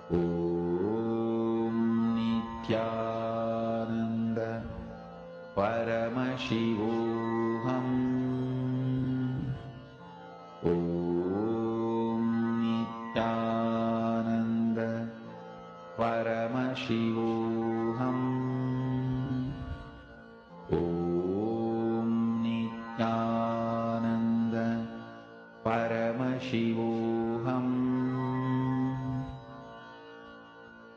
Om Nityananda Paramashivoham. Om Nityananda Paramashivoham. Om Nityananda Paramashivoham.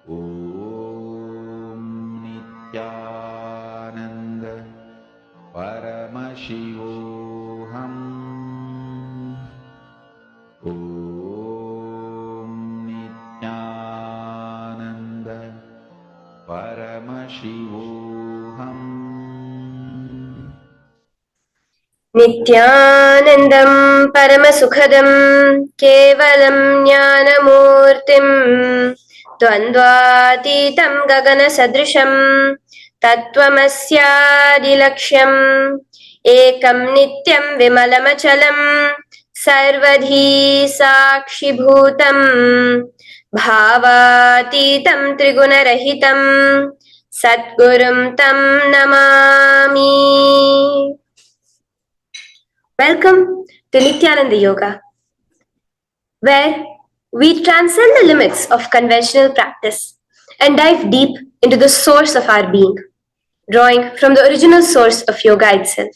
Om Nityananda Paramashivoham. Om Nityananda Paramashivoham. Nityanandam Paramasukhadam Kevalam Jnanamurtim Dvandvatitam Gagana Sadrisham Tattvamasyaadilaksham Ekam Nityam Vimalamachalam Sarvadhi Sakshibhutam Bhavatitam Trigunarahitam Satgurum Tam Namami. Welcome to Nityananda Yoga, where we transcend the limits of conventional practice and dive deep into the source of our being, drawing from the original source of yoga itself.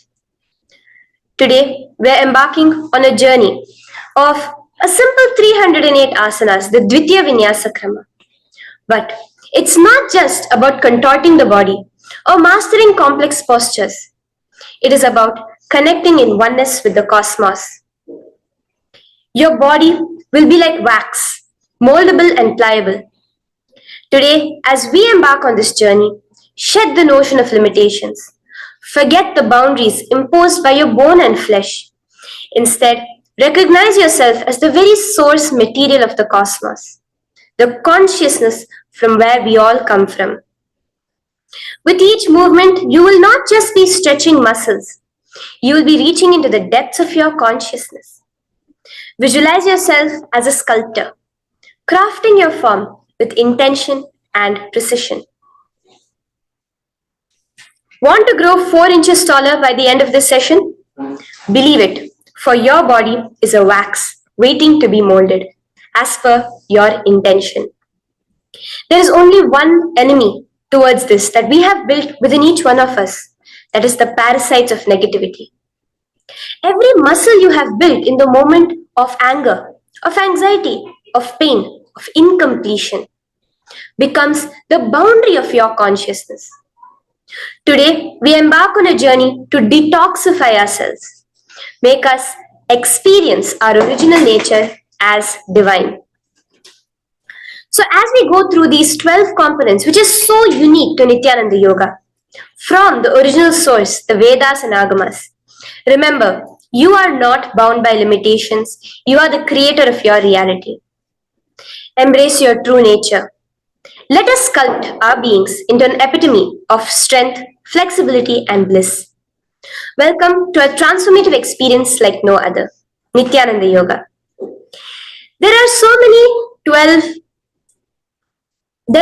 Today, we are embarking on a journey of a simple 308 asanas, the Dvitiya Vinyasa Krama. But it's not just about contorting the body or mastering complex postures. It is about connecting in oneness with the cosmos. Your body will be like wax, moldable and pliable. Today, as we embark on this journey, shed the notion of limitations. Forget the boundaries imposed by your bone and flesh. Instead, recognize yourself as the very source material of the cosmos, the consciousness from where we all come from. With each movement, you will not just be stretching muscles. You will be reaching into the depths of your consciousness. Visualize yourself as a sculptor, crafting your form with intention and precision. Want to grow 4 inches taller by the end of this session? Believe it, for your body is a wax waiting to be molded as per your intention. There is only one enemy towards this that we have built within each one of us. That is the parasites of negativity. Every muscle you have built in the moment of anger, of anxiety, of pain, of incompletion becomes the boundary of your consciousness. Today, we embark on a journey to detoxify ourselves, make us experience our original nature as divine. So as we go through these 12 components, which is so unique to Nityananda Yoga, from the original source, the Vedas and Agamas, remember, you are not bound by limitations. You are the creator of your reality. Embrace your true nature. Let us sculpt our beings into an epitome of strength, flexibility, and bliss. Welcome to a transformative experience like no other, Nityananda Yoga. There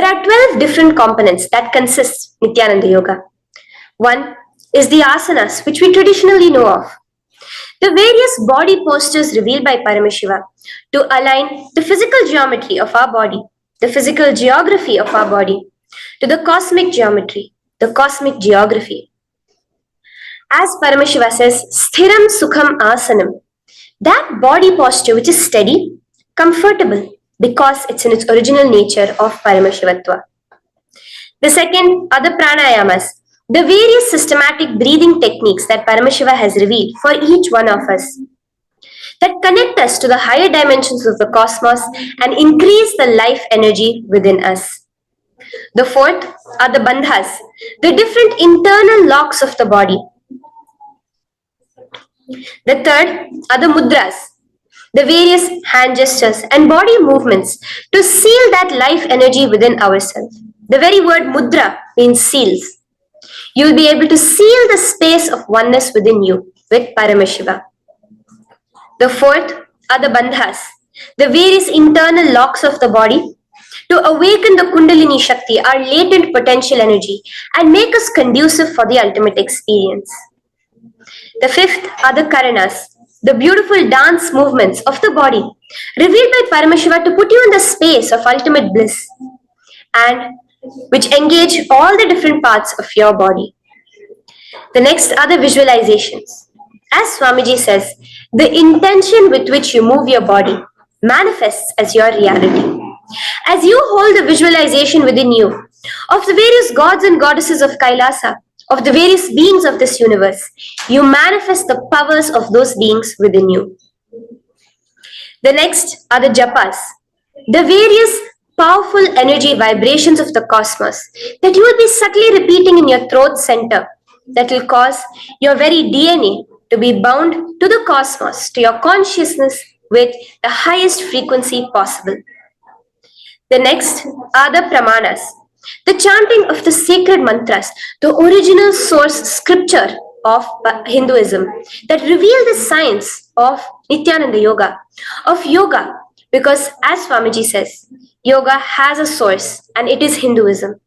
are 12 different components that consist Nityananda Yoga. One is the asanas, which we traditionally know of. The various body postures revealed by Paramashiva to align the physical geometry of our body, the physical geography of our body, to the cosmic geometry, the cosmic geography. As Paramashiva says, Sthiram Sukham Asanam, that body posture which is steady, comfortable, because it's in its original nature of Paramashivatva. The second are the pranayamas, the various systematic breathing techniques that Paramashiva has revealed for each one of us, that connect us to the higher dimensions of the cosmos and increase the life energy within us. The fourth are the bandhas, the different internal locks of the body. The third are the mudras, the various hand gestures and body movements to seal that life energy within ourselves. The very word mudra means seals. You will be able to seal the space of oneness within you with Paramashiva. The fourth are the bandhas, the various internal locks of the body to awaken the Kundalini Shakti, our latent potential energy, and make us conducive for the ultimate experience. The fifth are the Karanas, the beautiful dance movements of the body, revealed by Paramashiva to put you in the space of ultimate bliss, and which engage all the different parts of your body. The next are the visualizations. As Swamiji says, the intention with which you move your body manifests as your reality. As you hold the visualization within you of the various gods and goddesses of Kailasa, of the various beings of this universe, you manifest the powers of those beings within you. The next are the japas, the various powerful energy vibrations of the cosmos that you will be subtly repeating in your throat center that will cause your very DNA to be bound to the cosmos, to your consciousness with the highest frequency possible. The next are the pramanas, the chanting of the sacred mantras, the original source scripture of Hinduism that reveal the science of Nityananda Yoga, of yoga, because as Swamiji says, yoga has a source and it is Hinduism.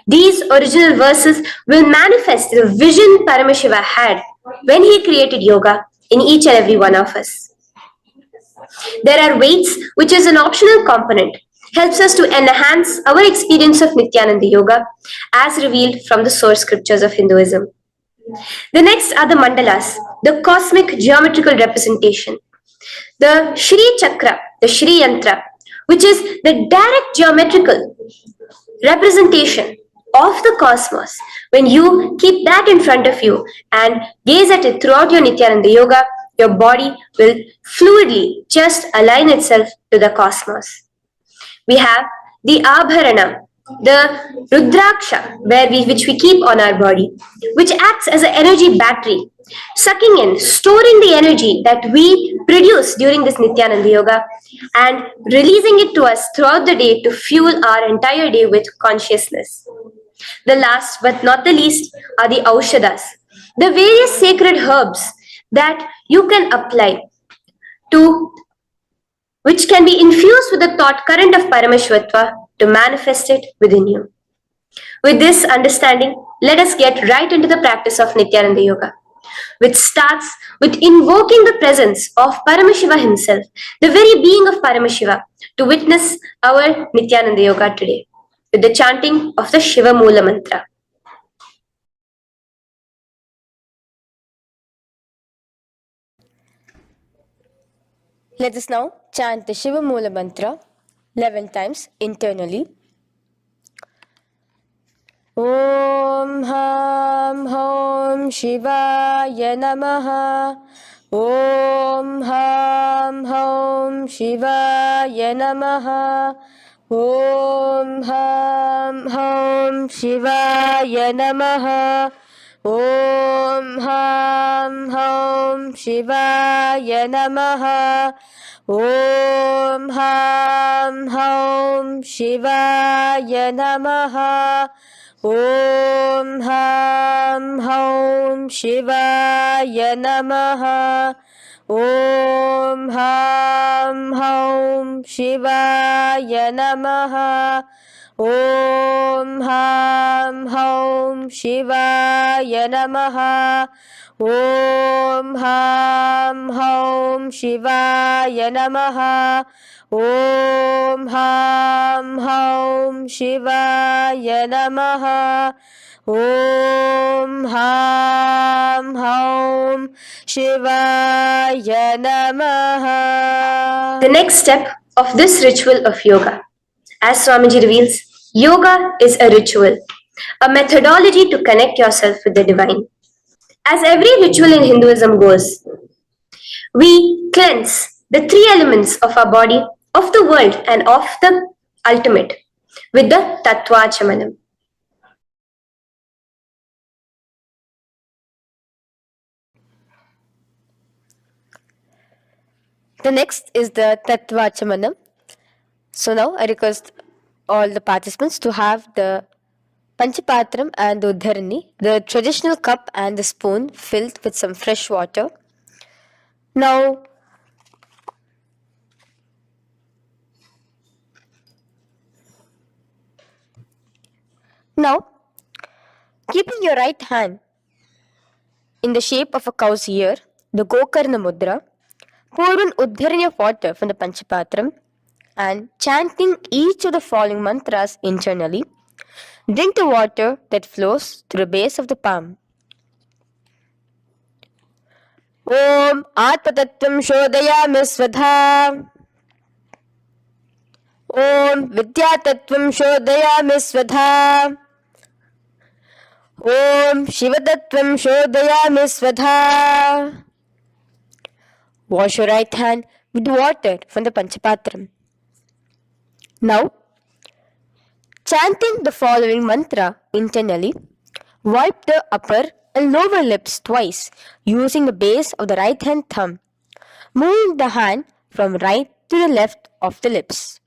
These original verses will manifest the vision Paramashiva had when he created yoga in each and every one of us. There are weights, which is an optional component, helps us to enhance our experience of Nityananda Yoga as revealed from the source scriptures of Hinduism. The next are the mandalas, the cosmic geometrical representation. The Shri Chakra, the Shri Yantra, which is the direct geometrical representation of the cosmos. When you keep that in front of you and gaze at it throughout your Nityananda Yoga, your body will fluidly just align itself to the cosmos. We have the Abharana, the Rudraksha, which we keep on our body, which acts as an energy battery, sucking in, storing the energy that we produce during this Nityananda Yoga and releasing it to us throughout the day to fuel our entire day with consciousness. The last but not the least are the Aushadas, the various sacred herbs that you can apply to, which can be infused with the thought current of Paramashvatva to manifest it within you. With this understanding, let us get right into the practice of Nityananda Yoga, which starts with invoking the presence of Paramashiva himself, the very being of Paramashiva, to witness our Nityananda Yoga today, with the chanting of the Shiva Mula Mantra. Let us now chant the Shiva Mula Mantra 11 times internally. Om Ham Hom Shivaya Namaha. Om Ham Hom Shivaya Namaha. Om Ham Hom Shivaya Namaha. Om Ham Hom Shivaya Namaha. Om Ham Hom Shivaya Namaha. Om Ham Hom Shivaya Namaha. Om Ham Hom Shivaya Namaha. Om Ham Hom Shivaya Namaha. Om Ham Hom Shivaya Namaha. Om Ham Hom Shivaya Namaha. Om Ham Hom Shivaya Namaha. The next step of this ritual of yoga, as Swamiji reveals, yoga is a ritual, a methodology to connect yourself with the divine. As every ritual in Hinduism goes, we cleanse the three elements of our body, of the world, and of the ultimate with the Tattvachamanam. The next is the Tattvachamanam. So now I request all the participants to have the Panchapatram and the Uddharani, the traditional cup and the spoon filled with some fresh water. Now Now, keeping your right hand in the shape of a cow's ear, the Gokarna Mudra, pour an Uddharani of water from the Panchapatram and chanting each of the following mantras internally, drink the water that flows through the base of the palm. Om Atmatattvam Shodayami Svadha. Om Vidyatattvam Shodayami Svadha. Om Shivatattvam Shodayami Svadha. Wash your right hand with water from the Panchapatram. Now, chanting the following mantra internally, wipe the upper and lower lips twice using the base of the right hand thumb, moving the hand from right to the left of the lips.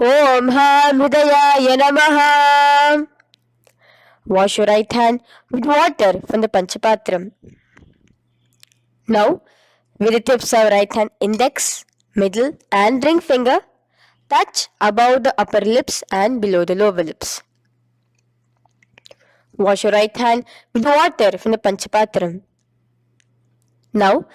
Om Ham Hridayaya Namaha. Wash your right hand with water from the Panchapatram. Now, with the tips of right hand index, middle and ring finger, touch above the upper lips and below the lower lips. Wash your right hand with water from the Panchapatram. Now,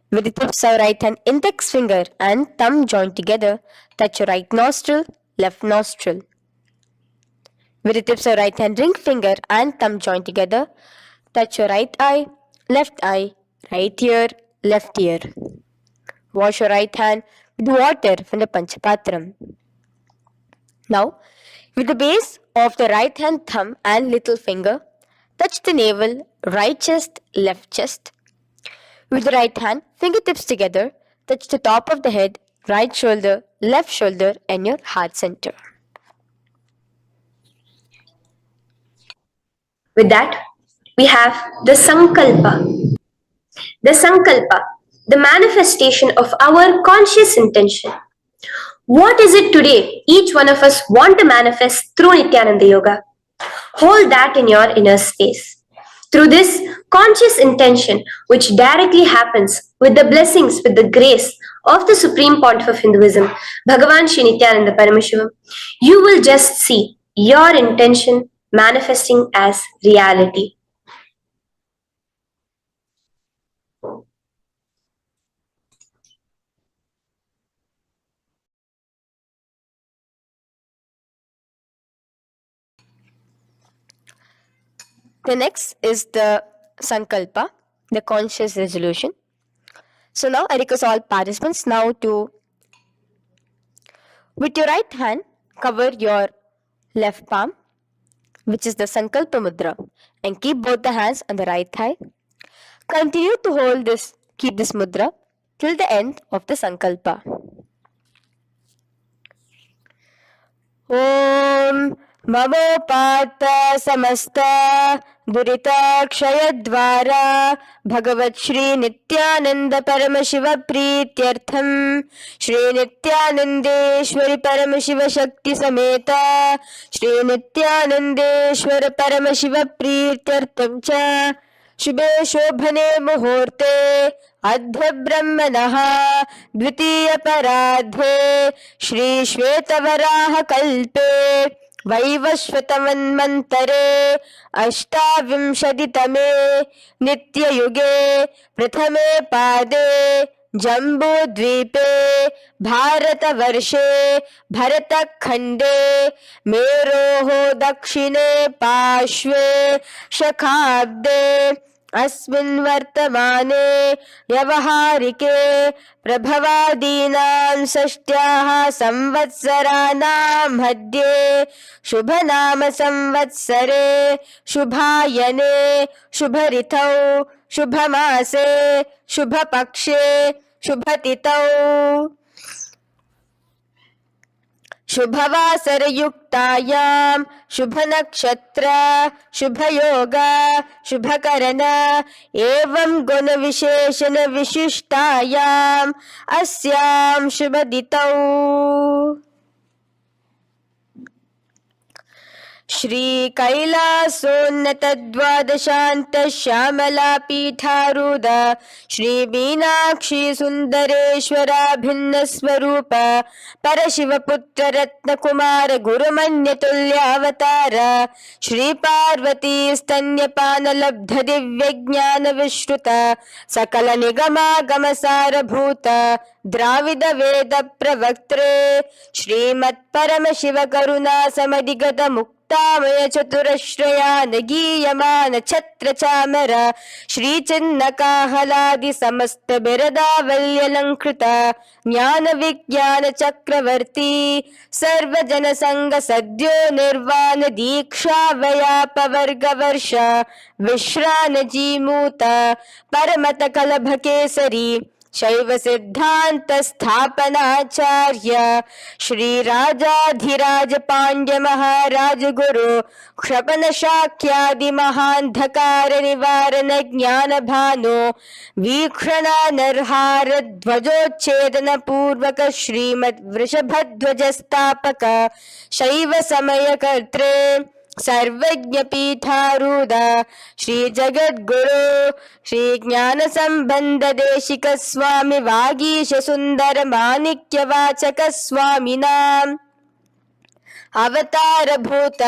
with the tips of right hand index finger and thumb joined together, touch your right nostril, left nostril. With the tips of right hand ring finger and thumb joined together, touch your right eye, right ear, left ear. Wash your right hand with water from the Panchapatram. Now, with the base of the right hand thumb and little finger, touch the navel, right chest, left chest. With the right hand, fingertips together, touch the top of the head, right shoulder, left shoulder, and your heart center. With that, we have the Sankalpa. The Sankalpa, the manifestation of our conscious intention. What is it today each one of us want to manifest through Nityananda Yoga? Hold that in your inner space. Through this conscious intention, which directly happens with the blessings, with the grace of the Supreme Pontiff of Hinduism, Bhagavan Sri Nityananda Paramashivoham, you will just see your intention manifesting as reality. The next is the Sankalpa, the conscious resolution. So now I request all participants now to, with your right hand, cover your left palm, which is the Sankalpa Mudra, and keep both the hands on the right thigh. Continue to keep this mudra till the end of the Sankalpa. Om Mamopata Samasta Durita Kshayadvara Bhagavat Shri Nityananda Paramashiva Prityartham Shri Nityanandeshwari Paramashiva Shakti Sameta Shri Nityanandeshwara Paramashiva Prityartham Cha शुभे शोभने मुहूर्ते अद्य ब्रह्मणः द्वितीय पराध्ये श्री श्वेतवराह कल्पे वैवस्वतमन्वन्तरे अष्टाविंशतितमे नित्ययुगे प्रथमे पादे जम्बूद्वीपे भारतवर्षे भरतखण्डे मेरोः दक्षिणे पार्श्वे शखाब्दे अस्मिन् वर्तमाने व्यवहारिके प्रभवादीनां षष्ट्याः संवत्सराणां मध्ये शुभनाम संवत्सरे शुभायने शुभऋतौ शुभमासे शुभपक्षे शुभतिथौ शुभवासरयुक्तायां शुभनक्षत्र शुभयोग शुभकरण एवं गुणविशेषण विशिष्टायाम् अस्यां शुभदितौ श्रीकैलासोन्नतद्वादशान्त श्यामला पीठारूढ श्रीमीनाक्षी सुन्दरेश्वरा भिन्नस्वरूप परशिवपुत्र रत्नकुमार गुरुमन्यतुल्यावतार श्रीपार्वती स्तन्यपानलब्ध दिव्यज्ञानविश्रुत सकल निगमागमसारभूत द्राविड वेद प्रवक्त्रे श्रीमत्परमशिव करुणा समधिगत मुक्तामय चतुरश्रयान गीयमान छत्र चामर श्रीचिन्नकाहलादि समस्त बिरदावल्यलङ्कृत ज्ञान विज्ञान चक्रवर्ती सर्वजन संग सद्यो निर्वाण दीक्षा व्यापवर्ग वर्ष विश्रान जीमूत परमत कलभ केसरी शैव सिद्धांत स्थापनाचार्य श्री राजाधिराज पांड्य महाराज गुरु क्षपन शाक्यादि महांधकार निवारण ज्ञान भानु वीक्षणा नरहार ध्वजोच्छेदन पूर्वक श्रीमद वृषभध्वज स्थापक शैव समय कर्त्रे सर्वज्ञ पीठारूढ श्री जगद्गुरु श्री ज्ञान संबंध देशिक स्वामी वागीश सुंदर माणिक्य वाचक स्वामिनाम अवतार भूत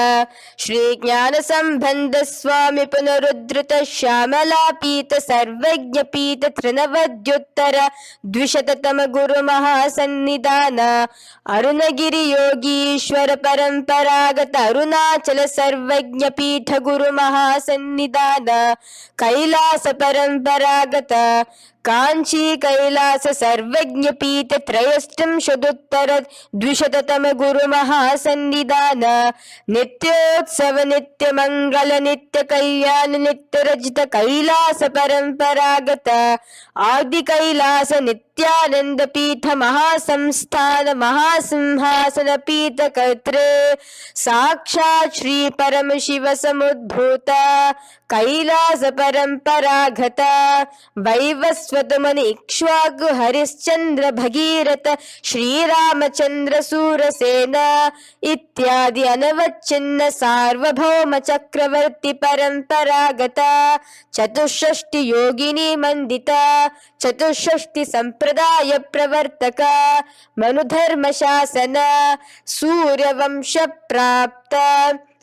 श्री ज्ञान संबंध स्वामी पुनरुद्धृत श्यामला पीत सर्वज्ञ पीत त्रिनवद्युत्तर द्विशततम गुरु महासन्निधान अरुणगिरि योगीश्वर परंपरागत अरुणाचल सर्वज्ञ पीठ गुरु महासन्निधान कैलास परंपरागत कांची कैलास सर्वज्ञ पीठ त्रयस्त्रिंशदुत्तर द्विशततम गुरु महासन्निधान नित्योत्सव नित्य मंगल नित्य कल्याण नित्य रजित कैलास परंपरागत आदि कैलास नित्यानंद पीठ महासंस्थान महासिंहासन पीठ कर्त्रे साक्षात् श्री परमशिव समुद्भूत कैलास परंपरागत वैवस्वतमनि इक्ष्वाकु हरिश्चंद्र भगीरथ श्रीरामचंद्र सूरसेन इत्यादि अनवच्छिन्न सार्वभौम चक्रवर्ती परंपरागत चतुष्षष्टि योगिनी मंडित चतुष्षष्टि संप्रदाय प्रवर्तक मनुधर्म शासन सूर्यवंश प्राप्त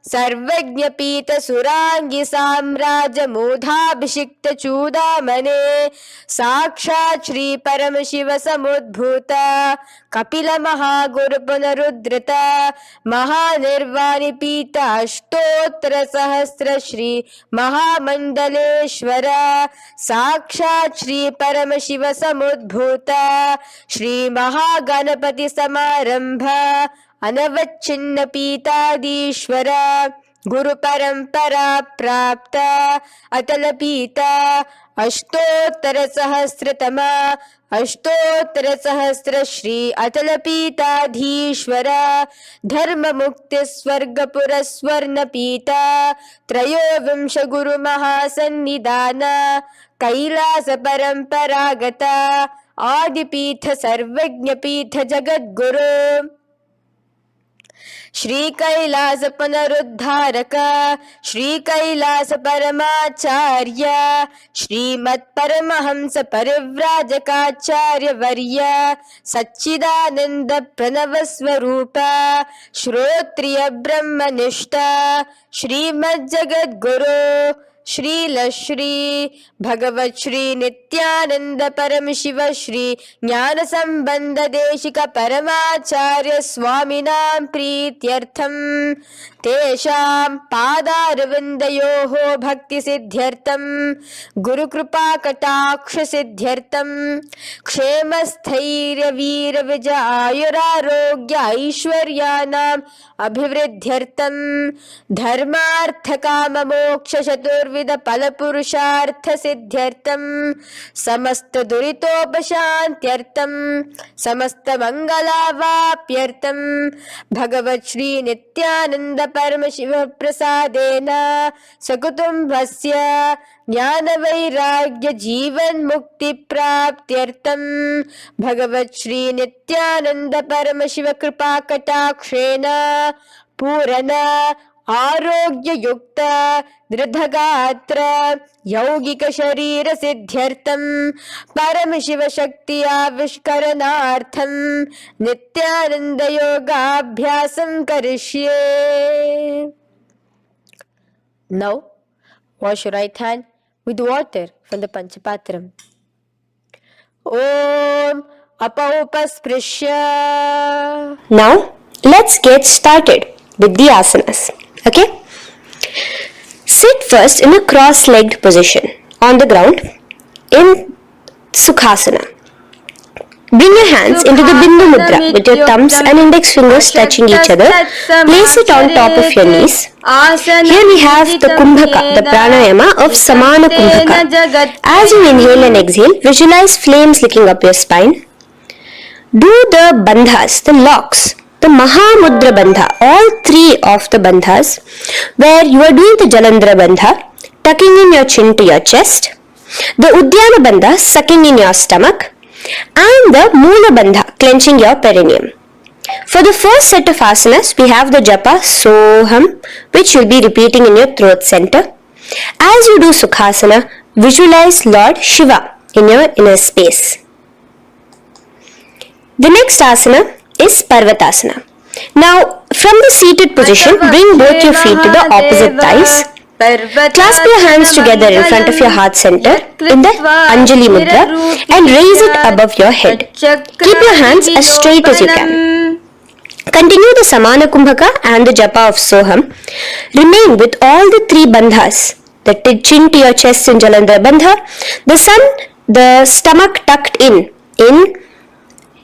सर्वज्ञ पीठ सुरांगी साम्राज्य मूढ़ाभिषिक्त चूड़ामणे साक्षात् श्री परमशिव समुद्भूत कपिल महागुरु पुनरुद्धृत महानिर्वाणि पीठ अष्टोत्तर सहस्र श्री महामंडलेश्वर साक्षात् श्री परमशिव समुद्भूत श्री महागणपति समारंभ अनवच्छिन्न पीताधीश्वर गुरु परंपरा प्राप्त अतल पीता अष्टोत्तर सहस्रतम अष्टोत्तर सहस्र श्री अतल पीताधीश्वर धर्म मुक्ति स्वर्गपुर स्वर्ण पीता त्रयोविंश गुरु महासन्निधान कैलास परंपरागत आदिपीठ सर्वज्ञ पीठ जगद्गुरु श्री कैलास पुनरुद्धारक श्री कैलास परमाचार्य श्रीमत् परमहंस परिव्राजकाचार्य वर्य सच्चिदानंद प्रणव स्वरूप श्रोत्रिय ब्रह्मनिष्ठ श्रीमद् जगद्गुरु श्री भगवत श्री नित्यानंद परम शिव श्री ज्ञान संबंध देशिक परमाचार्य स्वामिनां प्रीत्यर्थम तेषां पादारविन्दयोः भक्ति सिद्ध्यर्थम गुरु कृपा कटाक्ष सिद्ध्यर्थम क्षेम स्थैर्य वीर विजय आयुरारोग्य ऐश्वर्यानाम् अभिवृद्ध्यर्थम धर्मार्थ काम मोक्ष चतुर्विध फल पुरुषार्थ सिद्ध्यर्थम समस्त दुरितोपशांत्यर्थम समस्त मंगलावाप्यर्थम भगवत श्री नित्यानंद परम शिव प्रसादेन सकुटुंबस्य ज्ञान वैराग्य जीवन मुक्ति प्राप्त्यर्थम भगवत श्री नित्यानंद परम शिव कृपा कटाक्षेन पूर्ण आरोग्ययुक्त दृढगात्र यौगिकशरीरसिद्ध्यर्थं परमशिवशक्त्याविष्करणार्थं नित्यानन्दयोगाभ्यासं करिष्ये. Now, wash your right hand with water from the Panchapatram. Om Apaupasprisya. Now, let's get started with the asanas. Okay? Sit first in a cross-legged position on the ground in Sukhasana. Bring your hands into the Bindu Mudra with your thumbs and index fingers touching each other. Place it on top of your knees. Here we have the Kumbhaka, the pranayama of Samana Kumbhaka. As you inhale and exhale, visualize flames licking up your spine. Do the bandhas, the locks, the Mahamudra Bandha, all three of the bandhas, where you are doing the Jalandhara Bandha, tucking in your chin to your chest, the Udyana Bandha, sucking in your stomach, and the Moola Bandha, clenching your perineum. For the first set of asanas, we have the japa Soham, which you'll be repeating in your throat center. As you do Sukhasana, visualize Lord Shiva in your inner space. The next asana is Parvatasana. Now, from the seated position, bring both your feet to the opposite thighs. Clasp your hands together in front of your heart center in the Anjali Mudra and raise it above your head. Keep your hands as straight as you can. Continue the Samana Kumbhaka and the Japa of Soham. Remain with all the three bandhas, the chin to your chest in Jalandhara Bandha, the stomach tucked in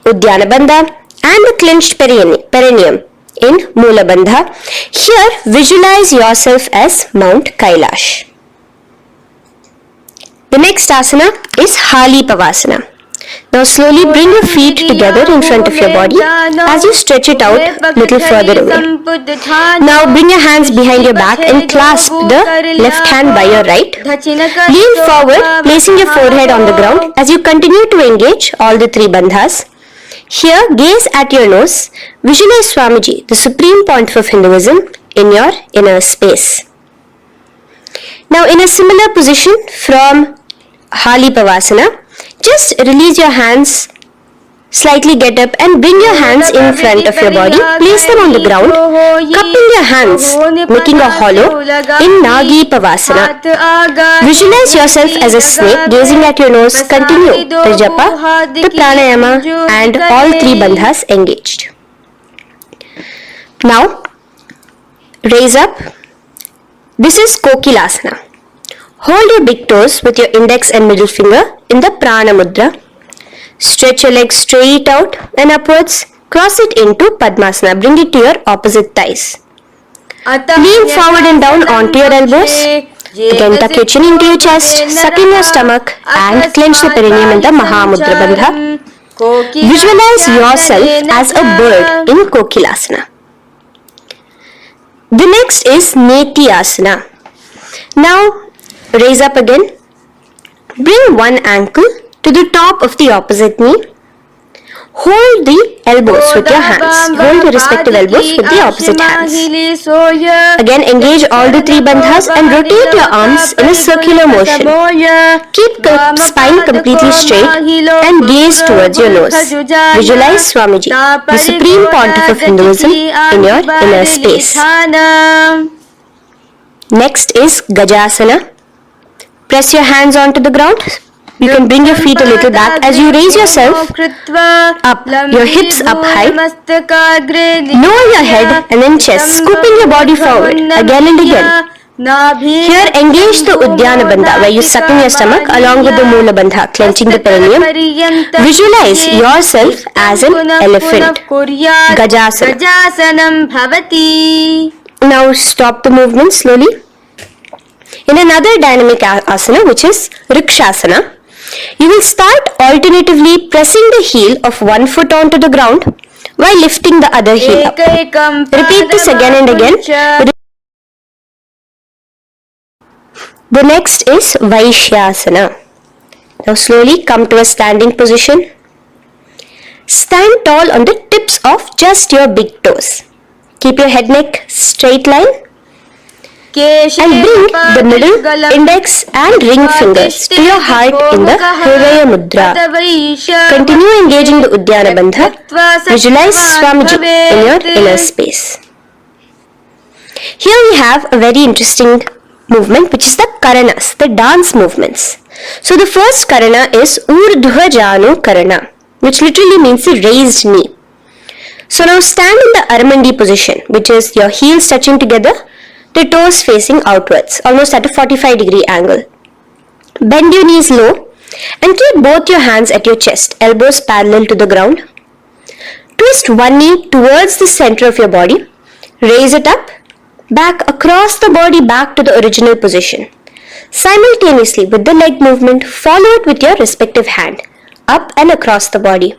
Udyana Bandha, and the clenched perineum in Moola Bandha. Here, visualize yourself as Mount Kailash. The next asana is Hali Pavasana. Now slowly bring your feet together in front of your body as you stretch it out a little further away. Now bring your hands behind your back and clasp the left hand by your right. Lean forward, placing your forehead on the ground as you continue to engage all the three bandhas. Here, gaze at your nose. Visualize Swamiji, the supreme point of Hinduism, in your inner space. Now, in a similar position from Hali Pavasana, just release your hands, slightly get up and bring your hands in front of your body. Place them on the ground, cupping your hands, making a hollow in Nagi Pavasana. Visualize yourself as a snake, gazing at your nose. Continue the japa, the pranayama and all three bandhas engaged. Now, raise up. This is Kokilasana. Hold your big toes with your index and middle finger in the Prana Mudra. Stretch your legs straight out and upwards. Cross it into Padmasana. Bring it to your opposite thighs. Lean forward and down onto your elbows. Again, tuck your chin into your chest, suck in your stomach and clench the perineum in the Mahamudra Bandha. Visualize yourself as a bird in Kokilasana. The next is Neti Asana. Now, raise up again. Bring one ankle to the top of the opposite knee. Hold the elbows with your hands. Hold your respective elbows with the opposite hands. Again, engage all the three bandhas and rotate your arms in a circular motion. Keep the spine completely straight and gaze towards your nose. Visualize Swamiji, the supreme pontiff of Hinduism, in your inner space. Next is Gajasana. Press your hands onto the ground. You can bring your feet a little back as you raise yourself up, your hips up high. Lower your head and then chest, scooping your body forward again and again. Here, engage the Udyana Bandha, where you suck in your stomach along with the Moola Bandha, clenching the perineum. Visualize yourself as an elephant. Gajasana. Now stop the movement slowly. In another dynamic asana, which is Rikshasana, you will start alternatively pressing the heel of one foot onto the ground while lifting the other heel up. Repeat this again and again. The next is Vaishyasana. Now slowly come to a standing position. Stand tall on the tips of just your big toes. Keep your head neck straight line. and bring the middle, index and ring fingers to your heart in the Rewire Mudra. Continue engaging the Udyana Bandha. Visualize Swamiji in your inner space. Here we have a very interesting movement, which is the Karanas, the dance movements. So the first Karana is Urdhva Janu Karana, which literally means the raised knee. So now stand in the Aramandi position, which is your heels touching together, the toes facing outwards, almost at a 45-degree angle. Bend your knees low and keep both your hands at your chest, elbows parallel to the ground. Twist one knee towards the center of your body. Raise it up, back across the body back to the original position. Simultaneously with the leg movement, follow it with your respective hand, up and across the body.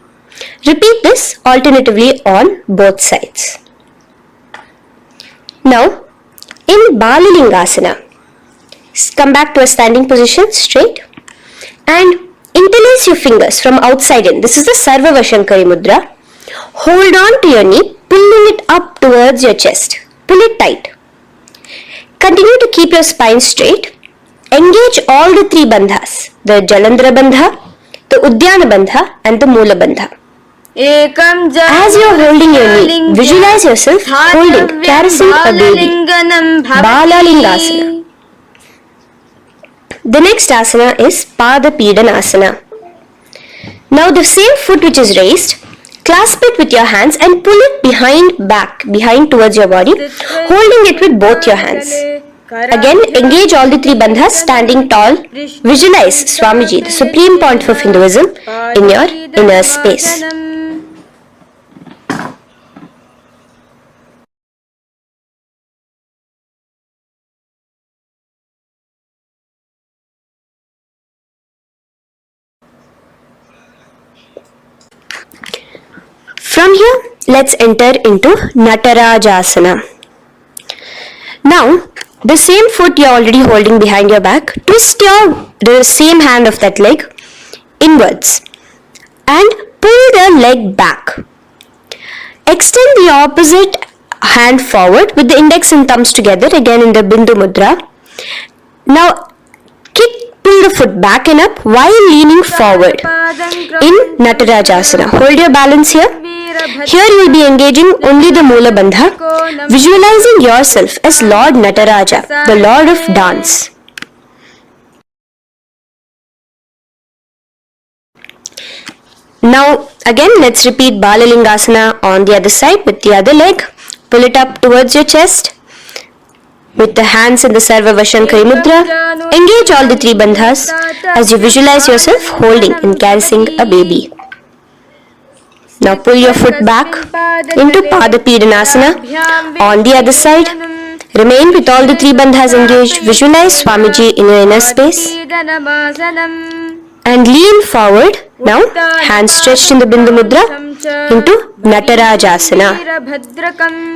Repeat this alternatively on both sides. Now, in Balalingasana, come back to a standing position straight and interlace your fingers from outside in. This is the Sarva Vashankari Mudra. Hold on to your knee, pulling it up towards your chest. Pull it tight. Continue to keep your spine straight. Engage all the three bandhas, the Jalandhara Bandha, the Udyana Bandha and the Moola Bandha. As you are holding your knee, visualize yourself holding, caressing a baby. Balalingasana. The next asana is Pada Pidanasana. Now the same foot which is raised, clasp it with your hands and pull it behind towards your body, holding it with both your hands. Again, engage all the three bandhas, standing tall. Visualize Swamiji, the supreme point of Hinduism, in your inner space. From here, let's enter into Natarajasana. Now, the same foot you're already holding behind your back, twist the same hand of that leg inwards and pull the leg back. Extend the opposite hand forward with the index and thumbs together, again in the Bindu Mudra. Now, pull the foot back and up while leaning forward in Natarajasana. Hold your balance here. Here you will be engaging only the Moola Bandha, visualizing yourself as Lord Nataraja, the Lord of Dance. Now again let's repeat Balalingasana on the other side with the other leg. Pull it up towards your chest. With the hands in the Sarva Vashankari Mudra, engage all the three bandhas as you visualize yourself holding and caressing a baby. Now pull your foot back into Pada Pidanasana on the other side. Remain with all the three bandhas engaged. Visualize Swamiji in your inner space. And lean forward. Now, hands stretched in the Bindu Mudra into Natarajasana.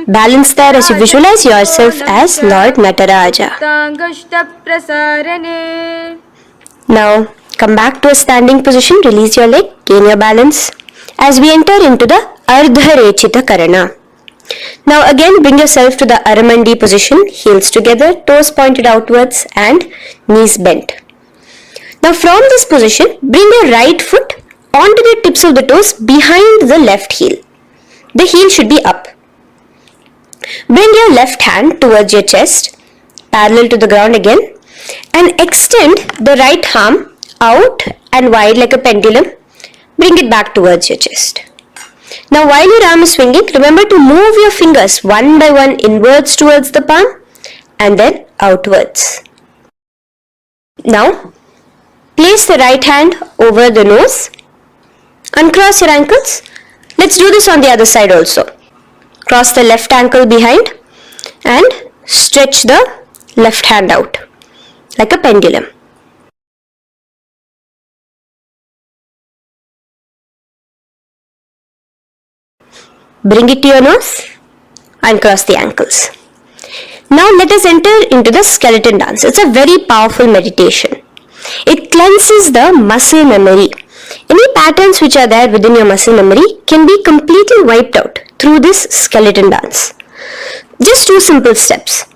Balance there as you visualize yourself as Lord Nataraja. Now, come back to a standing position. Release your leg. Gain your balance. As we enter into the Ardharechita Karana. Now again bring yourself to the Aramandi position, heels together, toes pointed outwards and knees bent. Now from this position, bring your right foot onto the tips of the toes behind the left heel. The heel should be up. Bring your left hand towards your chest, parallel to the ground again, and extend the right arm out and wide like a pendulum. Bring it back towards your chest. Now while your arm is swinging, remember to move your fingers one by one inwards towards the palm and then outwards. Now place the right hand over the nose. Uncross your ankles. Let's do this on the other side also. Cross the left ankle behind and stretch the left hand out like a pendulum. Bring it to your nose and cross the ankles. Now let us enter into the skeleton dance. It's a very powerful meditation. It cleanses the muscle memory. Any patterns which are there within your muscle memory can be completely wiped out through this skeleton dance. Just two simple steps.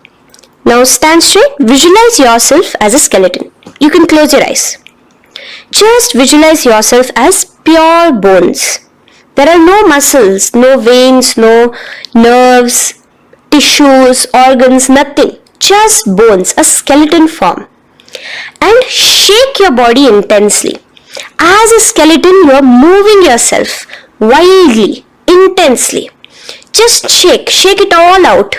Now stand straight. Visualize yourself as a skeleton. You can close your eyes. Just visualize yourself as pure bones. There are no muscles, no veins, no nerves, tissues, organs, nothing. Just bones, a skeleton form. And shake your body intensely. As a skeleton, you are moving yourself wildly, intensely. Just shake it all out.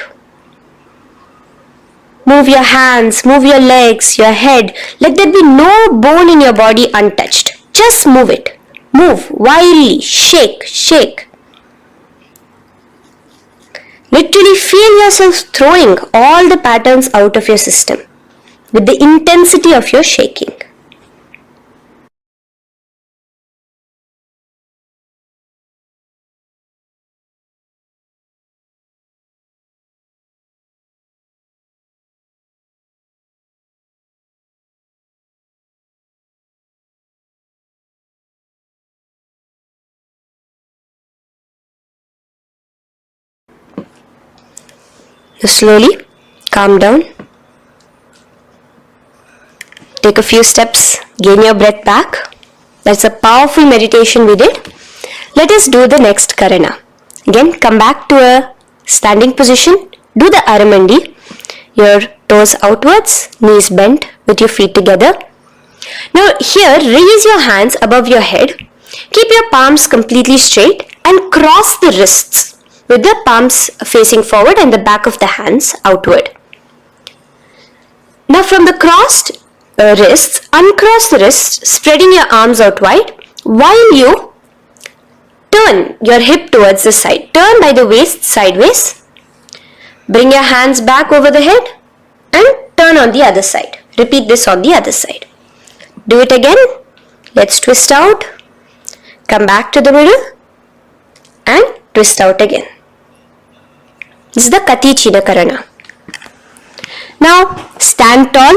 Move your hands, move your legs, your head. Let there be no bone in your body untouched. Just move it. Move wildly, shake. Literally feel yourself throwing all the patterns out of your system with the intensity of your shaking. Now slowly calm down. Take a few steps, gain your breath back. That's a powerful meditation we did. Let us do the next Karana. Again, come back to a standing position. Do the Aramandi. Your toes outwards, knees bent with your feet together. Now here, raise your hands above your head. Keep your palms completely straight and cross the wrists with the palms facing forward and the back of the hands outward. Now from the crossed wrists, uncross the wrists, spreading your arms out wide while you turn your hip towards the side. Turn by the waist sideways. Bring your hands back over the head and turn on the other side. Repeat this on the other side. Do it again. Let's twist out. Come back to the middle and twist out again. This is the Kati China Karana. Now stand tall.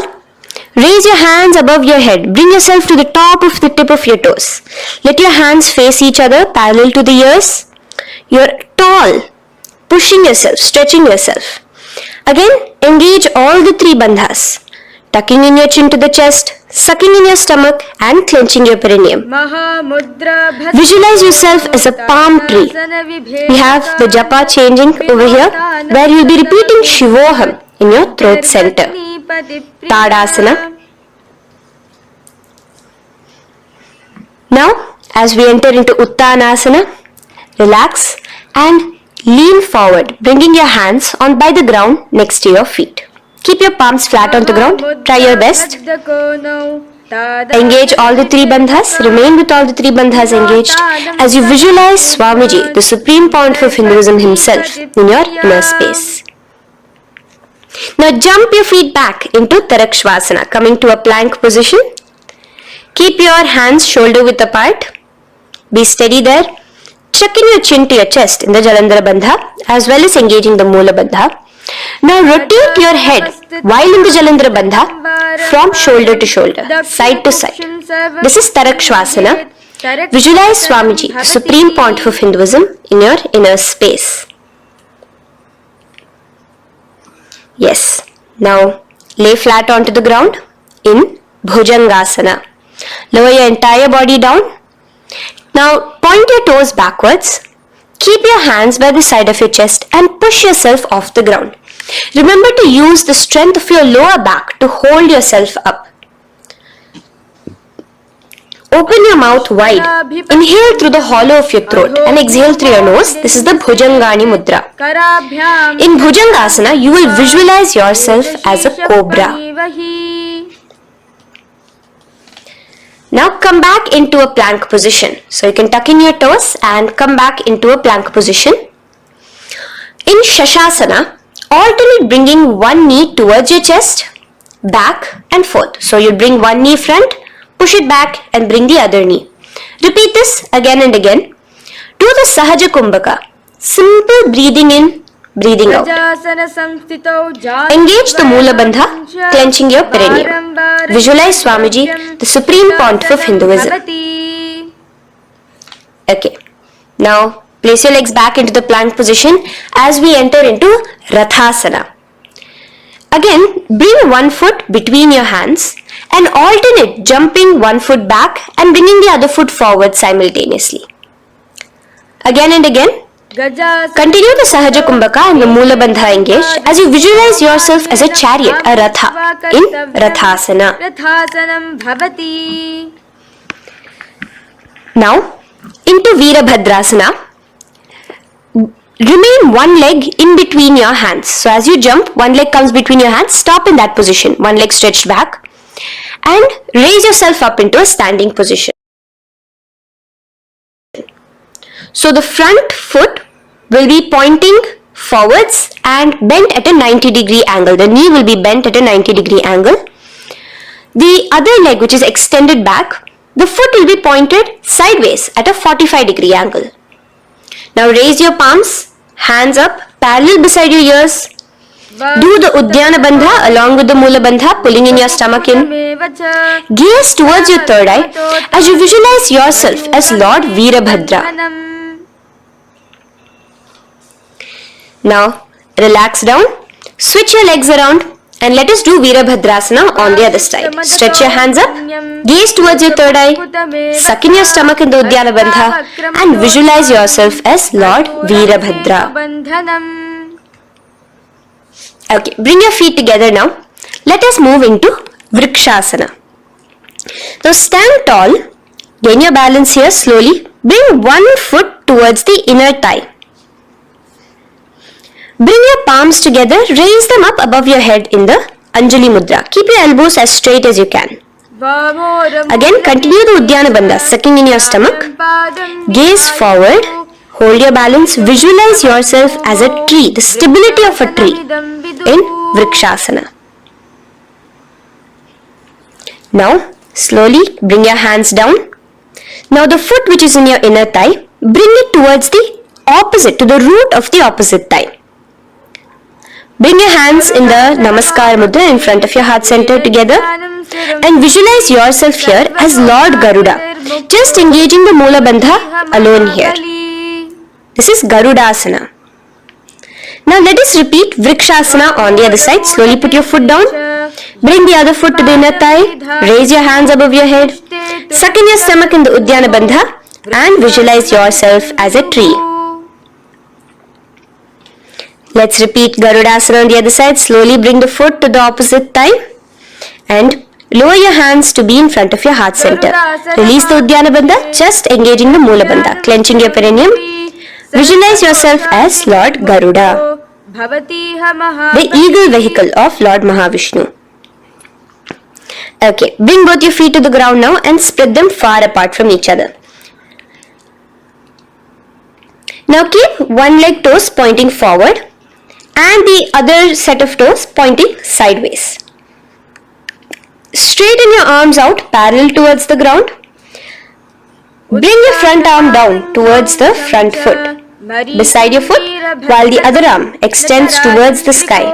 Raise your hands above your head. Bring yourself to the top of the tip of your toes. Let your hands face each other parallel to the ears. You're tall. Pushing yourself, stretching yourself. Again, engage all the three bandhas. Tucking in your chin to the chest, sucking in your stomach and clenching your perineum. Visualize yourself as a palm tree. We have the japa changing over here where you'll be repeating Shivoham in your throat center. Tadasana. Now, as we enter into Uttanasana, relax and lean forward, bringing your hands on by the ground next to your feet. Keep your palms flat on the ground. Try your best. Engage all the three bandhas. Remain with all the three bandhas engaged as you visualize Swamiji, the supreme point of Hinduism himself, in your inner space. Now jump your feet back into Tarakshvasana, coming to a plank position. Keep your hands shoulder width apart. Be steady there. Chuck in your chin to your chest in the Jalandhara Bandha as well as engaging the Moola Bandha. Now rotate your head while in the Jalandhara Bandha from shoulder to shoulder, side to side. This is Tarakshvasana. Visualize Swamiji, the supreme point of Hinduism, in your inner space. Yes. Now lay flat onto the ground in Bhujangasana. Lower your entire body down. Now point your toes backwards. Keep your hands by the side of your chest and push yourself off the ground. Remember to use the strength of your lower back to hold yourself up. Open your mouth wide. Inhale through the hollow of your throat and exhale through your nose. This is the Bhujangani Mudra. In Bhujangasana, you will visualize yourself as a cobra. Now come back into a plank position. So you can tuck in your toes and come back into a plank position. In Shashasana, alternate bringing one knee towards your chest, back and forth. So you bring one knee front, push it back and bring the other knee. Repeat this again and again. Do the Sahaja Kumbhaka. Simple breathing in, breathing out. Engage the Moola Bandha, clenching your perineum. Visualize Swamiji, the supreme pontiff of Hinduism. Okay. Now place your legs back into the plank position as we enter into Rathasana. Again, bring one foot between your hands and alternate jumping one foot back and bringing the other foot forward simultaneously. Again and again. Continue the Sahaja Kumbhaka and the Mula Bandha engaged as you visualize yourself as a chariot, a Ratha, in Rathasana. Now, into Veerabhadrasana. Remain one leg in between your hands. So as you jump, one leg comes between your hands, stop in that position, one leg stretched back, and raise yourself up into a standing position. So the front foot will be pointing forwards and bent at a 90-degree angle. The knee will be bent at a 90-degree angle. The other leg, which is extended back, the foot will be pointed sideways at a 45-degree angle. Now raise your palms, hands up, parallel beside your ears. Do the Uddiyana Bandha along with the Mula Bandha, pulling in your stomach in. Gaze towards your third eye as you visualize yourself as Lord Veerabhadra. Now relax down, switch your legs around and let us do Veerabhadrasana on the other side. Stretch your hands up, gaze towards your third eye, suck in your stomach in the Uddiyana Bandha and visualize yourself as Lord Veerabhadra. Okay, bring your feet together now. Let us move into Vrikshasana. Now stand tall, gain your balance here slowly. Bring one foot towards the inner thigh. Bring your palms together, raise them up above your head in the Anjali Mudra. Keep your elbows as straight as you can. Again, continue the Uddiyana Bandha, sucking in your stomach. Gaze forward, hold your balance, visualize yourself as a tree, the stability of a tree in Vrikshasana. Now, slowly bring your hands down. Now the foot which is in your inner thigh, bring it towards the opposite, to the root of the opposite thigh. Bring your hands in the Namaskar Mudra in front of your heart center together and visualize yourself here as Lord Garuda, just engaging the Mula Bandha alone here. This is Garudasana. Now let us repeat Vrikshasana on the other side. Slowly put your foot down, bring the other foot to the inner thigh, raise your hands above your head, suck in your stomach in the Uddiyana Bandha and visualize yourself as a tree. Let's repeat Garudasana on the other side. Slowly bring the foot to the opposite thigh and lower your hands to be in front of your heart center. Release the Uddiyana Bandha, just engaging the Mula Bandha, clenching your perineum. Visualize yourself as Lord Garuda, the eagle vehicle of Lord Mahavishnu. Okay, bring both your feet to the ground now and spread them far apart from each other. Now keep one leg toes pointing forward and the other set of toes pointing sideways. Straighten your arms out parallel towards the ground. Bring your front arm down towards the front foot, beside your foot, while the other arm extends towards the sky.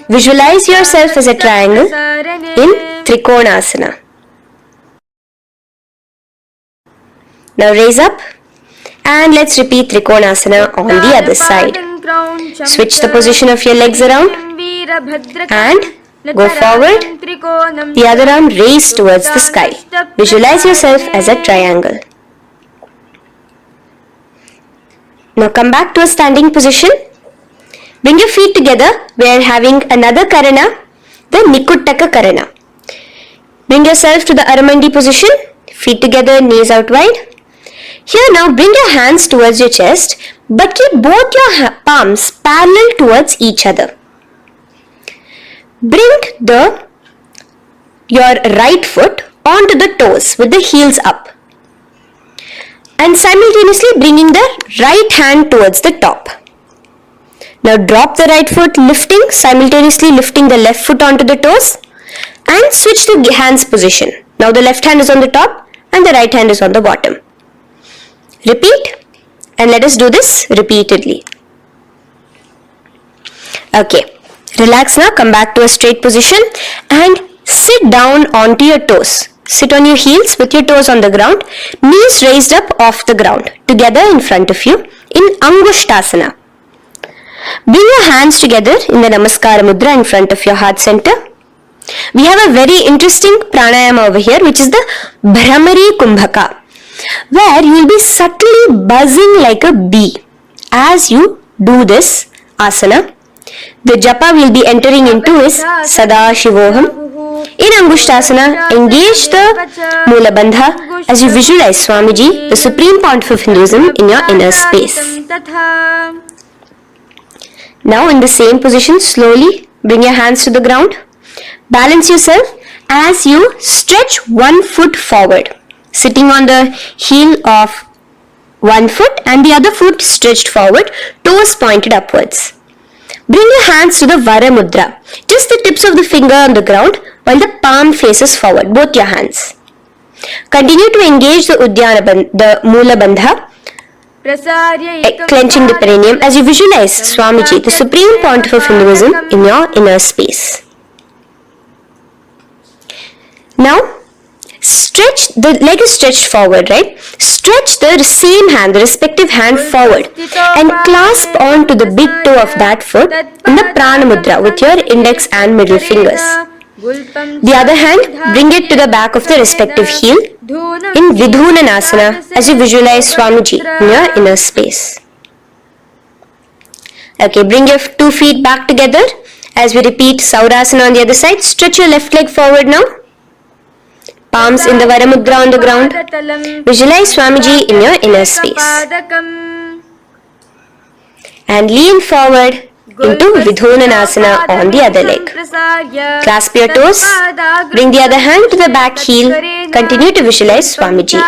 Visualize yourself as a triangle in Trikonasana. Now raise up and let's repeat Trikonasana on the other side. Switch the position of your legs around and go forward. The other arm raised towards the sky. Visualize yourself as a triangle. Now come back to a standing position. Bring your feet together. We are having another Karana, the Nikuttaka Karana. Bring yourself to the Aramandi position. Feet together, knees out wide. Here now bring your hands towards your chest, but keep both your palms parallel towards each other. Bring your right foot onto the toes with the heels up and simultaneously bringing the right hand towards the top. Now drop the right foot, simultaneously lifting the left foot onto the toes and switch the hands position. Now the left hand is on the top and the right hand is on the bottom. Repeat and let us do this repeatedly. Okay, relax now, come back to a straight position and sit down onto your toes. Sit on your heels with your toes on the ground, knees raised up off the ground, together in front of you in Angushtasana. Bring your hands together in the Namaskara Mudra in front of your heart center. We have a very interesting pranayama over here, which is the Bhramari Kumbhaka, where you will be subtly buzzing like a bee as you do this asana. The japa will be entering into is Sadashivoham. In Angushtasana, engage the Mula Bandha as you visualize Swamiji, the Supreme Pontiff of Hinduism, in your inner space. Now in the same position, slowly bring your hands to the ground. Balance yourself as you stretch one foot forward, sitting on the heel of one foot and the other foot stretched forward, toes pointed upwards. Bring your hands to the Vara Mudra, just the tips of the finger on the ground while the palm faces forward, both your hands. Continue to engage the Mula Bandha, clenching the perineum as you visualize Swamiji, the Supreme Pontiff of Hinduism, in your inner space. Now, stretch, the leg is stretched forward, right? Stretch the same hand, the respective hand forward and clasp onto the big toe of that foot in the Prana Mudra with your index and middle fingers. The other hand, bring it to the back of the respective heel in Vidhunanasana as you visualize Swamiji in your inner space. Okay, bring your 2 feet back together as we repeat Saurasana on the other side. Stretch your left leg forward now. Palms in the Vara Mudra on the ground. Visualize Swamiji in your inner space. And lean forward into Vidhunanasana on the other leg. Clasp your toes. Bring the other hand to the back heel. Continue to visualize Swamiji.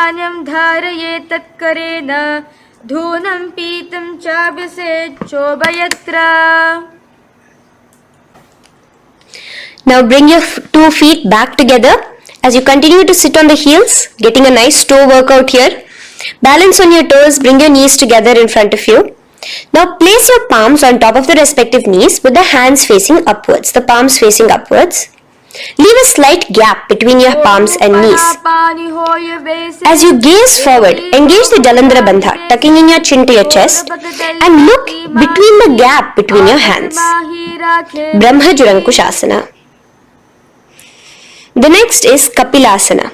Now bring your 2 feet back together as you continue to sit on the heels, getting a nice toe workout here. Balance on your toes, bring your knees together in front of you. Now place your palms on top of the respective knees with the hands facing upwards, the palms facing upwards. Leave a slight gap between your palms and knees. As you gaze forward, engage the Jalandhara Bandha, tucking in your chin to your chest, and look between the gap between your hands. Brahma Jurankushasana. The next is Kapilasana.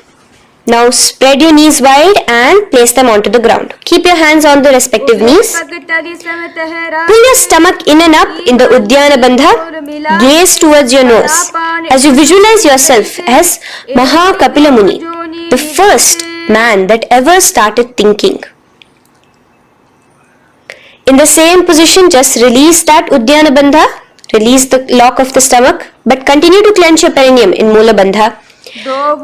Now spread your knees wide and place them onto the ground. Keep your hands on the respective knees. Pull your stomach in and up in the Uddiyana Bandha. Gaze towards your nose as you visualize yourself as Maha Kapila Muni, the first man that ever started thinking. In the same position, just release that Uddiyana Bandha. Release the lock of the stomach, but continue to clench your perineum in Mula Bandha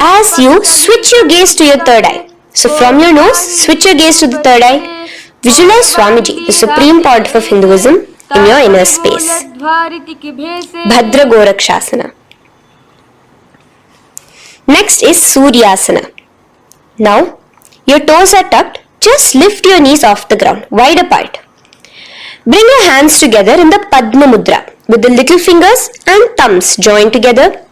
as you switch your gaze to your third eye. So from your nose, switch your gaze to the third eye. Visualize Swamiji, the Supreme Pontiff of Hinduism, in your inner space. Bhadra Gorakshasana. Next is Suryasana. Now, your toes are tucked. Just lift your knees off the ground, wide apart. Bring your hands together in the Padma Mudra with the little fingers and thumbs joined together.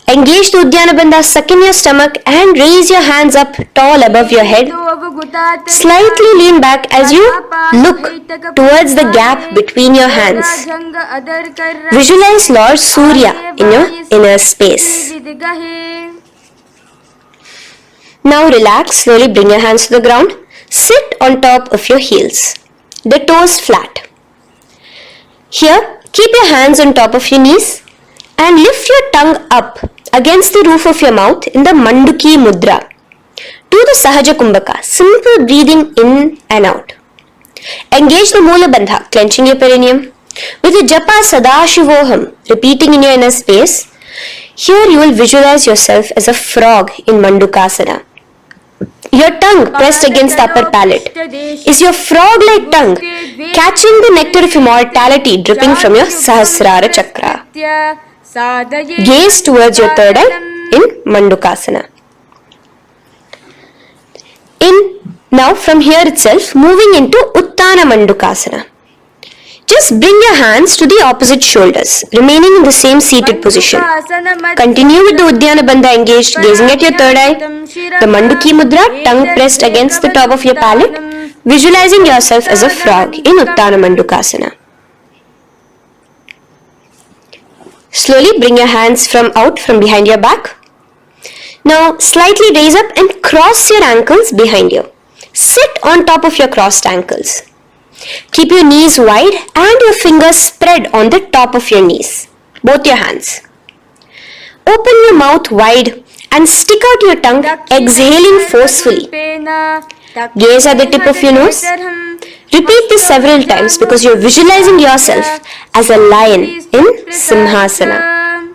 Engage the Uddiyana Bandha, suck in your stomach and raise your hands up tall above your head. Slightly lean back as you look towards the gap between your hands. Visualize Lord Surya in your inner space. Now relax, slowly bring your hands to the ground. Sit on top of your heels, the toes flat. Here, keep your hands on top of your knees and lift your tongue up against the roof of your mouth in the Manduki Mudra. Do the Sahaja Kumbhaka, simple breathing in and out. Engage the Mula Bandha, clenching your perineum. With the Japa Sadashivoham, repeating in your inner space, here you will visualize yourself as a frog in Mandukasana. Your tongue pressed against the upper palate. Is your frog-like tongue catching the nectar of immortality dripping from your Sahasrara Chakra? Gaze towards your third eye in Mandukasana. Now from here itself, moving into Uttana Mandukasana. Just bring your hands to the opposite shoulders, remaining in the same seated position. Continue with the Uddiyana Bandha engaged, gazing at your third eye. The Manduki Mudra, tongue pressed against the top of your palate, visualizing yourself as a frog in Uttana Mandukasana. Slowly bring your hands out from behind your back. Now slightly raise up and cross your ankles behind you. Sit on top of your crossed ankles. Keep your knees wide and your fingers spread on the top of your knees. Both your hands. Open your mouth wide and stick out your tongue, exhaling forcefully. Gaze at the tip of your nose. Repeat this several times because you're visualizing yourself as a lion in Simhasana.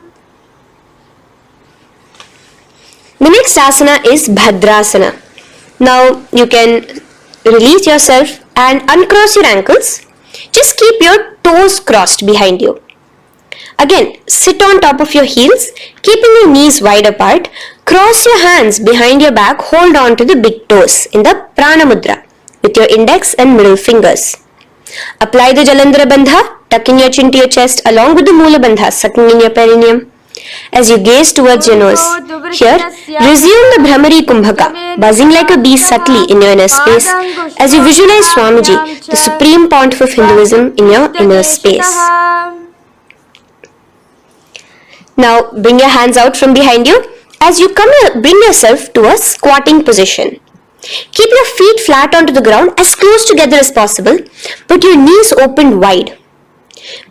The next asana is Bhadrasana. Now you can release yourself and uncross your ankles. Just keep your toes crossed behind you. Again, sit on top of your heels, keeping your knees wide apart. Cross your hands behind your back, hold on to the big toes in the Prana Mudra with your index and middle fingers. Apply the Jalandhara Bandha, tucking your chin to your chest along with the Mula Bandha, sucking in your perineum. As you gaze towards your nose, here, resume the Bhramari Kumbhaka, buzzing like a bee subtly in your inner space as you visualize Swamiji, the supreme pontiff of Hinduism, in your inner space. Now bring your hands out from behind you. As you bring yourself to a squatting position. Keep your feet flat onto the ground as close together as possible, but your knees opened wide.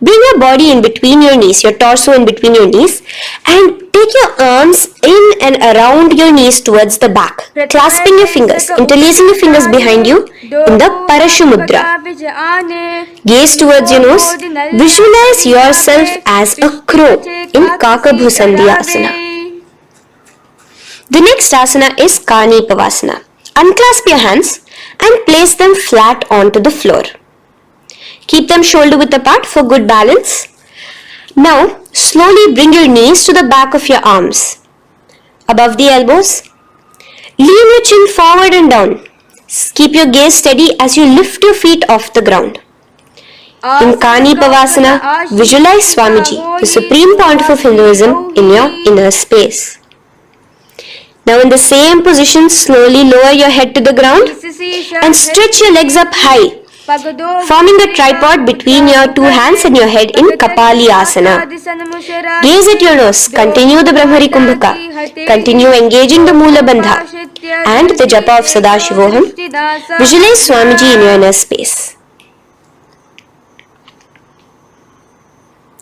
Bring your body in between your knees, your torso in between your knees, and take your arms in and around your knees towards the back, clasping your fingers, interlacing your fingers behind you in the Parashu Mudra. Gaze towards your nose. Visualize yourself as a crow in Kakabhusandhi Asana. The next asana is Kani Pavasana. Unclasp your hands and place them flat onto the floor. Keep them shoulder width apart for good balance. Now, slowly bring your knees to the back of your arms, above the elbows. Lean your chin forward and down. Keep your gaze steady as you lift your feet off the ground. In Kani Pavasana, visualize Swamiji, the supreme pontiff of Hinduism, in your inner space. Now in the same position, slowly lower your head to the ground and stretch your legs up high, forming a tripod between your two hands and your head in Kapali Asana. Gaze at your nose, continue the Brahmari Kumbhaka, continue engaging the Mula Bandha and the Japa of Sadashivoham. Visualize Swamiji in your inner space.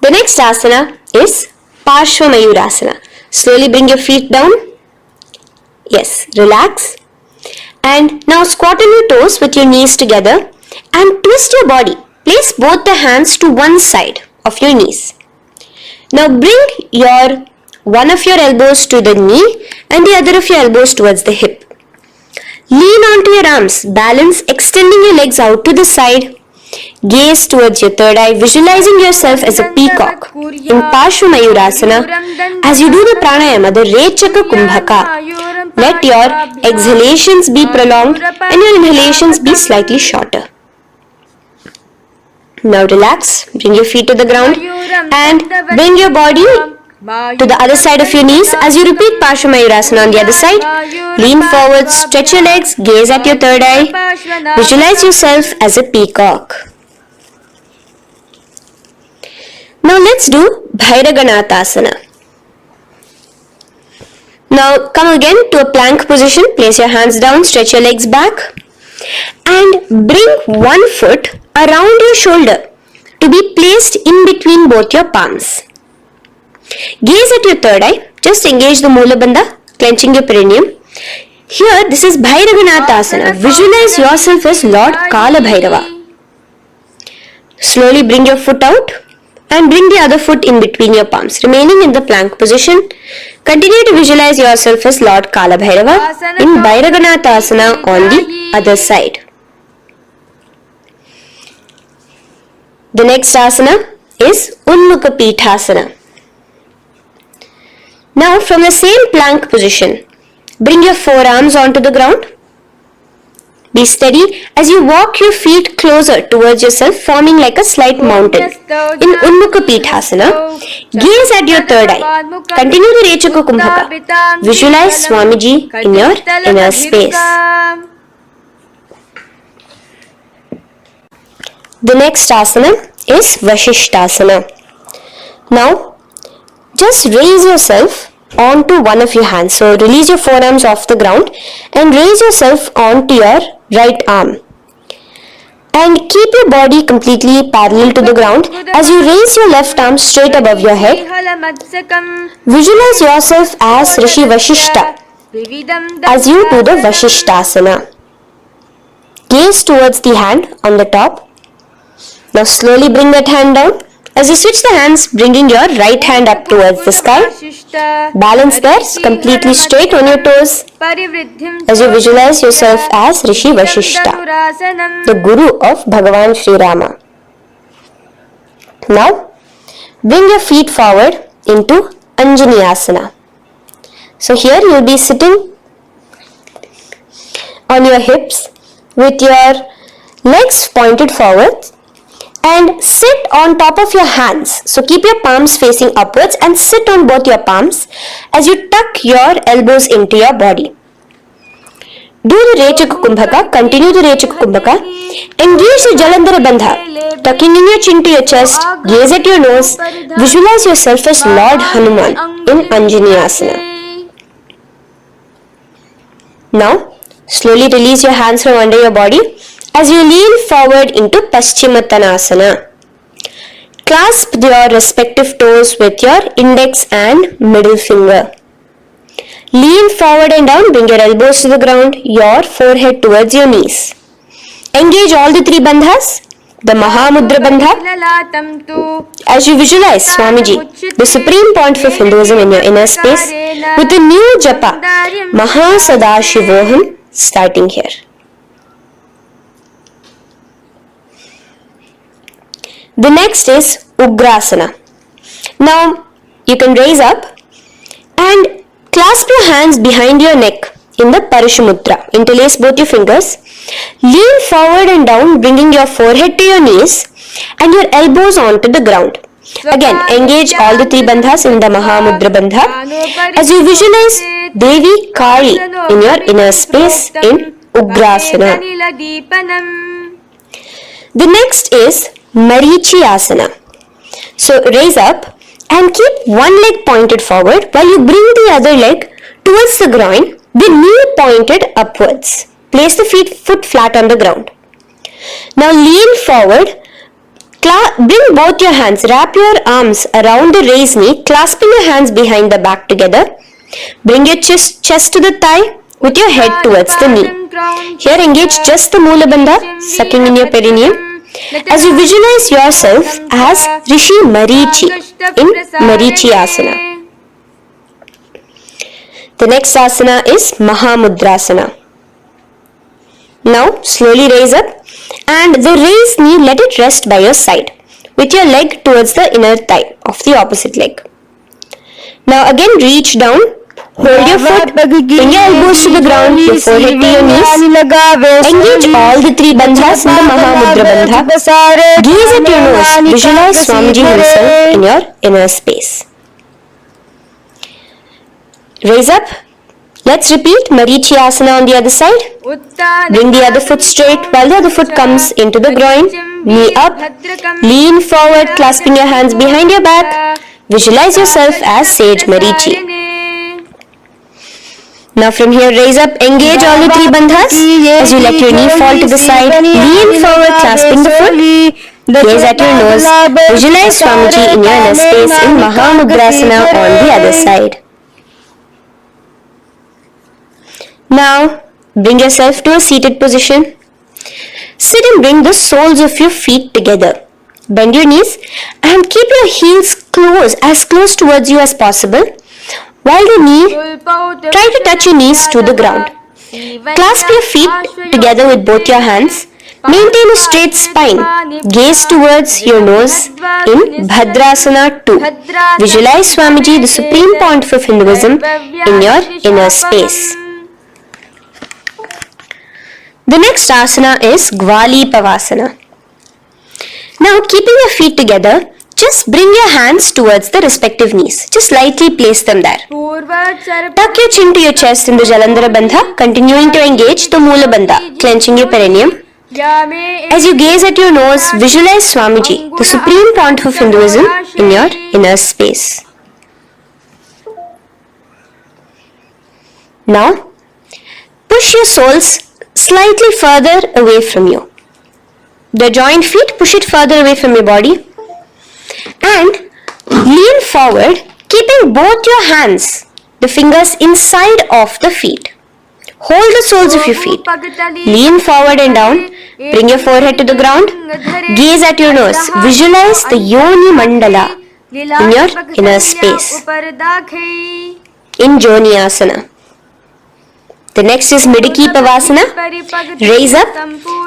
The next asana is Parshva Mayurasana. Slowly bring your feet down. Yes, relax. And now squat on your toes with your knees together and twist your body. Place both the hands to one side of your knees. Now bring one of your elbows to the knee and the other of your elbows towards the hip. Lean onto your arms, balance, extending your legs out to the side. Gaze towards your third eye, visualizing yourself as a peacock in Parshva Mayurasana. As you do the pranayama, the Rechaka Kumbhaka, let your exhalations be prolonged and your inhalations be slightly shorter. Now relax, bring your feet to the ground and bring your body to the other side of your knees. As you repeat Parshva Mayurasana on the other side, lean forward, stretch your legs, gaze at your third eye, visualize yourself as a peacock. Now let's do Bhairaganathasana. Now come again to a plank position, place your hands down, stretch your legs back and bring one foot around your shoulder to be placed in between both your palms. Gaze at your third eye, just engage the Mula Bandha, clenching your perineum. Here, this is Bhairaganathasana. Visualize yourself as Lord Kala Bhairava. Slowly bring your foot out and bring the other foot in between your palms, remaining in the plank position. Continue to visualize yourself as Lord Kala Bhairava in Bhairaganathasana on the other side. The next asana is Unmukha Pithasana. Now from the same plank position, bring your forearms onto the ground. Be steady as you walk your feet closer towards yourself, forming like a slight mountain. In Unmukha Pithasana, gaze at your third eye. Continue the Rechaka Kumbhaka. Visualize Swamiji in your inner space. The next asana is Vashishtasana. Now, just raise yourself onto one of your hands. So release your forearms off the ground and raise yourself onto your right arm. And keep your body completely parallel to the ground. As you raise your left arm straight above your head, visualize yourself as Rishi Vashishta as you do the Vashishtasana. Gaze towards the hand on the top. Now slowly bring that hand down. As you switch the hands, bringing your right hand up towards the sky. Balance there, completely straight on your toes. As you visualize yourself as Rishi Vashishta, the Guru of Bhagavan Sri Rama. Now, bring your feet forward into Anjaneyasana. So here you will be sitting on your hips with your legs pointed forward and sit on top of your hands. So keep your palms facing upwards and sit on both your palms as you tuck your elbows into your body. Do the Rechaka Kumbhaka, continue the Rechaka Kumbhaka. Engage the Jalandhara Bandha, tucking in your chin to your chest, gaze at your nose, visualize yourself as Lord Hanuman in Anjaneyasana. Now, slowly release your hands from under your body as you lean forward into Paschimottanasana. Clasp your respective toes with your index and middle finger. Lean forward and down, bring your elbows to the ground, your forehead towards your knees. Engage all the three bandhas, the Mahamudra Bandha. As you visualize Swamiji, the supreme point of Hinduism in your inner space, with a new japa, Mahasadashivoham, starting here. The next is Ugrasana. Now you can raise up and clasp your hands behind your neck in the Parashumudra. Interlace both your fingers. Lean forward and down, bringing your forehead to your knees and your elbows onto the ground. Again, engage all the three bandhas in the Mahamudra Bandha as you visualize Devi Kali in your inner space in Ugrasana. The next is Marichyasana. So raise up and keep one leg pointed forward while you bring the other leg towards the groin, the knee pointed upwards. Place the foot flat on the ground. Now lean forward, bring both your hands, wrap your arms around the raised knee, clasping your hands behind the back together. Bring your chest to the thigh with your head towards the knee. Here engage just the Mula Bandha, sucking in your perineum. As you visualize yourself as Rishi Marichi in Marichyasana. The next asana is Mahamudrasana. Now slowly raise up and the raised knee, let it rest by your side with your leg towards the inner thigh of the opposite leg. Now again reach down. Hold your foot, bring your elbows to the ground, your forehead to your knees. Engage all the three bandhas in the Mahamudra Bandha. Gaze at your nose, visualize Swamiji himself in your inner space. Raise up. Let's repeat Marichyasana on the other side. Bring the other foot straight while the other foot comes into the groin. Knee up. Lean forward, clasping your hands behind your back. Visualize yourself as Sage Marichi. Now from here raise up, engage all the three bandhas as you let your knee fall to the side. Lean forward, clasping the foot. Gaze at your nose. Visualize Swamiji in your inner space in Mahamudrasana on the other side. Now bring yourself to a seated position. Sit and bring the soles of your feet together. Bend your knees and keep your heels as close towards you as possible. While the knee, try to touch your knees to the ground. Clasp your feet together with both your hands. Maintain a straight spine. Gaze towards your nose in Bhadrasana 2. Visualize Swamiji, the supreme point of Hinduism, in your inner space. The next asana is Gwali Pavasana. Now keeping your feet together, just bring your hands towards the respective knees. Just lightly place them there. Tuck your chin to your chest in the Jalandhara Bandha, continuing to engage the Mula Bandha, clenching your perineum. As you gaze at your nose, visualize Swamiji, the supreme point of Hinduism, in your inner space. Now, push your soles slightly further away from you. The joined feet, push it further away from your body. And lean forward, keeping both your hands, the fingers inside of the feet. Hold the soles of your feet. Lean forward and down. Bring your forehead to the ground. Gaze at your nose. Visualize the Yoni Mandala in your inner space. In Joni Asana. The next is Midiki Pavasana. Raise up.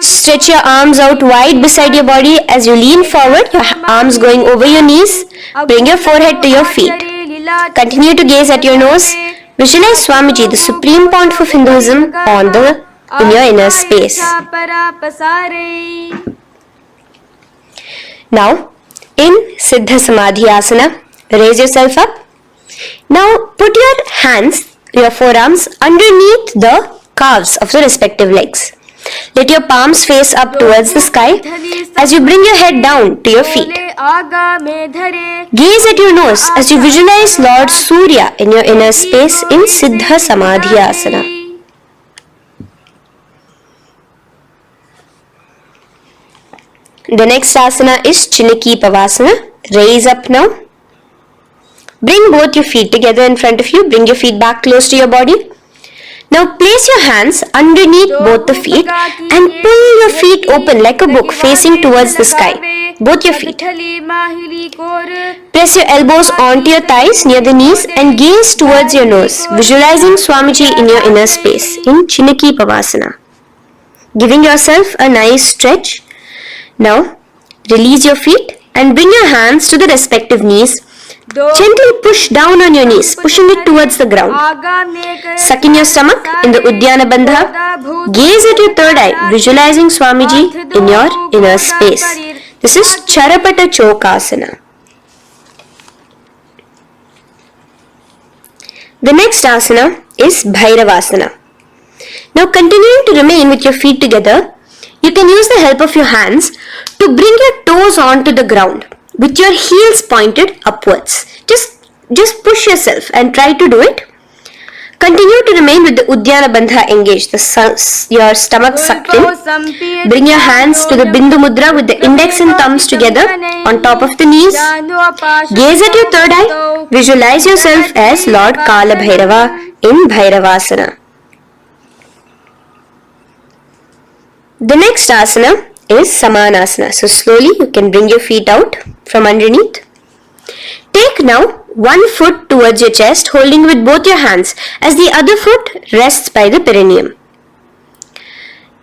Stretch your arms out wide beside your body as you lean forward, your arms going over your knees. Bring your forehead to your feet. Continue to gaze at your nose. Visualize Swamiji, the supreme point of Hinduism, in your inner space. Now, in Siddha Samadhi Asana, raise yourself up. Now, put your hands, your forearms underneath the calves of the respective legs. Let your palms face up towards the sky as you bring your head down to your feet. Gaze at your nose as you visualize Lord Surya in your inner space in Siddha Samadhi Asana. The next asana is Chiniki Pavasana. Raise up now. Bring both your feet together in front of you. Bring your feet back close to your body. Now place your hands underneath both the feet and pull your feet open like a book facing towards the sky. Both your feet. Press your elbows onto your thighs near the knees and gaze towards your nose, visualizing Swamiji in your inner space in Chiniki Pavasana. Giving yourself a nice stretch. Now release your feet and bring your hands to the respective knees. Gently push down on your knees, pushing it towards the ground. Suck in your stomach in the Uddiyana Bandha. Gaze at your third eye, visualizing Swamiji in your inner space. This is Charapata Chokasana. The next asana is Bhairavasana. Now continuing to remain with your feet together, you can use the help of your hands to bring your toes onto the ground with your heels pointed upwards. Just push yourself and try to do it. Continue to remain with the Uddiyana Bandha engaged, your stomach sucked in. Bring your hands to the Bindu Mudra with the index and thumbs together on top of the knees. Gaze at your third eye. Visualize yourself as Lord Kala Bhairava in Bhairavasana. The next asana is Samanasana. So slowly you can bring your feet out from underneath. Take now one foot towards your chest, holding with both your hands as the other foot rests by the perineum.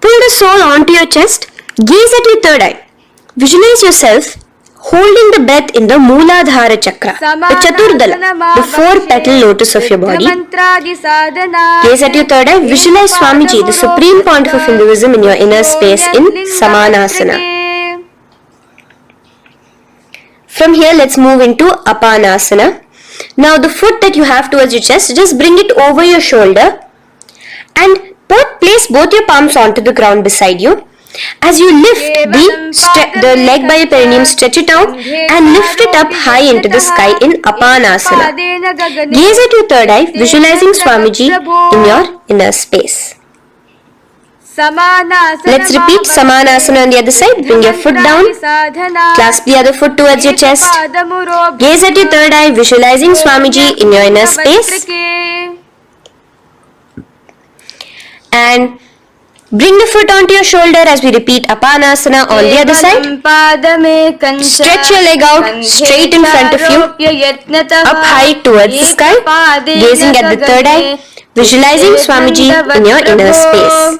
Pull the sole onto your chest. Gaze at your third eye. Visualize yourself holding the breath in the Mooladhara Chakra, the Chaturdala, the four-petal lotus of your body. Gaze at your third eye. Visualize Swamiji, the supreme point of Hinduism, in your inner space in Samanasana. From here, let's move into Apanasana. Now, the foot that you have towards your chest, just bring it over your shoulder and place both your palms onto the ground beside you. As you lift the leg by your perineum, stretch it out and lift it up high into the sky in Apanasana. Gaze at your third eye, visualizing Swamiji in your inner space. Let's repeat Samanasana on the other side. Bring your foot down. Clasp the other foot towards your chest. Gaze at your third eye, visualizing Swamiji in your inner space. And bring the foot onto your shoulder as we repeat Apanasana on the other side. Stretch your leg out straight in front of you, up high towards the sky, gazing at the third eye, visualizing Swamiji in your inner space.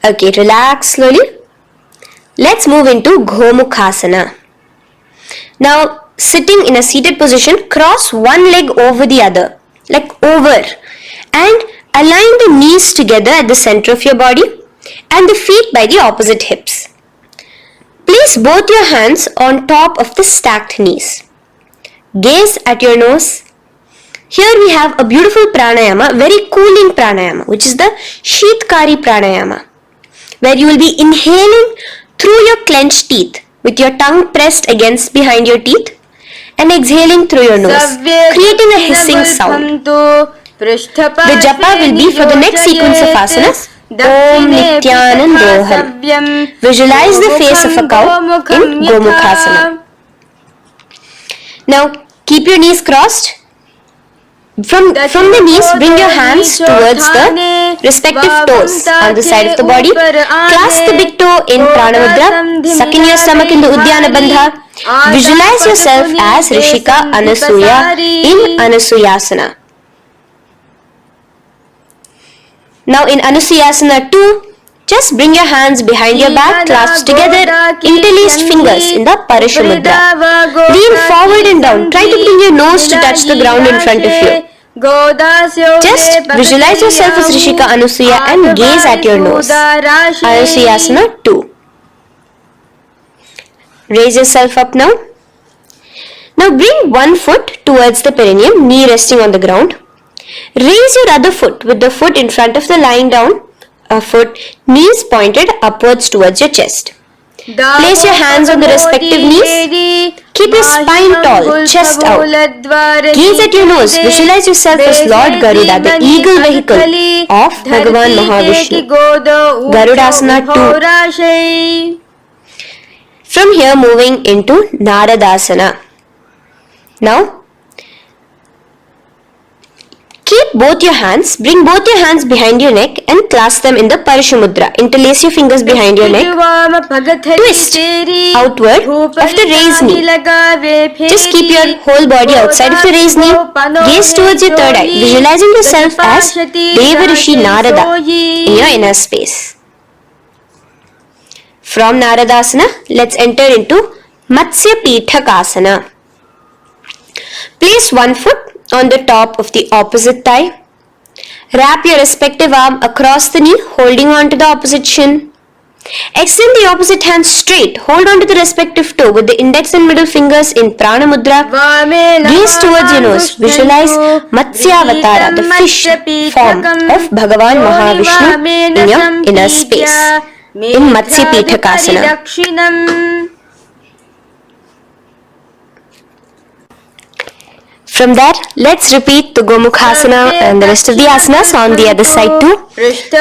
Okay, relax slowly. Let's move into Gomukhasana. Now, sitting in a seated position, cross one leg over the other, like over, and align the knees together at the center of your body and the feet by the opposite hips. Place both your hands on top of the stacked knees. Gaze at your nose. Here we have a beautiful pranayama, very cooling pranayama, which is the Sheetkari pranayama, where you will be inhaling through your clenched teeth with your tongue pressed against behind your teeth and exhaling through your nose, creating a hissing sound. The japa will be for the next sequence of asanas. Om Nityanandoham. Visualize the face of a cow in Gomukhasana. Now keep your knees crossed. From the knees, bring your hands towards the respective toes on the side of the body. Clasp the big toe in Pranamudra. Suck in your stomach in the Uddiyana Bandha. Visualize yourself as Rishika Anasuya in Anusuyasana. Now in Anusuyasana 2, just bring your hands behind your back, clasped together, interlaced fingers in the Paramashivoham. Lean forward and down. Try to bring your nose to touch the ground in front of you. Just visualize yourself as Rishika Anasuya and gaze at your nose. Anusuyasana 2. Raise yourself up now. Now bring one foot towards the perineum, knee resting on the ground. Raise your other foot with the foot in front of the lying down foot, knees pointed upwards towards your chest. Place your hands on the respective knees. Keep your spine tall, chest out. Gaze at your nose. Visualize yourself as Lord Garuda, the eagle vehicle of Bhagavan Mahavishnu. Garudasana 2. From here moving into Naradasana. Now, keep both your hands, bring both your hands behind your neck and clasp them in the Paramashivoham. Interlace your fingers behind your neck. Twist outward of the raised knee. Just keep your whole body outside of the raised knee. Gaze towards your third eye, visualizing yourself as Devarishi Narada in your inner space. From Naradasana, let's enter into Matsya Pithakasana. Place one foot on the top of the opposite thigh. Wrap your respective arm across the knee, holding on to the opposite shin. Extend the opposite hand straight. Hold on to the respective toe with the index and middle fingers in Prana Mudra. Gaze towards your nose. Visualize Matsyavatara, the fish form of Bhagavan Mahavishnu in your inner space. In Matsya Pithakasana. From that, let's repeat the Gomukhasana and the rest of the asanas on the other side too.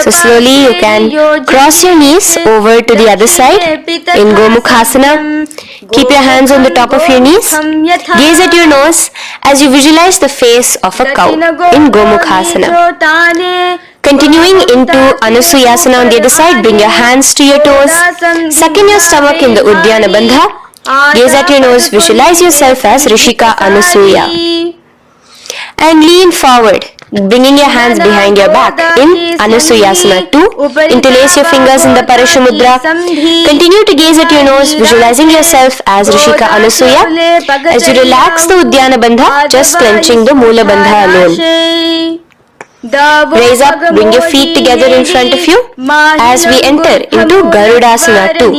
So slowly you can cross your knees over to the other side in Gomukhasana. Keep your hands on the top of your knees. Gaze at your nose as you visualize the face of a cow in Gomukhasana. Continuing into Anusuyasana on the other side, bring your hands to your toes. Suck in your stomach in the Uddiyana Bandha. Gaze at your nose, visualize yourself as Rishika Anasuya. And lean forward, bringing your hands behind your back in Anusuyasana 2. Interlace your fingers in the Paramashivoham. Continue to gaze at your nose, visualizing yourself as Rishika Anasuya. As you relax the Uddiyana Bandha, just clenching the Mula Bandha alone. Raise up, bring your feet together in front of you as we enter into Garudasana 2.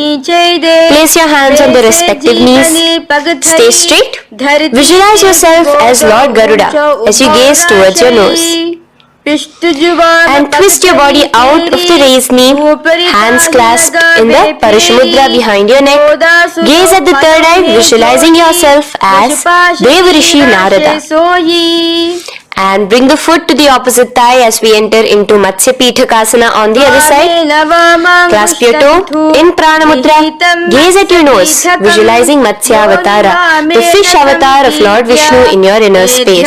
Place your hands on the respective knees. Stay straight. Visualize yourself as Lord Garuda as you gaze towards your nose. And twist your body out of the raised knee. Hands clasped in the Paramashivoham behind your neck. Gaze at the third eye, visualizing yourself as Devarishi Narada. And bring the foot to the opposite thigh as we enter into Matsya Pithakasana on the other side. Clasp your toe in Prana Mudra. Gaze at your nose, visualizing Matsyavatara, the fish avatar of Lord Vishnu in your inner space.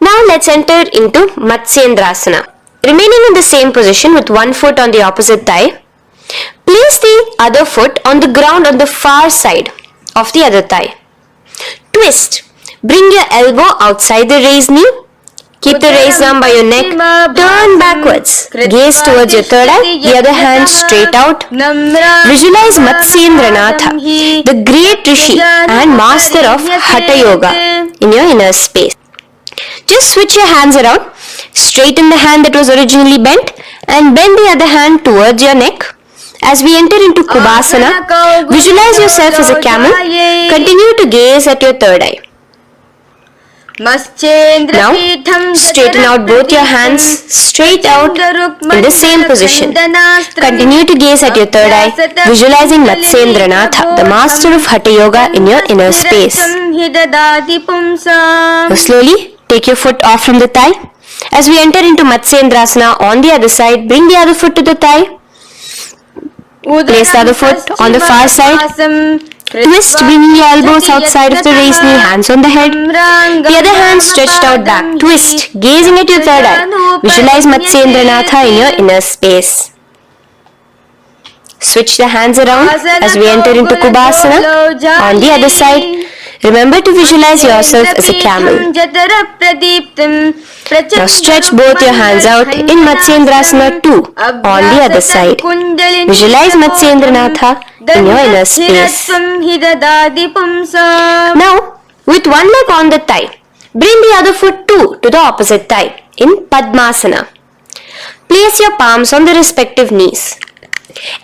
Now let's enter into Matsyendrasana. Remaining in the same position with one foot on the opposite thigh, place the other foot on the ground on the far side of the other thigh. Twist. Bring your elbow outside the raised knee. Keep the raised arm by your neck. Turn backwards. Gaze towards your third eye. The other hand straight out. Visualize Matsyendranatha, the great Rishi and master of Hatha Yoga in your inner space. Just switch your hands around. Straighten the hand that was originally bent and bend the other hand towards your neck. As we enter into Kubhasana, visualize yourself as a camel. Continue to gaze at your third eye. Now, straighten out both your hands straight out in the same position. Continue to gaze at your third eye, visualizing Matsyendranatha, the master of Hatha Yoga in your inner space. Now slowly take your foot off from the thigh. As we enter into Matsyendrasana, on the other side, bring the other foot to the thigh. Place the other foot on the far side. Twist, bringing your elbows outside of the raised knee, hands on the head. The other hand stretched out back. Twist, gazing at your third eye. Visualize Matsyendranatha in your inner space. Switch the hands around as we enter into Kubhasana. On the other side, remember to visualize yourself as a camel. Now stretch both your hands out in Matsyendrasana 2 on the other side. Visualize Matsyendranatha in your inner space. Now, with one leg on the thigh, bring the other foot too to the opposite thigh in Padmasana. Place your palms on the respective knees.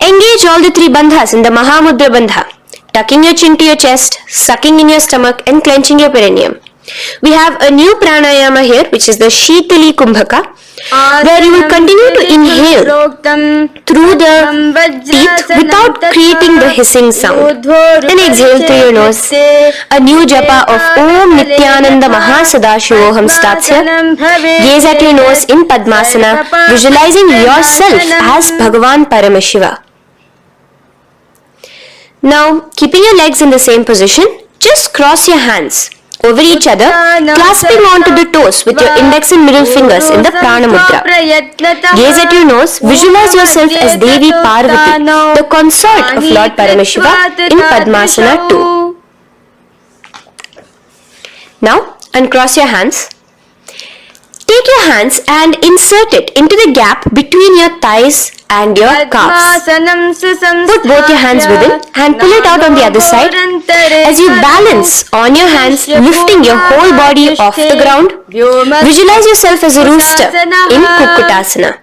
Engage all the 3 bandhas in the Mahamudra Bandha, tucking your chin to your chest, sucking in your stomach and clenching your perineum. We have a new pranayama here, which is the Shitali Kumbhaka, where you will continue to inhale through the teeth without creating the hissing sound. Then exhale through your nose. A new japa of Om Nityananda Mahasadashivoham starts here. Gaze at your nose in Padmasana, visualizing yourself as Bhagavan Paramashiva. Now, keeping your legs in the same position, just cross your hands over each other, clasping onto the toes with your index and middle fingers in the Prana Mudra. Gaze at your nose, visualize yourself as Devi Parvati, the consort of Lord Paramashiva in Padmasana 2. Now, uncross your hands. Take your hands and insert it into the gap between your thighs and your calves. Put both your hands within and pull it out on the other side. As you balance on your hands, lifting your whole body off the ground, visualize yourself as a rooster in Kukkutasana.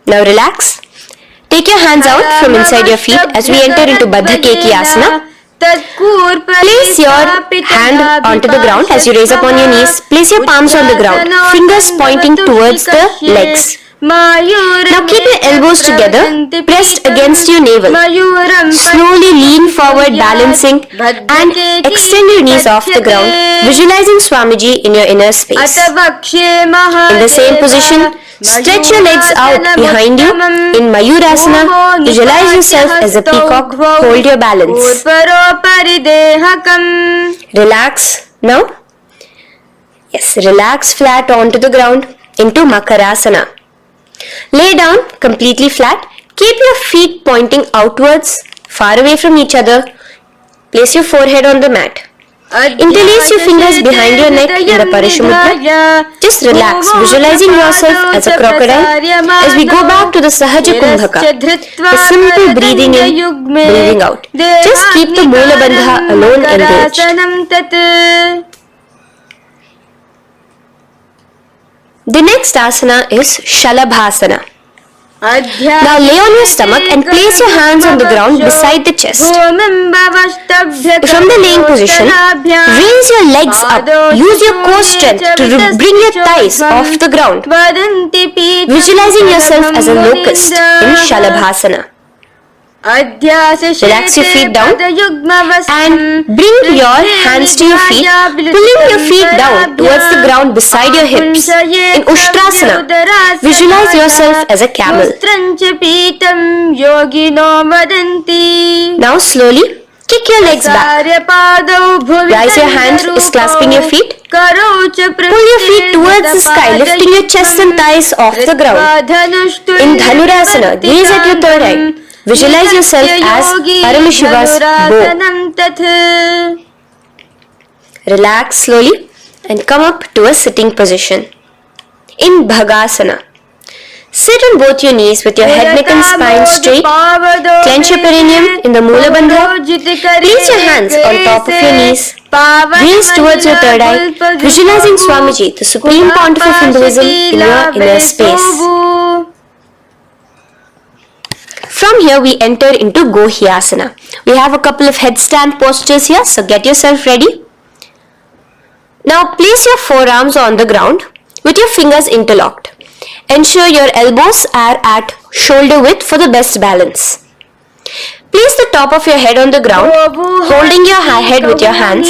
Now relax. Take your hands out from inside your feet as we enter into Baddha Keki Asana. Place your hand onto the ground as you raise up on your knees. Place your palms on the ground, fingers pointing towards the legs. Now keep your elbows together, pressed against your navel. Slowly lean forward, balancing, and extend your knees off the ground, visualizing Swamiji in your inner space. In the same position, stretch your legs out behind you in Mayurasana. Visualize yourself as a peacock. Hold your balance. Relax now. Yes, relax flat onto the ground into Makarasana. Lay down completely flat. Keep your feet pointing outwards, far away from each other. Place your forehead on the mat. Interlace your fingers behind your neck in the Parishamudra. Just relax, visualizing yourself as a crocodile as we go back to the Sahaja Kumbhaka, the simple breathing in, breathing out. Just keep the Moola Bandha alone engaged. The next asana is Shalabhasana. Now lay on your stomach and place your hands on the ground beside the chest. From the laying position, raise your legs up. Use your core strength to bring your thighs off the ground. Visualizing yourself as a locust in Shalabhasana. Relax your feet down and bring your hands to your feet, pulling your feet down towards the ground beside your hips. In Ushtrasana, visualize yourself as a camel. Now slowly kick your legs back. Rise your hand is clasping your feet. Pull your feet towards the sky, lifting your chest and thighs off the ground. In Dhanurasana, gaze at your third eye. Visualize yourself as Paramashiva's bow. Relax slowly and come up to a sitting position. In Bhagasana, sit on both your knees with your head, neck and spine straight. Clench your perineum in the Moola Bandha. Place your hands on top of your knees. Gaze towards your third eye, visualizing Swamiji, the Supreme Pontiff of Hinduism, in your inner space. From here we enter into Gohyasana. We have a couple of headstand postures here, so get yourself ready. Now place your forearms on the ground with your fingers interlocked. Ensure your elbows are at shoulder width for the best balance. Place the top of your head on the ground, holding your head with your hands.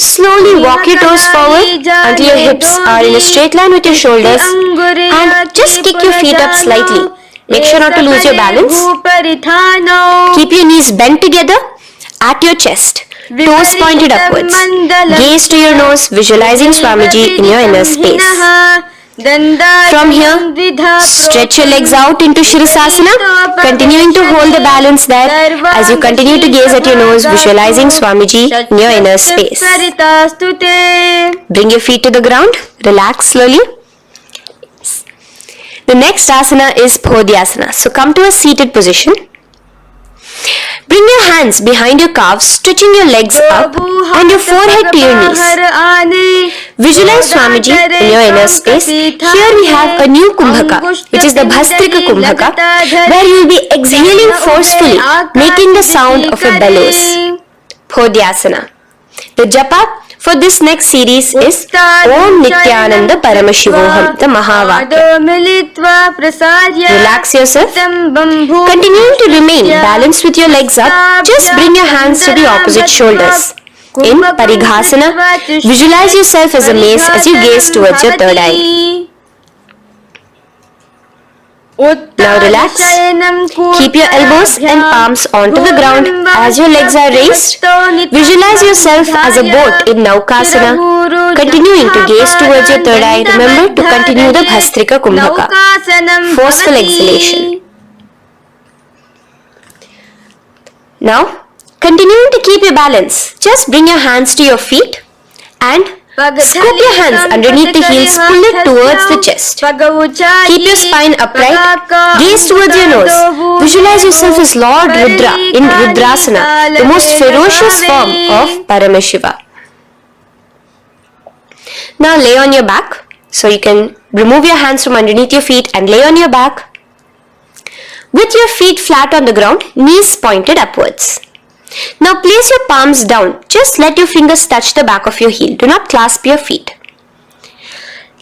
Slowly walk your toes forward until your hips are in a straight line with your shoulders, and just kick your feet up slightly. Make sure not to lose your balance. Keep your knees bent together at your chest. Toes pointed upwards. Gaze to your nose, visualizing Swamiji in your inner space. From here, stretch your legs out into Shirasasana, continuing to hold the balance there as you continue to gaze at your nose, visualizing Swamiji in your inner space. Bring your feet to the ground, relax slowly. The next asana is Phodhyasana. So come to a seated position. Bring your hands behind your calves, stretching your legs up and your forehead to your knees. Visualize Swamiji in your inner space. Here we have a new Kumbhaka, which is the Bhastrika Kumbhaka, where you will be exhaling forcefully, making the sound of a bellows. Phodhyasana. The japa for this next series is Om Nityananda Paramashivoham, the Mahavakya. Relax yourself. Continuing to remain balanced with your legs up, just bring your hands to the opposite shoulders. In Parighasana, visualize yourself as a mace as you gaze towards your third eye. Now relax. Keep your elbows and palms onto the ground as your legs are raised. Visualize yourself as a boat in Naukasana. Continuing to gaze towards your third eye, remember to continue the Bhastrika Kumbhaka. Forceful exhalation. Now, continuing to keep your balance, just bring your hands to your feet and scoop your hands underneath the heels, pull it towards the chest. Keep your spine upright, gaze towards your nose. Visualize yourself as Lord Rudra in Rudrasana, the most ferocious form of Paramashiva. Now lay on your back. So you can remove your hands from underneath your feet and lay on your back. With your feet flat on the ground, knees pointed upwards. Now place your palms down. Just let your fingers touch the back of your heel. Do not clasp your feet.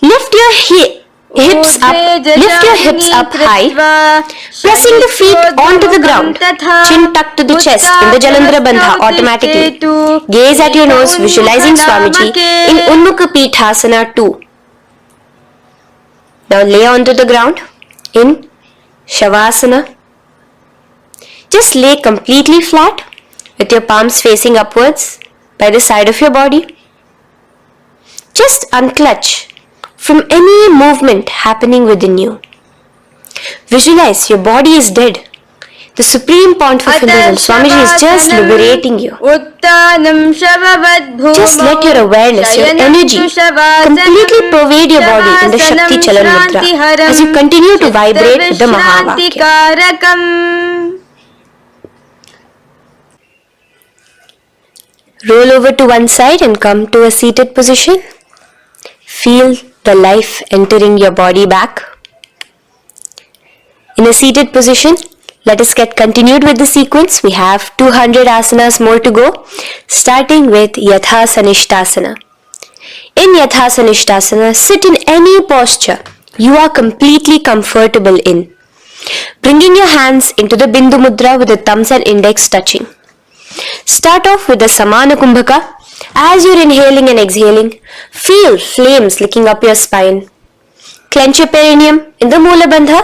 Lift your hips up high, pressing the feet onto the ground. Chin tucked to the chest in the Jalandhara Bandha automatically. Gaze at your nose, visualizing Swamiji in Unmukha Pithasana 2. Now lay onto the ground in Shavasana. Just lay completely flat with your palms facing upwards by the side of your body. Just unclutch from any movement happening within you. Visualize your body is dead. The supreme point for Hinduism, Swamiji is just liberating you. Just let your awareness, your energy completely pervade your body in the Shakti Chalan Mudra as you continue to vibrate the Mahavakya. Roll over to one side and come to a seated position. Feel the life entering your body back. In a seated position, let us get continued with the sequence. We have 200 asanas more to go, starting with Yatha Sanishtasana. In Yatha Sanishtasana, sit in any posture you are completely comfortable in. Bringing your hands into the Bindu Mudra with the thumbs and index touching. Start off with the Samana Kumbhaka. As you're inhaling and exhaling, feel flames licking up your spine. Clench your perineum in the Mula Bandha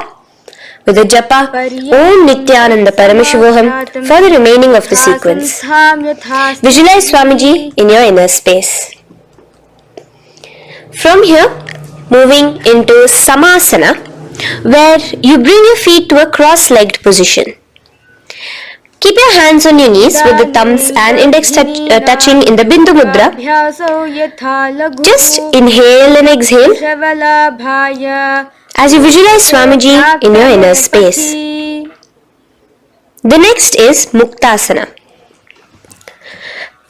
with the japa Om Nityananda Paramashivoham for the remaining of the sequence. Visualize Swamiji in your inner space. From here, moving into Samasana, where you bring your feet to a cross-legged position. Keep your hands on your knees with the thumbs and index touching in the Bindu Mudra. Just inhale and exhale as you visualize Swamiji in your inner space. The next is Muktasana.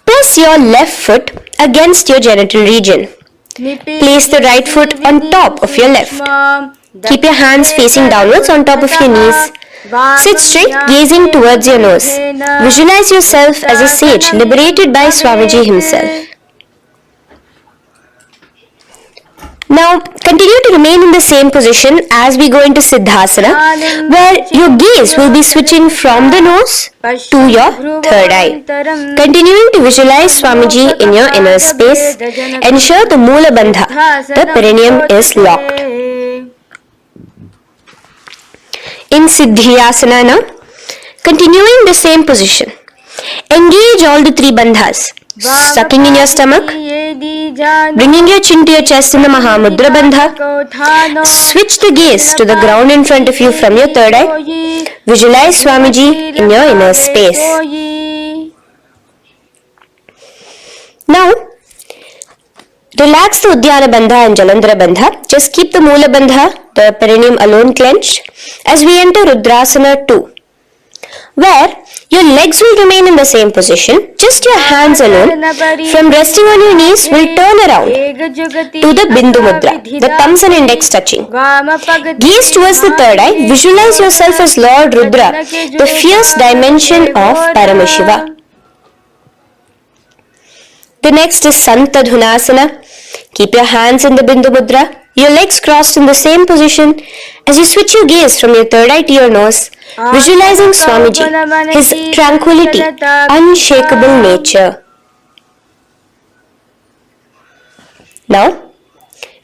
Press your left foot against your genital region. Place the right foot on top of your left. Keep your hands facing downwards on top of your knees. Sit straight, gazing towards your nose. Visualize yourself as a sage liberated by Swamiji himself. Now continue to remain in the same position as we go into Siddhasana, where your gaze will be switching from the nose to your third eye. Continuing to visualize Swamiji in your inner space, ensure the Moola Bandha, the perineum, is locked. In Siddhyasana now, continuing the same position, engage all the three bandhas. Sucking in your stomach, bringing your chin to your chest in the Mahamudra Bandha. Switch the gaze to the ground in front of you from your third eye. Visualize Swamiji in your inner space. Now, relax the Uddiyana Bandha and Jalandhara Bandha. Just keep the Moola Bandha, the perineum alone clenched, as we enter Rudrasana 2, where your legs will remain in the same position, just your hands alone, from resting on your knees, will turn around to the Bindu Mudra, the thumbs and index touching. Gaze towards the third eye, visualize yourself as Lord Rudra, the fierce dimension of Paramashiva. The next is Santadhunasana. Keep your hands in the Bindu Mudra, your legs crossed in the same position as you switch your gaze from your third eye to your nose, visualizing Swamiji, his tranquility, unshakable nature. Now,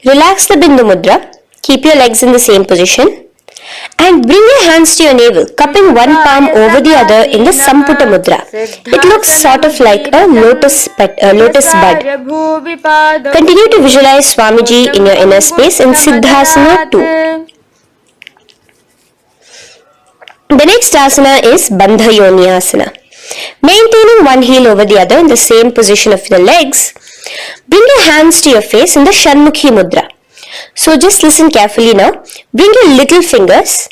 relax the Bindu Mudra, keep your legs in the same position, and bring your hands to your navel, cupping one palm over the other in the Samputa Mudra. It looks sort of like a lotus bud. Continue to visualize Swamiji in your inner space in Siddhasana 2. The next asana is Bandha Yoni Asana. Maintaining one heel over the other in the same position of the legs, bring your hands to your face in the Shanmukhi Mudra. So just listen carefully now. Bring your little fingers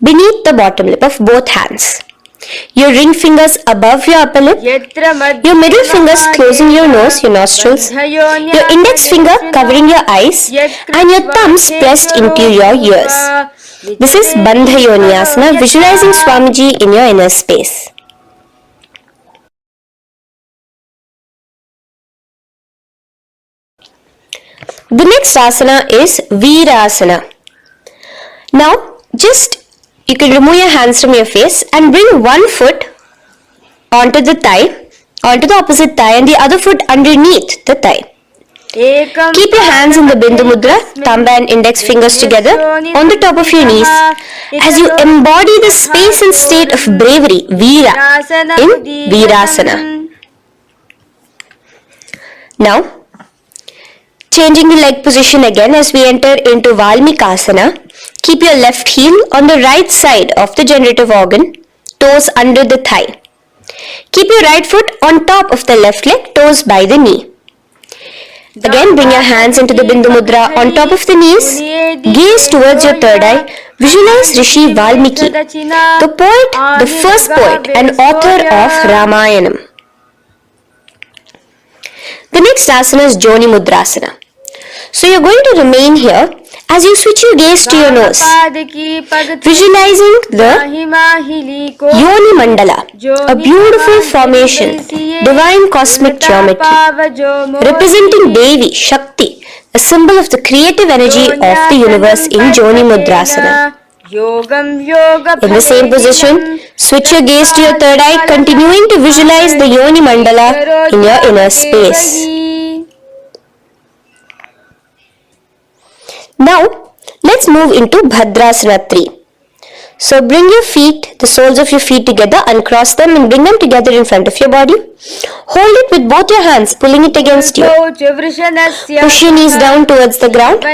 beneath the bottom lip of both hands. Your ring fingers above your upper lip. Your middle fingers closing your nose, your nostrils. Your index finger covering your eyes. And your thumbs pressed into your ears. This is Bandha Yoni Asana, visualizing Swamiji in your inner space. The next asana is Virasana. Now, you can remove your hands from your face and bring one foot onto the thigh, onto the opposite thigh, and the other foot underneath the thigh. Keep your hands in the Bindu Mudra, thumb and index fingers together on the top of your knees as you embody the space and state of bravery, Veera, in Virasana. Now, changing the leg position again as we enter into Valmikasana. Keep your left heel on the right side of the generative organ, toes under the thigh. Keep your right foot on top of the left leg, toes by the knee. Again, bring your hands into the Bindu Mudra on top of the knees. Gaze towards your third eye. Visualize Rishi Valmiki, the poet, the first poet and author of Ramayanam. The next asana is Joni Mudrasana. So you're going to remain here as you switch your gaze to your nose, visualizing the Yoni Mandala, a beautiful formation, divine cosmic geometry, representing Devi, Shakti, a symbol of the creative energy of the universe in Joni Mudrasana. In the same position, switch your gaze to your third eye, continuing to visualize the Yoni Mandala in your inner space. Now, let's move into Bhadrasana 3. So bring your feet, the soles of your feet together, uncross them and bring them together in front of your body. Hold it with both your hands, pulling it against you. Push your knees down towards the ground.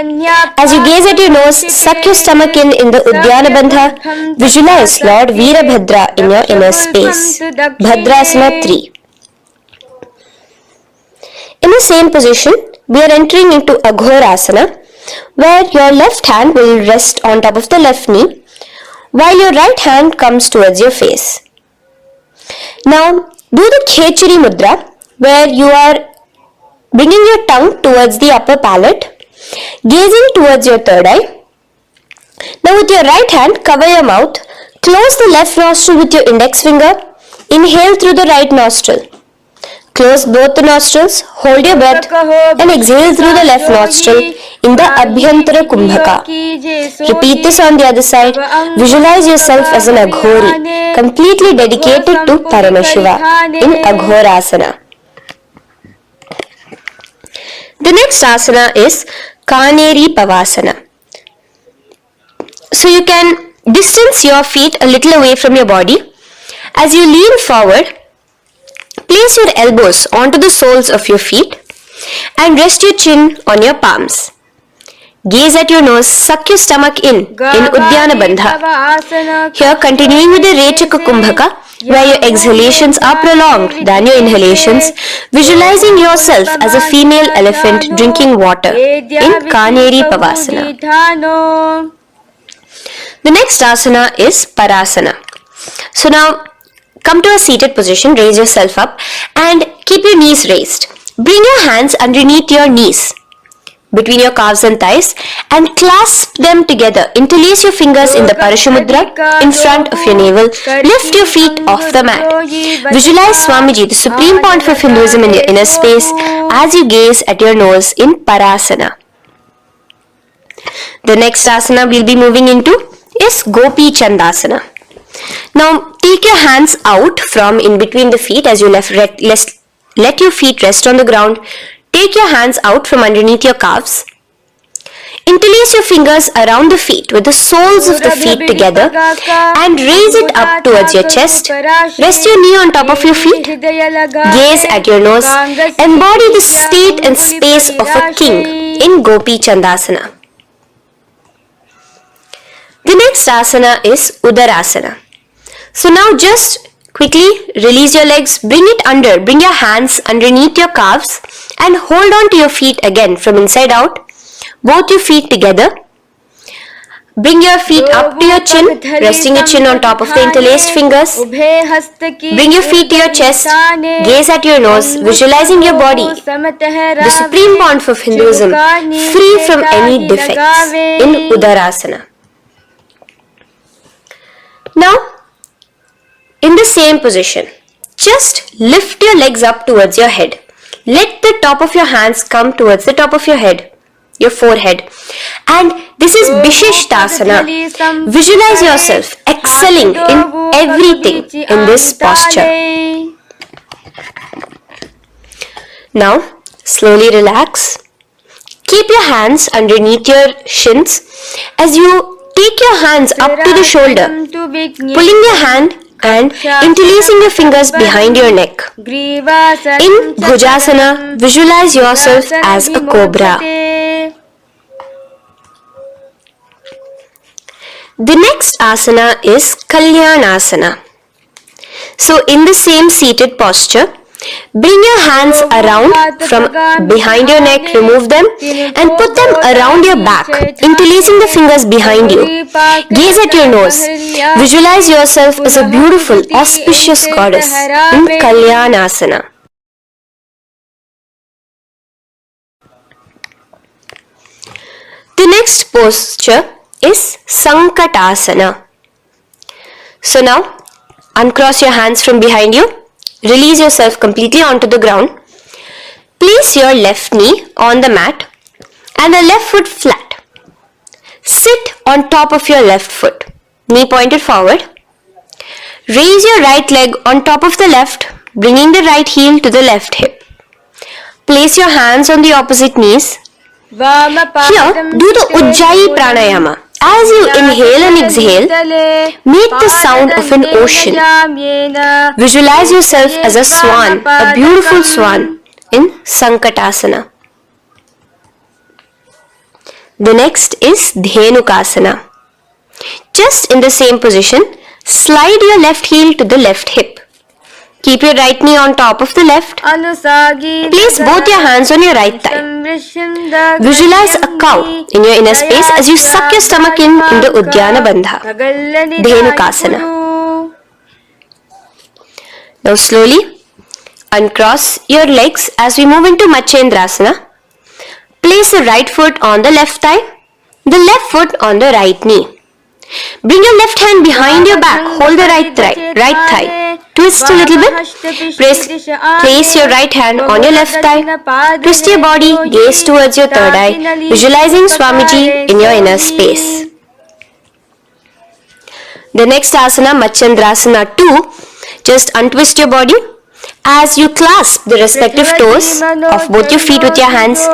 As you gaze at your nose, suck your stomach in the Uddiyana Bandha. Visualize Lord Veerabhadra in your inner space. Bhadrasana 3. In the same position, we are entering into Aghorasana, where your left hand will rest on top of the left knee, while your right hand comes towards your face. Now, do the Khechari Mudra, where you are bringing your tongue towards the upper palate, gazing towards your third eye. Now, with your right hand, cover your mouth, close the left nostril with your index finger, inhale through the right nostril. Close both the nostrils, hold your breath and exhale through the left nostril in the Abhyantara Kumbhaka. Repeat this on the other side. Visualize yourself as an Aghori, completely dedicated to Paramashiva in Aghorasana. The next asana is Kaneri Pavasana. So you can distance your feet a little away from your body. As you lean forward, place your elbows onto the soles of your feet and rest your chin on your palms. Gaze at your nose, suck your stomach in Uddiyana Bandha. Here, continuing with the Rechaka Kumbhaka, where your exhalations are prolonged than your inhalations, visualizing yourself as a female elephant drinking water in Kaneri Pavasana. The next asana is Parasana. So now, come to a seated position, raise yourself up and keep your knees raised. Bring your hands underneath your knees, between your calves and thighs, and clasp them together. Interlace your fingers in the Parashamudra in front of your navel. Lift your feet off the mat. Visualize Swamiji, the supreme point of Hinduism, in your inner space as you gaze at your nose in Parasana. The next asana we'll be moving into is Gopi Chandasana. Now take your hands out from in between the feet as you let your feet rest on the ground. Take your hands out from underneath your calves. Interlace your fingers around the feet with the soles of the feet together and raise it up towards your chest. Rest your knee on top of your feet. Gaze at your nose. Embody the state and space of a king in Gopi Chandasana. The next asana is Udarasana. So now just quickly release your legs, bring your hands underneath your calves and hold on to your feet again from inside out, both your feet together. Bring your feet up to your chin, resting your chin on top of the interlaced fingers. Bring your feet to your chest, gaze at your nose, visualizing your body, the supreme point of Hinduism, free from any defects in Udarasana. Now, in the same position, just lift your legs up towards your head. Let the top of your hands come towards the top of your head, your forehead. And this is Vishishtasana. Visualize yourself excelling in everything in this posture. Now, slowly relax. Keep your hands underneath your shins as you take your hands up to the shoulder, pulling your hand and interlacing your fingers behind your neck. In Bhujasana, visualize yourself as a cobra. The next asana is Kalyanasana. So in the same seated posture, bring your hands around from behind your neck, remove them and put them around your back, interlacing the fingers behind you. Gaze at your nose. Visualize yourself as a beautiful, auspicious goddess in Kalyanasana. The next posture is Sankatasana. So now, uncross your hands from behind you. Release yourself completely onto the ground. Place your left knee on the mat and the left foot flat. Sit on top of your left foot, knee pointed forward. Raise your right leg on top of the left, bringing the right heel to the left hip. Place your hands on the opposite knees. Here, do the Ujjayi Pranayama. As you inhale and exhale, make the sound of an ocean. Visualize yourself as a swan, a beautiful swan in Sankatasana. The next is Dhenukasana. Just in the same position, slide your left heel to the left hip. Keep your right knee on top of the left. Place both your hands on your right thigh. Visualize a cow in your inner space as you suck your stomach in the Uddiyana Bandha, Dhenukasana. Now slowly uncross your legs as we move into Matsyendrasana. Place the right foot on the left thigh, the left foot on the right knee. Bring your left hand behind your back, hold the right thigh. Twist a little bit. Place your right hand on your left thigh. Twist your body, gaze towards your third eye, visualizing Swamiji in your inner space. The next asana, Machandrasana 2, just untwist your body. As you clasp the respective toes of both your feet with your hands,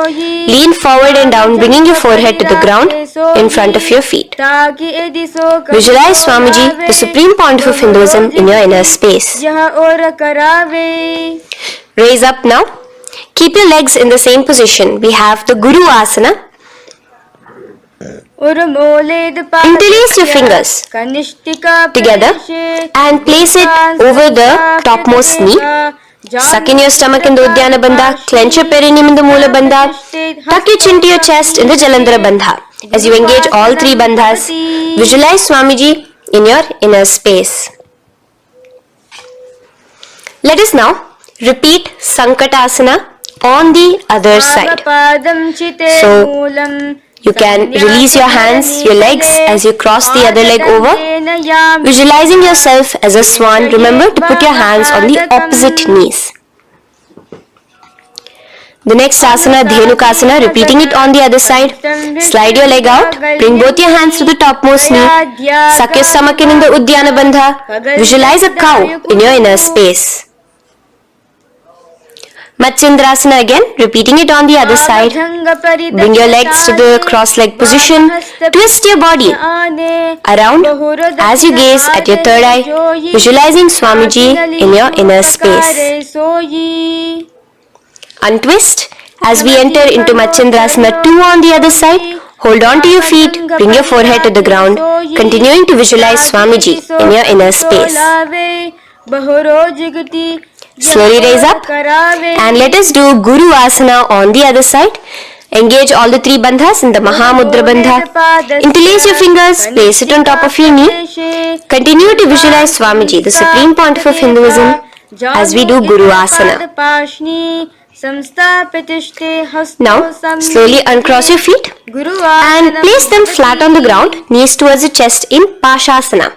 lean forward and down, bringing your forehead to the ground in front of your feet. Visualize Swamiji, the supreme pontiff of Hinduism, in your inner space. Raise up now. Keep your legs in the same position. We have the Guru Asana. Interlace your fingers together and place it over the topmost knee. Suck in your stomach in the Uddiyana Bandha. Clench your perineum in the Moola Bandha. Tuck your chin to your chest in the Jalandhara Bandha. As you engage all three bandhas, visualize Swamiji in your inner space. Let us now repeat Sankatasana on the other side. So, you can release your hands, your legs as you cross the other leg over. Visualizing yourself as a swan, remember to put your hands on the opposite knees. The next asana, Dhenukasana, repeating it on the other side. Slide your leg out, bring both your hands to the topmost knee. Suck your stomach in the Uddiyana Bandha. Visualize a cow in your inner space. Matsyendrasana again, repeating it on the other side. Bring your legs to the cross-leg position. Twist your body around as you gaze at your third eye, visualizing Swamiji in your inner space. Untwist as we enter into Matsyendrasana 2 on the other side. Hold on to your feet, bring your forehead to the ground, continuing to visualize Swamiji in your inner space. Slowly raise up and let us do Guru Asana on the other side. Engage all the three bandhas in the Mahamudra Bandha. Interlace your fingers, place it on top of your knee. Continue to visualize Swamiji, the supreme pontiff of Hinduism, as we do Guru Asana. Now, slowly uncross your feet and place them flat on the ground, knees towards the chest in Pashasana.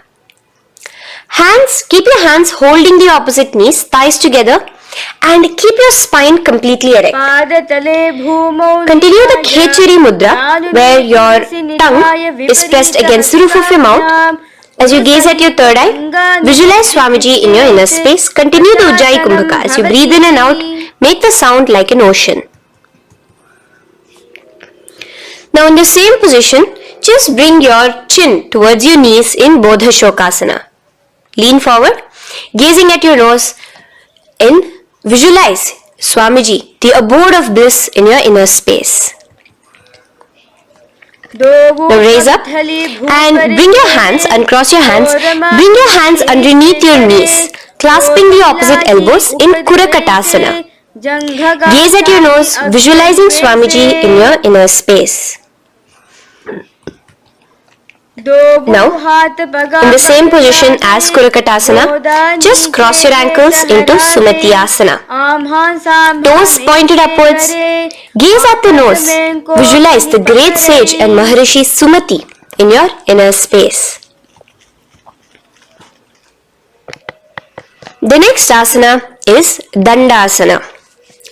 Keep your hands holding the opposite knees, thighs together, and keep your spine completely erect. Continue the Khechari Mudra, where your tongue is pressed against the roof of your mouth. As you gaze at your third eye, visualize Swamiji in your inner space. Continue the Ujjayi Kumbhaka. As you breathe in and out, make the sound like an ocean. Now in the same position, just bring your chin towards your knees in Bodha Shokasana. Lean forward, gazing at your nose, and visualize Swamiji, the abode of bliss in your inner space. Now raise up and bring your hands, uncross your hands, bring your hands underneath your knees, clasping the opposite elbows in Kurakatasana. Gaze at your nose, visualizing Swamiji in your inner space. Now, in the same position as Kurakatasana, just cross your ankles into Sumati Asana. Toes pointed upwards. Gaze at the nose. Visualize the great sage and Maharishi Sumati in your inner space. The next asana is Dandasana.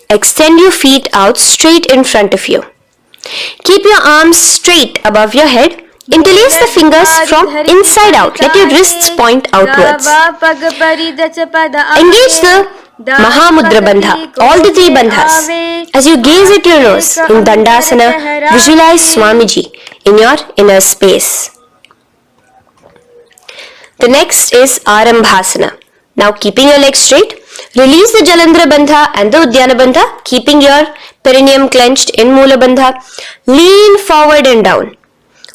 Extend your feet out straight in front of you. Keep your arms straight above your head. Interlace the fingers from inside out. Let your wrists point outwards. Engage the Mahamudra Bandha, all the three bandhas. As you gaze at your nose in Dandasana, visualize Swamiji in your inner space. The next is Arambhasana. Now keeping your legs straight, release the Jalandhara Bandha and the Uddiyana Bandha, keeping your perineum clenched in Moola Bandha. Lean forward and down.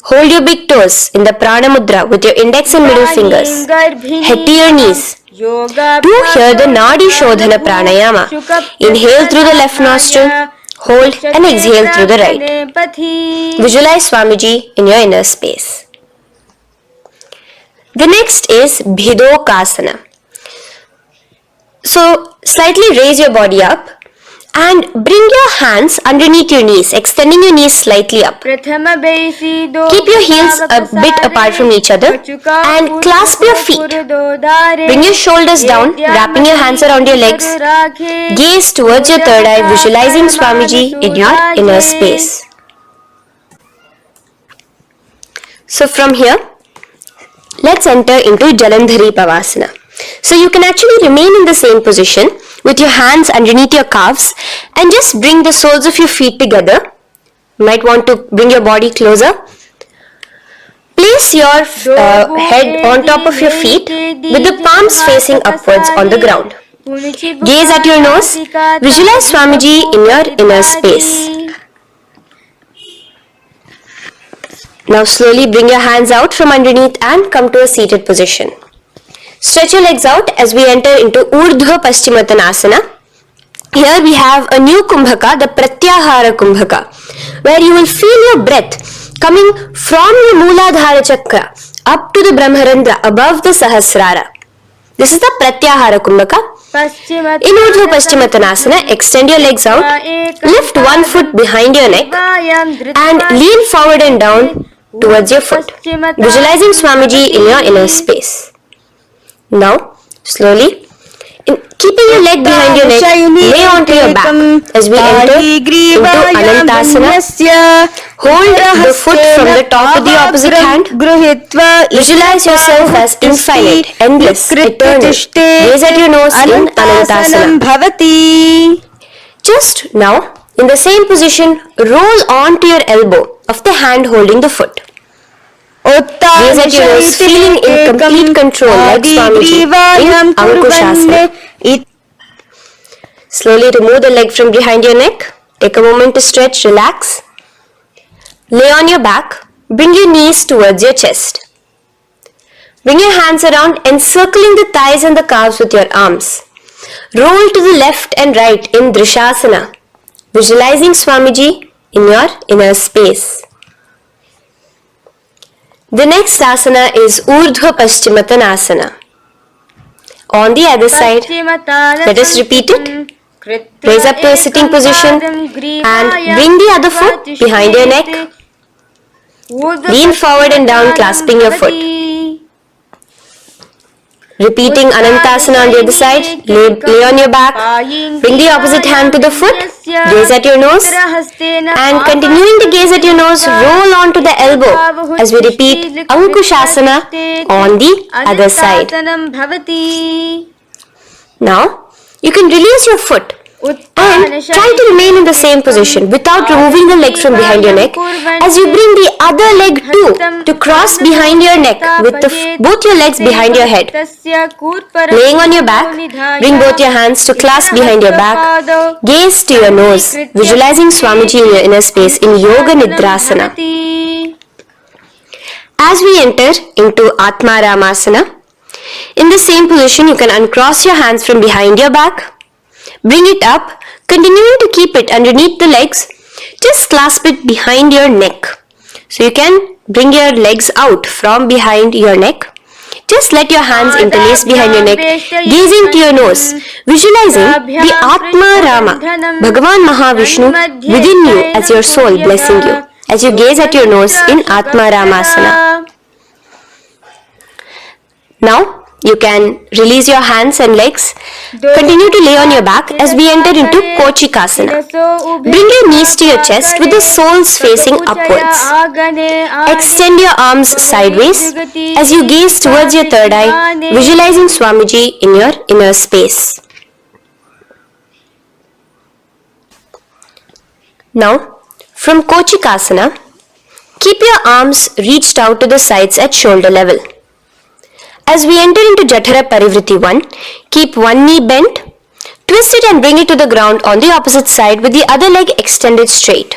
Hold your big toes in the Prana Mudra with your index and middle fingers. Head to your knees. Do here the Nadi Shodhana Pranayama. Inhale through the left nostril, hold and exhale through the right. Visualize Swamiji in your inner space. The next is Bhidokasana. So, slightly raise your body up And bring your hands underneath your knees, extending your knees slightly up. Keep your heels a bit apart from each other and clasp your feet. Bring your shoulders down, wrapping your hands around your legs. Gaze towards your third eye, visualizing Swamiji in your inner space. So from here, let's enter into Jalandhari Pavasana. So you can actually remain in the same position with your hands underneath your calves and just bring the soles of your feet together. You might want to bring your body closer. Place your head on top of your feet with the palms facing upwards on the ground. Gaze at your nose. Visualize Swamiji in your inner space. Now slowly bring your hands out from underneath and come to a seated position. Stretch your legs out as we enter into Urdhva Paschimottanasana. Here we have a new Kumbhaka, the Pratyahara Kumbhaka, where you will feel your breath coming from your Mooladhara Chakra up to the Brahmarandra above the Sahasrara. This is the Pratyahara Kumbhaka. In Urdhva Paschimottanasana, extend your legs out, lift one foot behind your neck and lean forward and down towards your foot, visualizing Swamiji in your inner space. Now, slowly, keeping your leg behind your neck, lay onto your back as we enter into Anantasana. Hold the foot from the top with the opposite hand. Visualize yourself as infinite, endless, eternal. Gaze at your nose in Anantasana. Just now, in the same position, roll onto your elbow of the hand holding the foot. Gaze at your nose, feeling in complete control like Swamiji in Ankushasana. Slowly remove the leg from behind your neck. Take a moment to stretch, relax. Lay on your back. Bring your knees towards your chest. Bring your hands around, encircling the thighs and the calves with your arms. Roll to the left and right in Drishasana, visualizing Swamiji in your inner space. The next asana is Urdhva Paschimottanasana. On the other side, let us repeat it. Raise up to a sitting position and bring the other foot behind your neck. Lean forward and down, clasping your foot. Repeating Anantasana on the other side, lay on your back, bring the opposite hand to the foot, gaze at your nose, and continuing to gaze at your nose, roll onto the elbow as we repeat Ankushasana on the other side. Now, you can release your foot and try to remain in the same position without removing the leg from behind your neck as you bring the other leg too to cross behind your neck with both your legs behind your head. Laying on your back, bring both your hands to clasp behind your back. Gaze to your nose, visualizing Swamiji in your inner space in Yoga Nidrasana. As we enter into Atma Ramasana, in the same position you can uncross your hands from behind your back. Bring it up, continuing to keep it underneath the legs. Just clasp it behind your neck. So you can bring your legs out from behind your neck. Just let your hands interlace behind your neck, gazing to your nose, visualizing the Atma Rama, Bhagavan Mahavishnu within you as your soul blessing you, as you gaze at your nose in Atma Ramasana. Now, you can release your hands and legs. Continue to lay on your back as we enter into Kochikasana. Bring your knees to your chest with the soles facing upwards. Extend your arms sideways as you gaze towards your third eye, visualizing Swamiji in your inner space. Now, from Kochikasana, keep your arms reached out to the sides at shoulder level. As we enter into Jatara Parivritti 1, keep one knee bent, twist it and bring it to the ground on the opposite side with the other leg extended straight.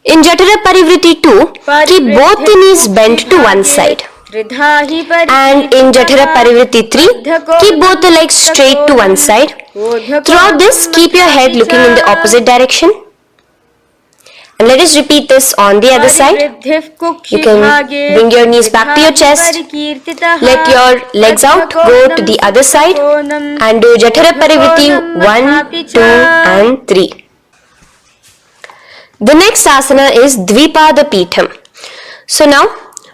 In Jatara Parivritti 2, keep both the knees bent to one side. And in Jatara Parivritti 3, keep both the legs straight to one side. Throughout this, keep your head looking in the opposite direction. And let us repeat this on the other side. You can bring your knees back to your chest. Let your legs out, go to the other side and do Jatara Parivritti 1, 2 and 3. The next asana is Dvipada Pitham. So now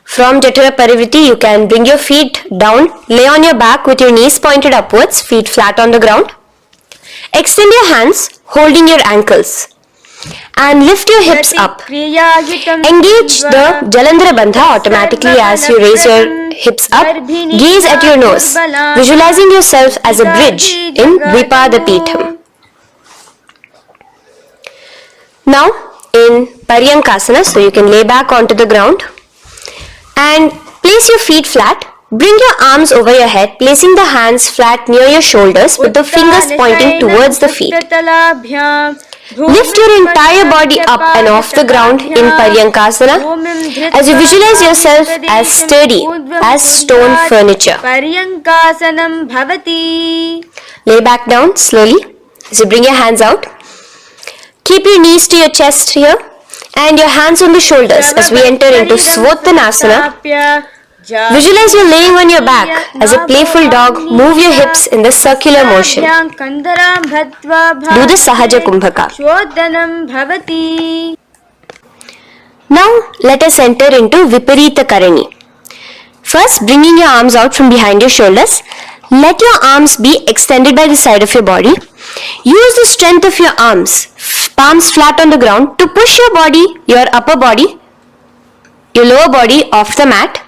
from Jatara Parivritti you can bring your feet down, lay on your back with your knees pointed upwards, feet flat on the ground. Extend your hands holding your ankles and lift your hips up. Engage the Jalandhara Bandha automatically as you raise your hips up. Gaze at your nose, visualizing yourself as a bridge in Dvipada Pitham. Now in Paryankasana, so you can lay back onto the ground and place your feet flat. Bring your arms over your head, placing the hands flat near your shoulders with the fingers pointing towards the feet. Lift your entire body up and off the ground in Paryankasana as you visualize yourself as sturdy as stone furniture. Lay back down slowly as you bring your hands out. Keep your knees to your chest here and your hands on the shoulders as we enter into Svottanasana. Visualize you laying on your back as a playful dog. Move your hips in the circular motion. Do the Sahaja Kumbhaka. Now let us enter into Viparita Karani. First, bringing your arms out from behind your shoulders. Let your arms be extended by the side of your body. Use the strength of your arms, palms flat on the ground, to push your body, your upper body, your lower body off the mat.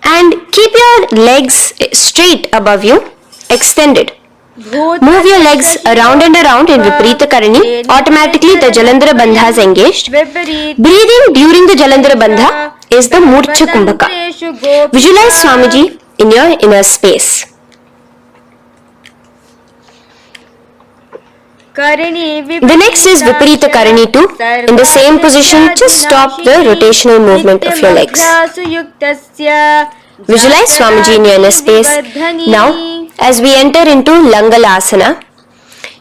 And keep your legs straight above you, extended. Move your legs around and around in Viparita Karani. Automatically the Jalandhara Bandha is engaged. Breathing during the Jalandhara Bandha is the Murcha Kumbhaka. Visualize Swamiji in your inner space. The next is Viparita Karani 2. In the same position, just stop the rotational movement of your legs. Visualize Swamiji in your inner space. Now, as we enter into Langalasana,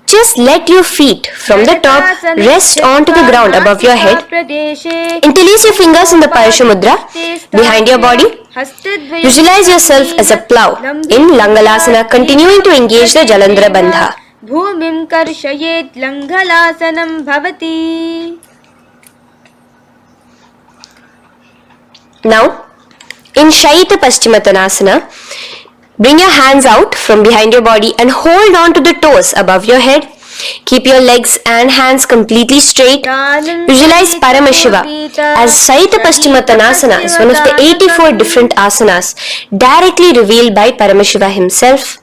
just let your feet from the top rest onto the ground above your head. Interlace your fingers in the Payusha Mudra behind your body. Visualize yourself as a plow in Langalasana, continuing to engage the Jalandhara Bandha. भूमिं कर्षयेत् लङ्घलासनं भवति. Now, in Shaita Paschimottanasana, bring your hands out from behind your body and hold on to the toes above your head. Keep your legs and hands completely straight. Visualize Paramashiva as Shaita Paschimottanasana is one of the 84 different asanas directly revealed by Paramashiva himself.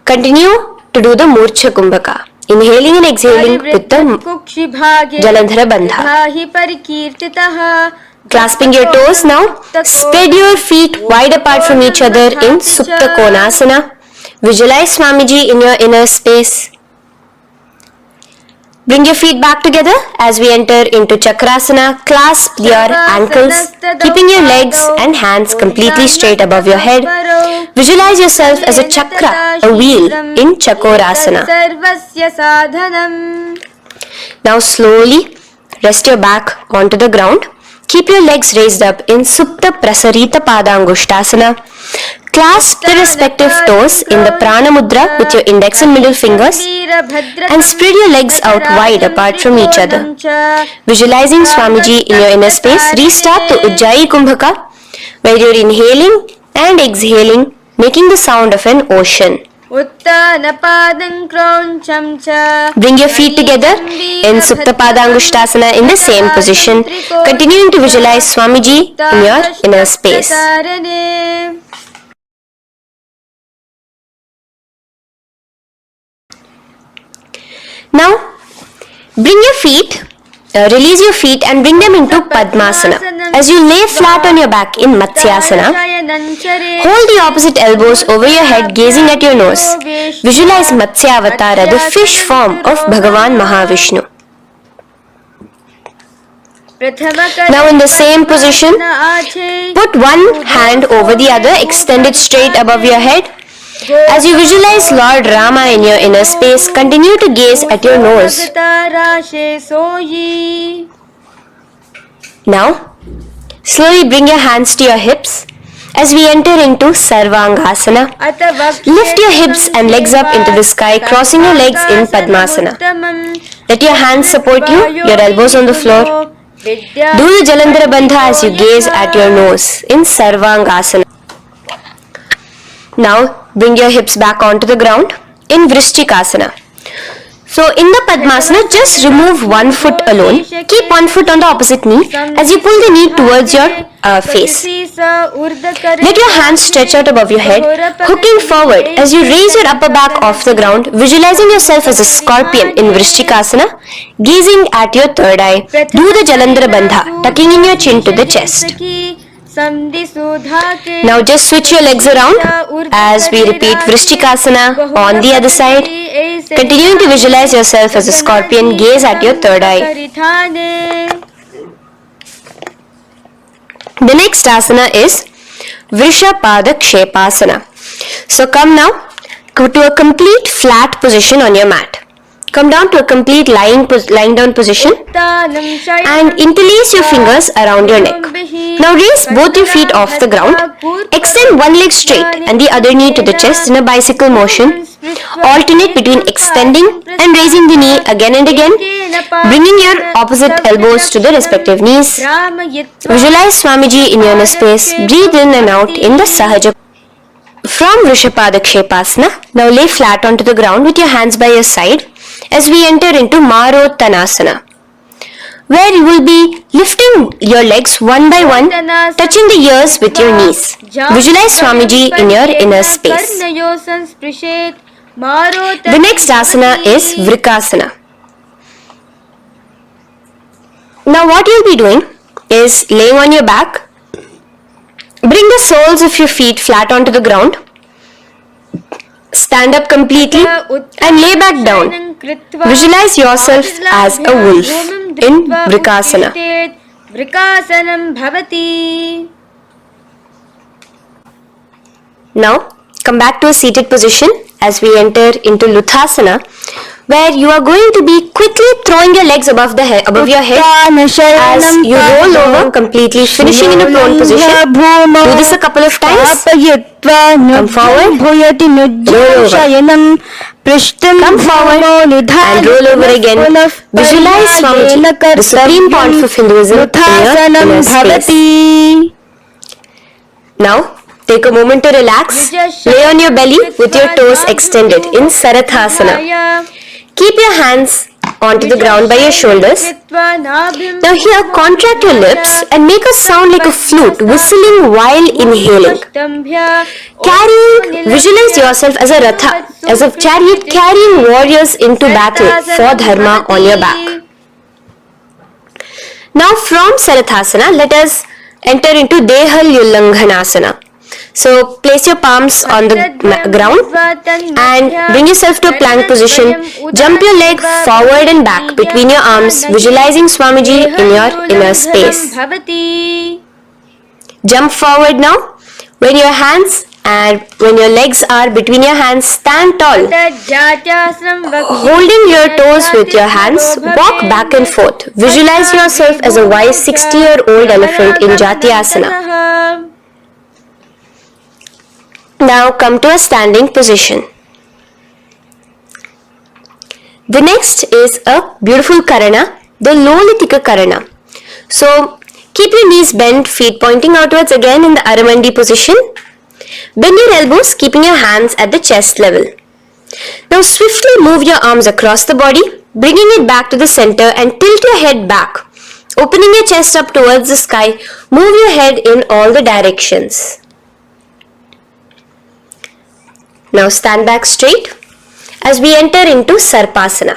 Continue to do the Murcha Kumbhaka, inhaling and exhaling with the Jalandhara Bandha. Clasping your toes now, spread your feet wide apart from each other in Supta Konasana. Visualize Swamiji in your inner space. Bring your feet back together as we enter into Chakrasana. Clasp your ankles, keeping your legs and hands completely straight above your head. Visualize yourself as a chakra, a wheel in Chakorasana. Now slowly rest your back onto the ground. Keep your legs raised up in Supta Prasarita Padangushtasana. Clasp the respective toes in the Prana Mudra with your index and middle fingers and spread your legs out wide apart from each other. Visualizing Swamiji in your inner space, restart the Ujjayi Kumbhaka where you are inhaling and exhaling, making the sound of an ocean. Bring your feet together in Supta Padangushtasana in the same position, continuing to visualize Swamiji in your inner space. Now, bring your feet, release your feet and bring them into Padmasana. As you lay flat on your back in Matsyasana, hold the opposite elbows over your head, gazing at your nose. Visualize Matsyavatara, the fish form of Bhagavan Mahavishnu. Now in the same position, put one hand over the other, extended straight above your head. As you visualize Lord Rama in your inner space, continue to gaze at your nose. Now, slowly bring your hands to your hips as we enter into Sarvangasana. Lift your hips and legs up into the sky, crossing your legs in Padmasana. Let your hands support you, your elbows on the floor. Do the Jalandhara Bandha as you gaze at your nose in Sarvangasana. Now, bring your hips back onto the ground in Vrishchikasana. So in the Padmasana, just remove one foot alone. Keep one foot on the opposite knee as you pull the knee towards your face. Let your hands stretch out above your head, hooking forward as you raise your upper back off the ground, visualizing yourself as a scorpion in Vrishchikasana, gazing at your third eye. Do the Jalandhara Bandha, tucking in your chin to the chest. Now just switch your legs around as we repeat Vrishchikasana on the other side. Continuing to visualize yourself as a scorpion, gaze at your third eye. The next asana is Vrishapadakshepasana. So come now to a complete flat position on your mat. Come down to a complete lying down position and interlace your fingers around your neck. Now raise both your feet off the ground. Extend one leg straight and the other knee to the chest in a bicycle motion. Alternate between extending and raising the knee again and again, bringing your opposite elbows to the respective knees. Visualize Swamiji in your inner space. Breathe in and out in the Sahaja. From Vrishapadakshepasana, now lay flat onto the ground with your hands by your side as we enter into Marottanasana, where you will be lifting your legs one by one, touching the ears with your knees. Visualize Swamiji in your inner space. The next asana is Vrikasana. Now what you'll be doing is laying on your back. Bring the soles of your feet flat onto the ground. Stand up completely and lay back down. Visualize yourself as a wolf in Vrikasana. Now come back to a seated position as we enter into Luthasana, where you are going to be quickly throwing your legs above your head as you roll over completely, finishing in a prone position. Do this a couple of times. Come forward, roll over. Come forward and roll over again. Visualize Swamiji, the supreme point of Hinduism, in your inner space. Now, take a moment to relax. Lay on your belly with your toes extended in Sarathasana. Keep your hands onto the ground by your shoulders. Now here, contract your lips and make a sound like a flute, whistling while inhaling. Visualize yourself as a ratha, as a chariot carrying warriors into battle for dharma on your back. Now from Sarathasana, let us enter into Dehalyulanghanasana. So place your palms on the ground and bring yourself to a plank position. Jump your leg forward and back between your arms, visualizing Swamiji in your inner space. Jump forward now. When your hands and when your legs are between your hands, stand tall. Holding your toes with your hands, walk back and forth. Visualize yourself as a wise 60-year-old elephant in Jatyasana. Now come to a standing position. The next is a beautiful Karana, the Lolitika Karana. So keep your knees bent, feet pointing outwards again in the Aramandi position. Bend your elbows, keeping your hands at the chest level. Now swiftly move your arms across the body, bringing it back to the center and tilt your head back. Opening your chest up towards the sky, move your head in all the directions. Now stand back straight as we enter into Sarpasana.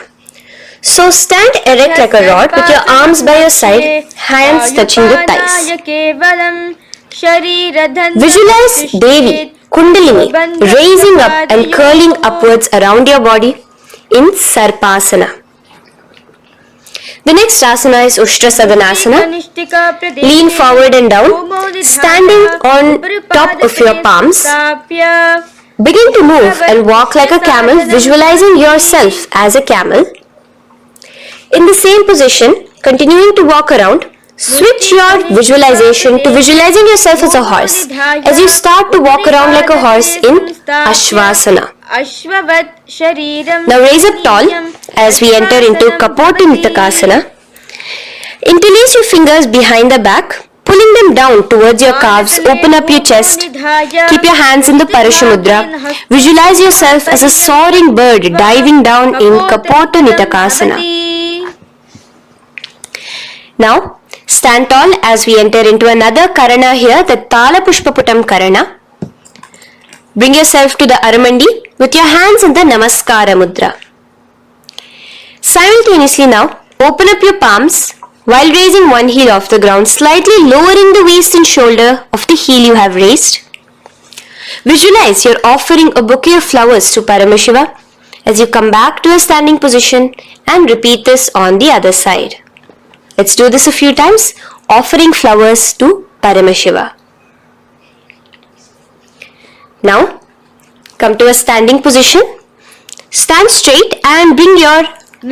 So stand erect like a rod with your arms by your side, hands touching the thighs. Visualize Devi, Kundalini, raising up and curling upwards around your body in Sarpasana. The next asana is Ushtra Sadanasana. Lean forward and down, standing on top of your palms. Begin to move and walk like a camel, visualizing yourself as a camel. In the same position, continuing to walk around, switch your visualization to visualizing yourself as a horse as you start to walk around like a horse in Ashvasana. Now raise up tall as we enter into Kapoti Nitakasana. Interlace your fingers behind the back, pulling them down towards your calves. Open up your chest. Keep your hands in the Parashamudra. Visualize yourself as a soaring bird diving down in Kapoti Nitakasana. Now, stand tall as we enter into another Karana here, the Tala Pushpaputam Karana. Bring yourself to the Aramandi with your hands in the Namaskara Mudra. Simultaneously now, open up your palms while raising one heel off the ground, slightly lowering the waist and shoulder of the heel you have raised. Visualize you're offering a bouquet of flowers to Paramashiva as you come back to a standing position and repeat this on the other side. Let's do this a few times, offering flowers to Paramashiva. Now, come to a standing position. Stand straight and bring your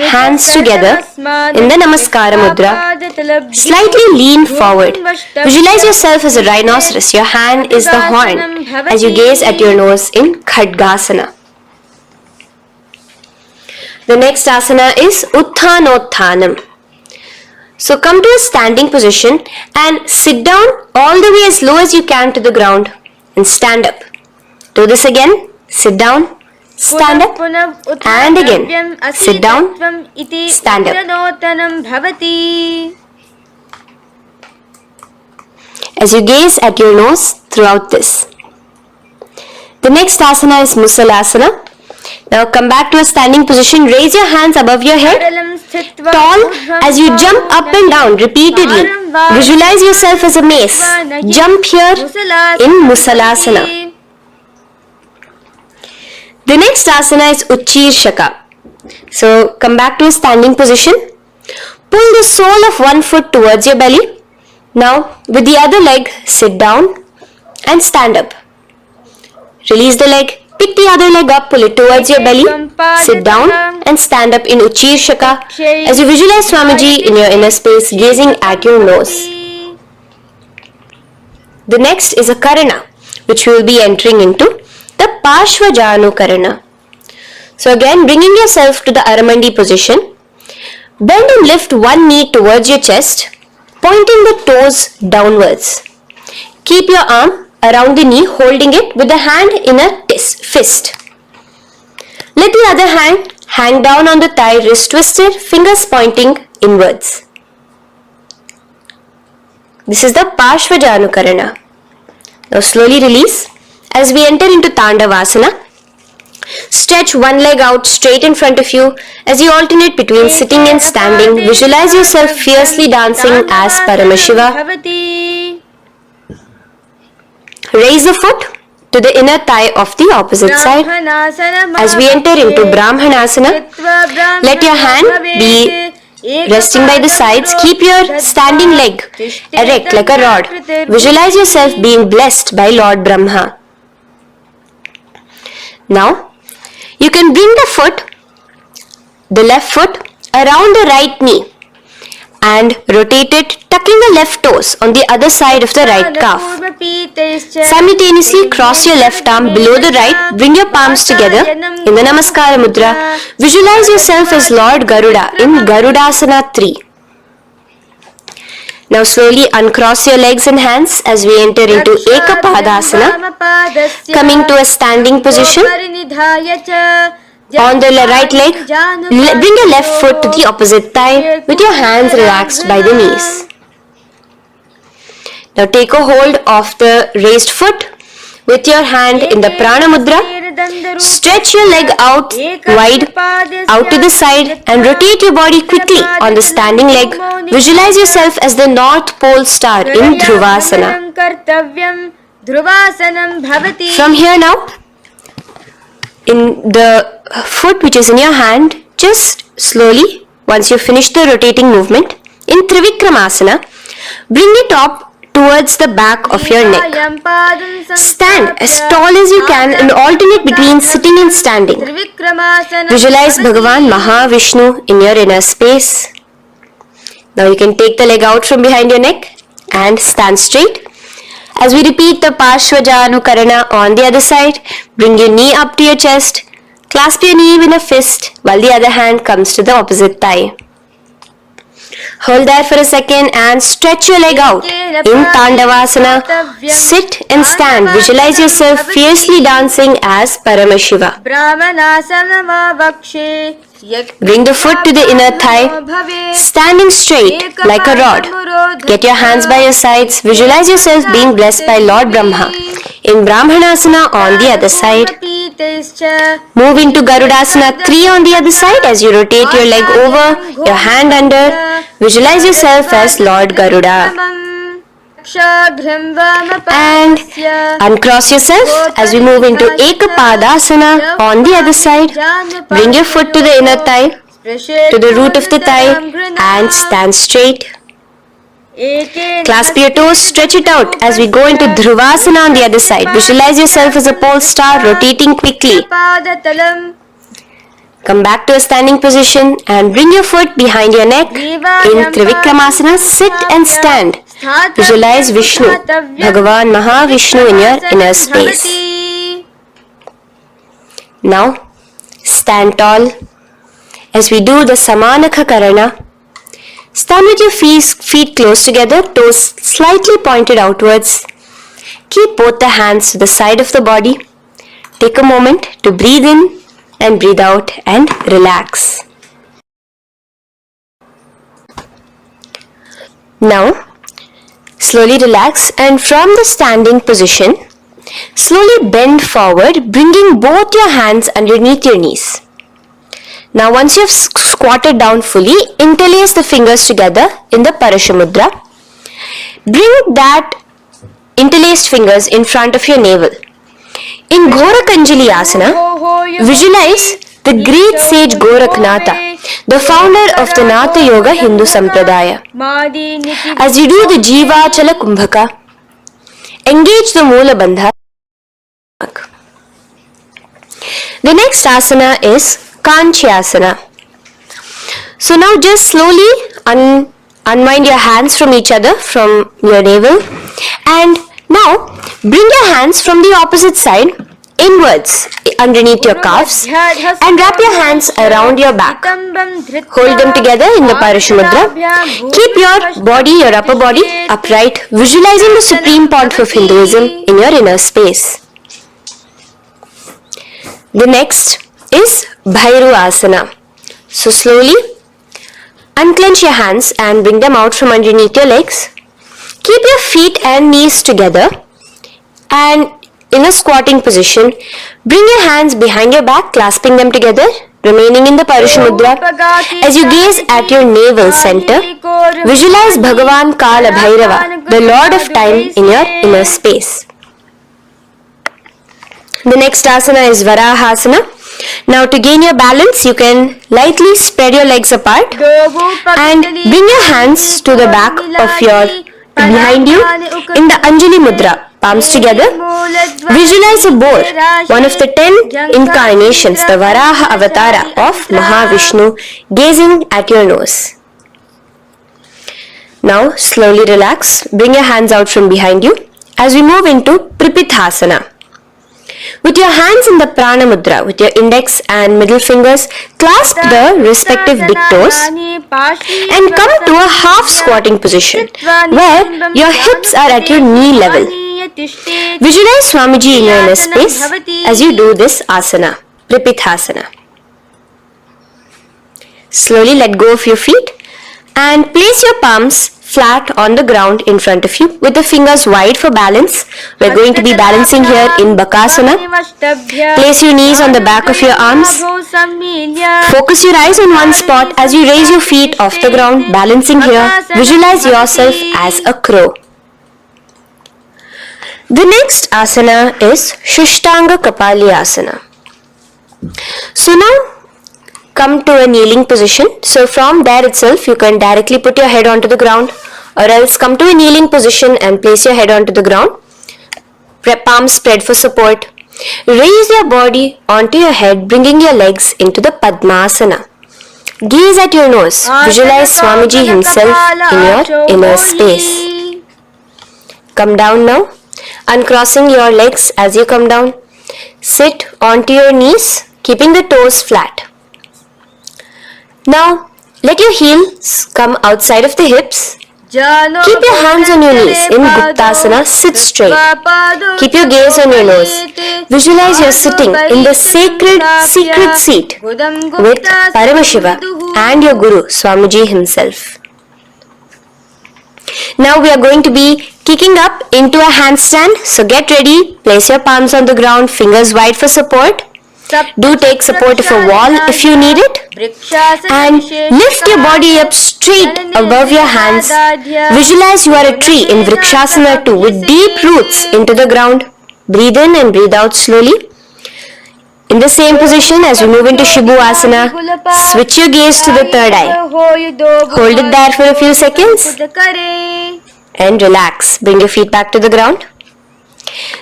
hands together in the Namaskara Mudra. Slightly lean forward. Visualize yourself as a rhinoceros. Your hand is the horn as you gaze at your nose in Khadgasana. The next asana is Utthanotthanam. So come to a standing position and sit down all the way as low as you can to the ground and stand up. Do this again. Sit down, stand up, and again. Sit down, stand up. As you gaze at your nose throughout this. The next asana is Musalasana. Now come back to a standing position. Raise your hands above your head, tall as you jump up and down repeatedly. Visualize yourself as a mace. Jump here in Musalasana. The next asana is Uchirshaka. So come back to a standing position. Pull the sole of one foot towards your belly. Now with the other leg, sit down and stand up. Release the leg. Pick the other leg up, pull it towards your belly, sit down and stand up in Uchirshaka as you visualize Swamiji in your inner space gazing at your nose. The next is a Karana which we will be entering into, the Parshvajanu Karana. So again, bringing yourself to the Aramandi position, bend and lift one knee towards your chest, pointing the toes downwards. Keep your arm around the knee, holding it with the hand in a fist. Let the other hand hang down on the thigh, wrist twisted, fingers pointing inwards. This is the Parshvajanu Karana. Now slowly release as we enter into Tandavasana. Stretch one leg out straight in front of you as you alternate between sitting and standing. Visualize yourself fiercely dancing as Paramashiva. Raise the foot to the inner thigh of the opposite side. As we enter into Brahmanasana, let your hand be resting by the sides. Keep your standing leg erect like a rod. Visualize yourself being blessed by Lord Brahma. Now, you can bring the left foot around the right knee and rotate it, tucking the left toes on the other side of the right calf. Simultaneously cross your left arm below the right, bring your palms together in the Namaskara Mudra. Visualize yourself as Lord Garuda in Garudasana 3. Now slowly uncross your legs and hands as we enter into Ekapadasana, coming to a standing position. On the right leg, bring your left foot to the opposite thigh with your hands relaxed by the knees. Now take a hold of the raised foot with your hand in the Prana Mudra. Stretch your leg out wide, out to the side and rotate your body quickly on the standing leg. Visualize yourself as the North Pole star in Dhruvasana. From here now, in the foot which is in your hand, just slowly, once you finish the rotating movement, in Trivikramasana, bring it up towards the back of your neck. Stand as tall as you can and alternate between sitting and standing. Visualize Bhagavan Mahavishnu in your inner space. Now you can take the leg out from behind your neck and stand straight. As we repeat the Parshvajanukarana on the other side, bring your knee up to your chest, clasp your knee in a fist while the other hand comes to the opposite thigh. Hold there for a second and stretch your leg out. In Tandavasana, sit and stand. Visualize yourself fiercely dancing as Paramashiva. Bring the foot to the inner thigh, standing straight like a rod. Get your hands by your sides. Visualize yourself being blessed by Lord Brahma. In Brahmanasana on the other side. Move into Garudasana 3 on the other side as you rotate your leg over, your hand under. Visualize yourself as Lord Garuda. And uncross yourself as we move into Ekapadasana on the other side. Bring your foot to the inner thigh, to the root of the thigh, and stand straight. Clasp your toes, stretch it out as we go into Dhruvasana on the other side. Visualize yourself as a pole star rotating quickly. Come back to a standing position and bring your foot behind your neck. In Trivikramasana, sit and stand. Visualize Vishnu, Bhagavan Mahavishnu in your inner space. Now, stand tall as we do the Samanakha Karana. Stand with your feet close together, toes slightly pointed outwards. Keep both the hands to the side of the body. Take a moment to breathe in and breathe out and relax. Now, slowly relax and from the standing position, slowly bend forward, bringing both your hands underneath your knees. Now once you have squatted down fully, interlace the fingers together in the Parashamudra. Bring that interlaced fingers in front of your navel. In Gorakanjali Asana, visualize the great sage Goraknatha, the founder of the Natha Yoga Hindu Sampradaya. As you do the Jiva Chala Kumbhaka, engage the Moola Bandha. The next asana is Kanchyasana. So now just slowly unwind your hands from each other, from your navel, and now bring your hands from the opposite side inwards underneath your calves and wrap your hands around your back. Hold them together in the Parashamudra. Keep your body, your upper body upright, visualizing the supreme pontiff of Hinduism in your inner space. The next is Bhairu Asana. So slowly unclench your hands and bring them out from underneath your legs. Keep your feet and knees together and in a squatting position, bring your hands behind your back, clasping them together, remaining in the Parashamudra. As you gaze at your navel center, visualize Bhagavan Kala Bhairava, the Lord of Time, in your inner space. The next asana is Varahasana. Now to gain your balance, you can lightly spread your legs apart and bring your hands to the back of your behind you in the Anjali Mudra. Palms together. Visualize a boar, one of the 10 incarnations, the Varaha Avatara of Mahavishnu, gazing at your nose. Now slowly relax. Bring your hands out from behind you as we move into Pripithasana. With your hands in the Prana Mudra, with your index and middle fingers, clasp the respective big toes and come to a half squatting position where your hips are at your knee level. Visualize Swamiji in your inner space as you do this asana, Pripithasana. Slowly let go of your feet and place your palms flat on the ground in front of you with the fingers wide for balance. We're going to be balancing here in Bakasana. Place your knees on the back of your arms. Focus your eyes on one spot as you raise your feet off the ground, balancing here. Visualize yourself as a crow. The next asana is Shushtanga Kapali Asana. So now come to a kneeling position. So from there itself you can directly put your head onto the ground or else come to a kneeling position and place your head onto the ground. Palms spread for support. Raise your body onto your head, bringing your legs into the Padmasana. Gaze at your nose. Visualize Swamiji himself in your inner space. Come down now, uncrossing your legs as you come down. Sit onto your knees, keeping the toes flat. Now, let your heels come outside of the hips. Keep your hands on your knees in Guptasana, sit straight. Keep your gaze on your nose. Visualize you're sitting in the sacred secret seat with Paramashiva and your Guru, Swamiji himself. Now we are going to be kicking up into a handstand. So get ready, place your palms on the ground, fingers wide for support. Do take support of a wall if you need it. And lift your body up straight above your hands. Visualize you are a tree in Vrikshasana 2 with deep roots into the ground. Breathe in and breathe out slowly. In the same position as we move into Shibhu Asana, switch your gaze to the third eye. Hold it there for a few seconds and relax. Bring your feet back to the ground.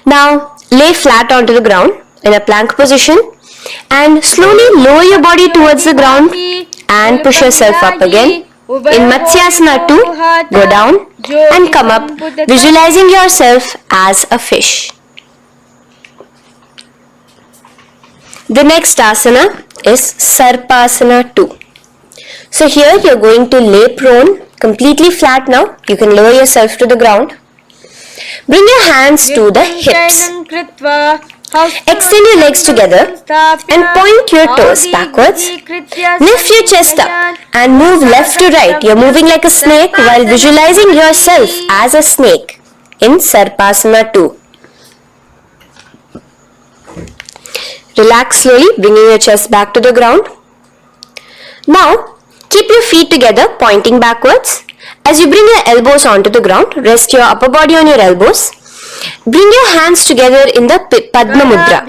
Now lay flat onto the ground in a plank position and slowly lower your body towards the ground and push yourself up again. In Matsyasana 2, go down and come up, visualizing yourself as a fish. The next asana is Sarpasana 2. So here you are going to lay prone, completely flat now. You can lower yourself to the ground. Bring your hands to the hips. Extend your legs together and point your toes backwards. Lift your chest up and move left to right. You are moving like a snake while visualizing yourself as a snake in Sarpasana 2. Relax slowly, bringing your chest back to the ground. Now, keep your feet together, pointing backwards. As you bring your elbows onto the ground, rest your upper body on your elbows. Bring your hands together in the Padma Mudra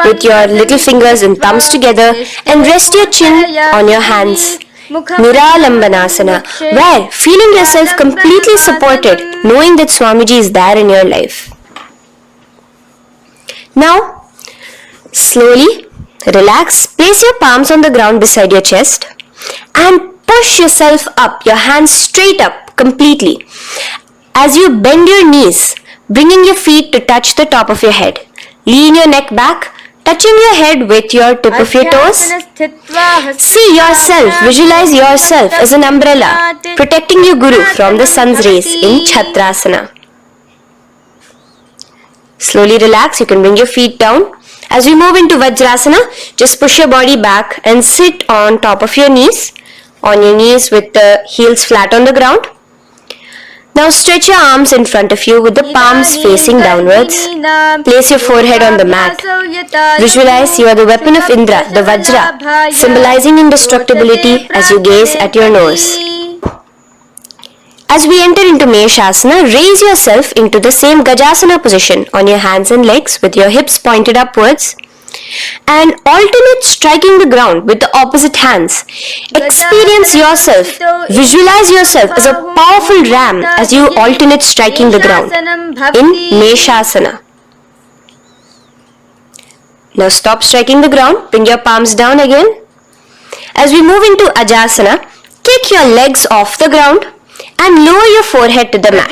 with your little fingers and thumbs together and rest your chin on your hands. Niralambanasana, where feeling yourself completely supported, knowing that Swamiji is there in your life. Now, slowly relax, place your palms on the ground beside your chest and push yourself up, your hands straight up completely. As you bend your knees, bringing your feet to touch the top of your head. Lean your neck back, touching your head with your tip of your toes. See yourself, visualize yourself as an umbrella, protecting your Guru from the sun's rays in Chhatrasana. Slowly relax, you can bring your feet down. As we move into Vajrasana, just push your body back and sit on top of your knees with the heels flat on the ground. Now stretch your arms in front of you with the palms facing downwards. Place your forehead on the mat. Visualize you are the weapon of Indra, the Vajra, symbolizing indestructibility as you gaze at your nose. As we enter into Meshasana, raise yourself into the same Gajasana position on your hands and legs with your hips pointed upwards and alternate striking the ground with the opposite hands. Experience yourself, visualize yourself as a powerful ram as you alternate striking the ground in Meshasana. Now stop striking the ground, bring your palms down again. As we move into Ajasana, kick your legs off the ground and lower your forehead to the mat.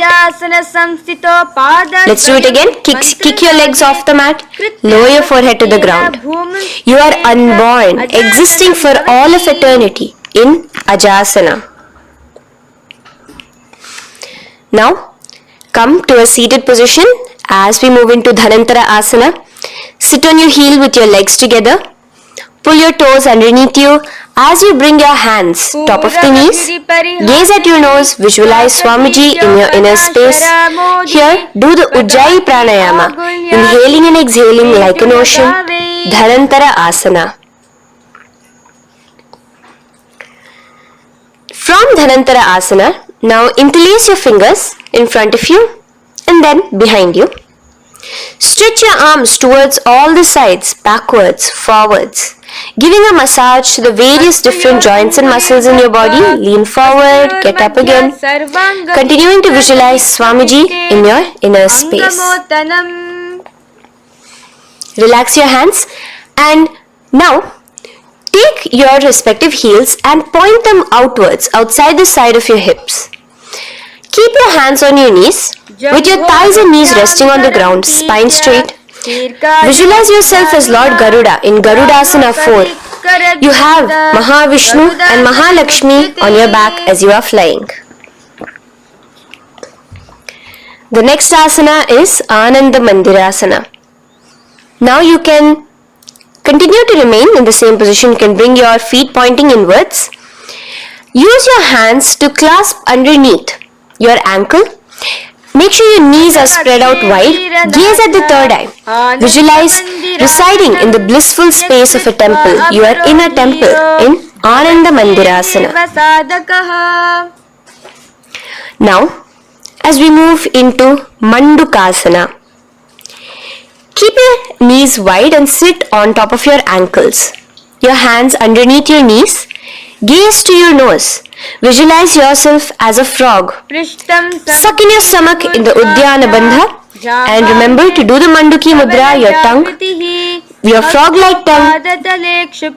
Let's do it again. Kick your legs off the mat. Lower your forehead to the ground. You are unborn, existing for all of eternity in Ajasana. Now, come to a seated position as we move into Dhanantara Asana. Sit on your heel with your legs together. Pull your toes underneath you as you bring your hands top of the knees. Gaze at your nose, visualize Swamiji in your inner space. Here, do the Ujjayi Pranayama, inhaling and exhaling like an ocean. Dhanantara Asana. From Dhanantara Asana, now interlace your fingers in front of you and then behind you. Stretch your arms towards all the sides, backwards, forwards. giving a massage to the various different joints and muscles in your body. Lean forward, get up again, continuing to visualize Swamiji in your inner space. Relax your hands and now take your respective heels and point them outwards outside the side of your hips. Keep your hands on your knees with your thighs and knees resting on the ground, spine straight. Visualize yourself as Lord Garuda in Garudasana 4. You have Mahavishnu and Mahalakshmi on your back as you are flying. The next asana is Ananda Mandirasana. Now you can continue to remain in the same position. You can bring your feet pointing inwards. Use your hands to clasp underneath your ankle. Make sure your knees are spread out wide. Gaze at the third eye. Visualize residing in the blissful space of a temple. You are in a temple in Ananda Mandirasana. Now, as we move into Mandukasana, keep your knees wide and sit on top of your ankles. Your hands underneath your knees. Gaze to your nose. Visualize yourself as a frog. Suck in your stomach in the Uddiyana Bandha and remember to do the Manduki Mudra, your tongue, your frog-like tongue,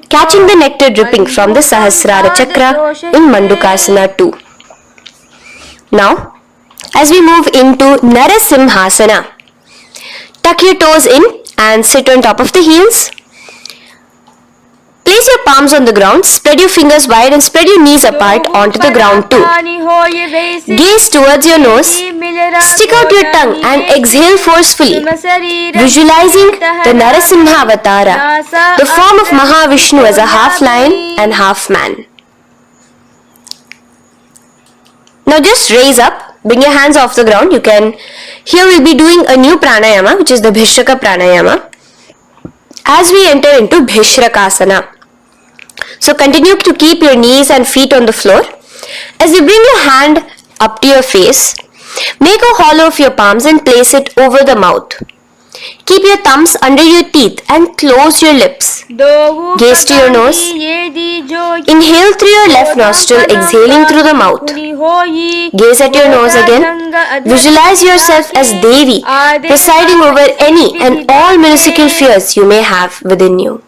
catching the nectar dripping from the Sahasrara Chakra in Mandukasana 2. Now, as we move into Narasimhasana, tuck your toes in and sit on top of the heels. Place your palms on the ground, spread your fingers wide and spread your knees apart onto the ground too. Gaze towards your nose, stick out your tongue and exhale forcefully, visualizing the Narasimha Avatara, the form of Mahavishnu as a half lion and half man. Now just raise up, bring your hands off the ground. Here we'll be doing a new pranayama, which is the Bhishraka pranayama, as we enter into Bhishrakasana. So continue to keep your knees and feet on the floor. As you bring your hand up to your face, make a hollow of your palms and place it over the mouth. Keep your thumbs under your teeth and close your lips. Gaze to your nose. Inhale through your left nostril, exhaling through the mouth. Gaze at your nose again. Visualize yourself as Devi, presiding over any and all minuscule fears you may have within you.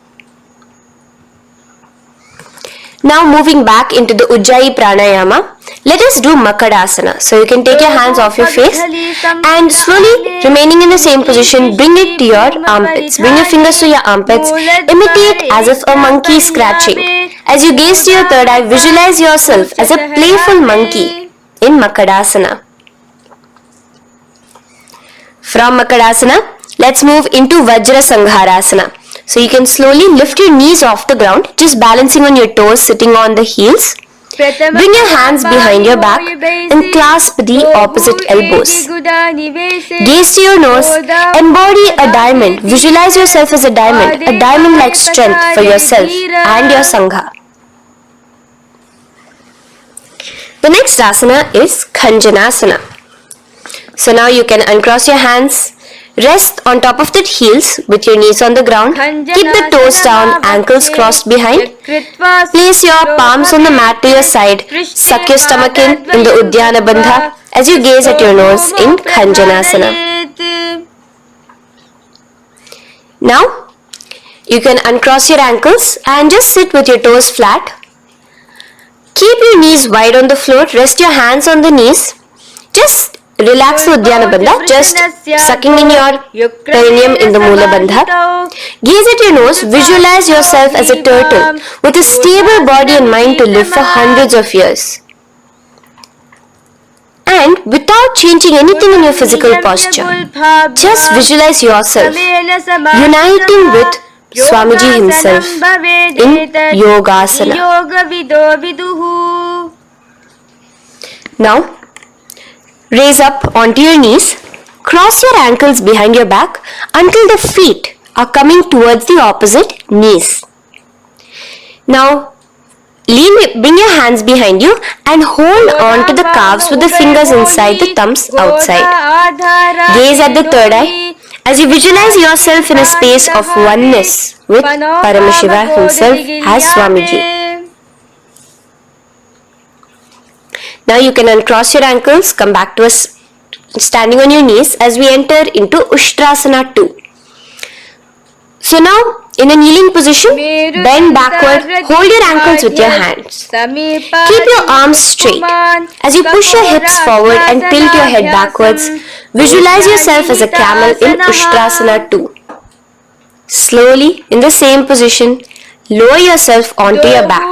Now moving back into the Ujjayi Pranayama, let us do Makadasana. So you can take your hands off your face and slowly remaining in the same position, bring it to your armpits. Bring your fingers to your armpits. Imitate as if a monkey is scratching. As you gaze to your third eye, visualize yourself as a playful monkey in Makadasana. From Makadasana, let's move into Vajra Sangharasana. So you can slowly lift your knees off the ground, just balancing on your toes, sitting on the heels. Bring your hands behind your back and clasp the opposite elbows. Gaze to your nose, embody a diamond. Visualize yourself as a diamond-like strength for yourself and your Sangha. The next asana is Khanjanasana. So now you can uncross your hands. Rest on top of the heels with your knees on the ground. Keep the toes down, ankles crossed behind. Place your palms on the mat to your side. Suck your stomach in the Uddiyana Bandha as you gaze at your nose in Khanjanasana. Now, you can uncross your ankles and just sit with your toes flat. Keep your knees wide on the floor. Rest your hands on the knees. Just relax the Uddiyana Bandha, just sucking in your perineum in the Mula Bandha. Gaze at your nose, visualize yourself as a turtle with a stable body and mind to live for hundreds of years. And without changing anything in your physical posture, just visualize yourself uniting with Swamiji himself in Yogasana. Now, raise up onto your knees, cross your ankles behind your back until the feet are coming towards the opposite knees. Now, bring your hands behind you and hold on to the calves with the fingers inside, the thumbs outside. Gaze at the third eye as you visualize yourself in a space of oneness with Paramashiva himself as Swamiji. Now you can uncross your ankles, come back to us standing on your knees as we enter into Ushtrasana 2. So now in a kneeling position, bend backward, hold your ankles with your hands. Keep your arms straight. As you push your hips forward and tilt your head backwards, visualize yourself as a camel in Ushtrasana 2. Slowly, in the same position, lower yourself onto your back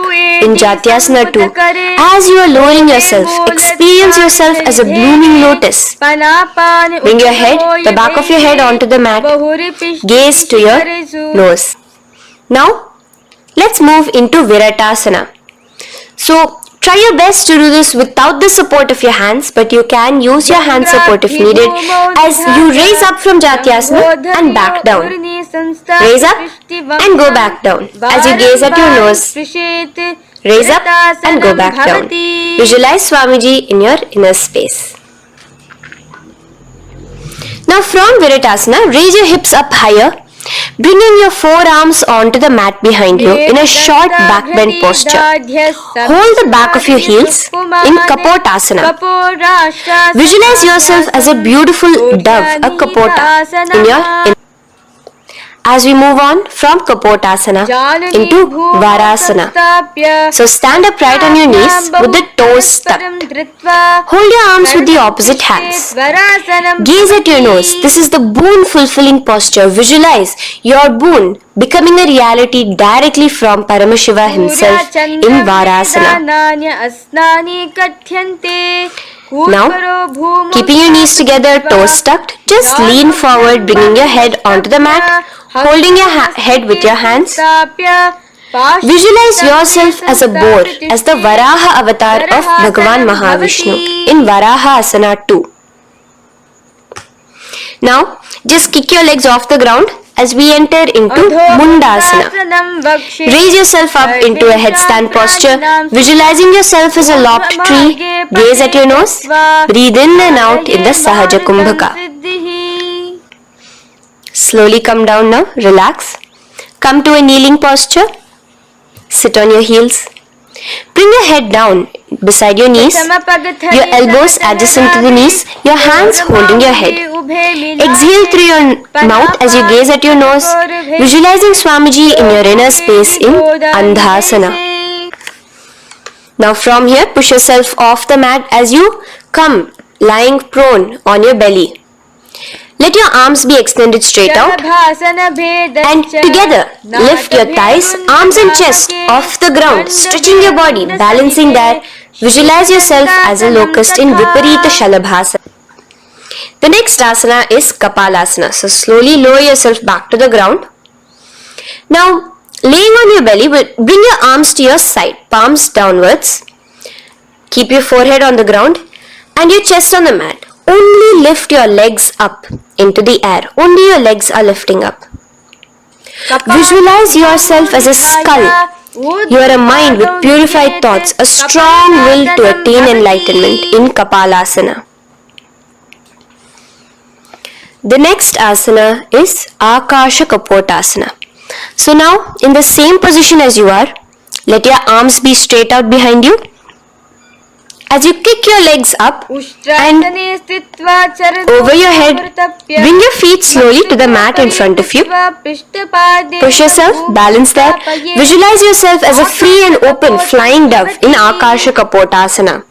in Jatyasana 2. As you are lowering yourself, experience yourself as a blooming lotus. Bring your head, the back of your head onto the mat. Gaze to your nose. Now, let's move into Viratasana. So, try your best to do this without the support of your hands, but you can use your hand support if needed as you raise up from Jatyasana and back down. Raise up and go back down as you gaze at your nose. Raise up and go back down. Visualize Swamiji in your inner space. Now from Viratasana, raise your hips up higher. Bringing your forearms onto the mat behind you in a short back bend posture. Hold the back of your heels in Kapotasana. Visualize yourself as a beautiful dove, a Kapota, in your as we move on from Kapotasana into Varasana. So stand upright on your knees with the toes tucked. Hold your arms with the opposite hands. Gaze at your nose. This is the boon fulfilling posture. Visualize your boon becoming a reality directly from Paramashiva himself in Varasana. Now, keeping your knees together, toes tucked, just lean forward, bringing your head onto the mat, holding your head with your hands. Visualize yourself as a boar, as the Varaha avatar of Bhagavan Mahavishnu in Varaha Asana 2. Now, just kick your legs off the ground as we enter into Mundasana. Raise yourself up into a headstand posture, visualizing yourself as a lopped tree. Gaze at your nose. Breathe in and out in the Sahaja Kumbhaka. Slowly come down now. Relax. Come to a kneeling posture. Sit on your heels. Bring your head down beside your knees, your elbows adjacent to the knees, your hands holding your head. Exhale through your mouth as you gaze at your nose, visualizing Swamiji in your inner space in Andhasana. Now from here, push yourself off the mat as you come lying prone on your belly. Let your arms be extended straight out and together lift your thighs, arms and chest off the ground, stretching your body, balancing there. Visualize yourself as a locust in Viparita Shalabhasana. The next asana is Kapalasana. So slowly lower yourself back to the ground. Now laying on your belly, bring your arms to your side, palms downwards. Keep your forehead on the ground and your chest on the mat. Only lift your legs up into the air. Only your legs are lifting up. Visualize yourself as a skull. You are a mind with purified thoughts, a strong will to attain enlightenment in Kapalasana. The next asana is Akasha Kapotasana. So now, in the same position as you are, let your arms be straight out behind you. As you kick your legs up and over your head, bring your feet slowly to the mat in front of you. Push yourself, balance there. Visualize yourself as a free and open flying dove in Akasha Kapotasana.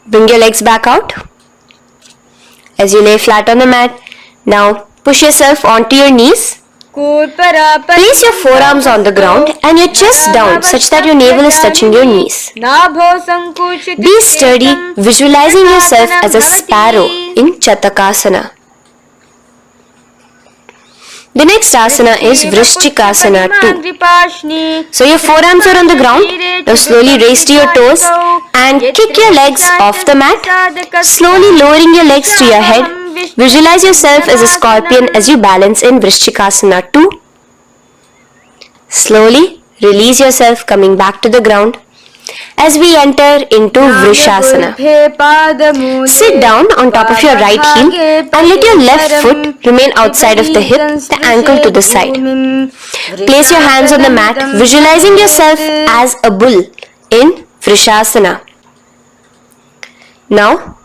Bring your legs back out as you lay flat on the mat. Now push yourself onto your knees. Place your forearms on the ground and your chest down such that your navel is touching your knees. Be sturdy, visualizing yourself as a sparrow in Chatakasana. The next asana is Vrishchikasana 2. So your forearms are on the ground. Now slowly raise to your toes and kick your legs off the mat. Slowly lowering your legs to your head. Visualize yourself as a scorpion as you balance in Vrishchikasana 2. Slowly release yourself, coming back to the ground. as we enter into Vrishasana. Sit down on top of your right heel and let your left foot remain outside of the hip, the ankle to the side. Place your hands on the mat, visualizing yourself as a bull in Vrishasana. Now,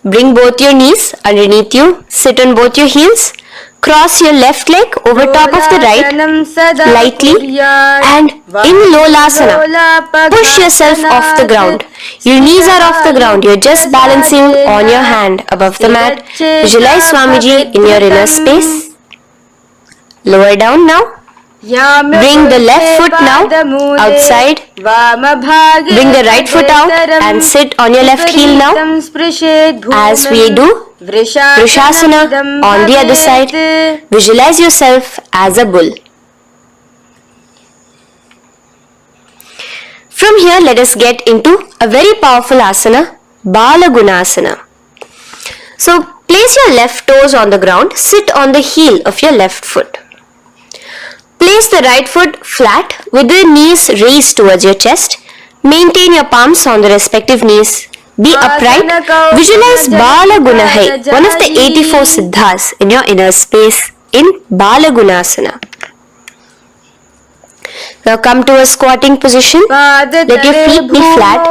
bring both your knees underneath you, sit on both your heels, cross your left leg over top of the right lightly, and in Lolasana, push yourself off the ground. Your knees are off the ground, you're just balancing on your hand above the mat. Visualize Swamiji in your inner space. Lower down now. Bring the left foot now outside. Bring the right foot out and sit on your left heel now. As we do Vrishasana on the other side, visualize yourself as a bull. From here, let us get into a very powerful asana, Balagunasana. So, place your left toes on the ground, sit on the heel of your left foot. Place the right foot flat with the knees raised towards your chest. Maintain your palms on the respective knees. Be upright. Visualize Balagunahai, one of the 84 siddhas in your inner space in Balagunasana. Now come to a squatting position. Let your feet be flat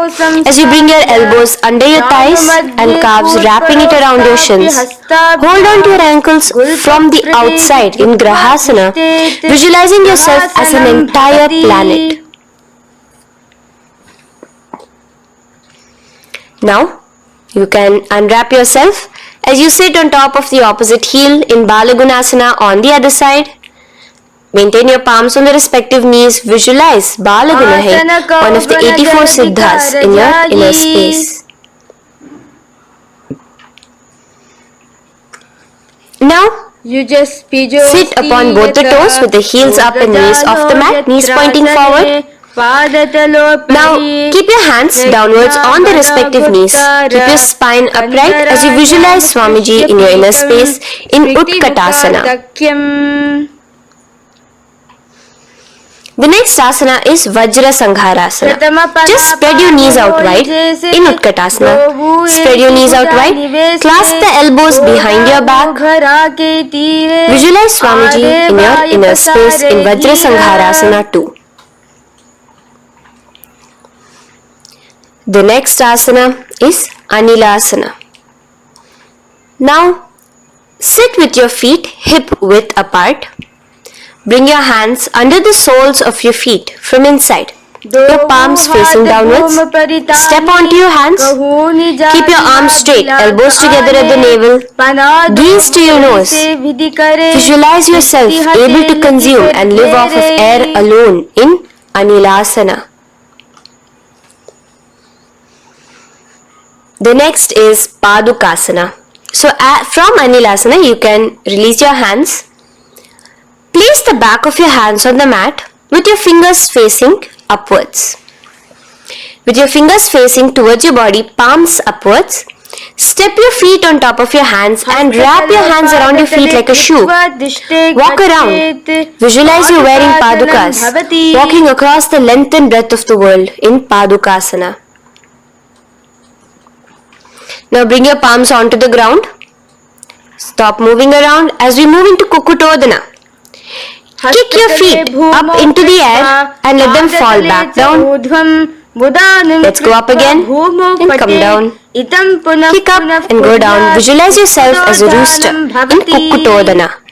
as you bring your elbows under your thighs and calves, wrapping it around your shins. Hold on to your ankles from the outside in Grahasana, visualizing yourself as an entire planet. Now, you can unwrap yourself as you sit on top of the opposite heel in Balagunasana on the other side. Maintain your palms on the respective knees. Visualize Balagunahai, one of the 84 siddhas in your inner space. Now, sit upon both the toes with the heels up and knees off the mat, knees pointing forward. Now, keep your hands downwards on the respective knees. Keep your spine upright as you visualize Swamiji in your inner space in Utkatasana. The next asana is Vajra Sangharasana. Just spread your knees out wide in Utkatasana. Spread your knees out wide. Clasp the elbows behind your back. Visualize Swamiji in your inner space in Vajra Sangharasana too. The next asana is Anilasana. Now, sit with your feet hip width apart. Bring your hands under the soles of your feet from inside. Your palms facing downwards. Step onto your hands. Keep your arms straight, elbows together at the navel. Gaze to your nose. Visualize yourself able to consume and live off of air alone in Anilasana. The next is Padukasana. So from Anilasana, you can release your hands. Place the back of your hands on the mat with your fingers facing upwards. With your fingers facing towards your body, palms upwards. Step your feet on top of your hands and wrap your hands around your feet like a shoe. Walk around. Visualize you wearing padukas, walking across the length and breadth of the world in Padukasana. Now bring your palms onto the ground. Stop moving around as we move into Kukutodana. Kick your feet up into the air and let them fall back down. Let's go up again and come down. Kick up and go down. Visualize yourself as a rooster in Kukutodana.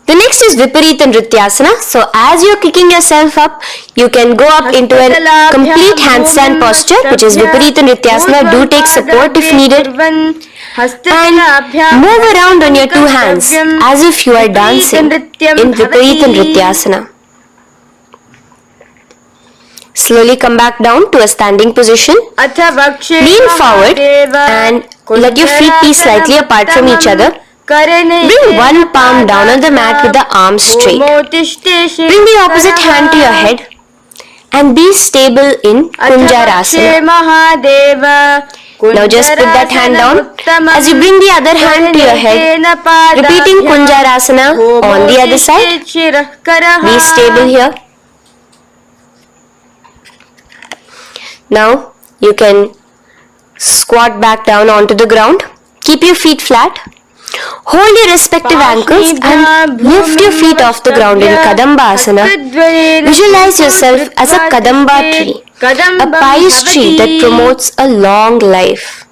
The next is Viparita Nrityasana. So as you're kicking yourself up, you can go up into a complete handstand posture, which is Viparita Nrityasana. Do take support if needed. And move around on your two hands as if you are dancing in Viparita Nrityasana. Slowly come back down to a standing position. Lean forward and let your feet be slightly apart from each other. Bring one palm down on the mat with the arms straight. Bring the opposite hand to your head and be stable in Kunjarasana. Now just put that hand down as you bring the other hand to your head, repeating Kunjarasana on the other side. Be stable here. Now you can squat back down onto the ground. Keep your feet flat. Hold your respective ankles and lift your feet off the ground in Kadambasana. Visualize yourself as a Kadamba tree, a pious tree that promotes a long life.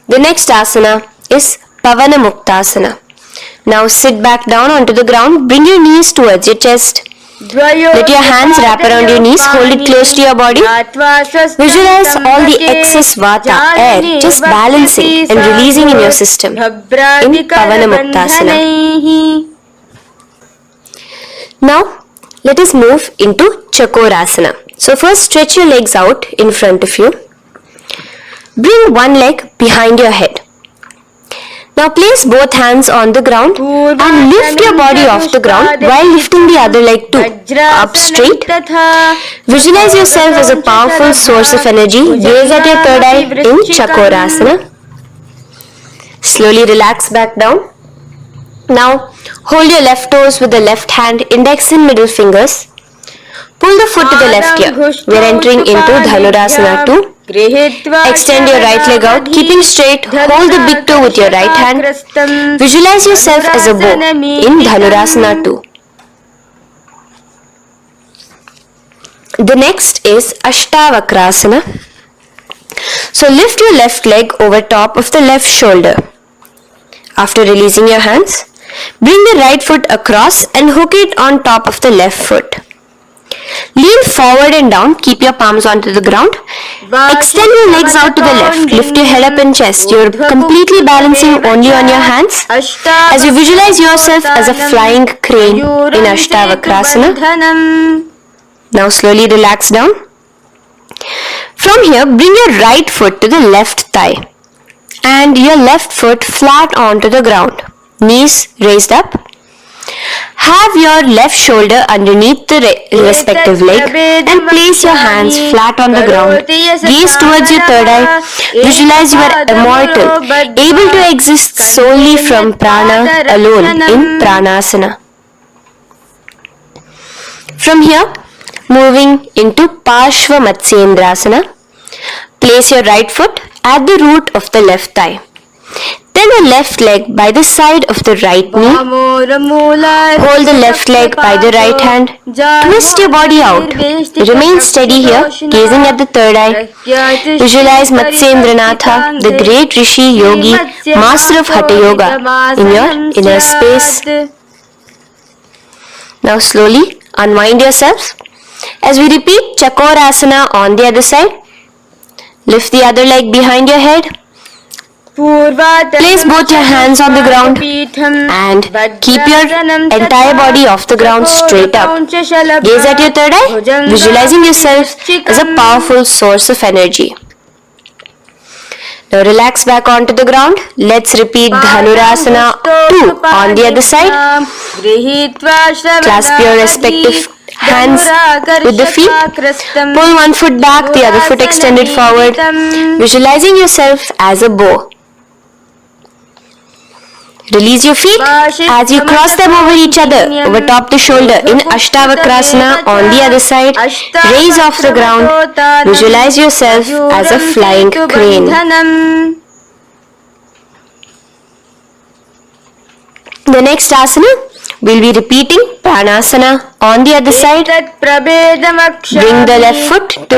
The next asana is Pavana Muktasana. Now sit back down onto the ground. Bring your knees towards your chest. Let your hands wrap around your knees. Hold it close to your body. Visualize all the excess vata, air, just balancing and releasing in your system in Pavana Muktasana. Now, let us move into Chakorasana. So first stretch your legs out in front of you. Bring one leg behind your head. Now place both hands on the ground and lift your body off the ground while lifting the other leg too, up straight. Visualize yourself as a powerful source of energy. Gaze at your third eye in Chakorasana. Slowly relax back down. Now hold your left toes with the left hand, index and middle fingers. Pull the foot to the left ear. We are entering into Dhanurasana 2. Extend your right leg out, keeping straight. Hold the big toe with your right hand. Visualize yourself as a bow in Dhanurasana 2. The next is Ashtavakrasana. So lift your left leg over top of the left shoulder. After releasing your hands, bring the right foot across and hook it on top of the left foot. Lean forward and down, keep your palms onto the ground. Extend your legs out to the left, lift your head up and chest. You're completely balancing only on your hands as you visualize yourself as a flying crane in Ashtavakrasana. Now slowly relax down. From here, bring your right foot to the left thigh and your left foot flat onto the ground. Knees raised up. Have your left shoulder underneath the respective leg and place your hands flat on the ground. Gaze towards your third eye. Visualize you are immortal, able to exist solely from prana alone in Pranasana. From here, moving into Parshva Matsyendrasana. Place your right foot at the root of the left thigh. Then the left leg by the side of the right knee. Hold the left leg by the right hand. Twist your body out. Remain steady here, gazing at the third eye. Visualize Matsyendranatha, the great Rishi Yogi, master of Hatha Yoga, in your inner space. Now slowly unwind yourselves. As we repeat Chakorasana on the other side, lift the other leg behind your head. Place both your hands on the ground and keep your entire body off the ground straight up. Gaze at your third eye, visualizing yourself as a powerful source of energy. Now relax back onto the ground. Let's repeat Dhanurasana 2 on the other side. Clasp your respective hands with the feet. Pull one foot back, the other foot extended forward. Visualizing yourself as a bow. Release your feet as you cross them over each other, over top the shoulder in Ashtavakrasana on the other side. Raise off the ground. Visualize yourself as a flying crane. The next asana, we'll be repeating Pranasana on the other side. Bring the right foot to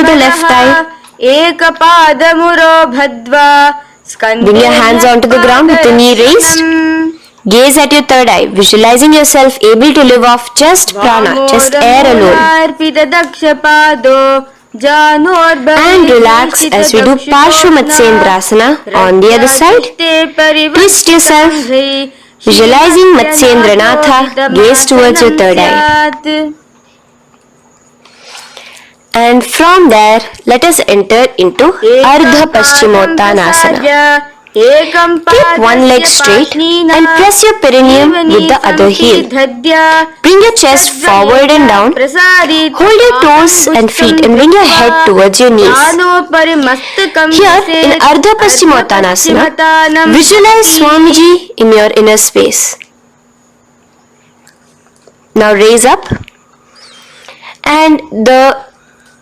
the left thigh. Bring your hands onto the ground with the knee raised. Gaze at your third eye, visualizing yourself able to live off just prana, just air alone. And relax as we do Parshva Matsyendrasana on the other side. Twist yourself, visualizing Matsyendranatha, gaze towards your third eye. And from there, let us enter into Ardha Paschimottanasana. Keep one leg straight and press your perineum with the other heel. Bring your chest forward and down. Hold your toes and feet and bring your head towards your knees. Here in Ardha Paschimottanasana, visualize Swamiji in your inner space. Now raise up And the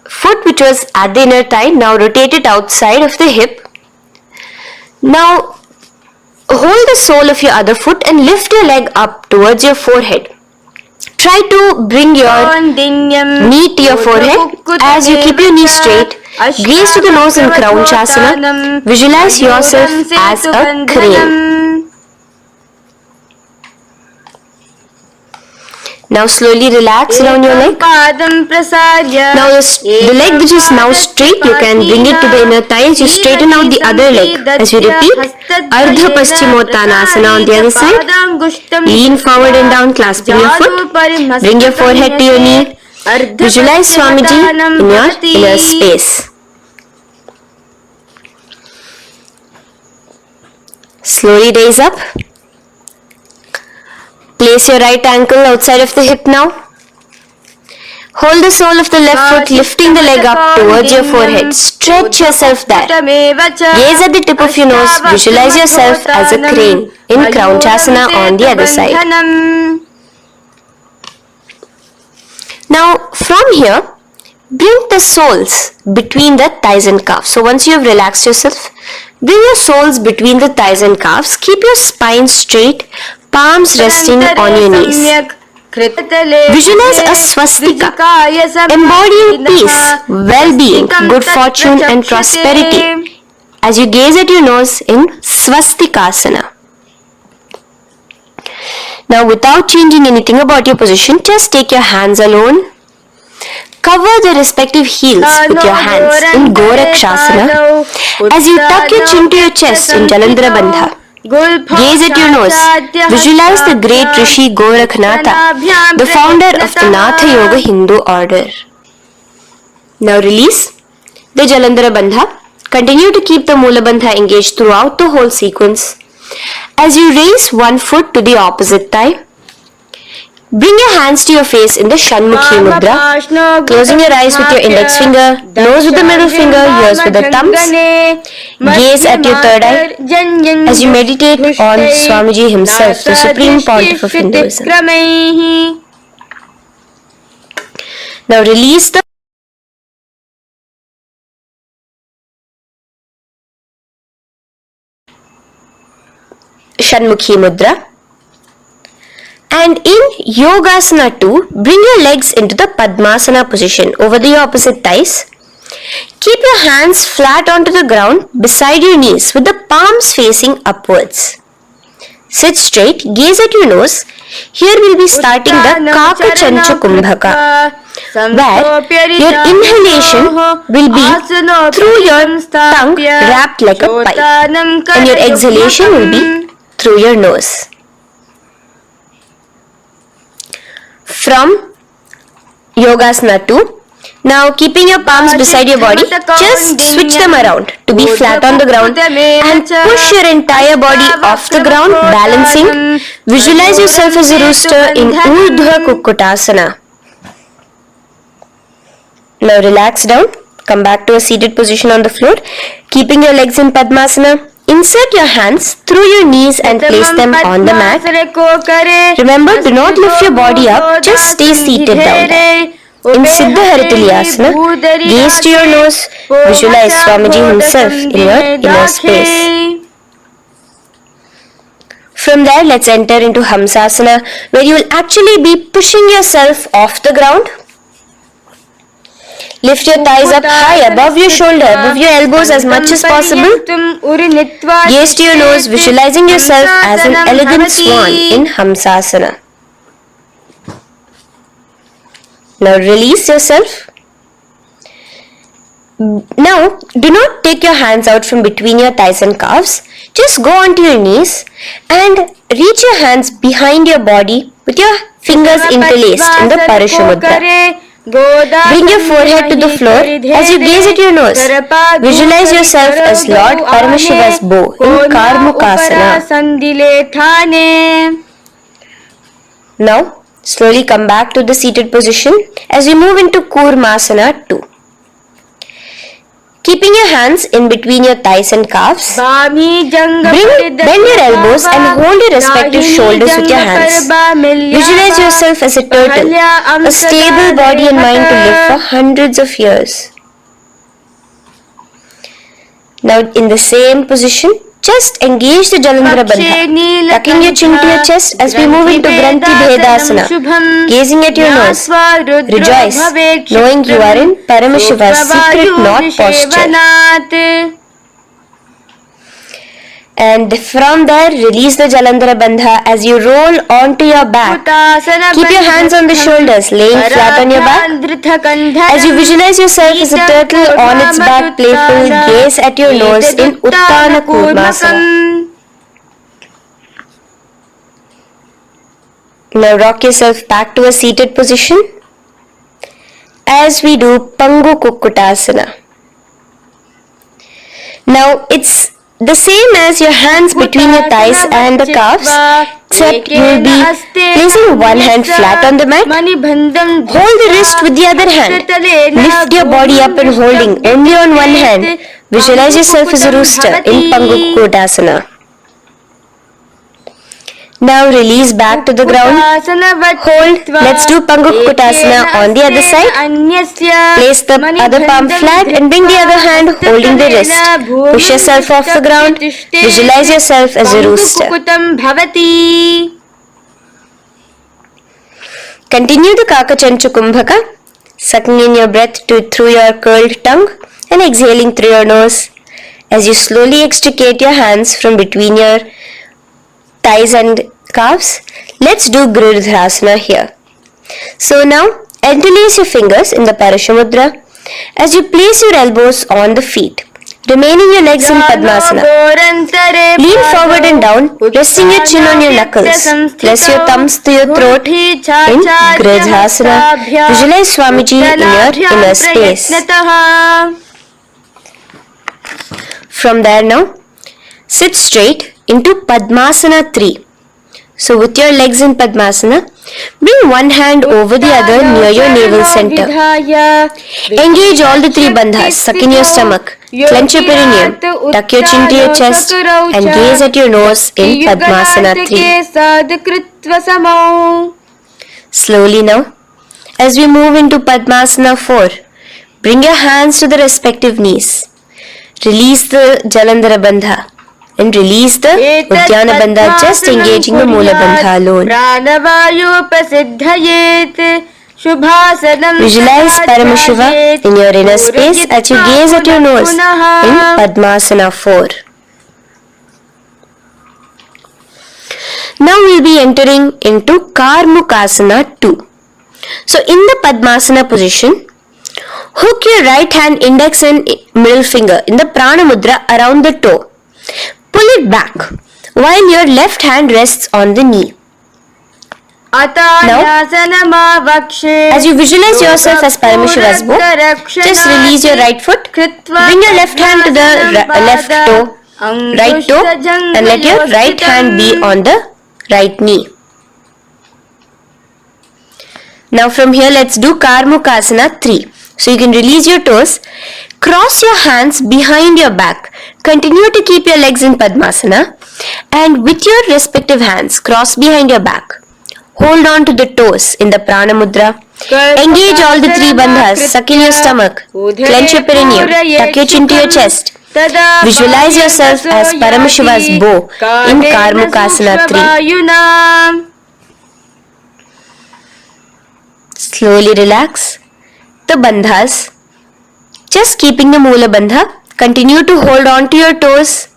foot which was at the inner thigh, now rotate it outside of the hip. Now hold the sole of your other foot and lift your leg up towards your forehead. Try to bring your knee to your forehead as you keep your knee straight. Gaze to the nose in Crouchasana. Visualize yourself as a crane. Now slowly relax around your leg. Now the leg which is now straight, you can bring it to the inner thigh as you straighten out the other leg. As you repeat, Ardha Paschimottanasana on the other side. Lean forward and down, clasping your foot. Bring your forehead to your knee. Visualize Swamiji in your inner space. Slowly raise up. Place your right ankle outside of the hip now. Hold the sole of the left foot, lifting the leg up towards your forehead. Stretch yourself there. Gaze at the tip of your nose. Visualize yourself as a crane in Crouchasana on the other side. Now from here, bring the soles between the thighs and calves. So once you have relaxed yourself, bring your soles between the thighs and calves. Keep your spine straight, palms resting on your knees. Visualize a swastika, embodying peace, well-being, good fortune and prosperity as you gaze at your nose in swastikasana. Now without changing anything about your position, just take your hands alone. Cover the respective heels with your hands in Gorakshasana as you tuck your chin to your chest in Jalandhara Bandha. Gaze at your nose. Visualize the great Rishi Gorakhnatha, the founder of the Natha Yoga Hindu order. Now release the Jalandhara Bandha. Continue to keep the Mula Bandha engaged throughout the whole sequence. As you raise one foot to the opposite thigh, bring your hands to your face in the Shanmukhi Mudra, closing your eyes with your index finger, nose with the middle finger, ears with the thumbs. Gaze at your third eye as you meditate on Swamiji himself, the Supreme Pontiff of Hinduism. Now release the Shanmukhi Mudra. And in Yogasana 2, bring your legs into the Padmasana position over the opposite thighs. Keep your hands flat onto the ground beside your knees with the palms facing upwards. Sit straight, gaze at your nose. Here we'll be starting the Kakachancha Kumbhaka, where your inhalation will be through your tongue wrapped like a pipe, and your exhalation will be through your nose. From Yogasana 2, now keeping your palms beside your body, just switch them around to be flat on the ground and push your entire body off the ground, balancing. Visualize yourself as a rooster in Urdhva Kukkutasana. Now relax down, come back to a seated position on the floor, keeping your legs in Padmasana. Insert your hands through your knees and place them on the mat. Remember, do not lift your body up, just stay seated down there. In Siddha Harituliyasana, gaze to your nose, visualize Swamiji himself in your inner space. From there, let's enter into Hamsasana, where you will actually be pushing yourself off the ground. Lift your thighs up high above your shoulder, above your elbows as much as possible. Gaze to your nose, visualizing yourself as an elegant swan in Hamsasana. Now release yourself. Now, do not take your hands out from between your thighs and calves. Just go onto your knees and reach your hands behind your body with your fingers interlaced in the Parashamudra. Bring your forehead to the floor as you gaze at your nose. Visualize yourself as Lord Paramashiva's bow in Karmukasana. Now, slowly come back to the seated position as we move into Kurmasana 2. Keeping your hands in between your thighs and calves, bend your elbows and hold your respective shoulders with your hands. Visualize yourself as a turtle, a stable body and mind to live for hundreds of years. Now in the same position, just engage the Jalandhara Bandha, tucking your chin to your chest as we move into Granthi Bhedasana, gazing at your nose. Rejoice, knowing you are in Paramashiva's secret knot posture. And from there, release the Jalandhara Bandha as you roll onto your back. Keep your hands on the shoulders, laying flat on your back. As you visualize yourself as a turtle on its back, playful, gaze at your nose in Uttana Kurmasana. Now rock yourself back to a seated position as we do Pangu Kukkutasana. Now it's the same as your hands between your thighs and the calves, except you will be placing one hand flat on the mat. Hold the wrist with the other hand. Lift your body up and holding only on one hand. Visualize yourself as a rooster in Pangu Kukkutasana. Now release back to the ground. Hold. Let's do Pangu Kukkutasana on the other side. Place the other palm flat and bring the other hand holding the wrist. Push yourself off the ground. Visualize yourself as a rooster. Continue the Kakachanchu Kumbhaka, sucking in your breath through your curled tongue and exhaling through your nose. As you slowly extricate your hands from between your thighs and calves, let's do Girdhrasana here. So now, interlace your fingers in the Parashamudra as you place your elbows on the feet, remaining your legs in Padmasana. Lean forward and down, resting your chin on your knuckles. Place your thumbs to your throat in Girdhrasana. Visualize Swamiji in your inner space. From there now, sit straight into Padmasana 3. So with your legs in Padmasana, bring one hand over the other near your navel center. Engage all the three bandhas, suck in your stomach, clench your perineum, tuck your chin to your chest and gaze at your nose in Padmasana 3. Slowly now, as we move into Padmasana 4, bring your hands to the respective knees. Release the Jalandhara Bandha and release the Uddiyana Bandha, just engaging the Moola Bandha alone. Visualize Paramashiva in your inner space as you gaze at your nose in Padmasana 4. Now we will be entering into Karmukasana 2. So in the Padmasana position, hook your right hand index and middle finger in the Prana Mudra around the toe. Pull it back while your left hand rests on the knee. Now, as you visualize yourself as Paramashiva's bow, just release your right foot, bring your left hand to the left toe, right toe, and let your right hand be on the right knee. Now from here, let's do Karmukasana 3. So you can release your toes, cross your hands behind your back, continue to keep your legs in Padmasana, and with your respective hands, cross behind your back. Hold on to the toes in the Prana Mudra. Engage all the three bandhas, suck in your stomach, clench your perineum, tuck your chin to your chest. Visualize yourself as Paramashiva's bow in Karmukasana 3. Slowly relax the bandhas, just keeping the Moola Bandha. Continue to hold on to your toes.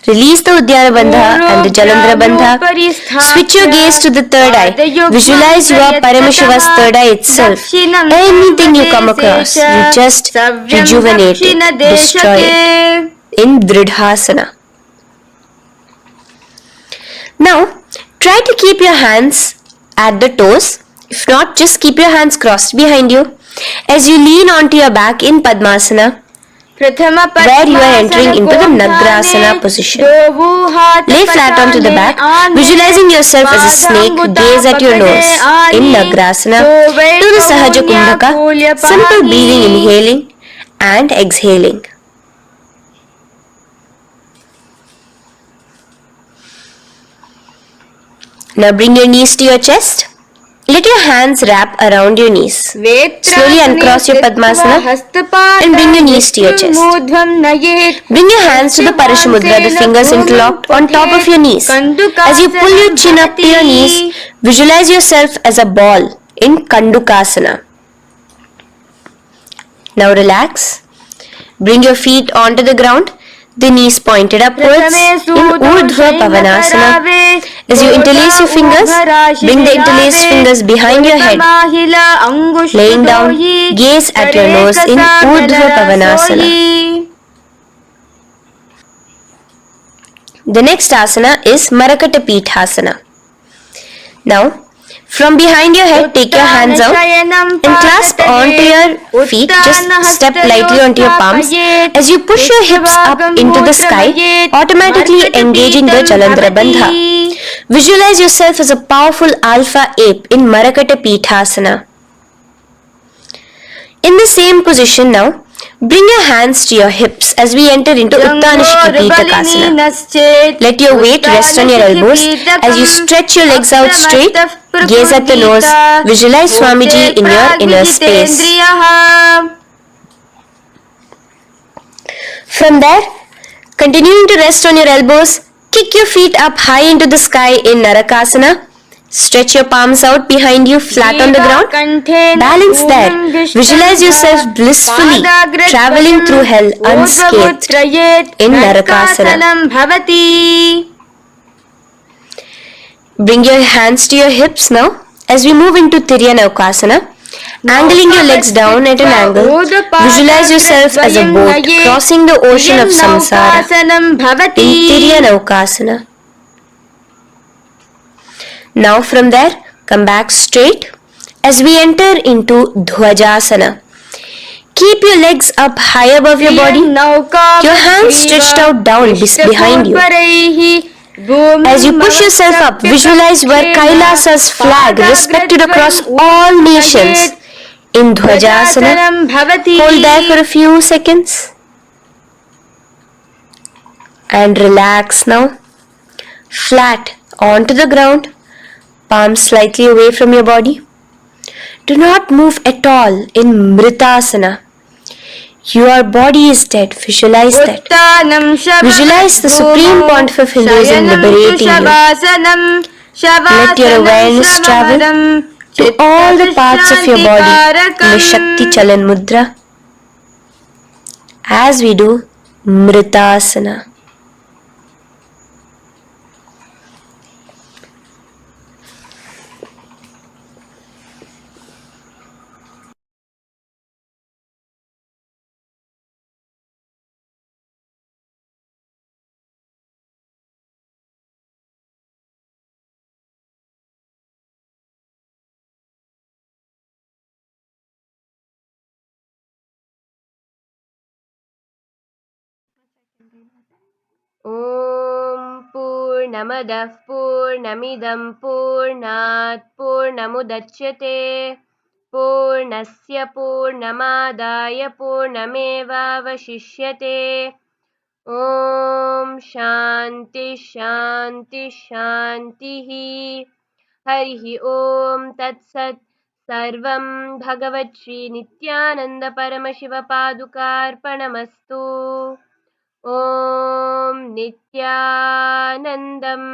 Release the Uddiyana Bandha and the Jalandhara Bandha. Switch your gaze to the third eye. Visualize you are Paramashiva's third eye itself. Anything you come across, you just rejuvenate it, destroy it in Dridhasana. Now, try to keep your hands at the toes. If not, just keep your hands crossed behind you as you lean onto your back in Padmasana, where you are entering into the Nagrasana position. Lay flat onto the back, visualizing yourself as a snake, gaze at your nose in Nagrasana. Do the Sahaja Kumbhaka, simple breathing, inhaling and exhaling. Now bring your knees to your chest. Let your hands wrap around your knees. Slowly uncross your Padmasana and bring your knees to your chest. Bring your hands to the Paramashivoham, the fingers interlocked on top of your knees. As you pull your chin up to your knees, visualize yourself as a ball in Kandukasana. Now relax. Bring your feet onto the ground, the knees pointed upwards in Urdhva Pavanasana. As you interlace your fingers, bring the interlaced fingers behind your head. Laying down, gaze at your nose in Urdhva Pavanasana. The next asana is Marakata Pithasana. Now, from behind your head, take your hands out and clasp onto your feet. Just step lightly onto your palms. As you push your hips up into the sky, automatically engaging the Jalandhara Bandha. Visualize yourself as a powerful alpha ape in Marakata Pithasana. In the same position now, bring your hands to your hips as we enter into Uttanashikapittakasana. Let your weight rest on your elbows as you stretch your legs out straight. Gaze at the nose. Visualize Swamiji in your inner space. From there, continuing to rest on your elbows, kick your feet up high into the sky in Narakasana. Stretch your palms out behind you, flat on the ground. Balance there. Visualize yourself blissfully traveling through hell unscathed in Narakasana. Bring your hands to your hips now as we move into Tiryanavakasana. Angling your legs down at an angle, visualize yourself as a boat crossing the ocean of samsara in Tiryanavakasana. Now from there, come back straight as we enter into Dhwajasana. Keep your legs up high above your body, your hands stretched out down behind you. As you push yourself up, visualize where Kailasa's flag respected across all nations in Dhwajasana. Hold there for a few seconds and relax now. Flat onto the ground, palms slightly away from your body. Do not move at all in Mritasana. Your body is dead. Visualize that. Visualize the Supreme Pontiff of Hinduism liberating you. Let your awareness travel to all the parts of your body in the Shakti Chalan Mudra as we do Mritasana. ॐ पूर्णमदः पूर्णमिदं पूर्णात् पूर्णमुदच्यते पूर्णस्य पूर्णमादाय पूर्णमेवावशिष्यते ॐ शान्ति शान्ति शान्तिः हरिः ॐ तत्सत् सर्वं भगवच्छ्रीनित्यानन्दपरमशिवपादुकार्पणमस्तु ॐ नित्यानन्दम्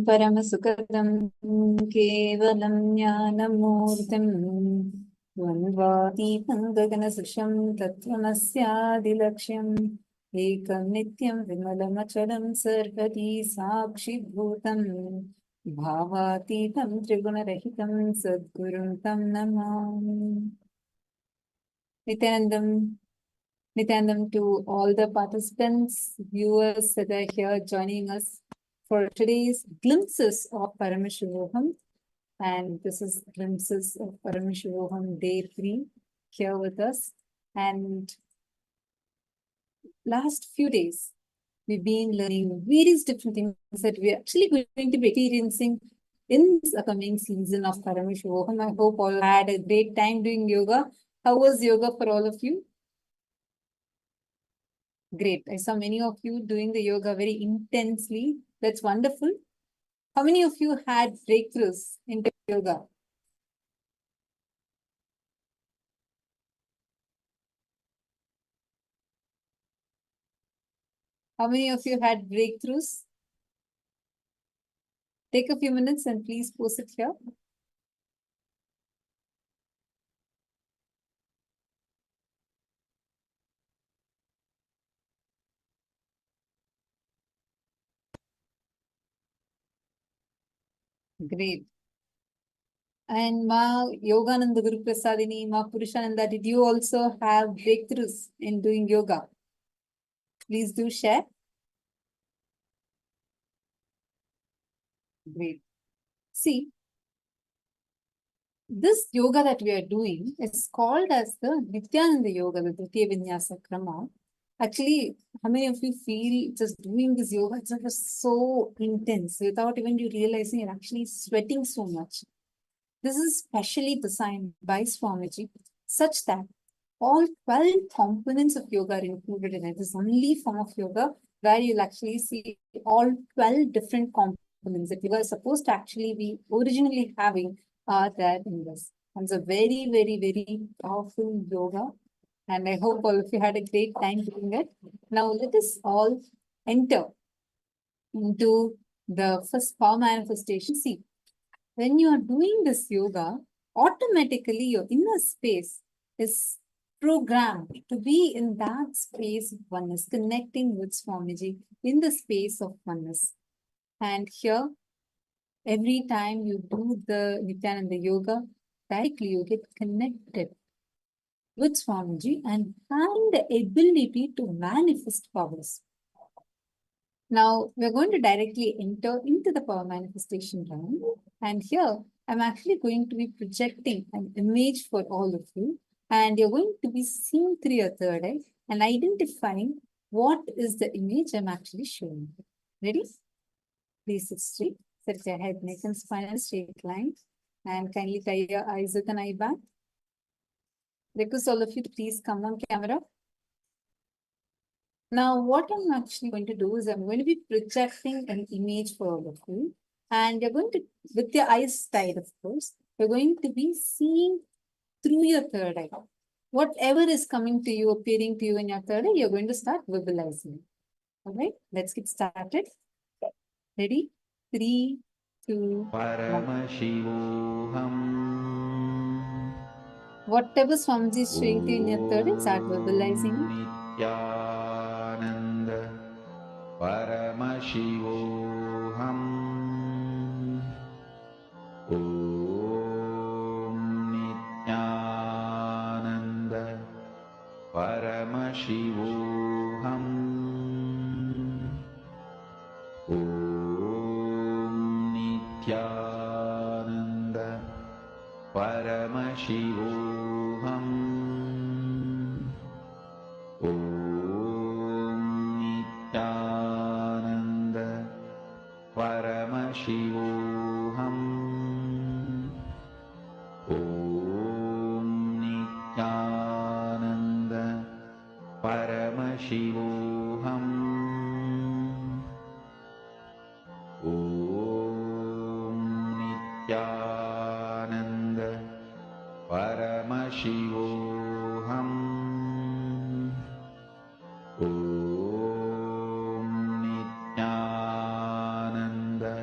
परमसुखदं केवलं ज्ञानमूर्तिं द्वन्द्वातीतं गगनसृशं तत्त्वमस्यादिलक्ष्यम् एकं नित्यं विमलमचलं सर्वदी साक्षिभूतं भावातीतं त्रिगुणरहितं सद्गुरुं तं Namami. Nityanandam to all the participants, viewers that are here joining us for today's glimpses of Paramashivoham. And this is glimpses of Paramashivoham Day 3 here with us. And last few days, we've been learning various different things that we're actually going to be experiencing in this upcoming season of Paramashivoham. I hope all had a great time doing yoga. How was yoga for all of you? Great. I saw many of you doing the yoga very intensely. That's wonderful. How many of you had breakthroughs into yoga? How many of you had breakthroughs? Take a few minutes and please post it here. Great. And Ma Yogananda Guru Prasadini, Ma Purushananda, did you also have breakthroughs in doing yoga? Please do share. Great. See, this yoga that we are doing is called as the Nityananda Yoga, the Dvitiya Vinyasa Krama. Actually, how many of you feel just doing this yoga itself is so intense without even you realizing you're actually sweating so much? This is specially designed by Swamiji such that all 12 components of yoga are included in it. This is only form of yoga where you'll actually see all 12 different components that you were supposed to actually be originally having are there in this. And it's a very, very, very powerful yoga. And I hope all of you had a great time doing it. Now let us all enter into the first power manifestation. See, when you are doing this yoga, automatically your inner space is programmed to be in that space of oneness, connecting with Swamiji in the space of oneness. And here, every time you do the Nityananda yoga, directly you get connected with Swamiji and have the ability to manifest powers. Now, we're going to directly enter into the power manifestation round. And here, I'm actually going to be projecting an image for all of you. And you're going to be seeing through your third eye and identifying what is the image I'm actually showing you. Ready? Please sit straight. Set your head, neck, and spine in a straight line. And kindly tie your eyes with an eye band. Request all of you to please come on camera. Now, what I'm actually going to do is I'm going to be projecting an image for all of you. And you're going to, with your eyes tied, of course, you're going to be seeing through your third eye. Whatever is coming to you, appearing to you in your third eye, you're going to start verbalizing. All right, let's get started. Ready? 3, 2, 1. Paramashivoham. Whatever Swamiji is showing to you in your third eye, start verbalizing it. Nityananda Paramashivoham. Om Nityananda Paramashivoham. Om Nityananda Paramashivoham. Om Nityananda Paramashivoham. Om Nityananda Paramashivoham. Om Nityananda Paramashivoham. Om Nityananda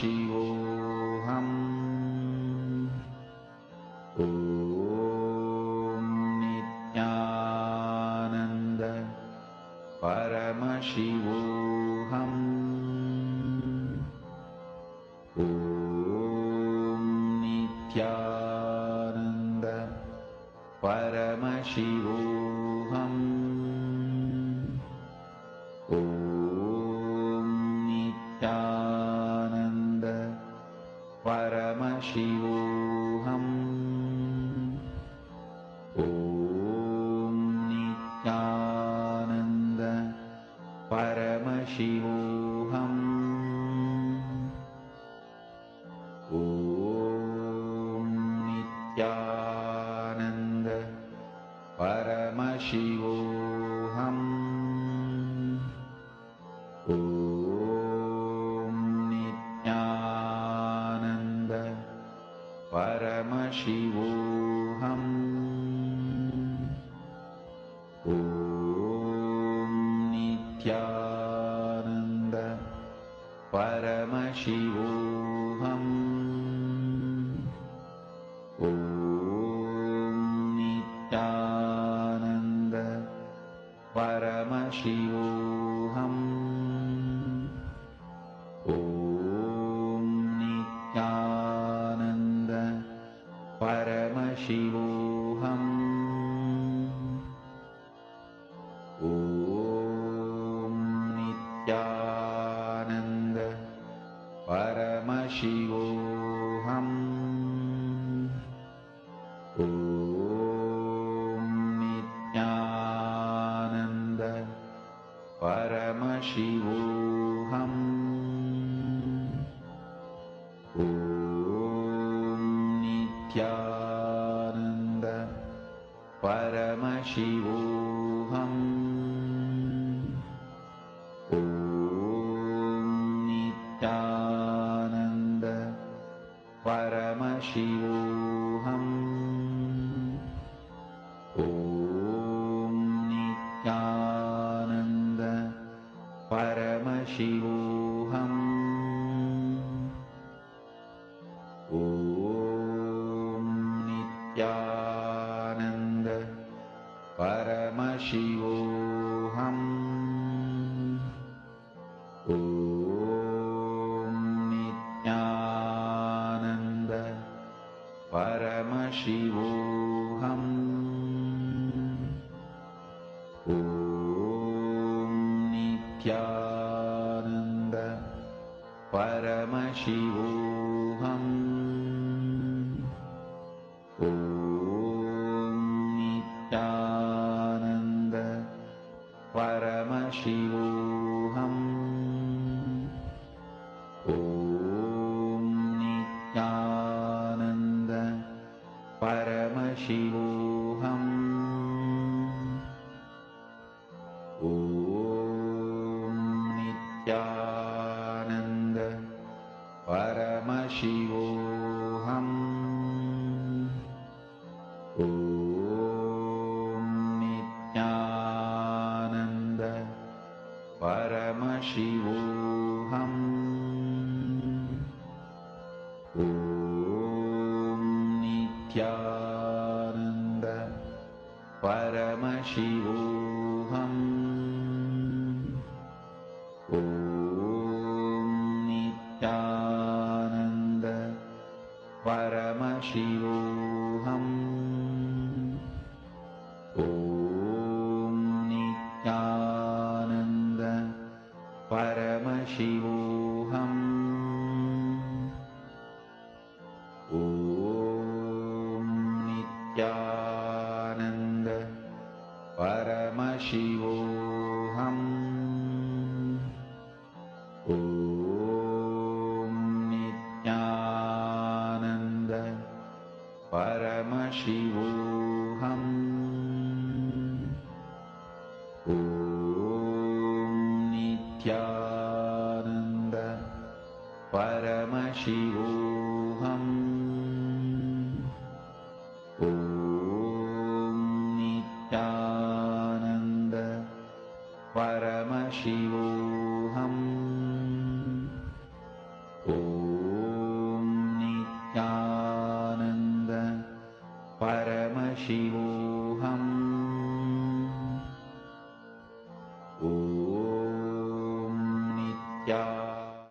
nitya.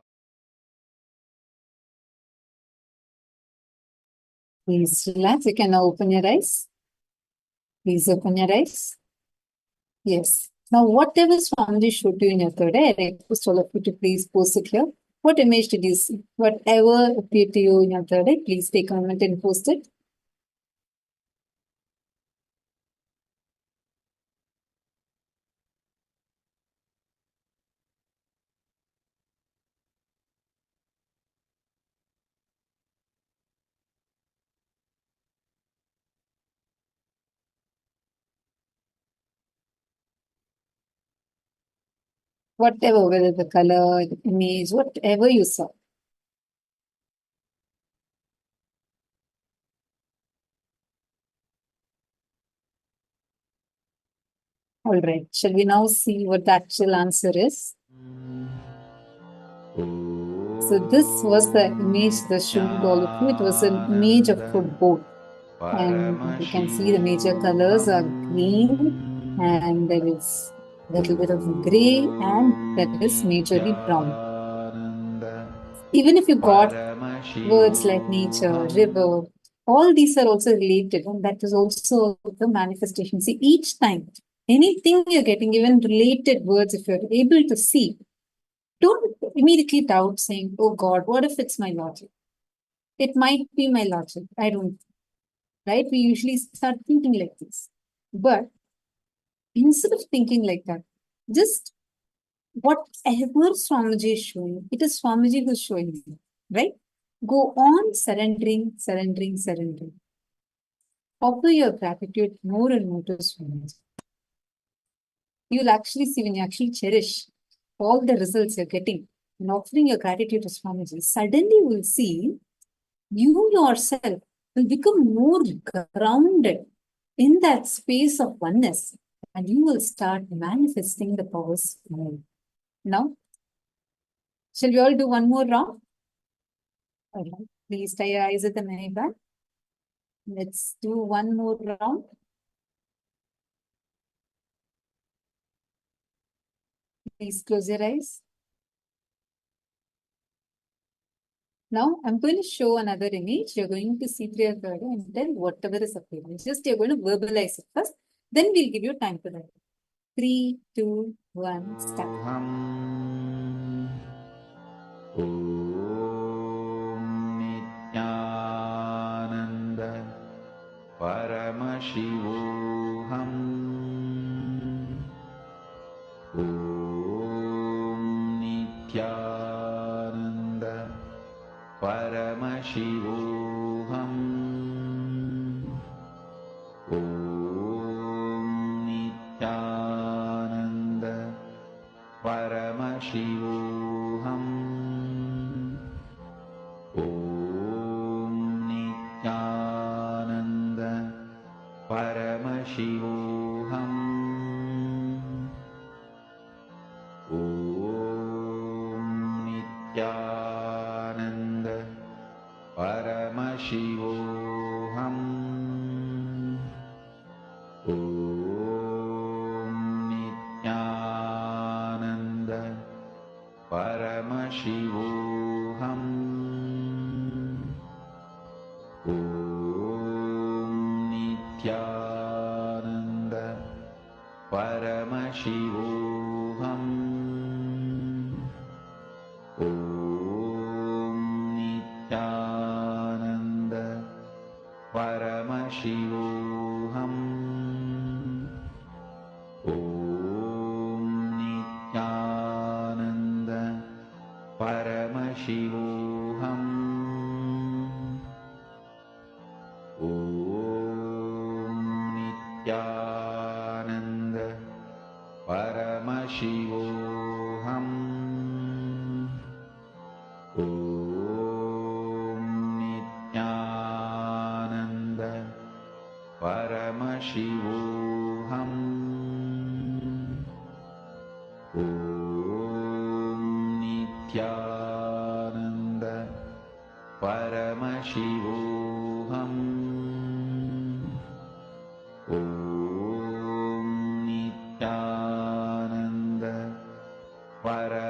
Please relax. You can now open your eyes. Please open your eyes. Yes. Now, whatever Swamiji showed you in your third eye, I request all of you to please post it here. What image did you see? Whatever appeared to you in your third eye, please take a moment and post it. Whatever, whether the color, the image, whatever you saw. All right. Shall we now see what the actual answer is? So this was the image that showed all of you. It was an image of a boat. And you can see the major colors are green, and there is a little bit of gray, and that is majorly brown. Even if you got words like nature, river, all these are also related, and that is also the manifestation. See, each time, anything you're getting, even related words, if you're able to see, don't immediately doubt saying, oh God, what if it's my logic? It might be my logic. I don't, right? We usually start thinking like this. But instead of thinking like that, just whatever Swamiji is showing, it is Swamiji who's showing you, right? Go on surrendering, surrendering, surrendering. Offer your gratitude more and more to Swamiji. You'll actually see when you actually cherish all the results you're getting and offering your gratitude to Swamiji, suddenly you will see you yourself will become more grounded in that space of oneness, and you will start manifesting the powers more. Now, shall we all do one more round? All right. Please tie your eyes at the mini band. Let's do one more round. Please close your eyes. Now, I'm going to show another image. You're going to see through your third eye and then whatever is appearing. Just you're going to verbalize it first. Then we'll give you time for that. 3, 2, 1, start. Nityananda Paramashivoham Nityananda Paramashivoham Nityananda Paramashivoham Nityananda Paramashivoham Nityananda Paramashivoham Nityananda Paramashivoham Nityananda Paramashivoham Nityananda Paramashivoham Nityananda Paramashivoham Nityananda Paramashivoham Nityananda Paramashivoham Nityananda Paramashivoham Nityananda Paramashivoham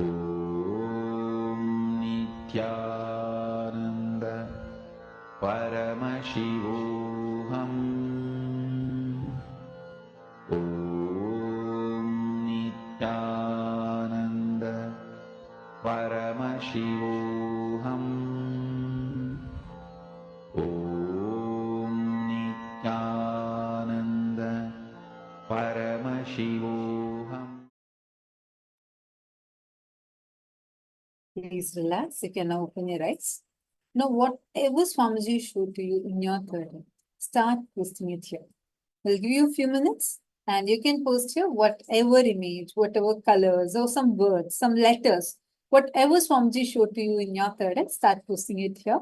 Om Nityananda Paramashivoham. Om Nityananda Paramashivoham. Om Nityananda Paramashivoham. Please relax. You can now open your eyes. Now, whatever Swamiji showed to you in your third eye, start posting it here. We'll give you a few minutes and you can post here whatever image, whatever colors, or some words, some letters, whatever Swamiji showed to you in your third eye, start posting it here.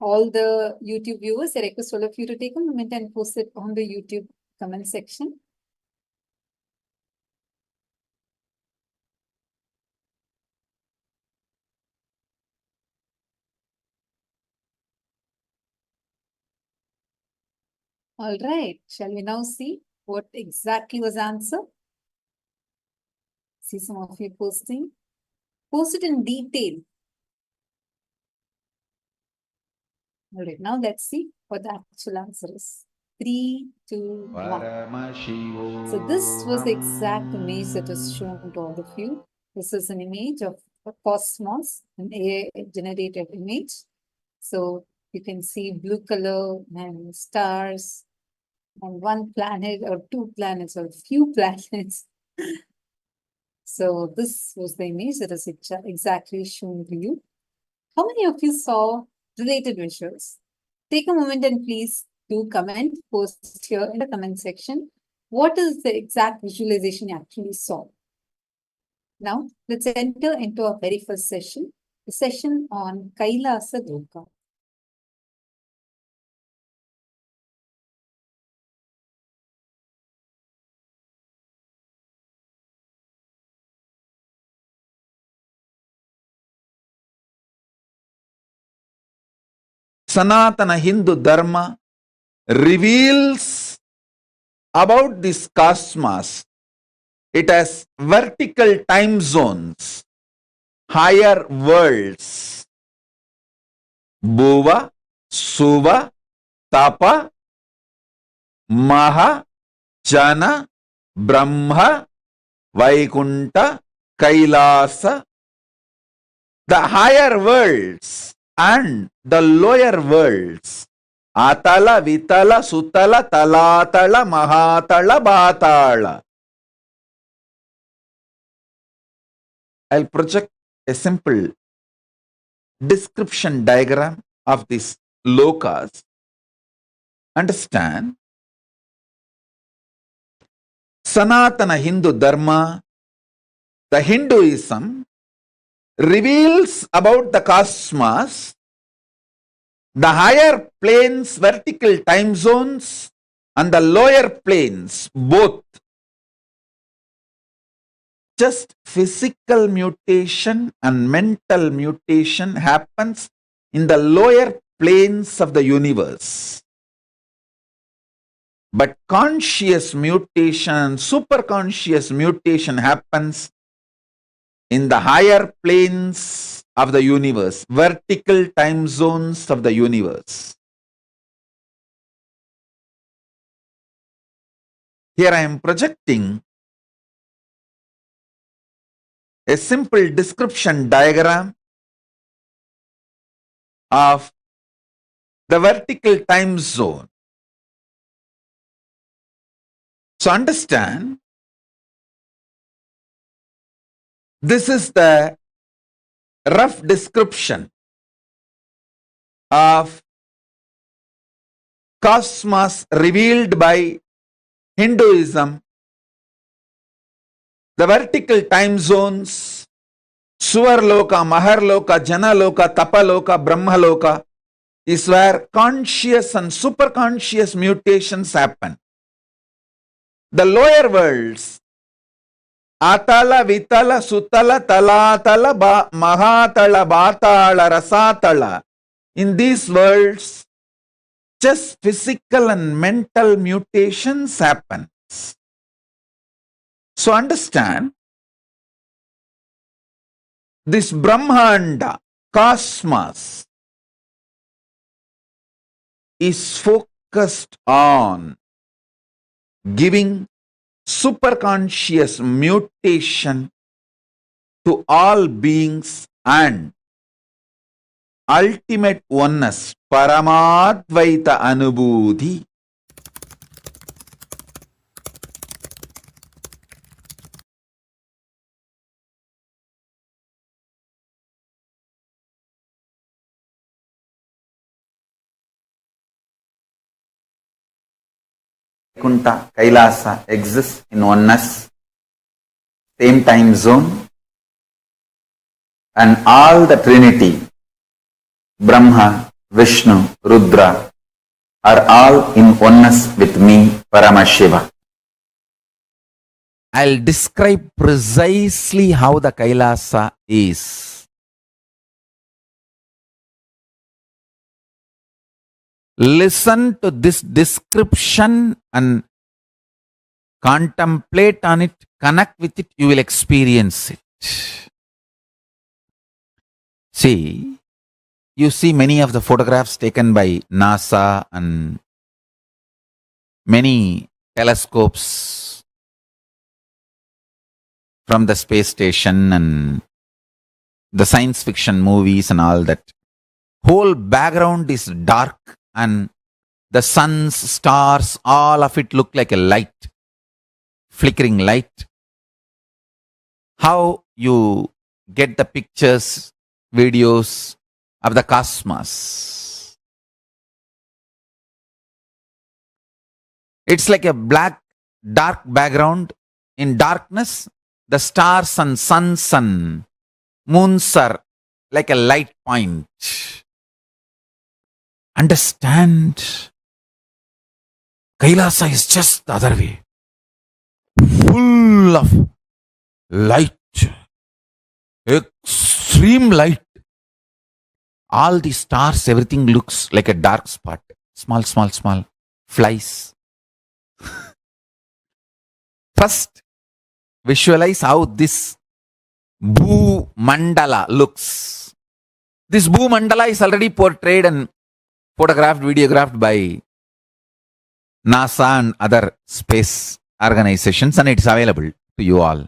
All the YouTube viewers, I request all of you to take a moment and post it on the YouTube comment section. All right, shall we now see what exactly was the answer? See some of you posting. Post it in detail. All right, now let's see what the actual answer is. 3, 2, 1. So this was the exact image that was shown to all of you. This is an image of a cosmos, an AI-generated image. So you can see blue color and stars and one planet or two planets or few planets. So this was the image that is exactly shown to you. How many of you saw related visuals? Take a moment and please do comment, post here in the comment section. What is the exact visualization you actually saw? Now, let's enter into our very first session, the session on Kailasa Loka. Sanatana Hindu Dharma reveals about this cosmos. It has vertical time zones, higher worlds. Bhuva, Suva, Tapa, Maha, Jana, Brahma, Vaikunta, Kailasa. The higher worlds and the lower worlds, Atala, Vitala, Sutala, Talatala, Mahatala, Bhatala. I'll project a simple description diagram of these lokas. Understand? Sanatana Hindu Dharma, the Hinduism, reveals about the cosmos, the higher planes, vertical time zones, and the lower planes, both. Just physical mutation and mental mutation happens in the lower planes of the universe. But conscious mutation, superconscious mutation happens in the higher planes of the universe, vertical time zones of the universe. Here I am projecting a simple description diagram of the vertical time zone. So understand, this is the rough description of cosmos revealed by Hinduism. The vertical time zones, Suvarloka, Maharloka, Janaloka, Tapaloka, Brahmaloka, is where conscious and superconscious mutations happen. The lower worlds, Atala, Vitala, Sutala, Talatala, Mahatala, Bhatala, Rasatala, in these worlds, just physical and mental mutations happen. So understand, this Brahmanda, cosmos, is focused on giving superconscious mutation to all beings and ultimate oneness, Paramadvaita Anubhuti. Vaikuntha, Kailasa exists in oneness, same time zone, and all the Trinity, Brahma, Vishnu, Rudra, are all in oneness with me, Paramashiva. I'll describe precisely how the Kailasa is. Listen to this description and contemplate on it, connect with it, you will experience it. See, you see many of the photographs taken by NASA and many telescopes from the space station and the science fiction movies and all that. Whole background is dark and the suns, stars, all of it look like a light, flickering light. How you get the pictures, videos of the cosmos? It's like a black, dark background. In darkness, the stars and suns and moons are like a light point. Understand? Kailasa is just the other way. Full of light. Extreme light. All the stars, everything looks like a dark spot. Small, small, small flies. First, visualize how this Bhu Mandala looks. This Bhu Mandala is already portrayed and photographed, videographed by NASA and other space organizations, and it's available to you all.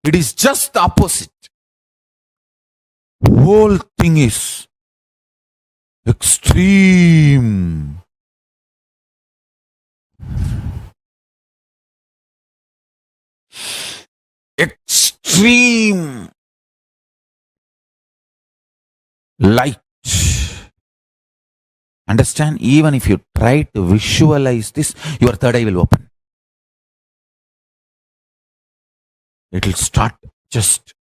It is just the opposite. The whole thing is extreme. Extreme light. Understand? Even if you try to visualize this, your third eye will open. It will start just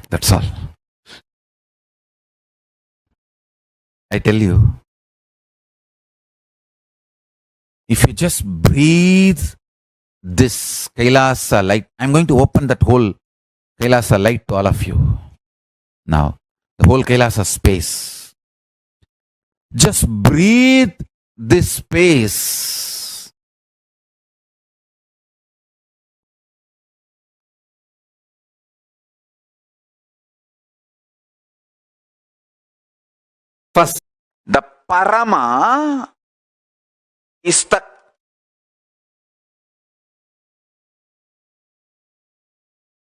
that's all. I tell you, if you just breathe this Kailasa light, I'm going to open that whole Kailasa light to all of you. Now, the whole Kailasa space. Just breathe this space. First, the Parama is the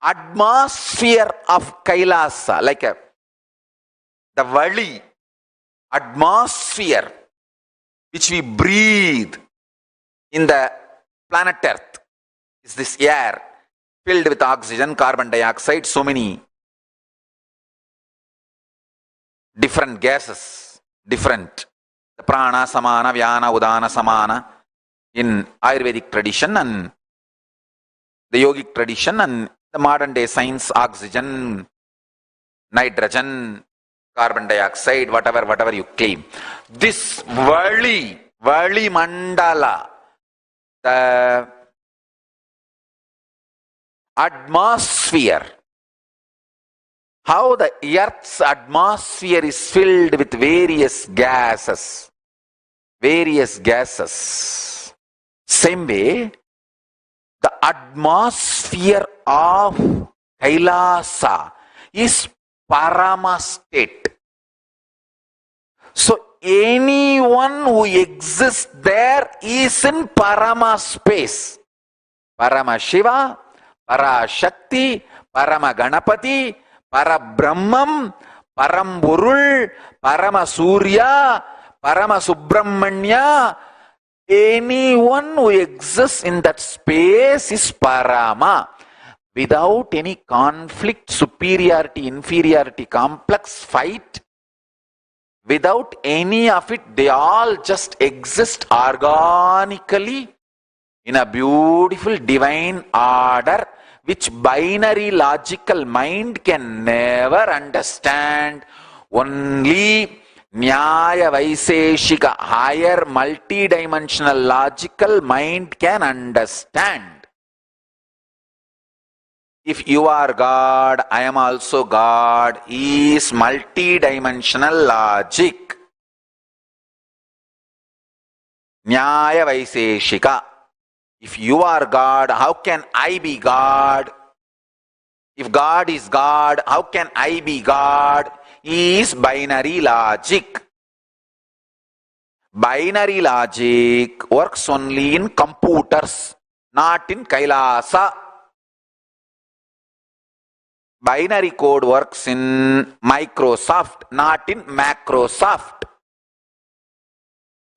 atmosphere of Kailasa, like the valley atmosphere which we breathe in the planet Earth is this air filled with oxygen, carbon dioxide, so many different gases, different. The prana, samana, vyana, udana, samana in Ayurvedic tradition and the yogic tradition and the modern day science, oxygen, nitrogen, carbon dioxide, whatever you claim. This Vali Mandala, the atmosphere how the Earth's atmosphere is filled with various gases. Various gases. Same way, the atmosphere of Kailasa is Parama state. So anyone who exists there is in Parama space. Paramashiva, Parashakti, Paramaganapati, Parabrahmam, Paramburul, Paramasuriya, Paramasubramanya. Anyone who exists in that space is Parama. Without any conflict, superiority, inferiority, complex fight, without any of it, they all just exist organically in a beautiful divine order which binary logical mind can never understand. Only Nyaya Vaiseshika, higher multidimensional logical mind can understand. If you are God, I am also God, is multidimensional logic. Nyaya Vaiseshika. If you are God, how can I be God? If God is God, how can I be God? Is binary logic. Binary logic works only in computers, not in Kailasa. Binary code works in Microsoft, not in Macrosoft.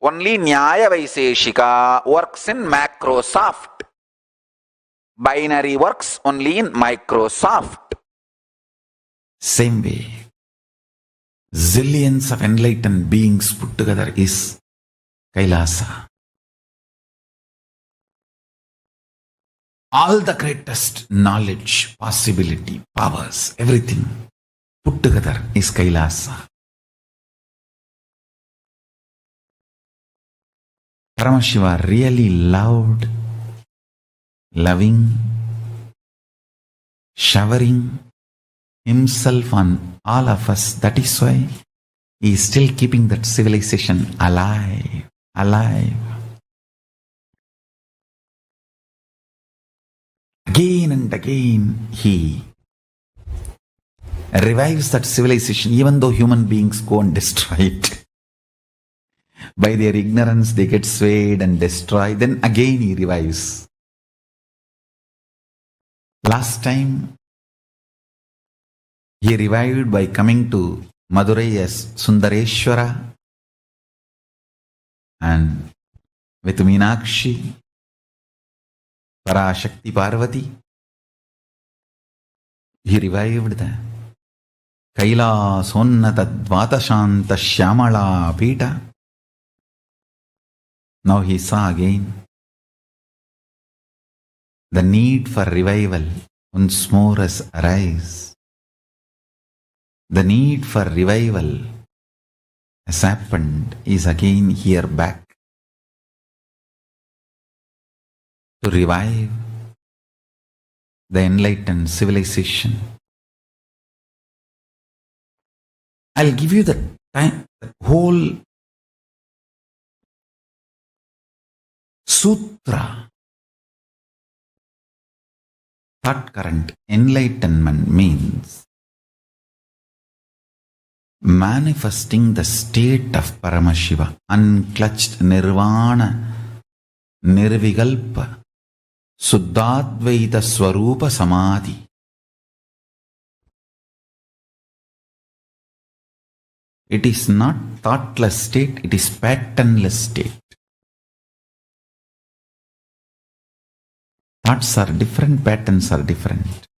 Only Nyaya Vaiseshika works in Macrosoft. Binary works only in Microsoft. Same way, zillions of enlightened beings put together is Kailasa. All the greatest knowledge, possibility, powers, everything put together is Kailasa. Paramashiva really loved, loving, showering himself on all of us. That is why he is still keeping that civilization alive, alive. Again and again he revives that civilization, even though human beings go and destroy it. By their ignorance they get swayed and destroy. Then again he revives. Last time he revived by coming to Madurai as Sundareshwara and with Meenakshi, Parashakti Parvati. He revived the Kailasonnata Dvatashanta Shyamala Pita. Now he saw again the need for revival once more has arisen. The need for revival has happened, is again here back to revive the enlightened civilization. I'll give you the time, the whole sutra. Thought current. Enlightenment means manifesting the state of Paramashiva, unclutched nirvana, nirvigalpa, suddhadvaita swarupa samadhi. It is not thoughtless state, it is patternless state. Thoughts are different, patterns are different.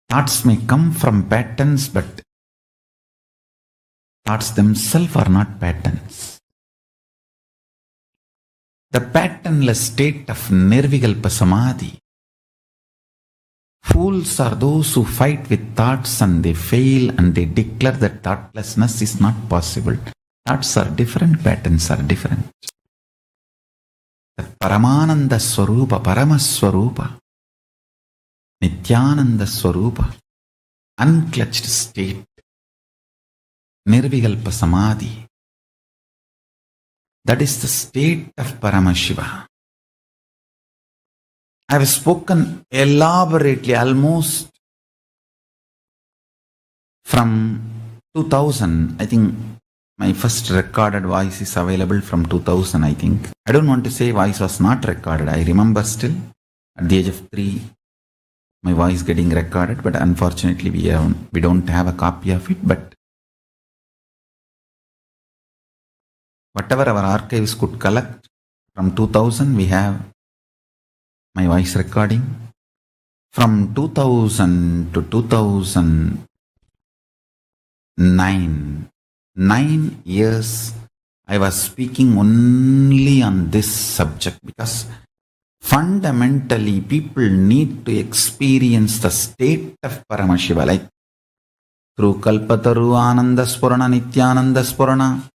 Thoughts may come from patterns, but thoughts themselves are not patterns. The patternless state of Nirvikalpa Samadhi. Fools are those who fight with thoughts and they fail and they declare that thoughtlessness is not possible. Thoughts are different, patterns are different. The Paramananda Swarupa, Paramaswarupa, Nityananda Swarupa unclutched state, Nirvikalpa Samadhi. That is the state of Paramashiva. I have spoken elaborately almost from 2000. I think my first recorded voice is available from 2000, I think. I don't want to say voice was not recorded. I remember still at the age of 3, my voice getting recorded, but unfortunately we don't have a copy of it. But whatever our archives could collect from 2000, we have my voice recording. From 2000 to 2009, 9 years, I was speaking only on this subject because fundamentally people need to experience the state of Paramashiva, like through Kalpataru, Ananda Spurana, Nityananda Spurana,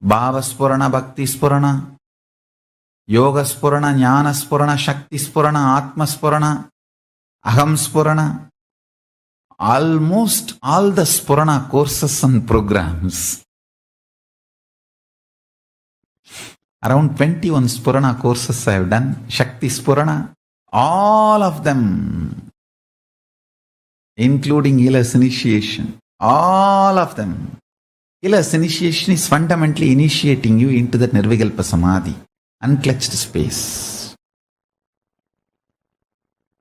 Bhava Spurana, Bhakti Spurana, Yoga Spurana, Jnana Spurana, Shakti Spurana, Atma Spurana, Aham Spurana. Almost all the Spurana courses and programs. Around 21 Spurana courses I have done. Shakti Spurana. All of them. Including Ila's initiation. All of them. Ila's initiation is fundamentally initiating you into the Nirvikalpa Samadhi. Unclutched space.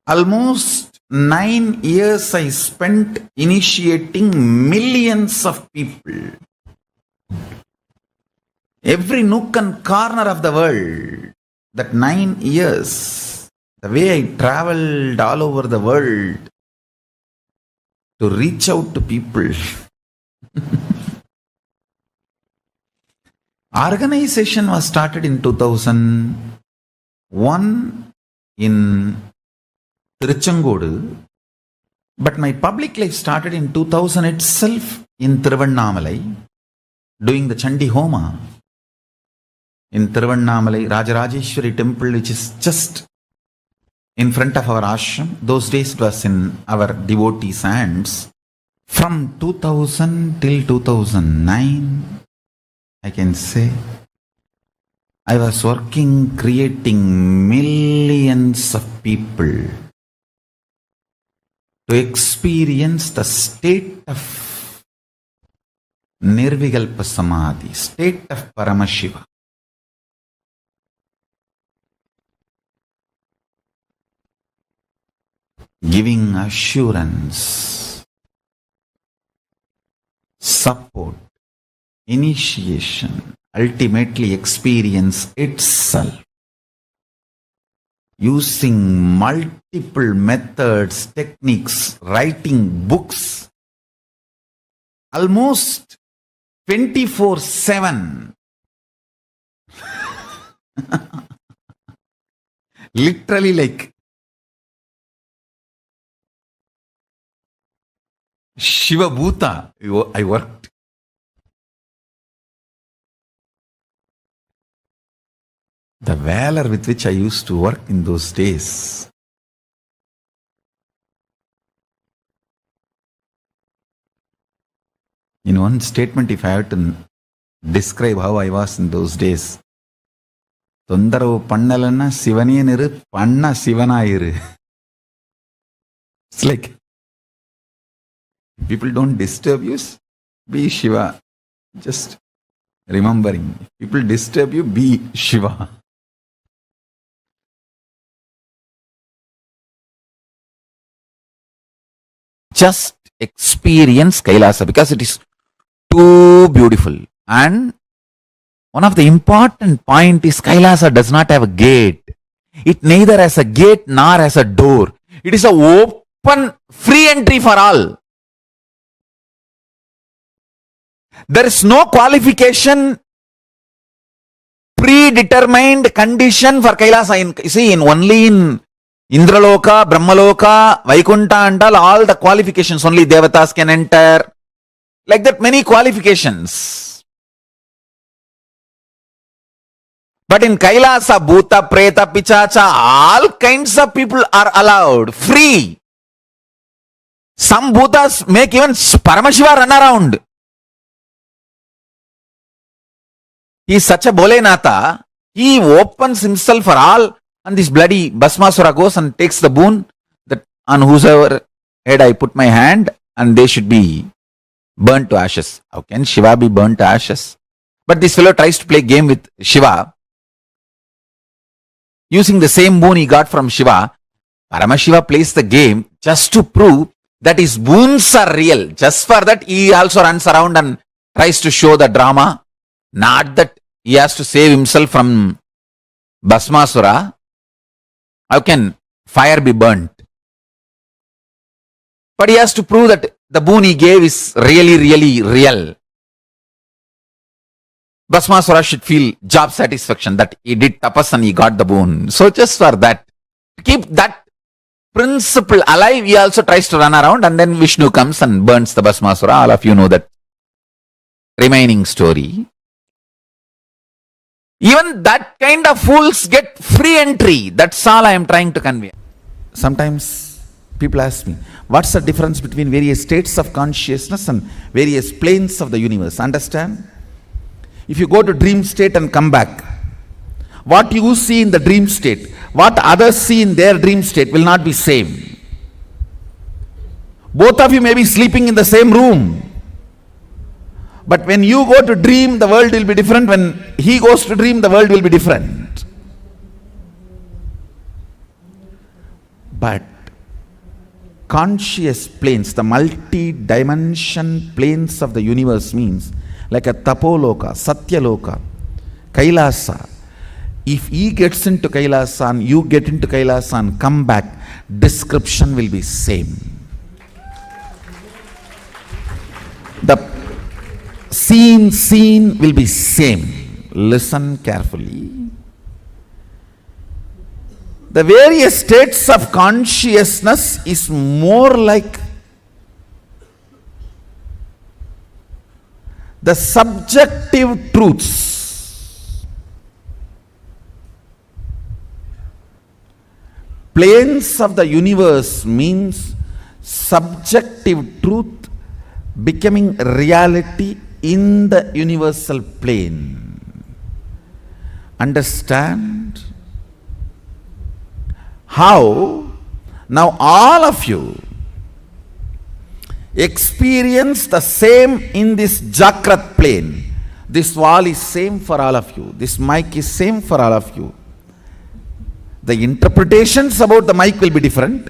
Almost 9 years I spent initiating millions of people. Every nook and corner of the world. That 9 years, the way I traveled all over the world to reach out to people. Organization was started in 2001 in Tiruchengodu, but my public life started in 2000 itself in Tiruvannamalai, doing the Chandi Homa in Tiruvannamalai, Rajarajeshwari temple, which is just in front of our ashram. Those days it was in our devotees' hands. From 2000 till 2009, I can say, I was working, creating millions of people to experience the state of Nirvikalpa Samadhi, state of Paramashiva. Giving assurance, support, initiation, ultimately experience itself. Using multiple methods, techniques, writing books, almost 24/7. Literally like Shiva Bhuta, I worked. The valor with which I used to work in those days. In one statement, if I have to describe how I was in those days, Tondaravu pannalana Sivaniru, panna Sivanairu. It's like, people don't disturb you, be Shiva. Just remembering. If people disturb you, be Shiva. Just experience Kailasa because it is too beautiful. And one of the important point is Kailasa does not have a gate. It neither has a gate nor has a door. It is a open, free entry for all. There is no qualification, predetermined condition for Kailasa. Only in Indraloka, Brahmaloka, Vaikunta and all the qualifications, only Devatas can enter. Like that, many qualifications. But in Kailasa, Bhuta, Preta, Pichacha, all kinds of people are allowed, free. Some Bhutas make even Paramashiva run around. He is such a Bolenatha. He opens himself for all, and this bloody Bhasmasura goes and takes the boon that on whosoever head I put my hand, and they should be burnt to ashes. How can Shiva be burnt to ashes? But this fellow tries to play game with Shiva. Using the same boon he got from Shiva, Paramashiva plays the game just to prove that his boons are real. Just for that, he also runs around and tries to show the drama. Not that he has to save himself from Bhasmasura. How can fire be burnt? But he has to prove that the boon he gave is really, really real. Bhasmasura should feel job satisfaction that he did tapas and he got the boon. So just for that, to keep that principle alive, he also tries to run around, and then Vishnu comes and burns the Bhasmasura. All of you know that remaining story. Even that kind of fools get free entry. That's all I am trying to convey. Sometimes people ask me, what's the difference between various states of consciousness and various planes of the universe? Understand? If you go to dream state and come back, what you see in the dream state, what others see in their dream state will not be same. Both of you may be sleeping in the same room. But when you go to dream, the world will be different. When he goes to dream, the world will be different. But conscious planes, the multi-dimension planes of the universe means like a Tapoloka, Satyaloka, Kailasa. If he gets into Kailasa and you get into Kailasa and come back, description will be same. The scene will be same. Listen carefully. The various states of consciousness is more like the subjective truths. Planes of the universe means subjective truth becoming reality in the universal plane. Understand? How? Now all of you experience the same in this Jakrat plane. This wall is same for all of you. This mic is same for all of you. The interpretations about the mic will be different.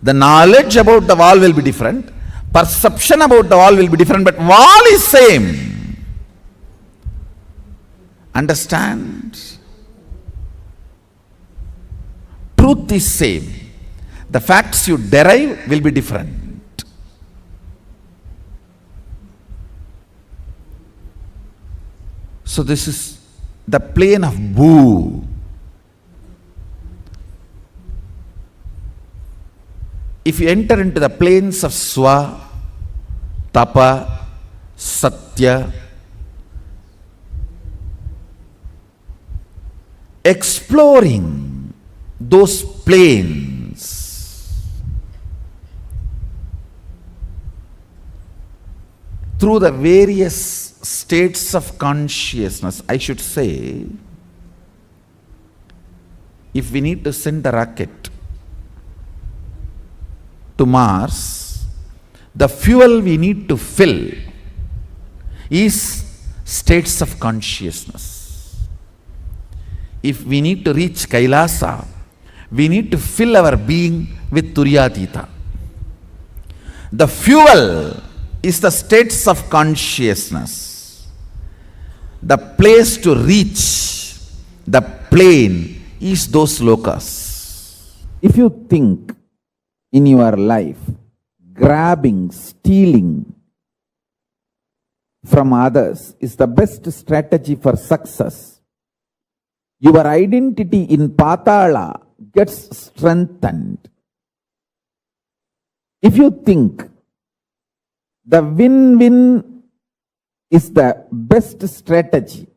The knowledge about the wall will be different. Perception about the wall will be different, but wall is same. Understand? Truth is same. The facts you derive will be different. So this is the plane of Bhu. If you enter into the planes of Swa, Tapa, Satya, exploring those planes through the various states of consciousness, I should say, if we need to send a rocket to Mars, the fuel we need to fill is states of consciousness. If we need to reach Kailasa, we need to fill our being with Turyatita. The fuel is the states of consciousness. The place to reach the plane is those lokas. If you think in your life, grabbing, stealing from others is the best strategy for success, your identity in Patala gets strengthened. If you think the win-win is the best strategy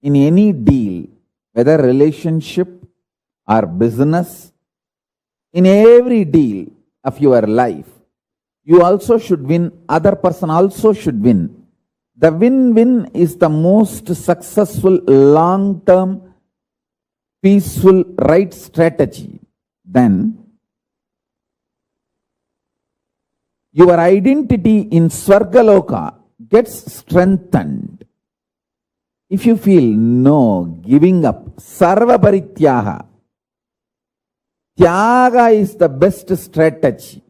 in any deal, whether relationship or business, in every deal of your life, You also should win, other person also should win. The win-win is the most successful, long-term, peaceful, right strategy. Then, your identity in Swargaloka gets strengthened. If you feel no, giving up, Sarva Parityaga, Tyaga is the best strategy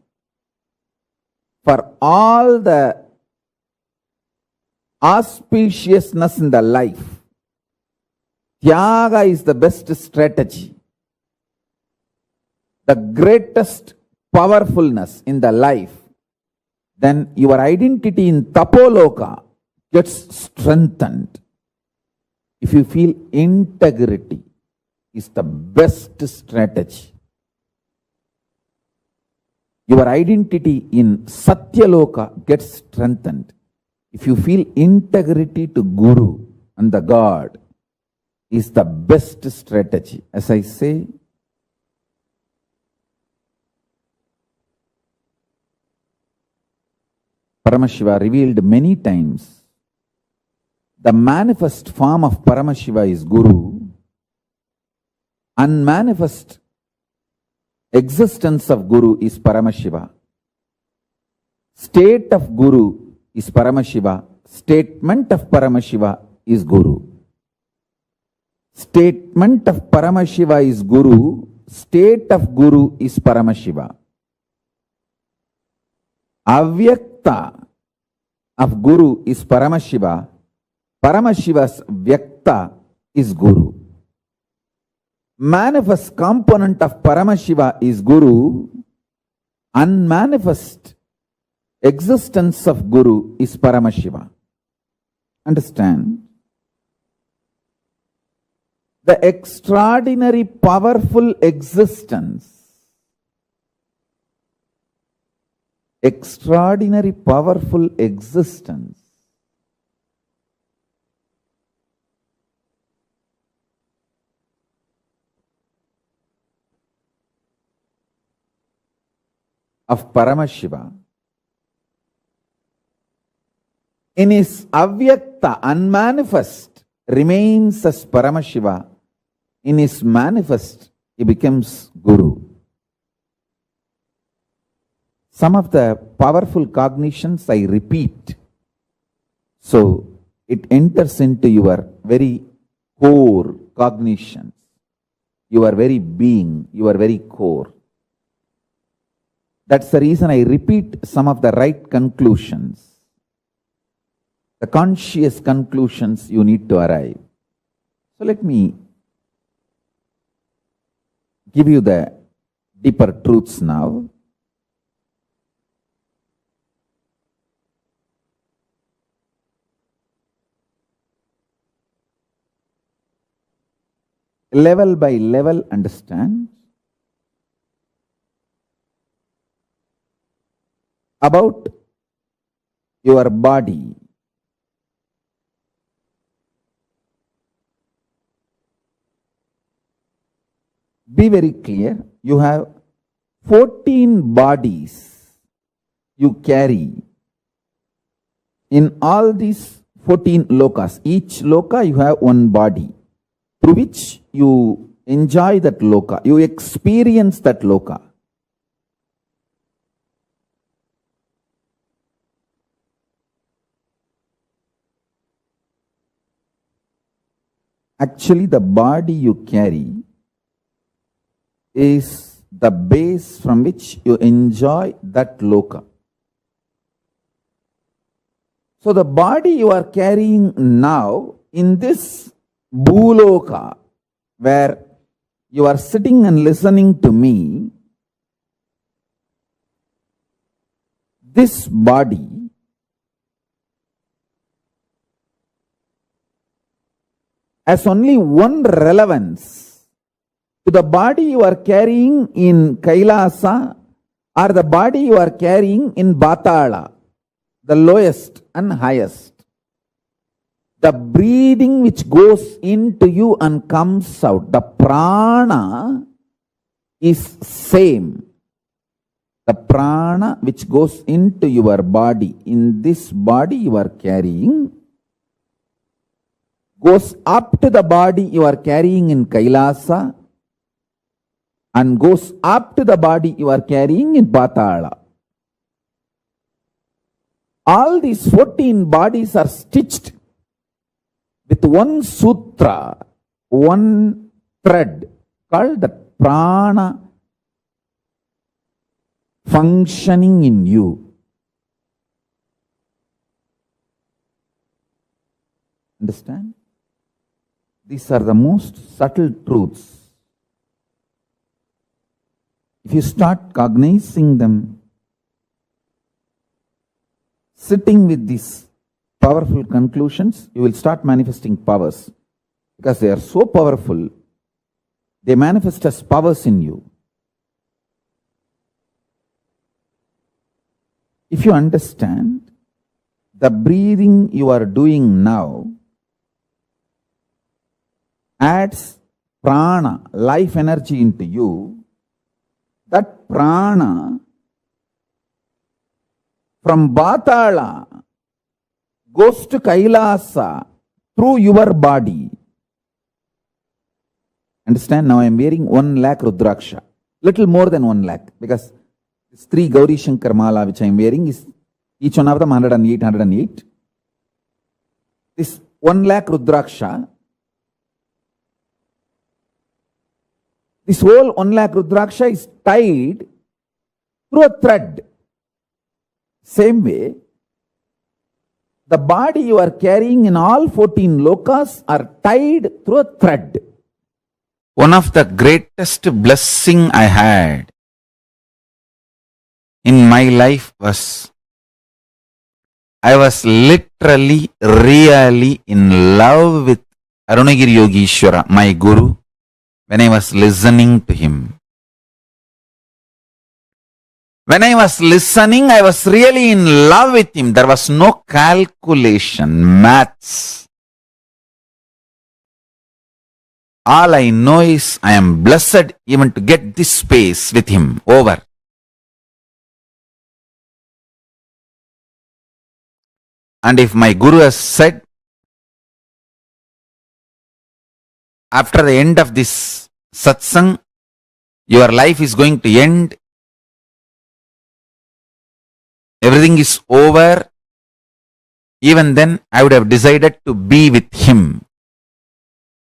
for all the auspiciousness in the life. Tyaga is the best strategy. The greatest powerfulness in the life. Then your identity in Tapoloka gets strengthened. If you feel integrity is the best strategy. Your identity in Satyaloka gets strengthened. If you feel integrity to Guru and the God is the best strategy. As I say, Paramashiva revealed many times. The manifest form of Paramashiva is Guru. Unmanifest existence of Guru is Paramashiva. State of Guru is Paramashiva. Statement of Paramashiva is Guru. Statement of Paramashiva is Guru. State of Guru is Paramashiva. Avyakta of Guru is Paramashiva. Paramashiva's Vyakta is Guru. Manifest component of Paramashiva is Guru. Unmanifest existence of Guru is Paramashiva. Understand? The extraordinary powerful existence, of Paramashiva in his avyakta, unmanifest, remains as Paramashiva. In his manifest, he becomes Guru. Some of the powerful cognitions I repeat, so it enters into your very core cognitions, your very being, your very core. That's the reason I repeat some of the right conclusions. The conscious conclusions you need to arrive. So let me give you the deeper truths now. Level by level, understand. About your body. Be very clear. You have 14 bodies you carry. In all these 14 lokas, each loka you have one body through which you enjoy that loka, you experience that loka. Actually, the body you carry is the base from which you enjoy that loka. So the body you are carrying now in this bhuloka, where you are sitting and listening to me, this body has only one relevance to the body you are carrying in Kailasa or the body you are carrying in Batala, the lowest and highest. The breathing which goes into you and comes out, the prana is same. The prana which goes into your body, in this body you are carrying, goes up to the body you are carrying in Kailasa and goes up to the body you are carrying in Patala. All these 14 bodies are stitched with one sutra, one thread called the prana functioning in you. Understand? These are the most subtle truths. If you start cognizing them, sitting with these powerful conclusions, you will start manifesting powers. Because they are so powerful, they manifest as powers in you. If you understand, the breathing you are doing now adds prana, life energy into you. That prana from Batala goes to Kailasa through your body. Understand? Now I am wearing 1 lakh Rudraksha. Little more than 1 lakh, because this 3 Gauri Shankar Mala which I am wearing is each one of them 108. This 1 lakh Rudraksha, this whole 1 lakh Rudraksha is tied through a thread. Same way, the body you are carrying in all 14 lokas are tied through a thread. One of the greatest blessing I had in my life was, I was literally, really in love with Arunagiri Yogeshwara, my guru, when I was listening to him. When I was listening, I was really in love with him. There was no calculation, maths. All I know is I am blessed even to get this space with him. Over. And if my guru has said, after the end of this satsang, your life is going to end, everything is over, even then I would have decided to be with him.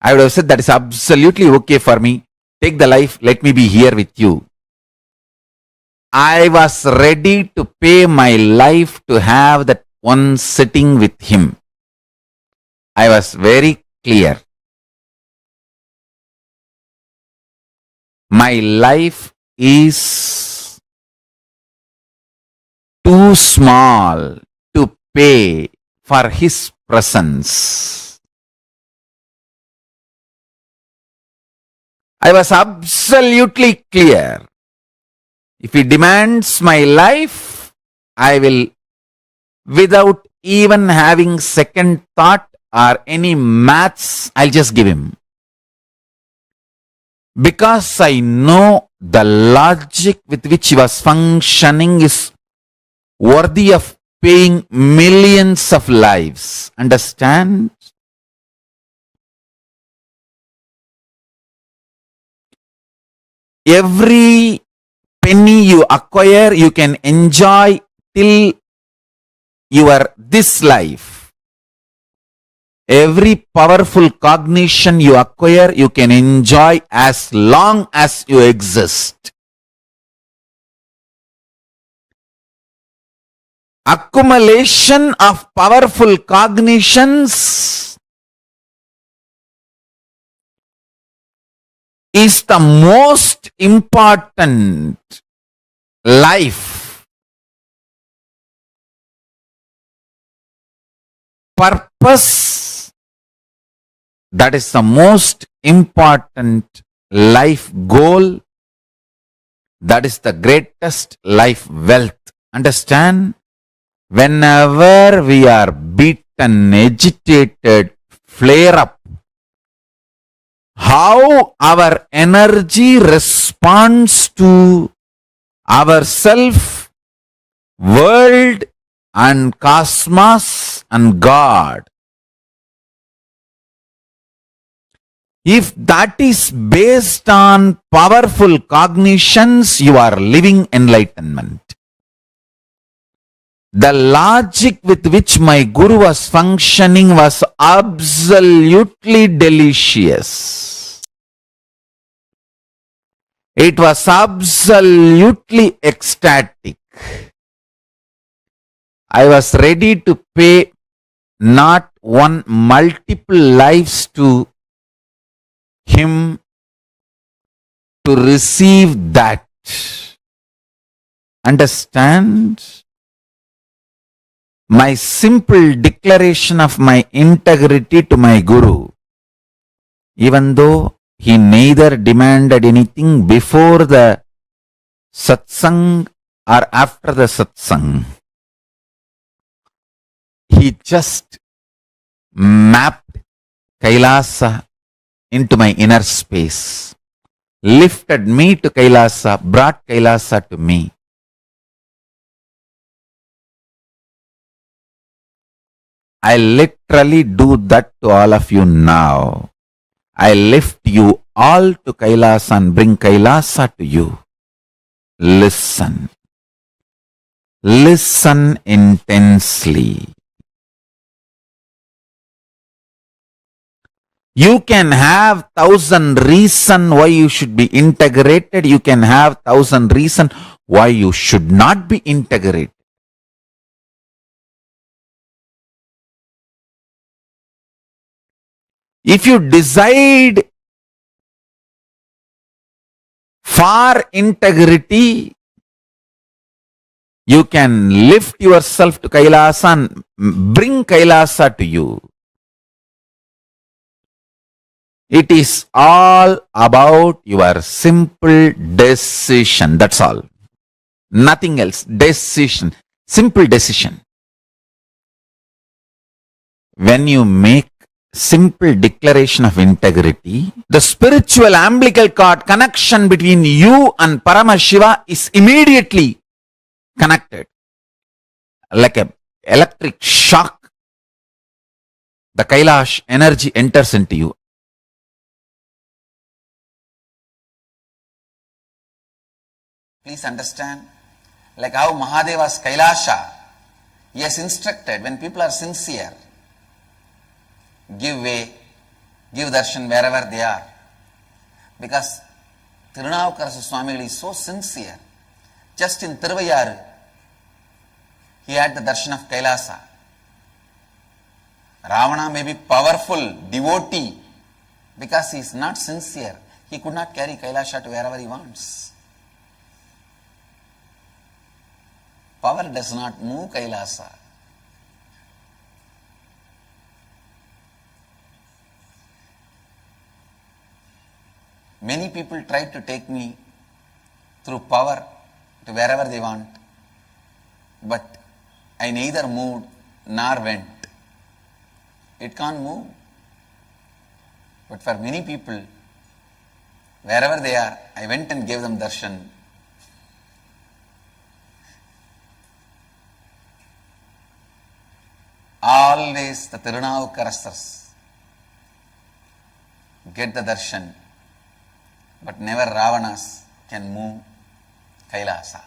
I would have said, that is absolutely okay for me. Take the life, let me be here with you. I was ready to pay my life to have that one sitting with him. I was very clear. My life is too small to pay for his presence. I was absolutely clear. If he demands my life, I will, without even having second thought or any maths, I'll just give him. Because I know the logic with which he was functioning is worthy of paying millions of lives. Understand? Every penny you acquire, you can enjoy till your this life. Every powerful cognition you acquire, you can enjoy as long as you exist. Accumulation of powerful cognitions is the most important life purpose. That is the most important life goal. That is the greatest life wealth. Understand? Whenever we are beaten, agitated, flare up, how our energy responds to our self, world and cosmos and God. If that is based on powerful cognitions, you are living enlightenment. The logic with which my guru was functioning was absolutely delicious. It was absolutely ecstatic. I was ready to pay not one, multiple lives to him to receive that. Understand? My simple declaration of my integrity to my guru, even though he neither demanded anything before the satsang or after the satsang, he just mapped Kailasa into my inner space, lifted me to Kailasa, brought Kailasa to me. I literally do that to all of you now. I lift you all to Kailasa and bring Kailasa to you. Listen. Listen intensely. You can have 1,000 reasons why you should be integrated. You can have 1,000 reasons why you should not be integrated. If you decide for integrity, you can lift yourself to Kailasa and bring Kailasa to you. It is all about your simple decision. That's all. Nothing else. Decision. Simple decision. When you make simple declaration of integrity, the spiritual umbilical cord connection between you and Paramashiva is immediately connected. Like an electric shock, the Kailash energy enters into you. Please understand, like how Mahadeva's Kailasha, he has instructed when people are sincere, give way, give darshan wherever they are. Because Tirunavukarasu Swamigal is so sincere. Just in Thiruvayaru, he had the darshan of Kailasa. Ravana may be powerful, devotee, because he is not sincere. He could not carry Kailasha to wherever he wants. Power does not move Kailasa. Many people tried to take me through power to wherever they want, but I neither moved nor went. It can't move. But for many people, wherever they are, I went and gave them darshan. Always the Tirunavukarasars get the darshan, but never Ravanas can move Kailasa.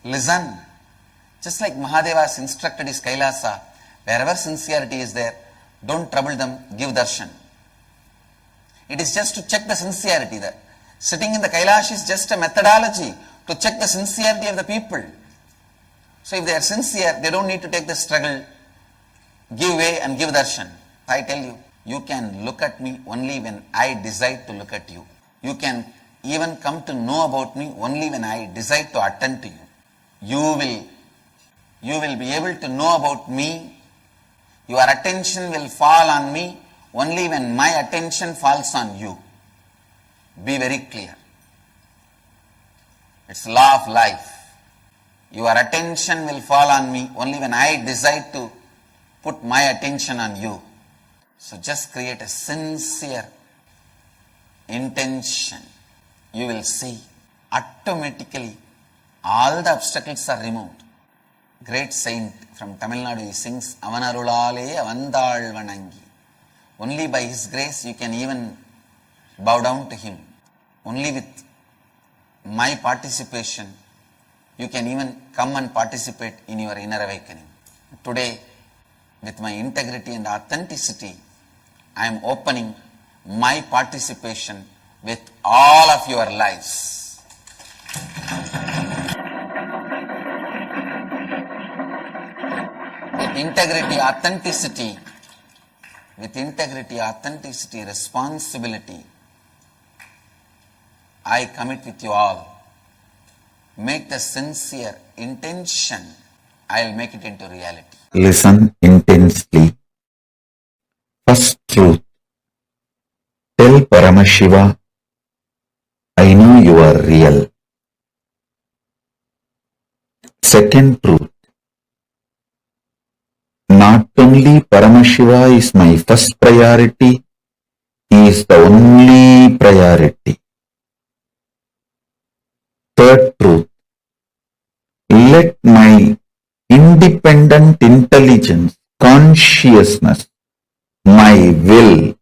Listen, just like Mahadeva has instructed his Kailasa, wherever sincerity is there, don't trouble them, give darshan. It is just to check the sincerity. That sitting in the Kailash is just a methodology to check the sincerity of the people. So if they are sincere, they don't need to take the struggle, give way and give darshan. I tell you, you can look at me only when I decide to look at you. You can even come to know about me only when I decide to attend to you. You will be able to know about me. Your attention will fall on me only when my attention falls on you. Be very clear. It's law of life. Your attention will fall on me only when I decide to put my attention on you. So just create a sincere intention. You will see automatically all the obstacles are removed. Great saint from Tamil Nadu, he sings Avanarulale Avandal Vanangi. Only by his grace you can even bow down to him. Only with my participation you can even come and participate in your inner awakening. Today, with my integrity and authenticity, I am opening my participation with all of your lives. With integrity, authenticity, responsibility, I commit with you all. Make the sincere intention, I'll make it into reality. Listen intensely. First truth. Tell Paramashiva, I know you are real. Second truth. Not only Paramashiva is my first priority, he is the only priority. Third truth. Let my independent intelligence, consciousness, my will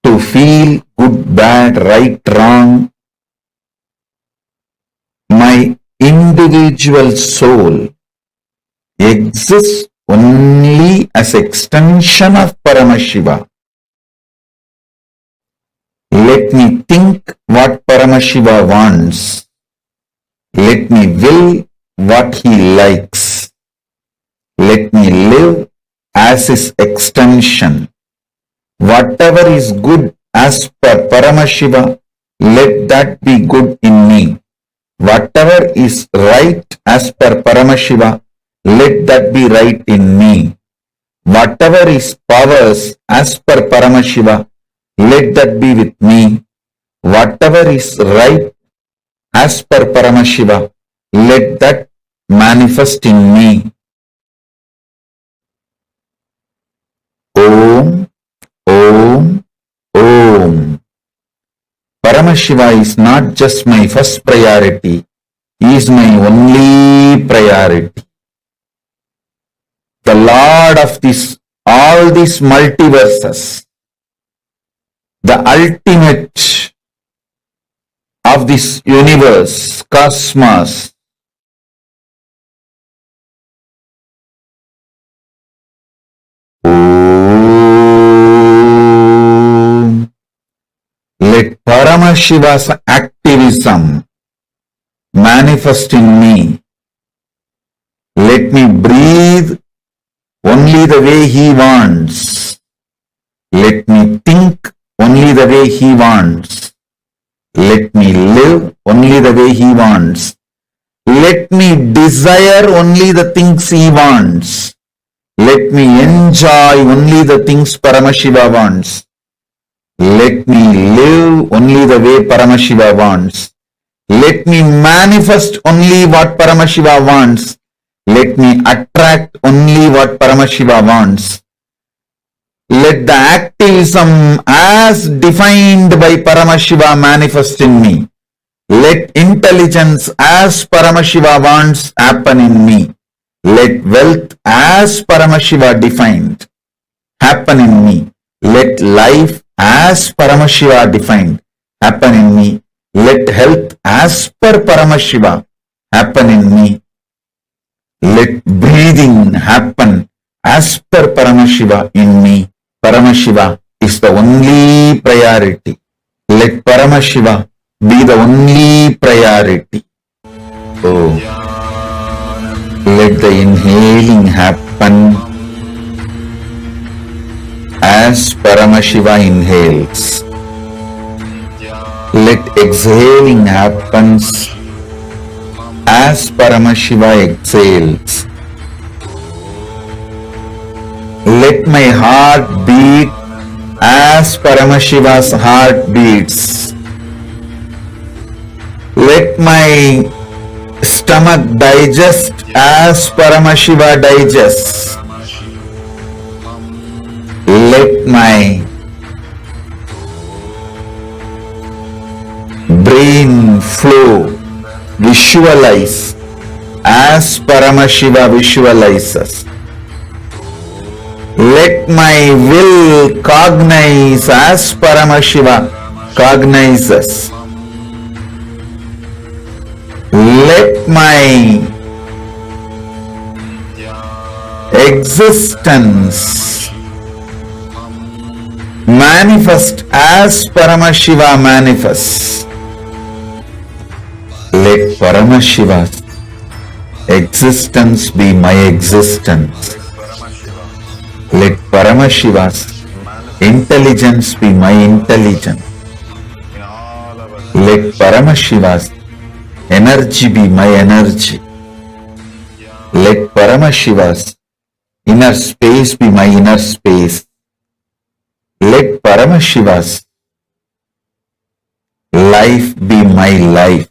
to feel good, bad, right, wrong, my individual soul exists only as extension of Paramashiva. Let me think what Paramashiva wants. Let me will what he likes. Let me live as his extension. Whatever is good as per Paramashiva, let that be good in me. Whatever is right as per Paramashiva, let that be right in me. Whatever is powers as per Paramashiva, let that be with me. Whatever is right as per Paramashiva, let that manifest in me. Om, Om, Om. Paramashiva is not just my first priority, he is my only priority. The Lord of all these multiverses, the ultimate of this universe, cosmos. Om. Let Paramashiva's activism manifest in me. Let me breathe only the way he wants. Let me think only the way he wants. Let me live only the way he wants. Let me desire only the things he wants. Let me enjoy only the things Paramashiva wants. Let me live only the way Paramashiva wants. Let me manifest only what Paramashiva wants. Let me attract only what Paramashiva wants. Let the activism as defined by Paramashiva manifest in me. Let intelligence as Paramashiva wants happen in me. Let wealth as Paramashiva defined happen in me. Let life as Paramashiva defined happen in me. Let health as per Paramashiva happen in me. Let breathing happen as per Paramashiva in me. Paramashiva is the only priority. Let Paramashiva be the only priority. Oh, let the inhaling happen as Paramashiva inhales. Let exhaling happens as Paramashiva exhales. Let my heart beat as Paramashiva's heart beats. Let my stomach digest as Paramashiva digests. Let my brain flow, visualize as Paramashiva visualizes. Let my will cognize as Paramashiva cognizes. Let my existence manifest as Paramashiva manifests. Let Paramashiva's existence be my existence. Let Paramashiva's intelligence be my intelligence. Let Paramashiva's energy be my energy. Let Paramashiva's inner space be my inner space. Let Paramashiva's life be my life.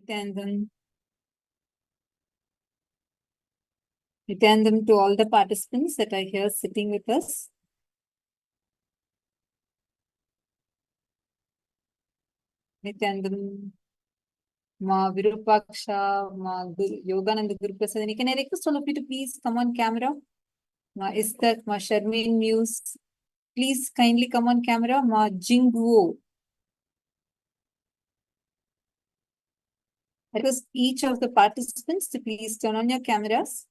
Return them to all the participants that are here sitting with us. Return them. Ma Virupaksha, Ma Yogananda Guru Prasadini. Can I request all of you to please come on camera? Ma Istak, Ma Sharmeen Muse. Please kindly come on camera. Ma Jingguo. I request each of the participants to please turn on your cameras.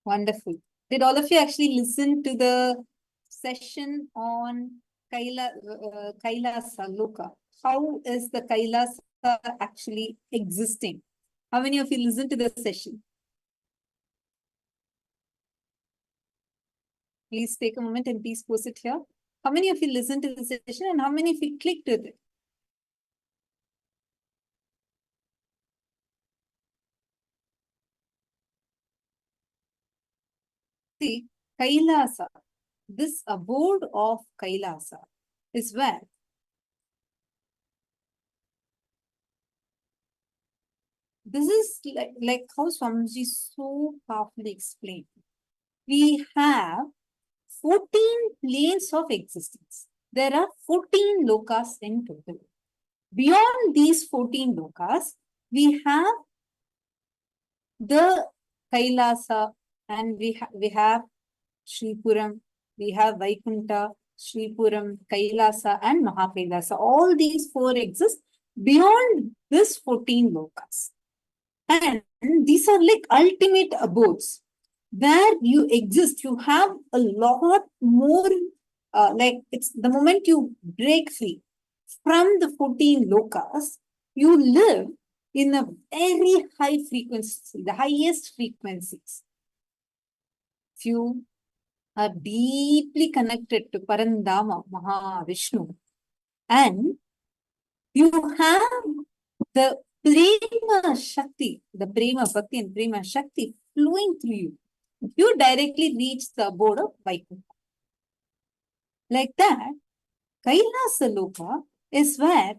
Wonderful. Did all of you actually listen to the session on Kailasa Loka? How is the Kailasa actually existing? How many of you listened to the session? Please take a moment and please post it here. How many of you listened to the session and how many of you clicked with it? See, Kailasa, this abode of Kailasa is where this is like how Swamiji so powerfully explained. We have 14 planes of existence. There are 14 lokas in total. Beyond these 14 lokas, we have the Kailasa and we have Shripuram, we have Vaikunta, Shripuram, Kailasa and Mahakailasa. All these four exist beyond this 14 lokas. And these are like ultimate abodes where you exist. You have a lot more, like it's the moment you break free from the 14 lokas, you live in a very high frequency, the highest frequencies. If you are deeply connected to Parandama, Mahavishnu, and you have the Prema Shakti, the Prema Bhakti and Prema Shakti flowing through you, you directly reach the abode of Vaikuntha. Like that, Kailasa Loka is where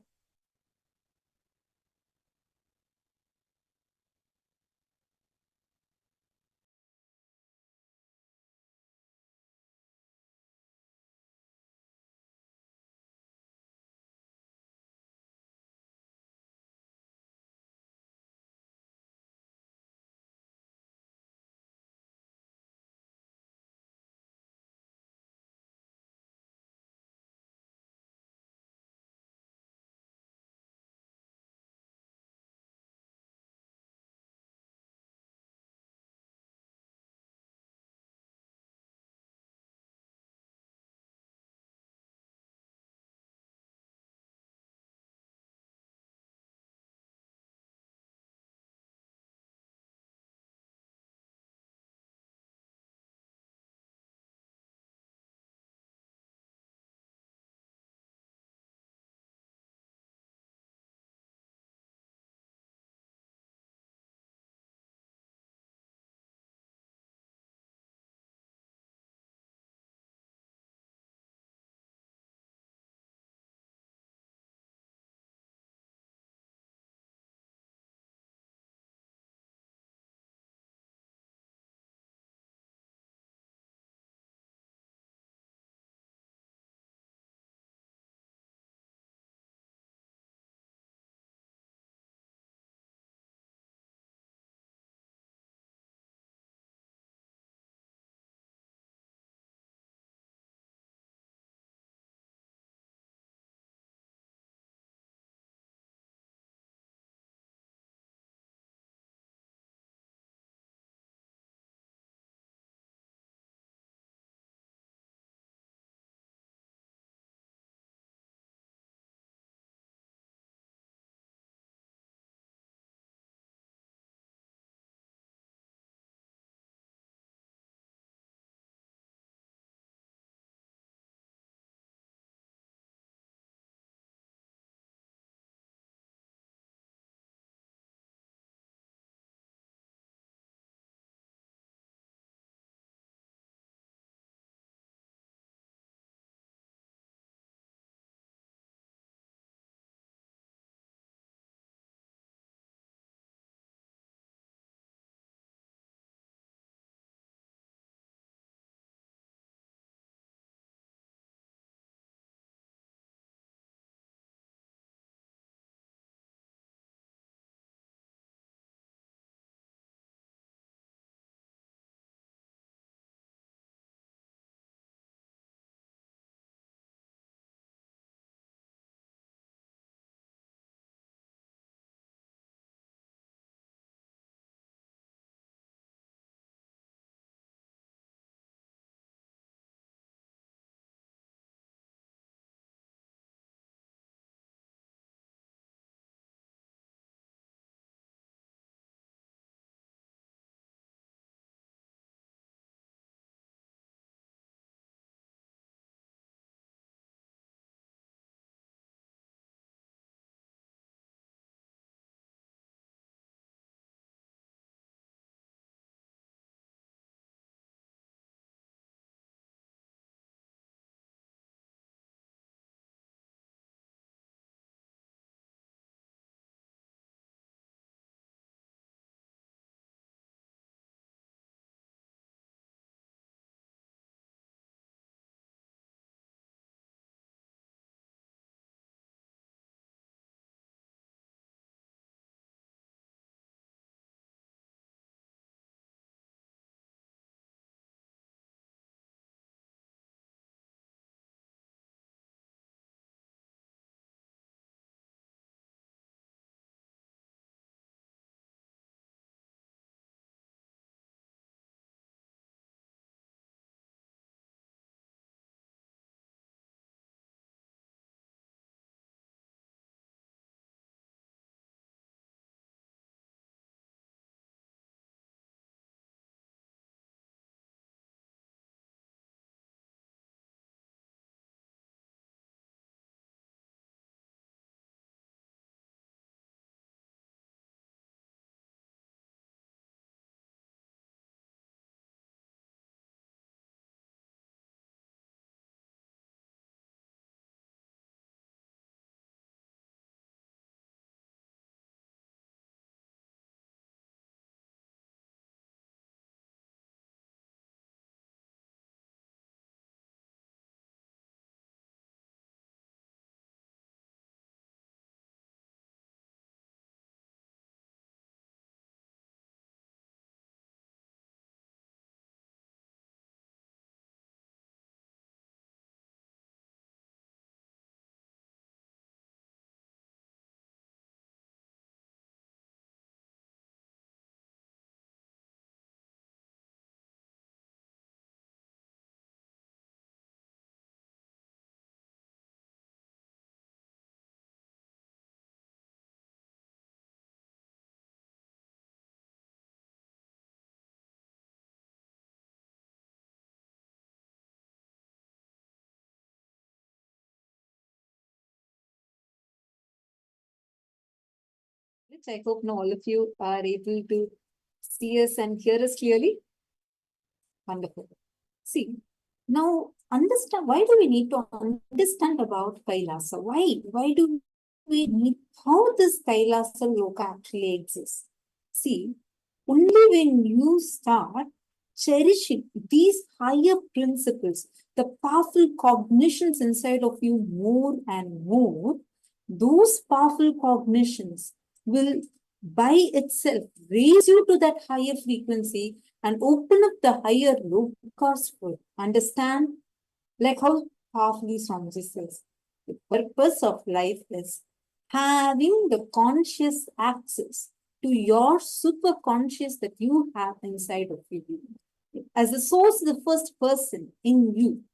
much. I hope now all of you are able to see us and hear us clearly. Wonderful. See, now understand, why do we need to understand about Kailasa? Why do we need, how this Kailasa Loka actually exists? See, only when you start cherishing these higher principles, the powerful cognitions inside of you more and more, those powerful cognitions will by itself raise you to that higher frequency and open up the higher lokas for understand, like how powerfully Swamiji says. The purpose of life is having the conscious access to your super conscious that you have inside of you. As the source, the first person in you,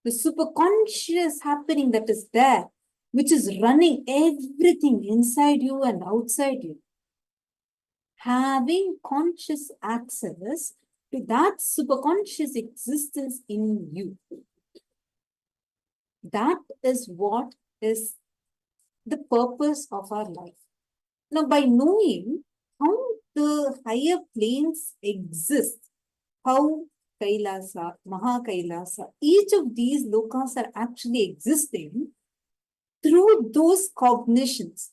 the super conscious happening that is there, which is running everything inside you and outside you. Having conscious access to that superconscious existence in you. That is what is the purpose of our life. Now, by knowing how the higher planes exist, how Kailasa, Mahakailasa, each of these lokas are actually existing through those cognitions,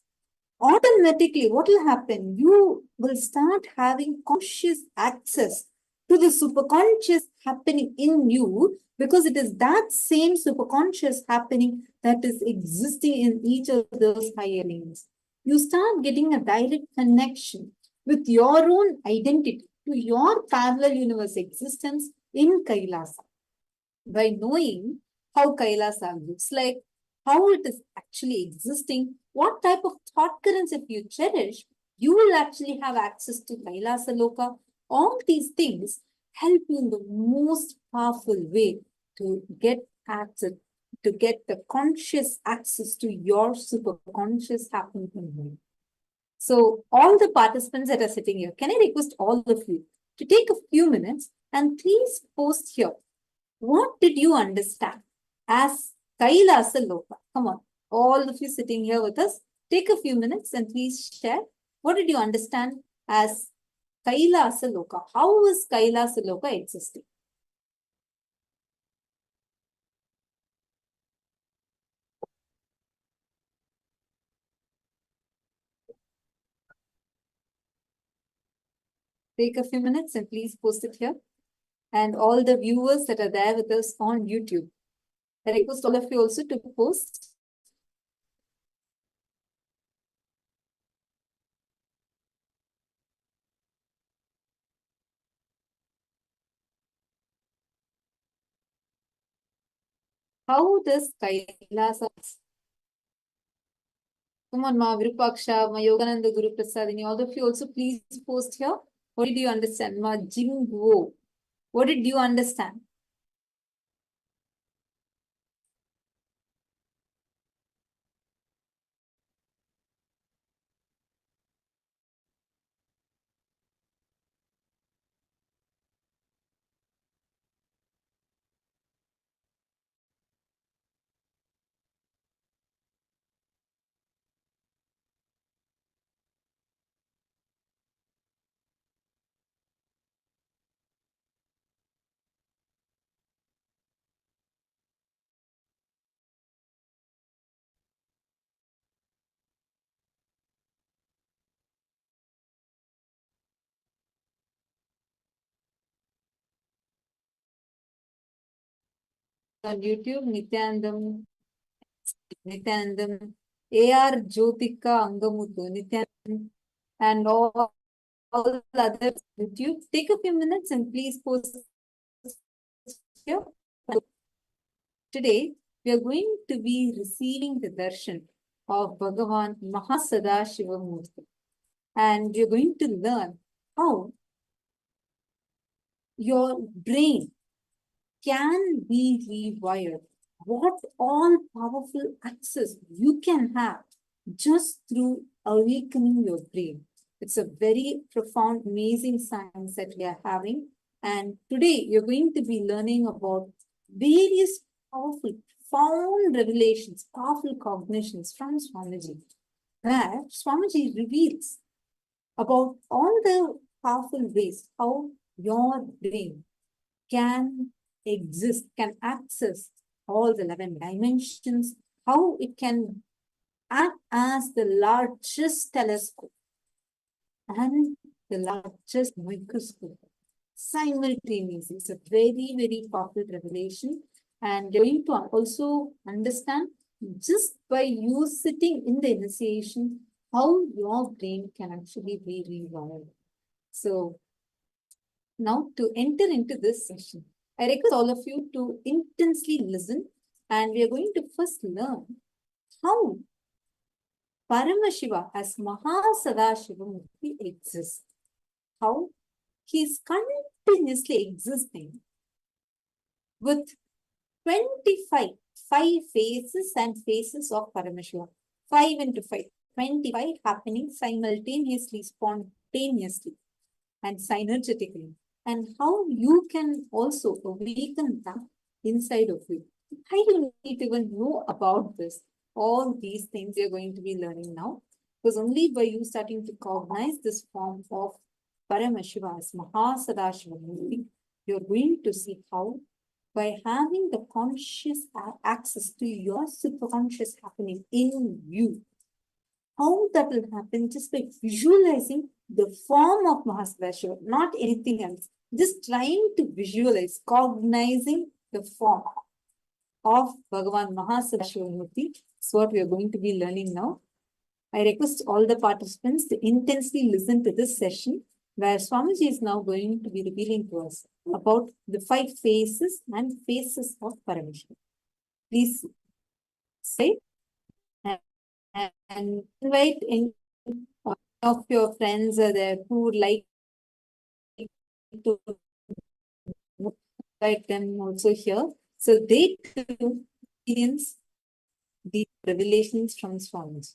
automatically what will happen? You will start having conscious access to the superconscious happening in you, because it is that same superconscious happening that is existing in each of those higher lanes. You start getting a direct connection with your own identity to your parallel universe existence in Kailasa. By knowing how Kailasa looks like, how it is actually existing, what type of thought currents if you cherish, you will actually have access to Kailasa Loka. All these things help you in the most powerful way to get access, to get the conscious access to your superconscious happening in you. So all the participants that are sitting here, can I request all of you to take a few minutes and please post here. What did you understand as Kailasa Loka? Come on, all of you sitting here with us, take a few minutes and please share. What did you understand as Kailasa Loka? How is Kailasa Loka existing? Take a few minutes and please post it here. And all the viewers that are there with us on YouTube, I request all of you also to post. How does Kailasa? Come on, Ma Virupaksha, Ma Yogananda Guru Prasadini, all of you also please post here. What did you understand? Ma Jingwo, what did you understand? On YouTube, Nityanandam, A.R. Jyotika Angamuthu, Nityanandam, and all others YouTube. Take a few minutes and please post here. Today, we are going to be receiving the darshan of Bhagavan Mahasadashivamurti. And we are going to learn how your brain can be rewired. What all powerful access you can have just through awakening your brain. It's a very profound, amazing science that we are having. And today you're going to be learning about various powerful, profound revelations, powerful cognitions from Swamiji, where Swamiji reveals about all the powerful ways how your brain can exist, can access all the 11 dimensions, how it can act as the largest telescope and the largest microscope simultaneously. It's a very, very powerful revelation. And you're going to also understand just by you sitting in the initiation how your brain can actually be rewired. So now to enter into this session, I request all of you to intensely listen, and we are going to first learn how Paramashiva as Mahasadashivamurti exists. How he is continuously existing with 25 phases and phases of Paramashiva. 5 into 5, 25 happening simultaneously, spontaneously, and synergetically. And how you can also awaken that inside of you. I don't need to even know about this. All these things you're going to be learning now. Because only by you starting to cognize this form of Paramashiva as Mahasadashivamurti, you're going to see how by having the conscious access to your superconscious happening in you, how that will happen just by visualizing the form of Mahasadashiva, not anything else. Just trying to visualize, cognizing the form of Bhagavan Mahasadashivamurti is what we are going to be learning now. I request all the participants to intensely listen to this session where Swamiji is now going to be revealing to us about the 5 phases and phases of Paramashiva. Please say and invite any of your friends there who would like to invite them also here, so they too experience the revelations from Swamiji.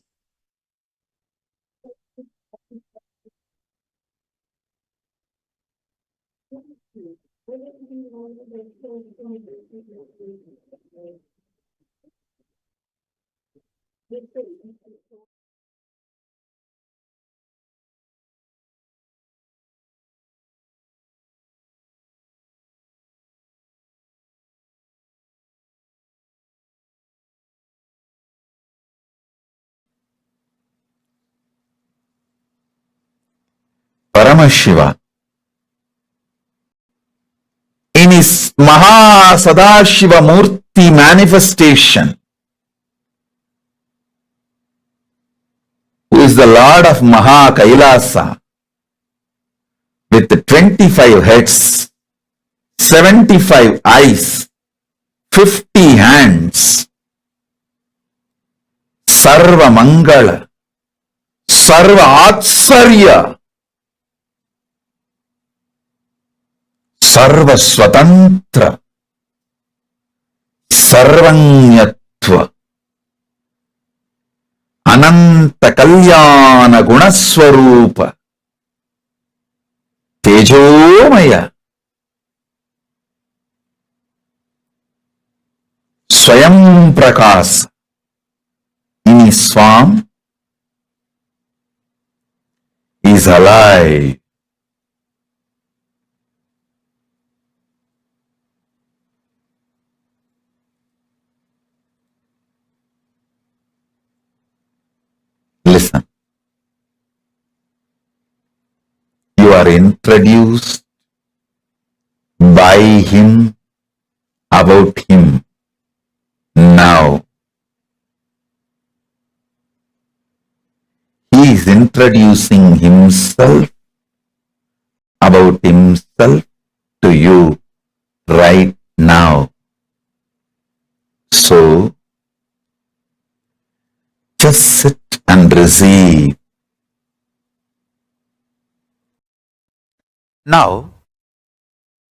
Paramashiva, in his Mahasadashiva Murti manifestation, who is the Lord of Maha Kailasa, with 25 heads, 75 eyes, 50 hands, Sarva Mangala, Sarva Atsarya, Sarva Swatantra, Sarvanyatva, Ananta Kalyana Gunaswarupa, Tejomaya, Swayam Prakasa, in his form is alive. Listen. You are introduced by him about him now. He is introducing himself about himself to you right now. So, just sit and receive. Now,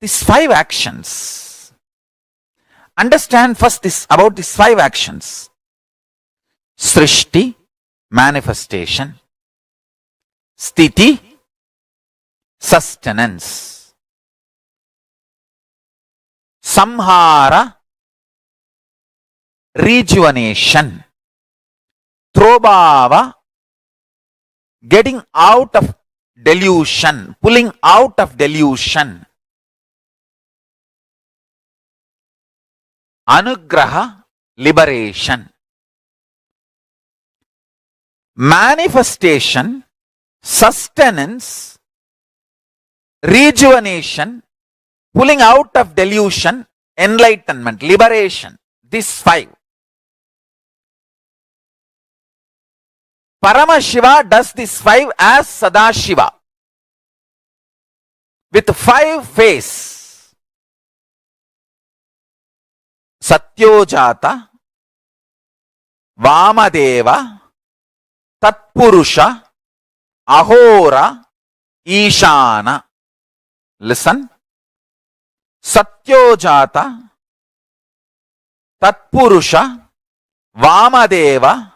these 5 actions. Understand first this about these 5 actions. Srishti, manifestation. Sthiti, sustenance. Samhara, rejuvenation. Trobhava, getting out of delusion, pulling out of delusion. Anugraha, liberation. Manifestation, sustenance, rejuvenation, pulling out of delusion, enlightenment, liberation. These 5. Paramashiva does these 5 as Sadashiva with 5 faces. Satyojata, Vamadeva, Tatpurusha, Ahora, Ishana. Listen. Satyojata, Tatpurusha, Vamadeva,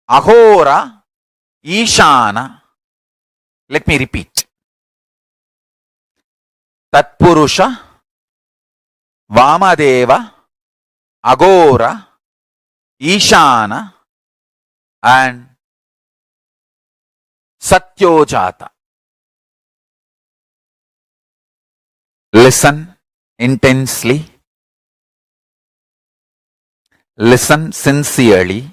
Ahora, Ishana. Let me repeat. Tatpurusha, Vamadeva, Agora, Ishana, and Satyojata. Listen intensely. Listen sincerely.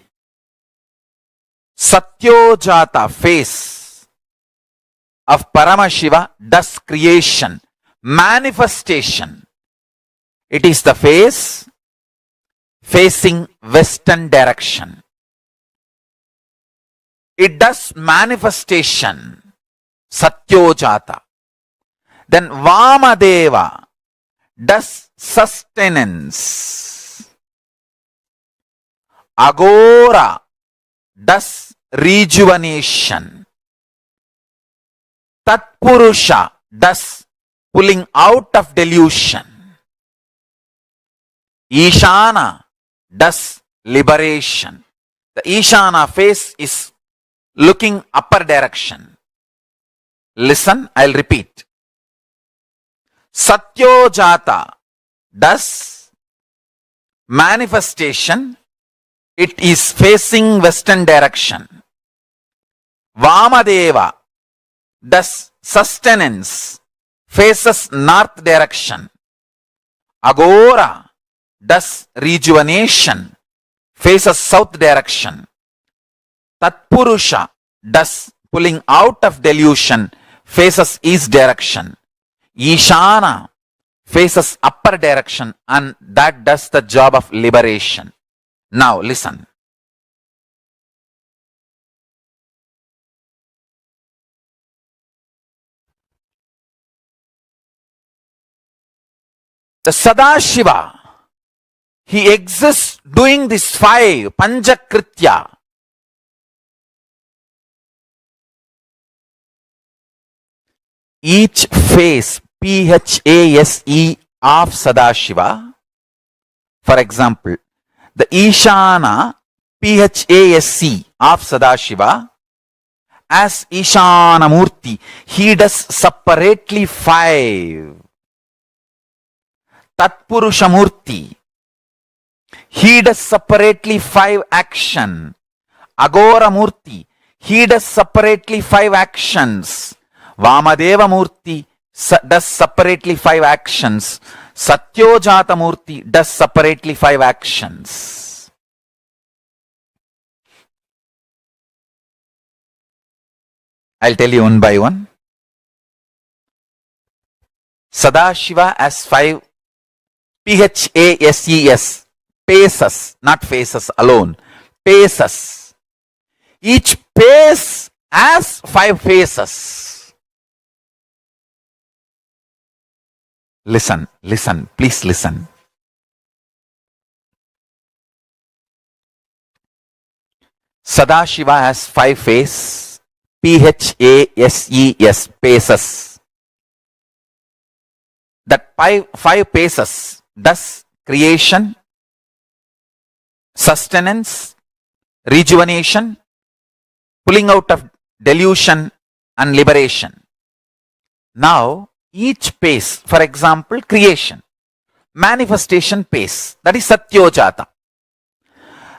Satyojata face of Paramashiva does creation, manifestation. It is the face facing western direction. It does manifestation, Satyojata. Then Vamadeva does sustenance. Agora does rejuvenation. Tatpurusha does pulling out of delusion. Ishana does liberation. The Ishana face is looking upper direction. Listen, I'll repeat. Satyojata does manifestation. It is facing western direction. Vamadeva does sustenance, faces north direction. Agora does rejuvenation, faces south direction. Tatpurusha does pulling out of delusion, faces east direction. Ishana faces upper direction, and that does the job of liberation. Now listen. The Sadashiva, he exists doing this 5 Panchakritya. Each phase, PHASE of Sadashiva, for example, the Ishana, PHASC of Sadashiva, as Ishana Murti, he does separately 5. Tatpurusha Murti, he does separately 5 action. Agora Murti, he does separately 5 actions. Vamadeva Murti does separately 5 actions. Satyojata Murti does separately 5 actions. I'll tell you one by one. Sadashiva has 5 PHASES, paces, not faces alone, paces. Each pace has 5 faces. Listen, listen, please listen. Sadashiva has 5 faces, PHASES, paces. That 5 paces does creation, sustenance, rejuvenation, pulling out of delusion, and liberation. Now, each pace, for example, creation, manifestation pace, that is Satyojata.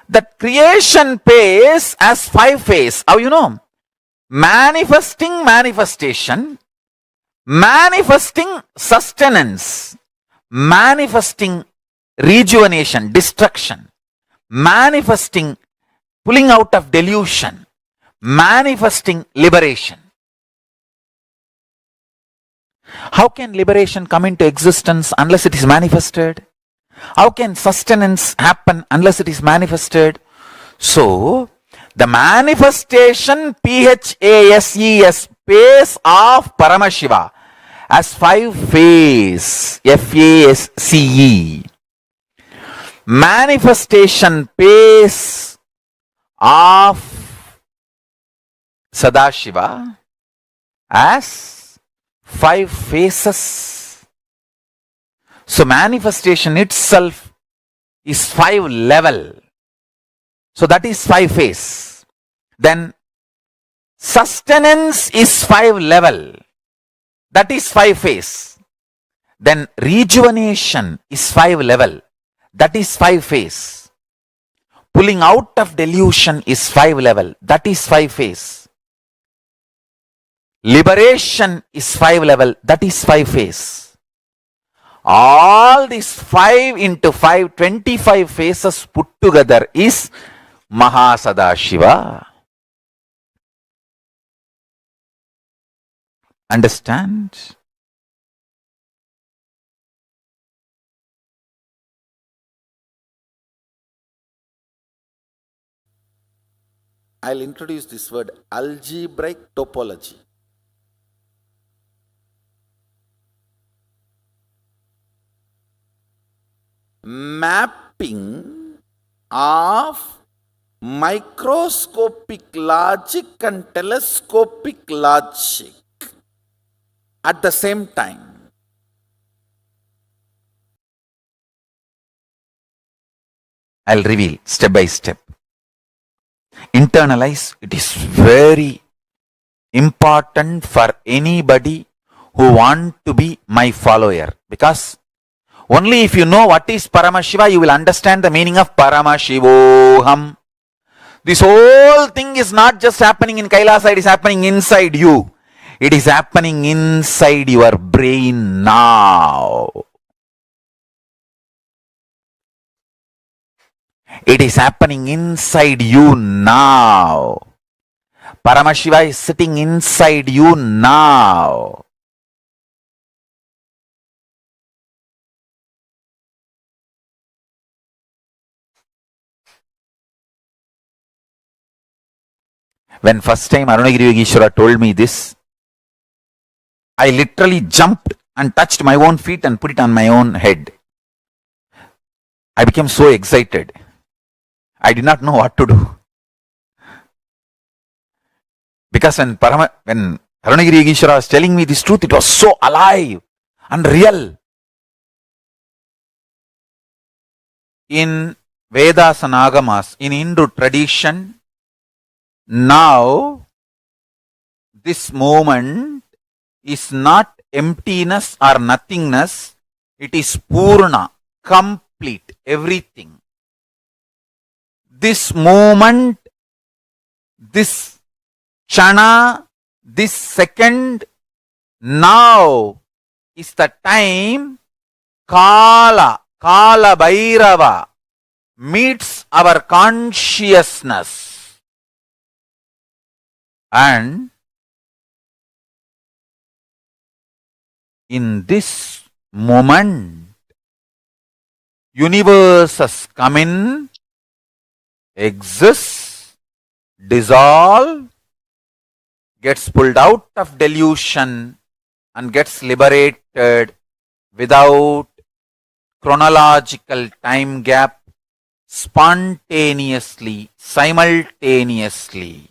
That creation pace has 5 phases. How you know? manifesting manifestation, manifesting sustenance, manifesting rejuvenation, destruction, manifesting pulling out of delusion, manifesting liberation. How can liberation come into existence unless it is manifested? How can sustenance happen unless it is manifested? So, the manifestation PHASES, phase of Paramashiva, as 5 phase, FASCE. Manifestation phase of Sadashiva as 5 phases. So manifestation itself is 5 level. So that is 5 phase. Then sustenance is 5 level. That is 5 phase. Then rejuvenation is 5 level. That is 5 phase. Pulling out of delusion is 5 level. That is 5 phase. Liberation is 5 level. That is 5 phase. All these 5 into 5, 25 phases put together is Mahasadashiva. Understand? I'll introduce this word, algebraic topology. Mapping of microscopic logic and telescopic logic at the same time. I'll reveal step by step. Internalize. It is very important for anybody who want to be my follower, because only if you know what is Paramashiva, you will understand the meaning of Paramashivoham. This whole thing is not just happening in Kailasa, it is happening inside you. It is happening inside your brain now. It is happening inside you now. Paramashiva is sitting inside you now. When first time Arunagiri Yogeshwara told me this, I literally jumped and touched my own feet and put it on my own head. I became so excited. I did not know what to do. Because when Arunagiri Yogeshwara was telling me this truth, it was so alive and real. In Vedas and Agamas, in Hindu tradition, now this moment is not emptiness or nothingness, it is Purna, complete, everything. This moment, this Chana, this second, now is the time Kala Bhairava meets our consciousness. And in this moment, universes come in, exists, dissolve, gets pulled out of delusion and gets liberated without chronological time gap, spontaneously, simultaneously.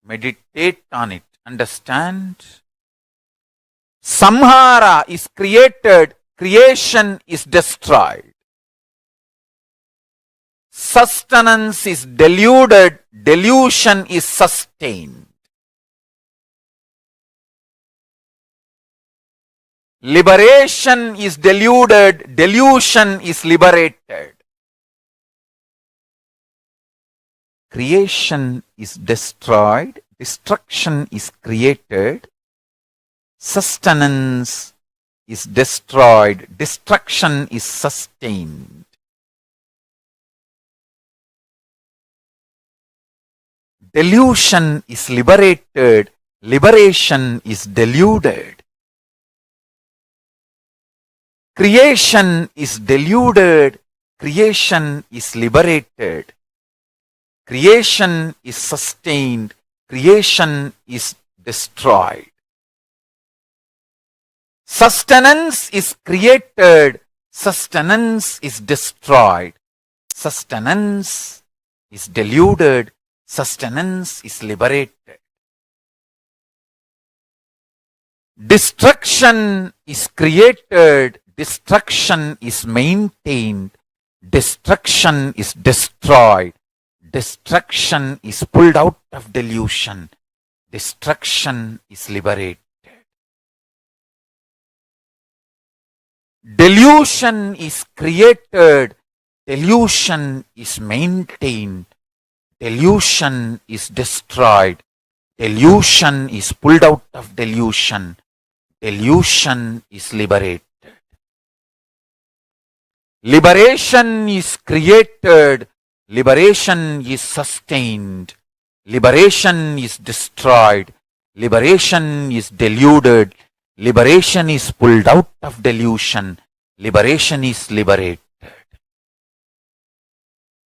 Meditate on it. Understand? Samhara is created, creation is destroyed. Sustenance is deluded, delusion is sustained. Liberation is deluded, delusion is liberated. creation is destroyed, destruction is created, sustenance is destroyed, destruction is sustained. Delusion is liberated, liberation is deluded. Creation is deluded, creation is liberated. Creation is sustained, creation is destroyed. Sustenance is created, sustenance is destroyed. Sustenance is deluded, sustenance is liberated. Destruction is created, destruction is maintained, destruction is destroyed, destruction is pulled out of delusion, destruction is liberated. Delusion is created, delusion is maintained, delusion is destroyed, delusion is pulled out of delusion, delusion is liberated. Liberation is created, liberation is sustained, liberation is destroyed, liberation is deluded, liberation is pulled out of delusion, liberation is liberated.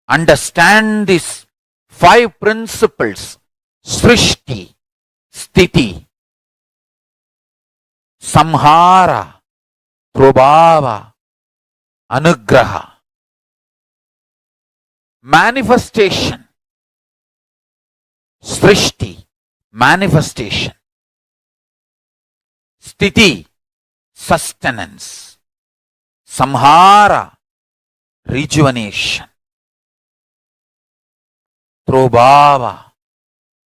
Understand these 5 principles: Srishti, Sthiti, Samhara, Prabhava, Anugraha. Manifestation. Srishti, manifestation. Sthiti, sustenance. Samhara, rejuvenation. Prabhava,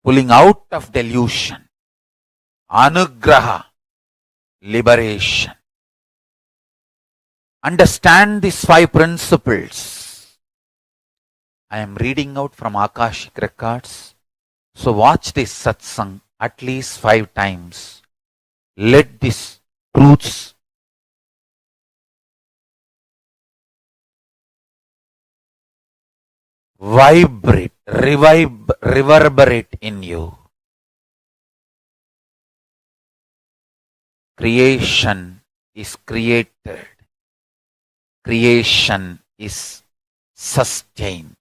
pulling out of delusion. Anugraha, liberation. Understand these 5 principles. I am reading out from Akashic records. So watch this satsang at least 5 times. Let these truths vibrate, reverberate in you. Creation is created. Creation is sustained.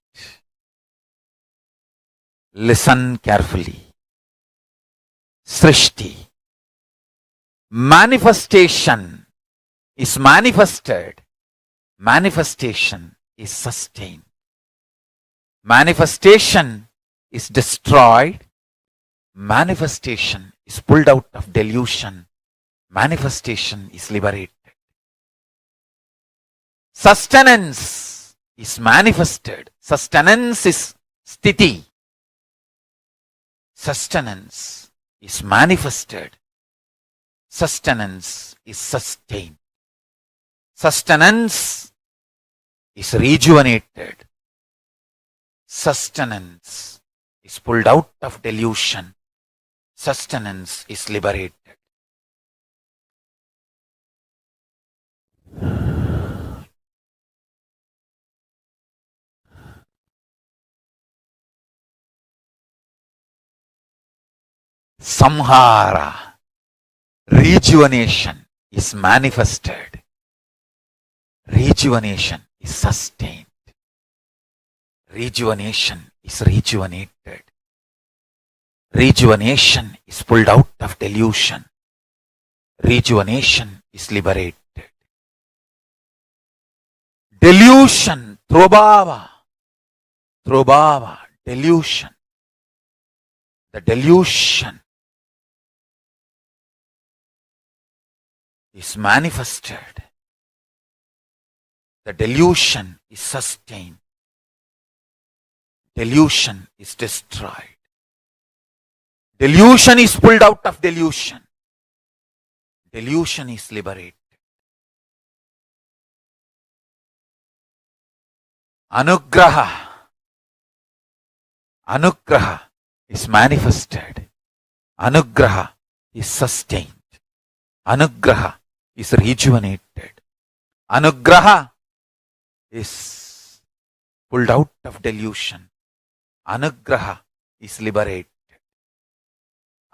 Listen carefully. Srishti. Manifestation is manifested. Manifestation is sustained. Manifestation is destroyed. Manifestation is pulled out of delusion. Manifestation is liberated. Sustenance is manifested. Sustenance is sthiti. Sustenance is manifested. Sustenance is sustained. Sustenance is rejuvenated. Sustenance is pulled out of delusion. Sustenance is liberated. Samhara, rejuvenation is manifested. Rejuvenation is sustained. Rejuvenation is rejuvenated. Rejuvenation is pulled out of delusion. Rejuvenation is liberated. Delusion, Prabhava, delusion. The delusion is manifested. The delusion is sustained. Delusion is destroyed. Delusion is pulled out of delusion. Delusion is liberated. Anugraha. Anugraha is manifested. Anugraha is sustained. Anugraha is rejuvenated. Anugraha is pulled out of delusion. Anugraha is liberated.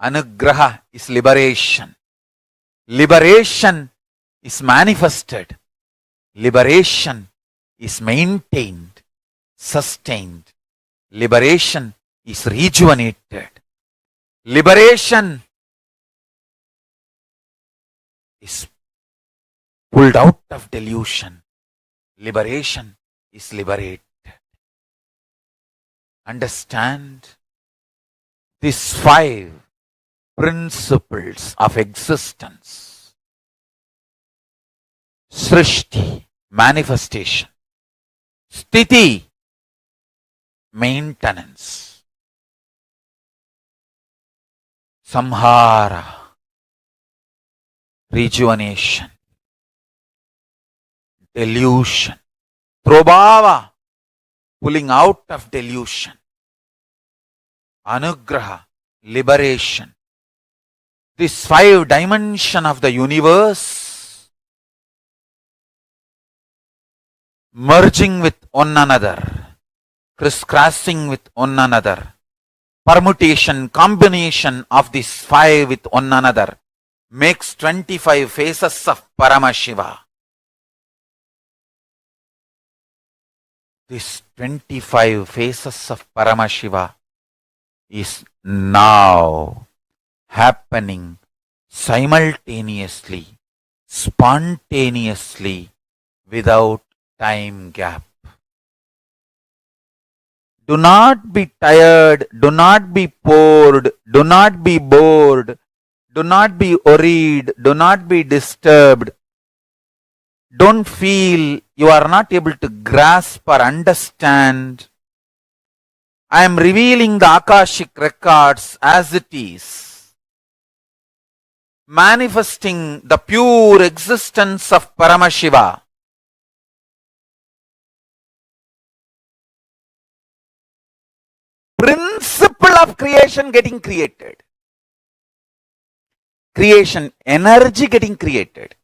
Anugraha is liberation. Liberation is manifested. Liberation is maintained, sustained. Liberation is rejuvenated. Liberation is pulled out of delusion. Liberation is liberated. Understand these 5 principles of existence. Srishti, manifestation. Sthiti, maintenance. Samhara, rejuvenation. Delusion. Prabhava, pulling out of delusion. Anugraha, liberation. This 5 dimension of the universe merging with one another, crisscrossing with one another, permutation, combination of these 5 with one another makes 25 faces of Paramashiva. This 25 faces of Paramashiva is now happening simultaneously, spontaneously, without time gap. Do not be tired, do not be bored, do not be bored, do not be worried, do not be disturbed. Don't feel you are not able to grasp or understand. I am revealing the Akashic records as it is, manifesting the pure existence of Paramashiva. Principle of creation getting created. Creation energy getting created.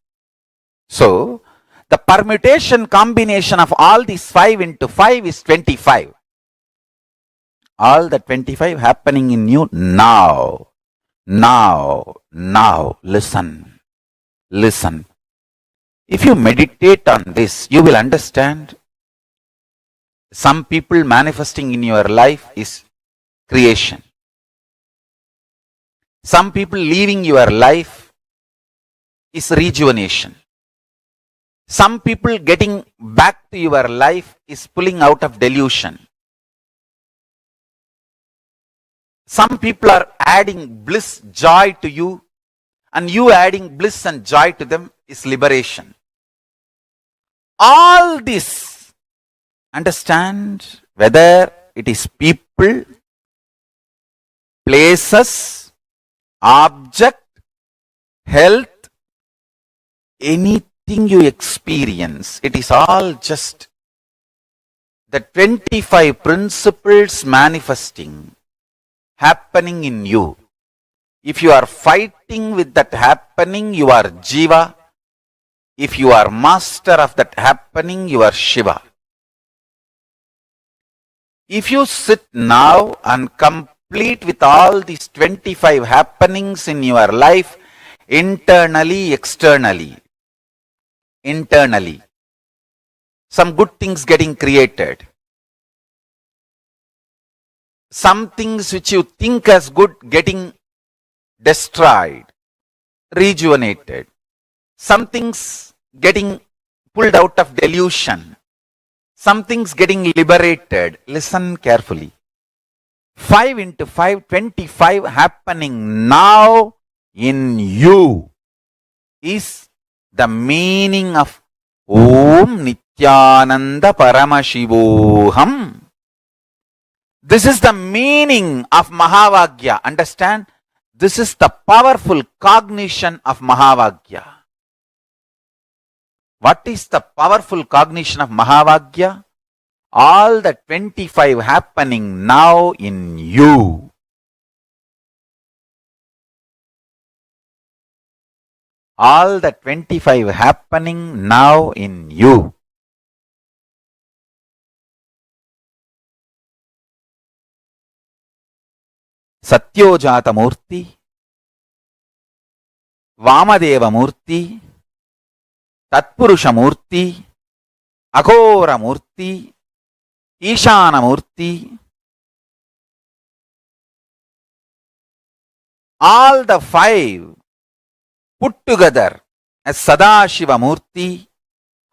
So, the permutation combination of all these 5 into 5 is 25. All the 25 happening in you now. Now. Listen. If you meditate on this, you will understand. Some people manifesting in your life is creation. Some people leaving your life is rejuvenation. Some people getting back to your life is pulling out of delusion. Some people are adding bliss, joy to you, and you adding bliss and joy to them is liberation. All this, understand, whether it is people, places, object, health, anything you experience, it is all just the 25 principles manifesting, happening in you. If you are fighting with that happening, you are Jiva. If you are master of that happening, you are Shiva. If you sit now and complete with all these 25 happenings in your life, internally, externally, some good things getting created. Some things which you think as good getting destroyed, rejuvenated. Some things getting pulled out of delusion. Some things getting liberated. Listen carefully. 5 into 5, 25 happening now in you is the meaning of Om Nityananda Paramashivoham. This is the meaning of Mahavagya. Understand? This is the powerful cognition of Mahavagya. What is the powerful cognition of Mahavagya? all the 25 happening now in you. All the 25 happening now in you. Satyojata Murti, Vamadeva Murti, Tatpurusha Murti, Aghora Murti, Ishana Murti, all the 5 put together as Sadashiva Murti,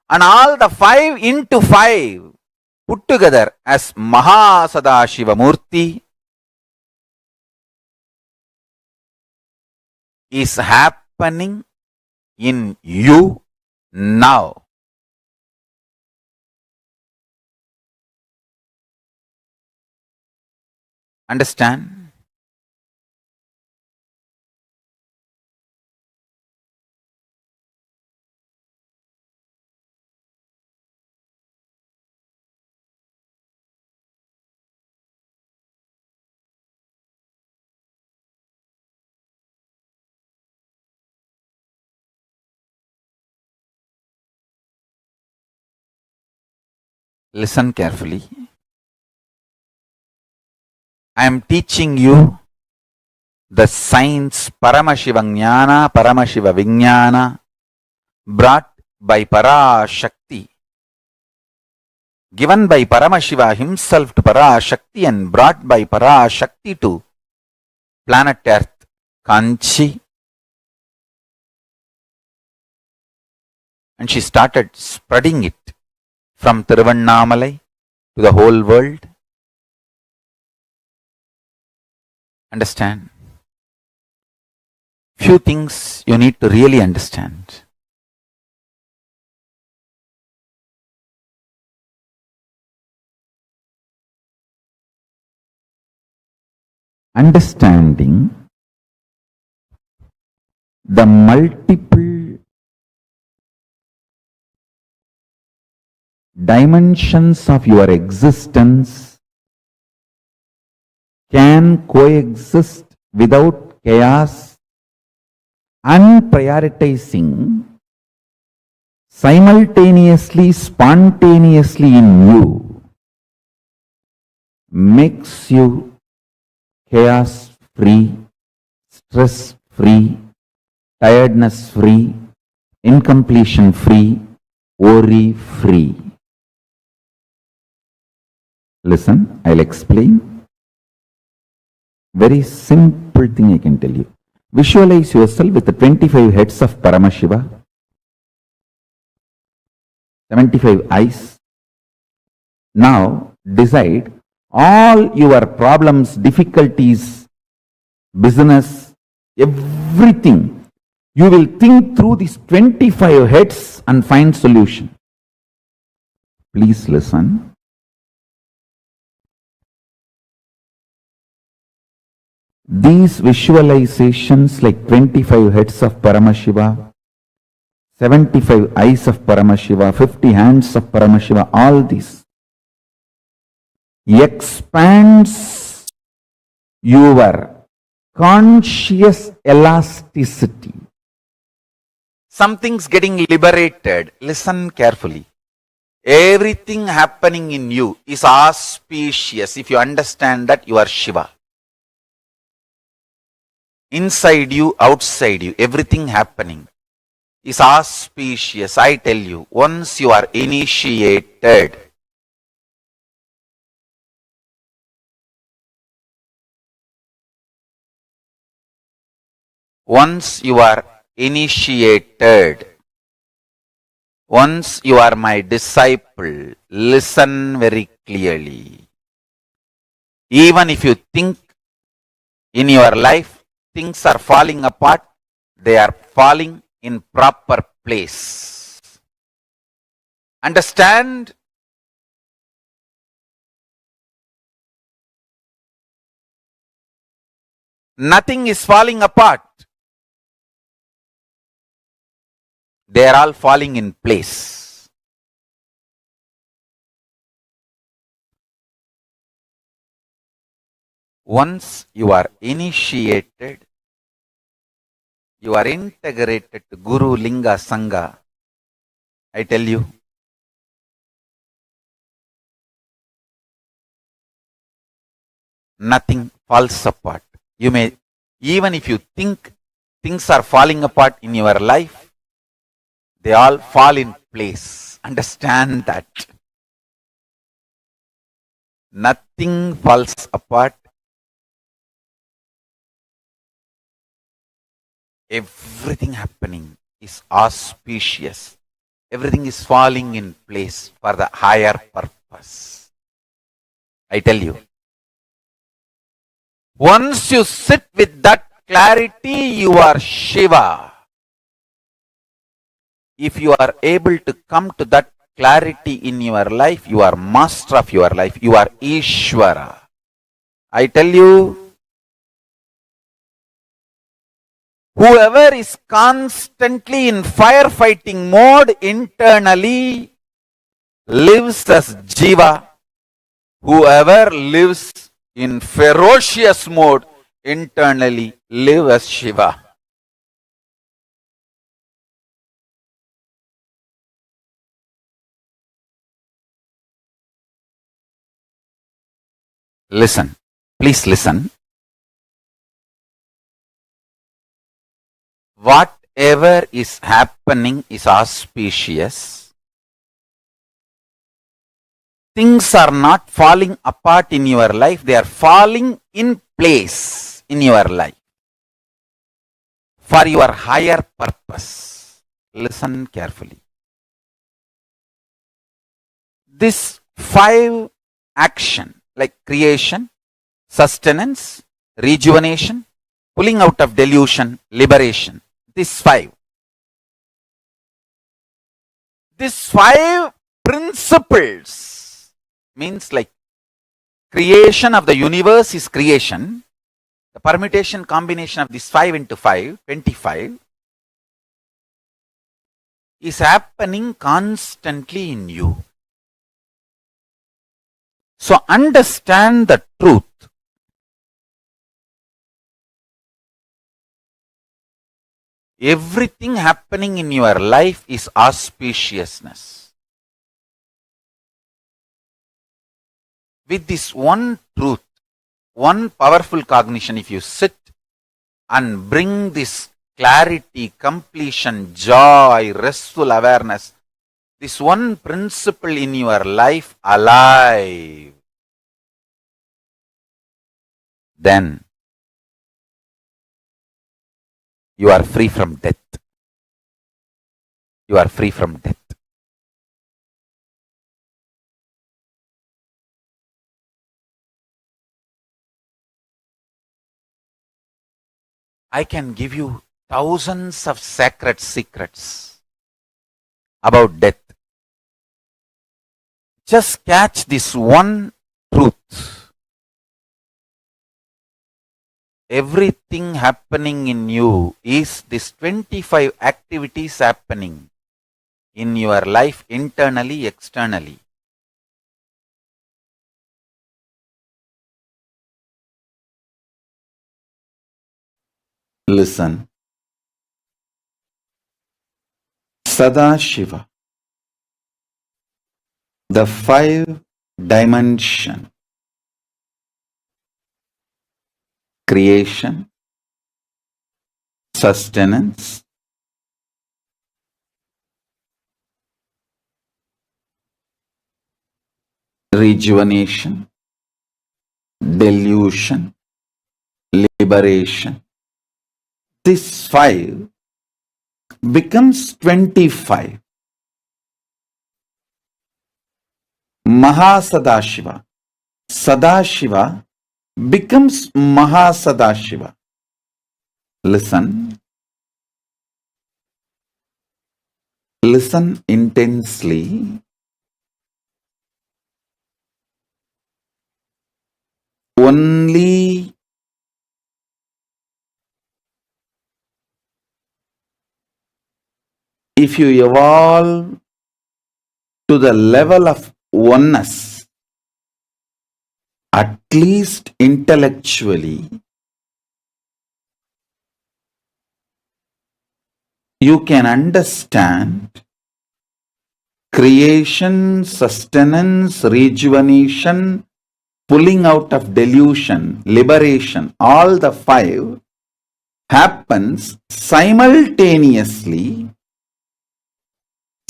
and all the 5 into 5 put together as Mahasadashiva Murti is happening in you now. Understand? Listen carefully. I am teaching you the science Paramashiva Jnana, Paramashiva Vijnana, brought by Parashakti, given by Paramashiva himself to Parashakti and brought by Parashakti to planet Earth, Kanchi. And she started spreading it from Tiruvannamalai to the whole world. Understand? Few things you need to really understand. Understanding the multiple dimensions of your existence can coexist without chaos and prioritizing simultaneously, spontaneously in you makes you chaos free, stress free, tiredness free, incompletion free, worry free. Listen, I'll explain. Very simple thing I can tell you. Visualize yourself with the 25 heads of Paramashiva, 75 eyes. Now decide all your problems, difficulties, business, everything. You will think through these 25 heads and find solution. Please listen. These visualizations like 25 heads of Paramashiva, 75 eyes of Paramashiva, 50 hands of Paramashiva, all these expands your conscious elasticity. Something's getting liberated. Listen carefully. Everything happening in you is auspicious. If you understand that, you are Shiva. Inside you, outside you, everything happening is auspicious. I tell you, once you are initiated, once you are initiated, once you are my disciple, listen very clearly. Even if you think in your life things are falling apart, they are falling in proper place. Understand? Nothing is falling apart. They are all falling in place. Once you are initiated, you are integrated to Guru Linga Sangha, I tell you, nothing falls apart. You may, even if you think things are falling apart in your life, they all fall in place. Understand that. Nothing falls apart. Everything happening is auspicious. Everything is falling in place for the higher purpose. I tell you. Once you sit with that clarity, you are Shiva. If you are able to come to that clarity in your life, you are master of your life. You are Ishvara. I tell you, whoever is constantly in firefighting mode internally lives as Jiva. Whoever lives in ferocious mode internally lives as Shiva. Listen. Please listen. Whatever is happening is auspicious. Things are not falling apart in your life, they are falling in place in your life for your higher purpose. Listen carefully. This 5 action like creation, sustenance, rejuvenation, pulling out of delusion, liberation. These 5 principles means like creation of the universe is creation. The permutation combination of this 5 into 5, 25, is happening constantly in you. So understand the truth. Everything happening in your life is auspiciousness. With this one truth, one powerful cognition, if you sit and bring this clarity, completion, joy, restful awareness, this one principle in your life alive, then you are free from death. You are free from death. I can give you thousands of sacred secrets about death. Just catch this one truth. Everything happening in you is this 25 activities happening in your life internally, externally. Listen. Sadashiva. The 5 dimension. Creation, sustenance, rejuvenation, delusion, liberation. This 5 becomes 25. Mahasadashiva. Sadashiva becomes Mahasadashiva. Listen. Listen intensely. Only if you evolve to the level of oneness, at least intellectually, you can understand creation, sustenance, rejuvenation, pulling out of delusion, liberation, all the five happens simultaneously,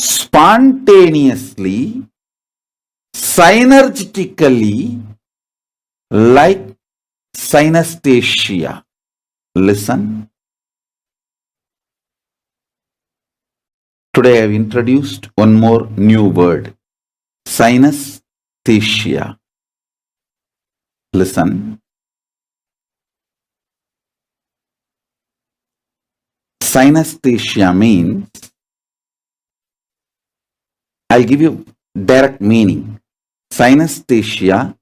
spontaneously, synergetically, like synesthesia. Listen. Today I have introduced one more new word, synesthesia. Listen. Synesthesia means, I'll give you direct meaning. Synesthesia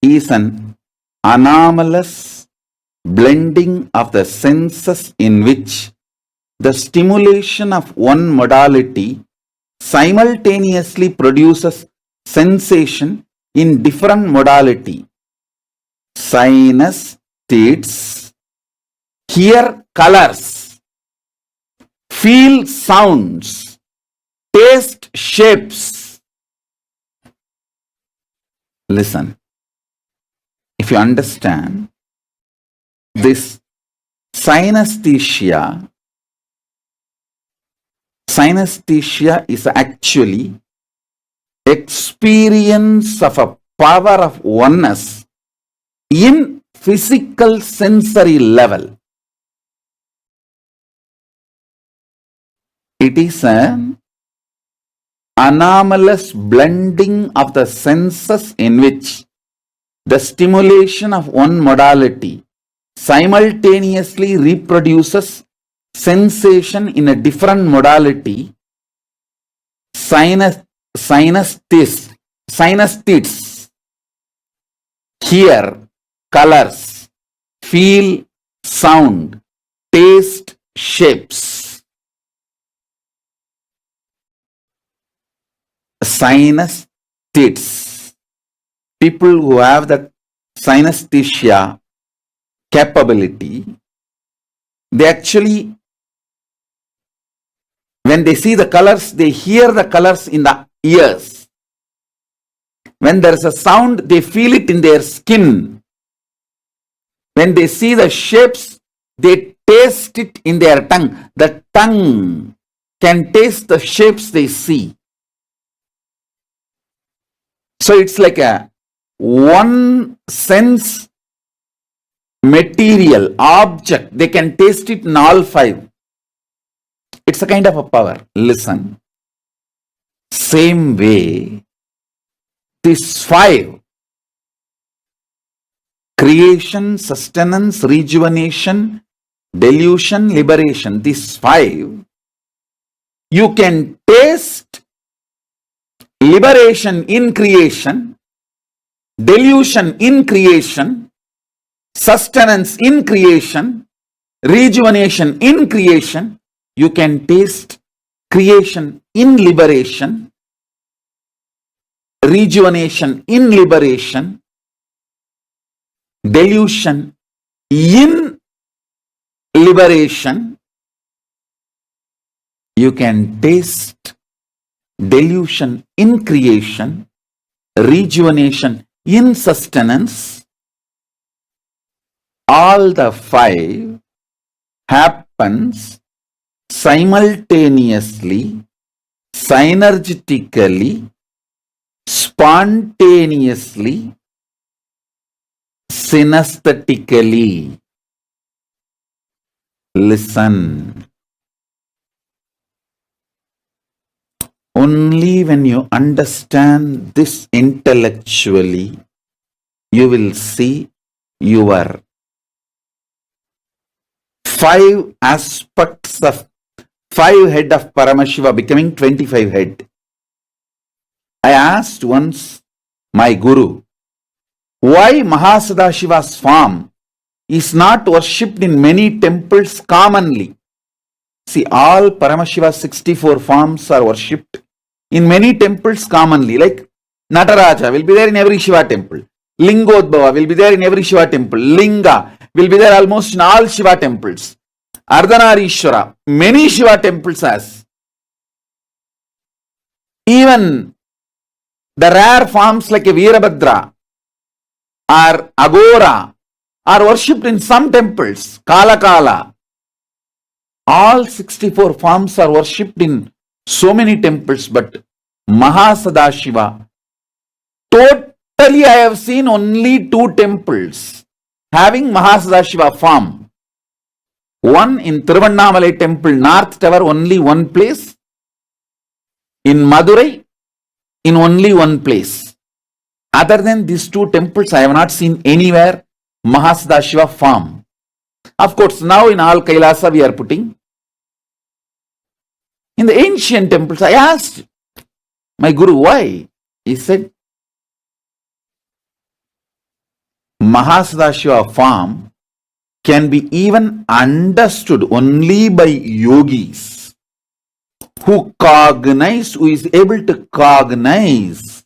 is an anomalous blending of the senses in which the stimulation of one modality simultaneously produces sensation in different modality. Synesthetes hear colors, feel sounds, taste shapes. Listen. If you understand this synesthesia is actually experience of a power of oneness in physical sensory level. It is an anomalous blending of the senses in which the stimulation of one modality simultaneously reproduces sensation in a different modality. Synesthetes hear colors, feel sound, taste shapes. Synesthetes, people who have the synesthesia capability, they actually, when they see the colors, they hear the colors in the ears. When there is a sound, they feel it in their skin. When they see the shapes, they taste it in their tongue. The tongue can taste the shapes they see. So it's like a one sense material, object. They can taste it in all five. It's a kind of a power. Listen. Same way, these five, creation, sustenance, rejuvenation, delusion, liberation, these five, you can taste liberation in creation, delusion in creation, sustenance in creation, rejuvenation in creation. You can taste creation in liberation, rejuvenation in liberation, delusion in liberation. You can taste delusion in creation, rejuvenation in sustenance. All the five happens simultaneously, synergetically, spontaneously, synesthetically. Listen. Only when you understand this intellectually, you will see your five aspects of 5 head of Paramashiva becoming 25 head. I asked once my guru, why Mahasadashiva's form is not worshipped in many temples commonly? See, all Paramashiva's 64 forms are worshipped in many temples commonly, like Nataraja will be there in every Shiva temple. Lingodbhava will be there in every Shiva temple. Linga will be there almost in all Shiva temples. Ardhanarishwara, many Shiva temples has. Even the rare forms like a Veerabhadra or Agora are worshipped in some temples. Kala Kala. All 64 forms are worshipped in so many temples, but Mahasadashiva, totally I have seen only 2 temples having Mahasadashiva form. One in Tiruvannamalai temple, North Tower, only one place. In Madurai, in only one place. Other than these 2 temples, I have not seen anywhere Mahasadashiva form. Of course, now in all Kailasa we are putting. In the ancient temples, I asked my Guru why. He said, Mahasadashiva form can be even understood only by yogis who is able to cognize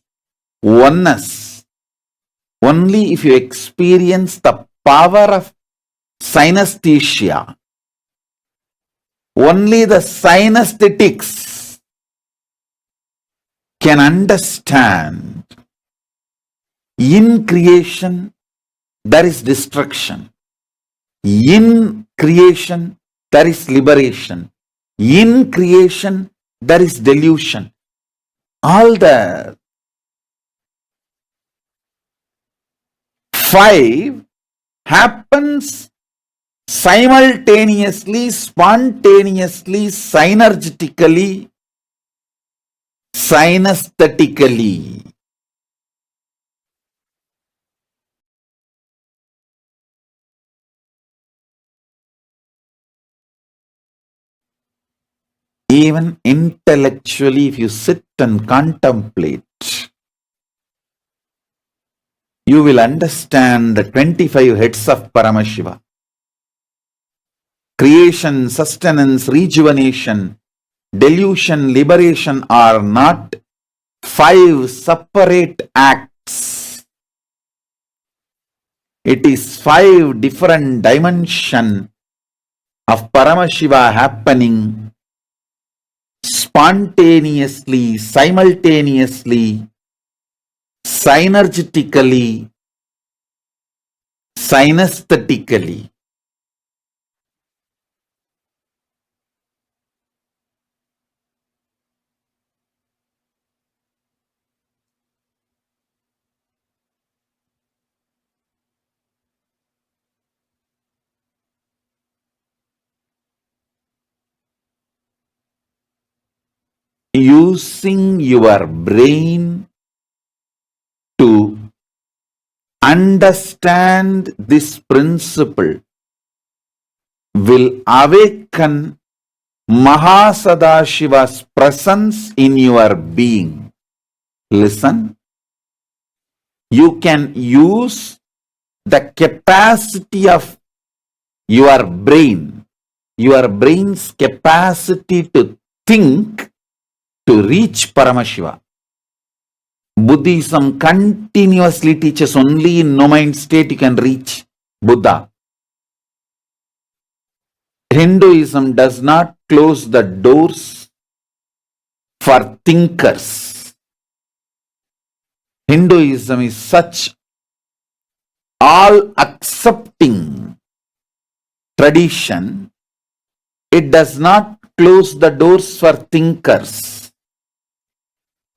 oneness only if you experience the power of synesthesia. Only the synesthetics can understand. In creation, there is destruction. In creation, there is liberation. In creation, there is delusion. All the 5 happens simultaneously, spontaneously, synergetically, synesthetically. Even intellectually, if you sit and contemplate, you will understand the 25 heads of Paramashiva. Creation, sustenance, rejuvenation, delusion, liberation are not 5 separate acts. It is 5 different dimensions of Paramashiva happening spontaneously, simultaneously, synergetically, synesthetically. Using your brain to understand this principle will awaken Mahasadashiva's presence in your being. Listen, you can use the capacity of your brain's capacity to think to reach Paramashiva. Buddhism continuously teaches only in no mind state you can reach Buddha. Hinduism does not close the doors for thinkers. Hinduism is such all-accepting tradition. It does not close the doors for thinkers.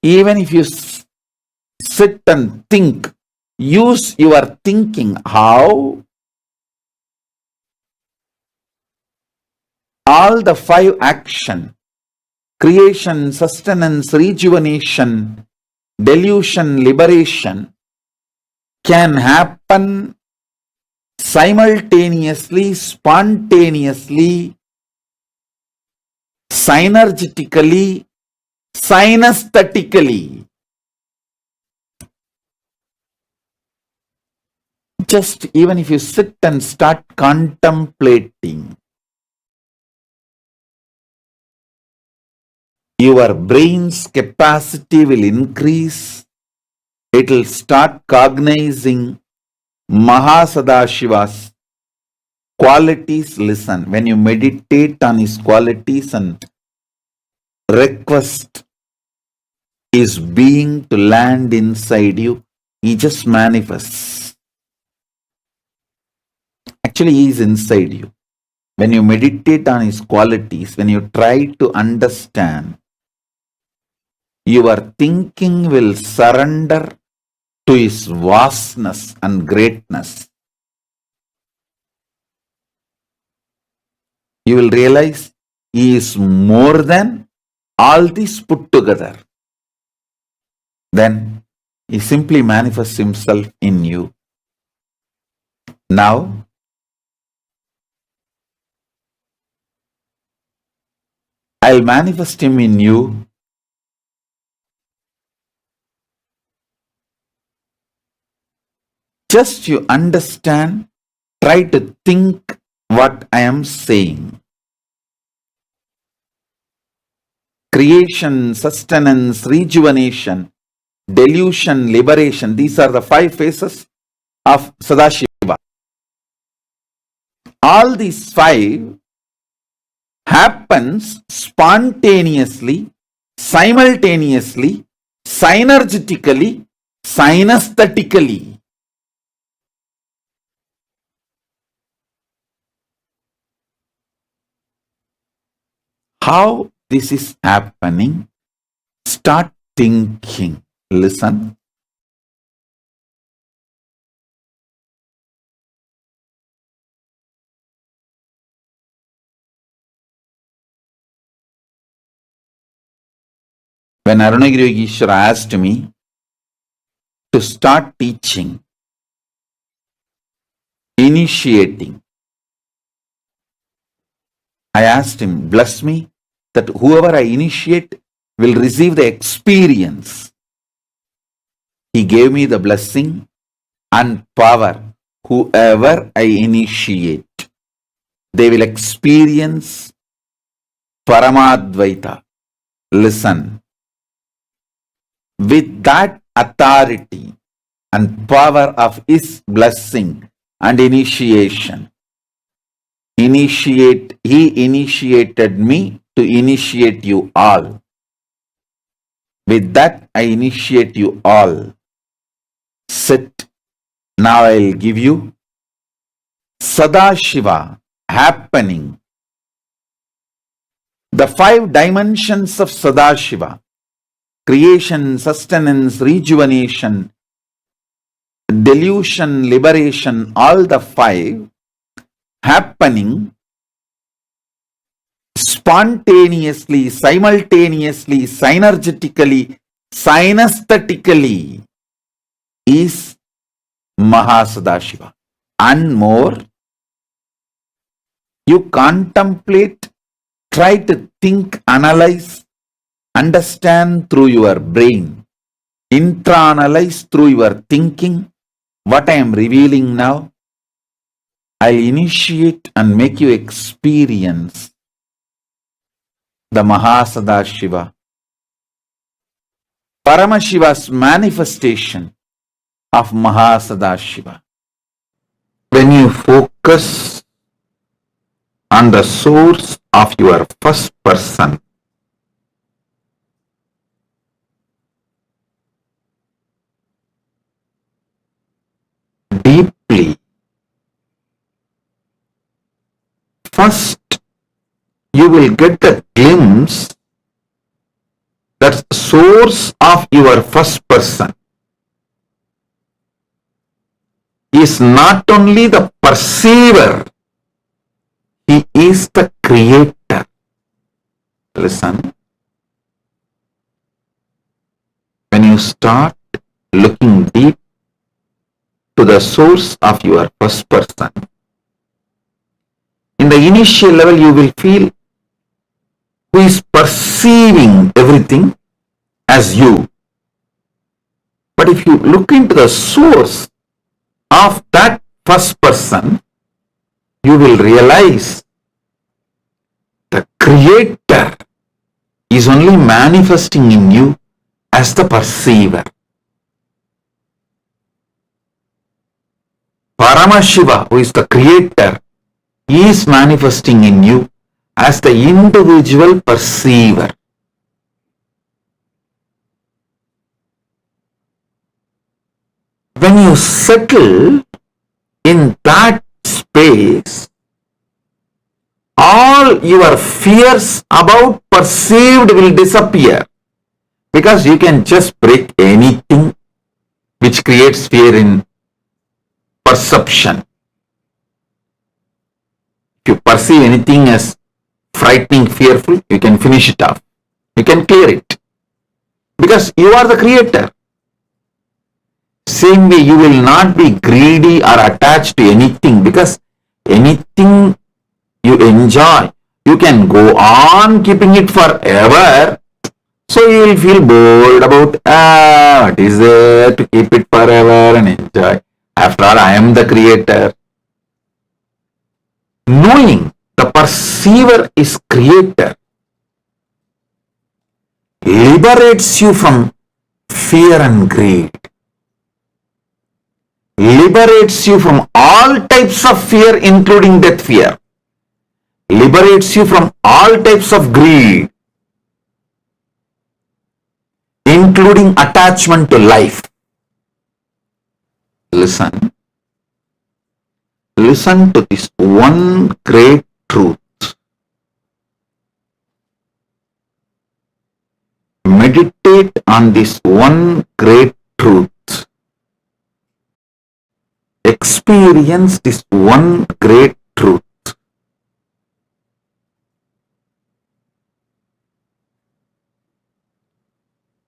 Even if you sit and think, use your thinking. How? All the 5 action, creation, sustenance, rejuvenation, delusion, liberation, can happen simultaneously, spontaneously, synergetically, synesthetically. Just even if you sit and start contemplating, your brain's capacity will increase, it will start cognizing Mahasadashiva's qualities. Listen, when you meditate on his qualities and request his being to land inside you, he just manifests. Actually, he is inside you. When you meditate on his qualities, when you try to understand, your thinking will surrender to his vastness and greatness. You will realize he is more than all these put together. Then he simply manifests himself in you. Now, I'll manifest him in you. Just you understand, try to think what I am saying. Creation, sustenance, rejuvenation, delusion, liberation. These are the 5 phases of Sadashiva. All these 5 happens spontaneously, simultaneously, synergetically, synesthetically. How this is happening? Start thinking. Listen. When Arunagiri Ishwara asked me to start teaching, initiating, I asked him, bless me that whoever I initiate will receive the experience. He gave me the blessing and power. Whoever I initiate, they will experience Paramadvaita. Listen. With that authority and power of his blessing and initiation, he initiated me to initiate you all. With that, I initiate you all. Sit. Now I'll give you Sadashiva happening. The 5 dimensions of Sadashiva: creation, sustenance, rejuvenation, delusion, liberation, all the 5 happening spontaneously, simultaneously, synergetically, synesthetically is Mahasadashiva. And more, you contemplate, try to think, analyze, understand through your brain, intra-analyze through your thinking what I am revealing now. I initiate and make you experience the Mahasadashiva, Paramashiva's manifestation of Mahasadashiva. When you focus on the source of your first person, deeply, first you will get a glimpse that source of your first person is not only the perceiver, he is the creator. Listen. When you start looking deep to the source of your first person, in the initial level you will feel who is perceiving everything as you. But if you look into the source of that first person, you will realize the creator is only manifesting in you as the perceiver. Paramashiva, who is the creator, is manifesting in you as the individual perceiver. When you settle in that space, all your fears about perceived will disappear, because you can just break anything which creates fear in perception. If you perceive anything as frightening, fearful, you can finish it off. You can clear it, because you are the creator. Same way, you will not be greedy or attached to anything, because anything you enjoy, you can go on keeping it forever. So you will feel bored about, what is there to keep it forever and enjoy? After all, I am the creator. Knowing the perceiver is creator liberates you from fear and greed. Liberates you from all types of fear, including death fear. Liberates you from all types of greed, including attachment to life. Listen. Listen to this one great truth. Meditate on this one great truth. Experience this one great truth.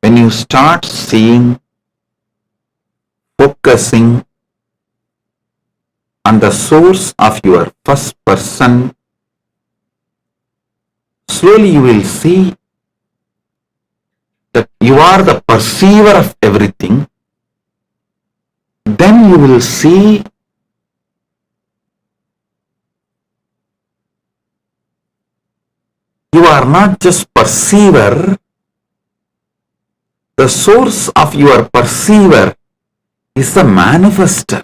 When you start seeing, focusing on the source of your first person, slowly you will see that you are the perceiver of everything. Then you will see you are not just perceiver. The source of your perceiver is the manifester.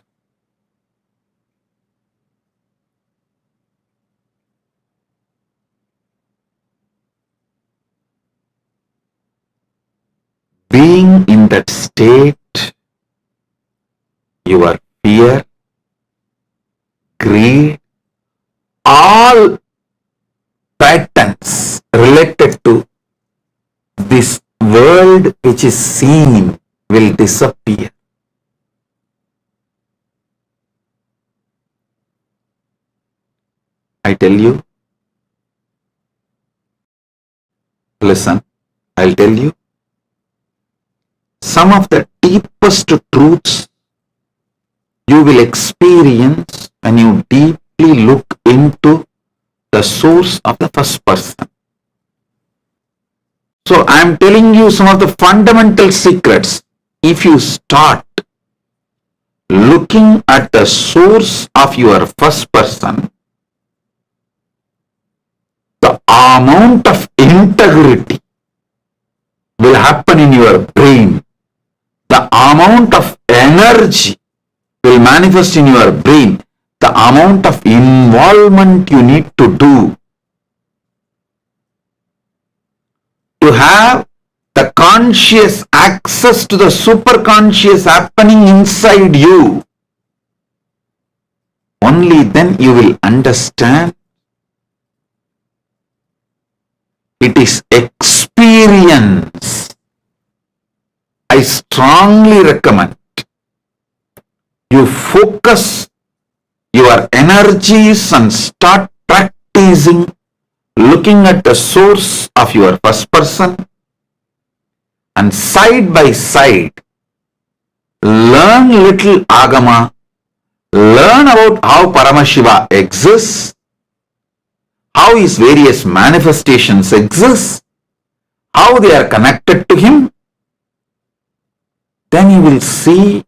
Being in that state, your fear, greed, all patterns related to this world which is seen will disappear. I tell you, listen, I'll tell you some of the deepest truths you will experience when you deeply look into the source of the first person. So I am telling you some of the fundamental secrets. If you start looking at the source of your first person, the amount of integrity will happen in your brain. The amount of energy will manifest in your brain. The amount of involvement you need to do to have the conscious access to the superconscious happening inside you. Only then you will understand it is experience. I strongly recommend you focus your energies and start practicing looking at the source of your first person, and side by side learn little agama, learn about how Paramashiva exists, how his various manifestations exist, how they are connected to him. Then you will see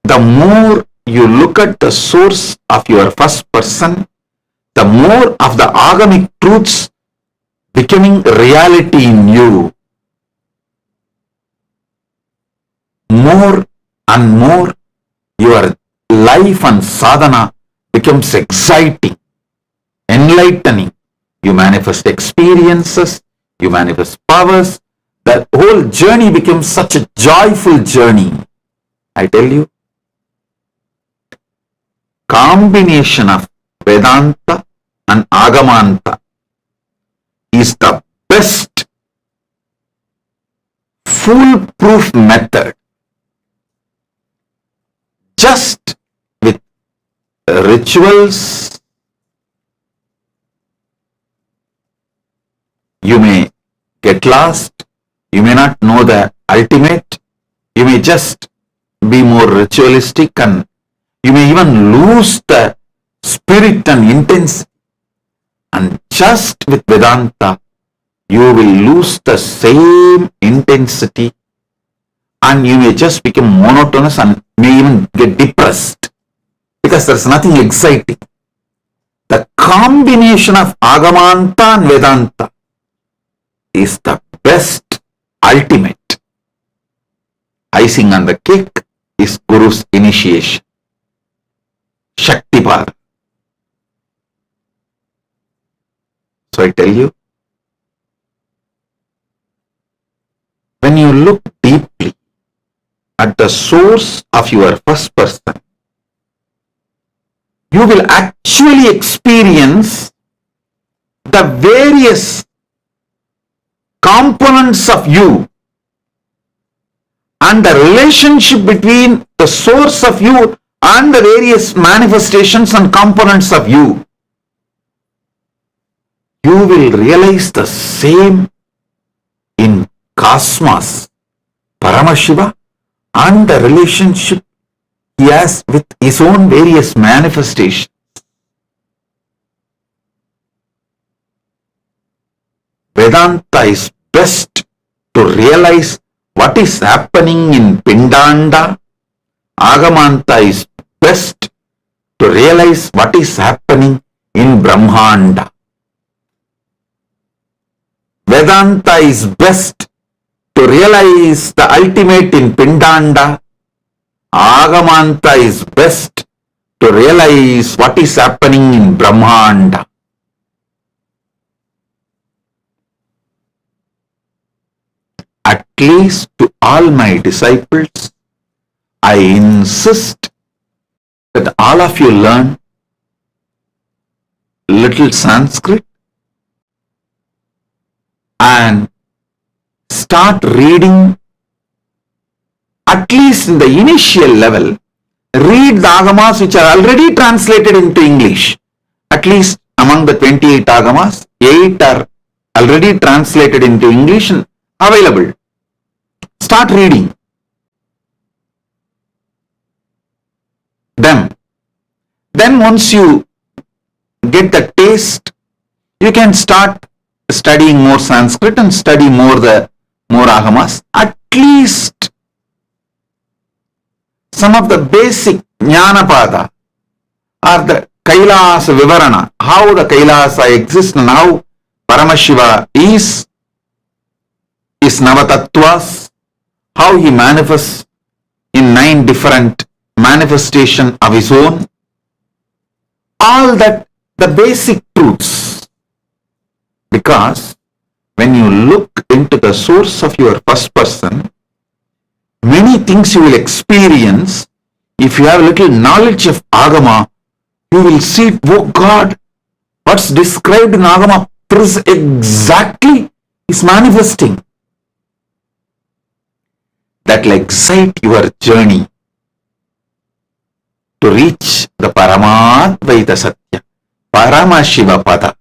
the more you look at the source of your first person, the more of the agamic truths becoming reality in you. more and more your life and sadhana becomes exciting, enlightening. You manifest experiences, you manifest powers. The whole journey becomes such a joyful journey. I tell you, combination of Vedanta and Agamanta is the best foolproof method. Just with rituals, you may get lost, you may not know the ultimate, you may just be more ritualistic, and you may even lose the spirit and intensity. And just with Vedanta, you will lose the same intensity, and you may just become monotonous and may even get depressed because there's nothing exciting. The combination of Agamanta and Vedanta is the best, ultimate. Icing on the cake is Guru's initiation, Shaktipada. So I tell you, when you look deeply at the source of your first person, you will actually experience the various components of you and the relationship between the source of you and the various manifestations and components of you. You will realize the same in cosmos, Paramashiva, and the relationship he has with his own various manifestations. Vedanta is best to realize what is happening in Pindanda. Agamanta is best to realize what is happening in Brahmanda. Vedanta is best to realize the ultimate in Pindanda. Agamanta is best to realize what is happening in Brahmanda. At least to all my disciples, I insist that all of you learn little Sanskrit and start reading, at least in the initial level, read the Agamas which are already translated into English. At least among the 28 Agamas, 8 are already translated into English and available. Start reading them. Then once you get the taste, you can start studying more Sanskrit and study more Agamas. At least some of the basic Jnanapada or the Kailasa Vivarana, how the Kailasa exists and how Paramashiva is Navatattvas, how he manifests in 9 different manifestations of his own, all that, the basic truths. Because when you look into the source of your first person, many things you will experience. If you have a little knowledge of Agama, you will see, oh God, what's described in Agama exactly is manifesting. That will excite your journey to reach the Paramadvaita Satya, Paramashiva Pada.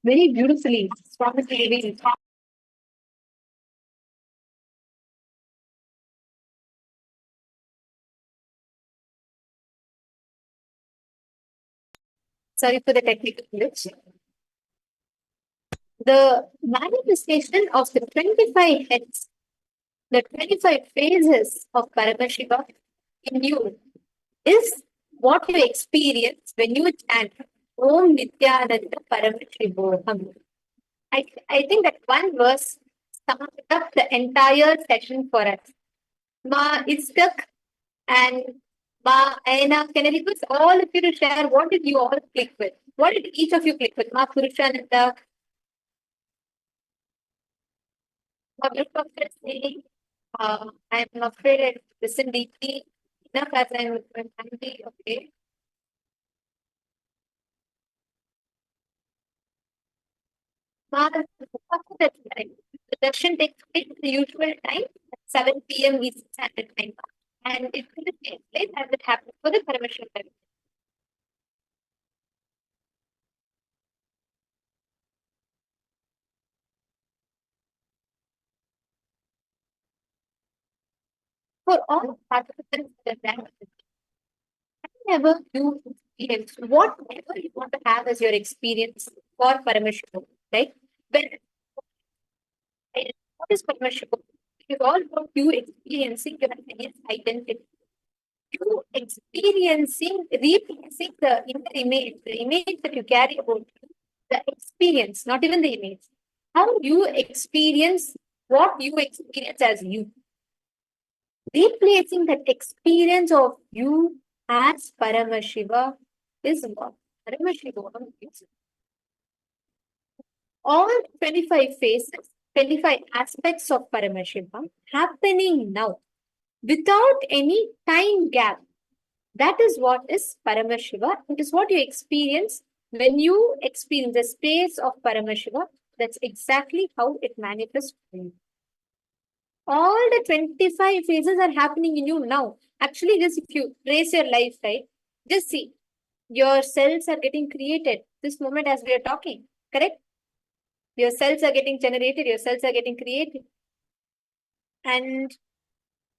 very beautifully, strongly revealed. Sorry for the technical glitch. The manifestation of the 25 heads, the 25 phases of Paramashiva in you is what you experience when you chant Om Nityananda Paramashivoham. I think that one verse sums up the entire session for us. Ma Istak and Ma Aina, can I request all of you to share what did you all click with? What did each of you click with? Ma Purushananda, Ma Vipakra saying, I'm afraid I listen deeply enough as I'm with my family. Okay. Ma, that's right. The darshan takes place at the usual time, at 7 p.m. Eastern Standard Time. And it will take place as it happened for the Paramashiva. For all participants in the event, whatever you experience, whatever you want to have as your experience for Paramashiva, right? When what is Paramashiva? It is all about you experiencing your highest identity. You experiencing, replacing the inner image that you carry about you, the experience, not even the image. How you experience what you experience as you. Replacing that experience of you as Paramashiva is what Paramashiva is. All 25 phases, 25 aspects of Paramashiva happening now without any time gap. That is what is Paramashiva. It is what you experience when you experience the space of Paramashiva. That's exactly how it manifests for you. All the 25 phases are happening in you now. Actually, just if you trace your life, right? Just see, your cells are getting created this moment as we are talking, correct? Your cells are getting generated, your cells are getting created. And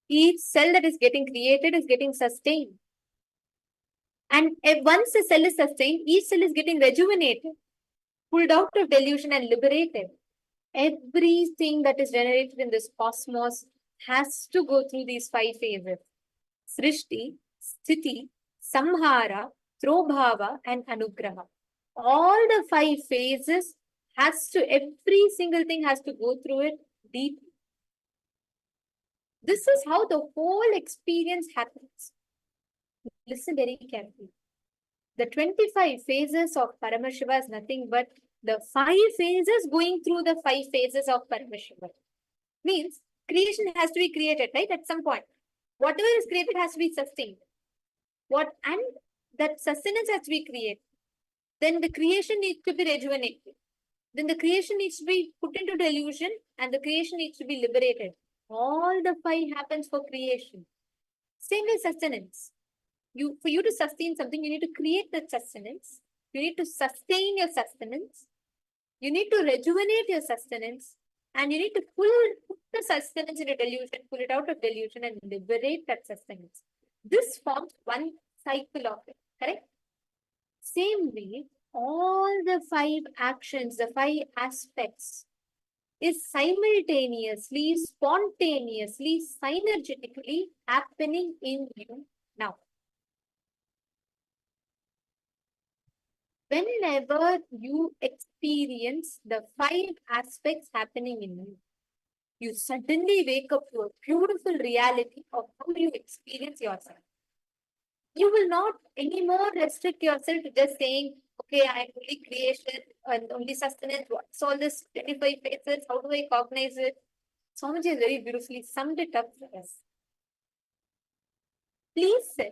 each cell that is getting created is getting sustained. And once the cell is sustained, each cell is getting rejuvenated, pulled out of delusion and liberated. Everything that is generated in this cosmos has to go through these 5 phases. Srishti, Sthiti, Samhara, Trobhava, and Anugraha. All the 5 phases every single thing has to go through it deeply. This is how the whole experience happens. Listen very carefully. The 25 phases of Paramashiva is nothing but the 5 phases going through the 5 phases of Paramashiva. Means creation has to be created, right? At some point. Whatever is created has to be sustained. And that sustenance has to be created. Then the creation needs to be rejuvenated. Then the creation needs to be put into delusion and the creation needs to be liberated. All the 5 happens for creation. Same with sustenance. For you to sustain something, you need to create that sustenance. You need to sustain your sustenance. You need to rejuvenate your sustenance. And you need to put the sustenance into delusion, pull it out of delusion and liberate that sustenance. This forms one cycle of it, correct? Same way, all the 5 actions, the 5 aspects is simultaneously, spontaneously, synergetically happening in you now. Whenever you experience the 5 aspects happening in you, you suddenly wake up to a beautiful reality of how you experience yourself. You will not anymore restrict yourself to just saying, okay, I am only creation and only sustenance. What's all this 25 phases? How do I cognize it? Swamiji has very beautifully summed it up for us. Please say,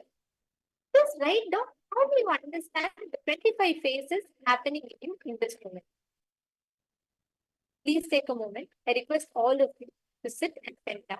just write down how do you understand the 25 phases happening in you in this moment. Please take a moment. I request all of you to sit and pen down.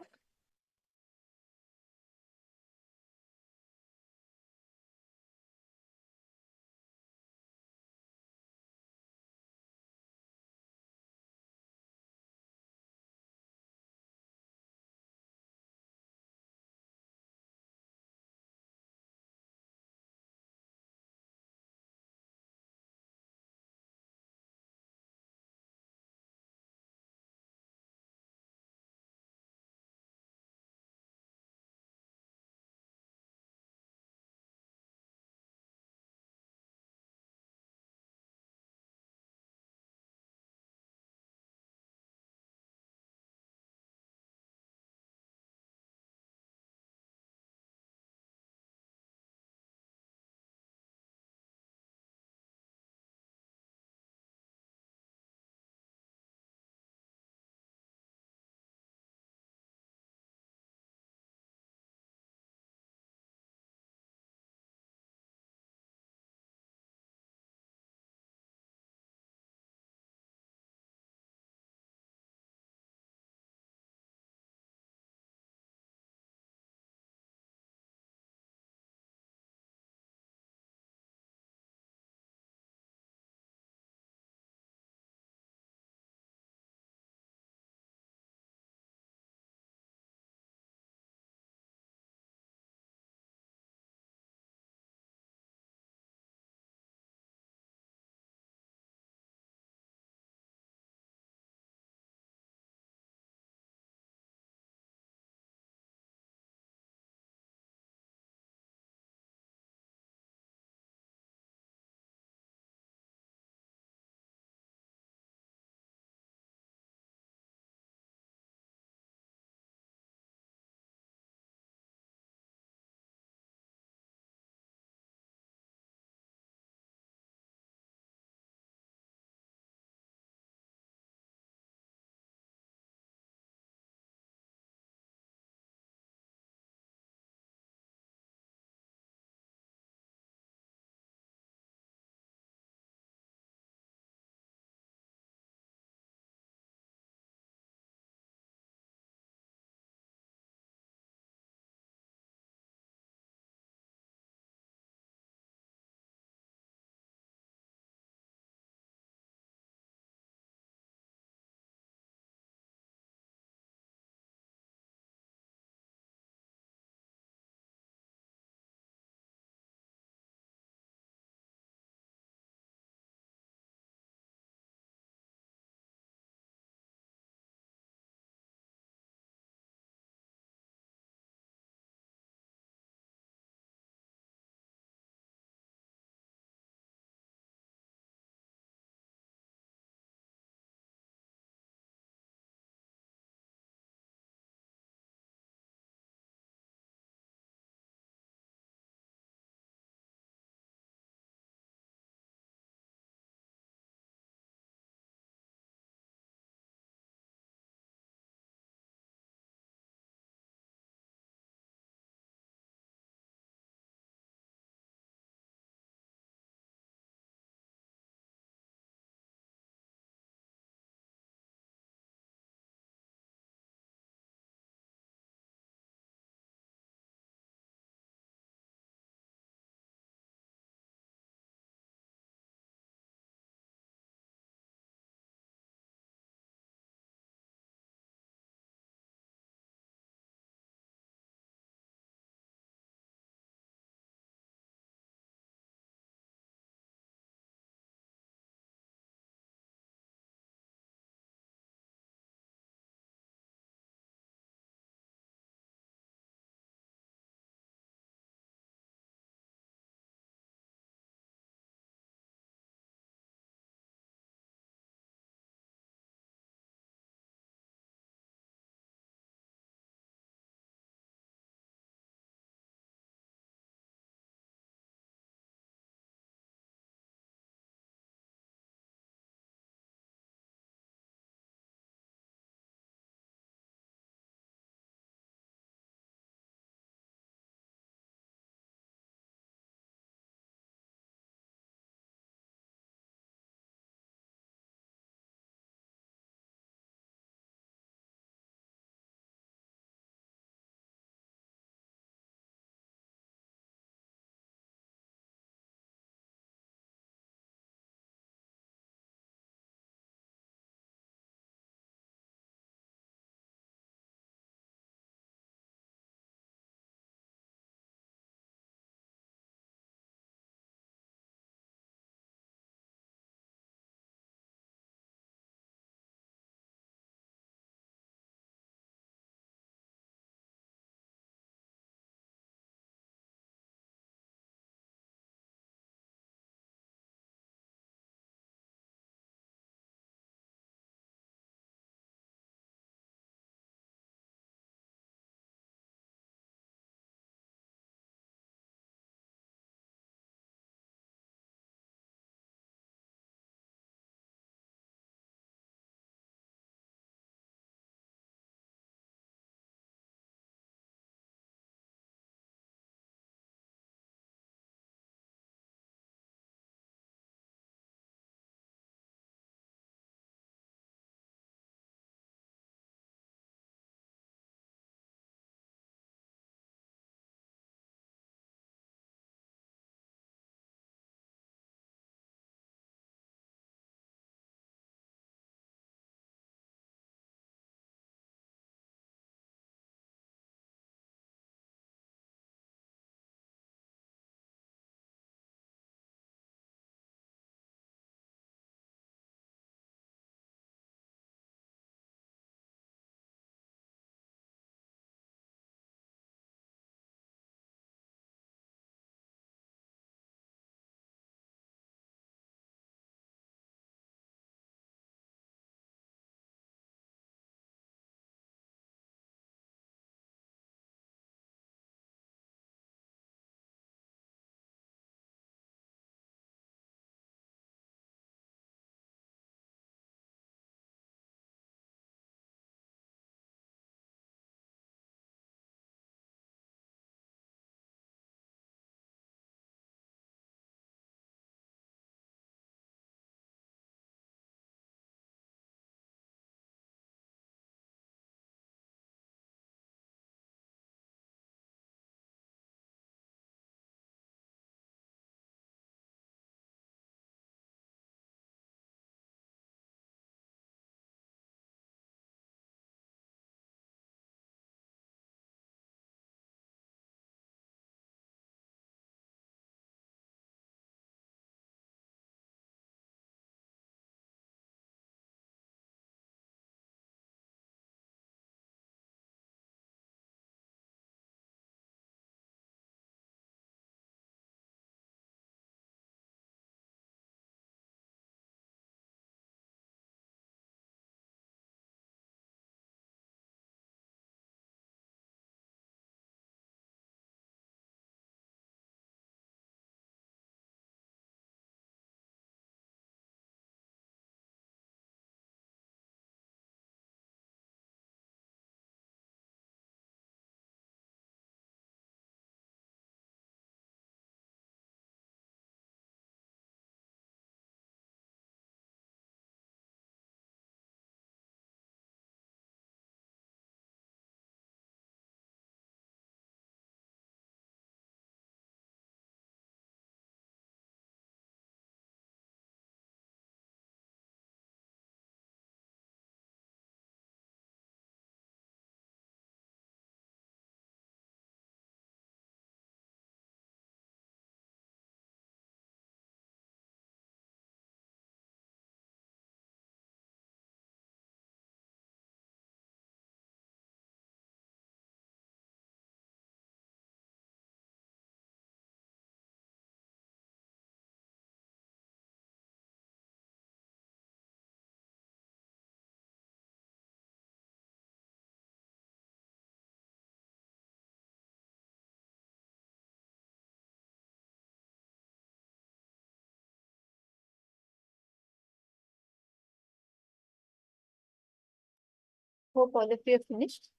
Hope all of you have finished.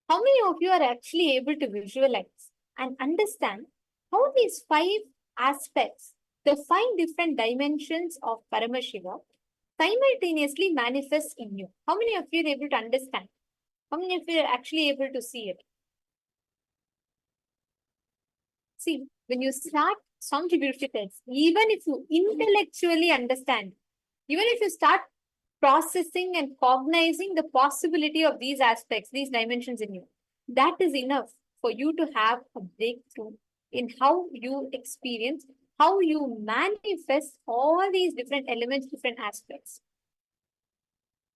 How many of you are actually able to visualize and understand how these 5 aspects, the 5 different dimensions of Paramashiva, simultaneously manifest in you? How many of you are able to understand? How many of you are actually able to see it? See, when you start some beautiful tests, even if you intellectually understand, even if you start processing and cognizing the possibility of these aspects, these dimensions in you, that is enough for you to have a breakthrough in how you experience, how you manifest all these different elements, different aspects.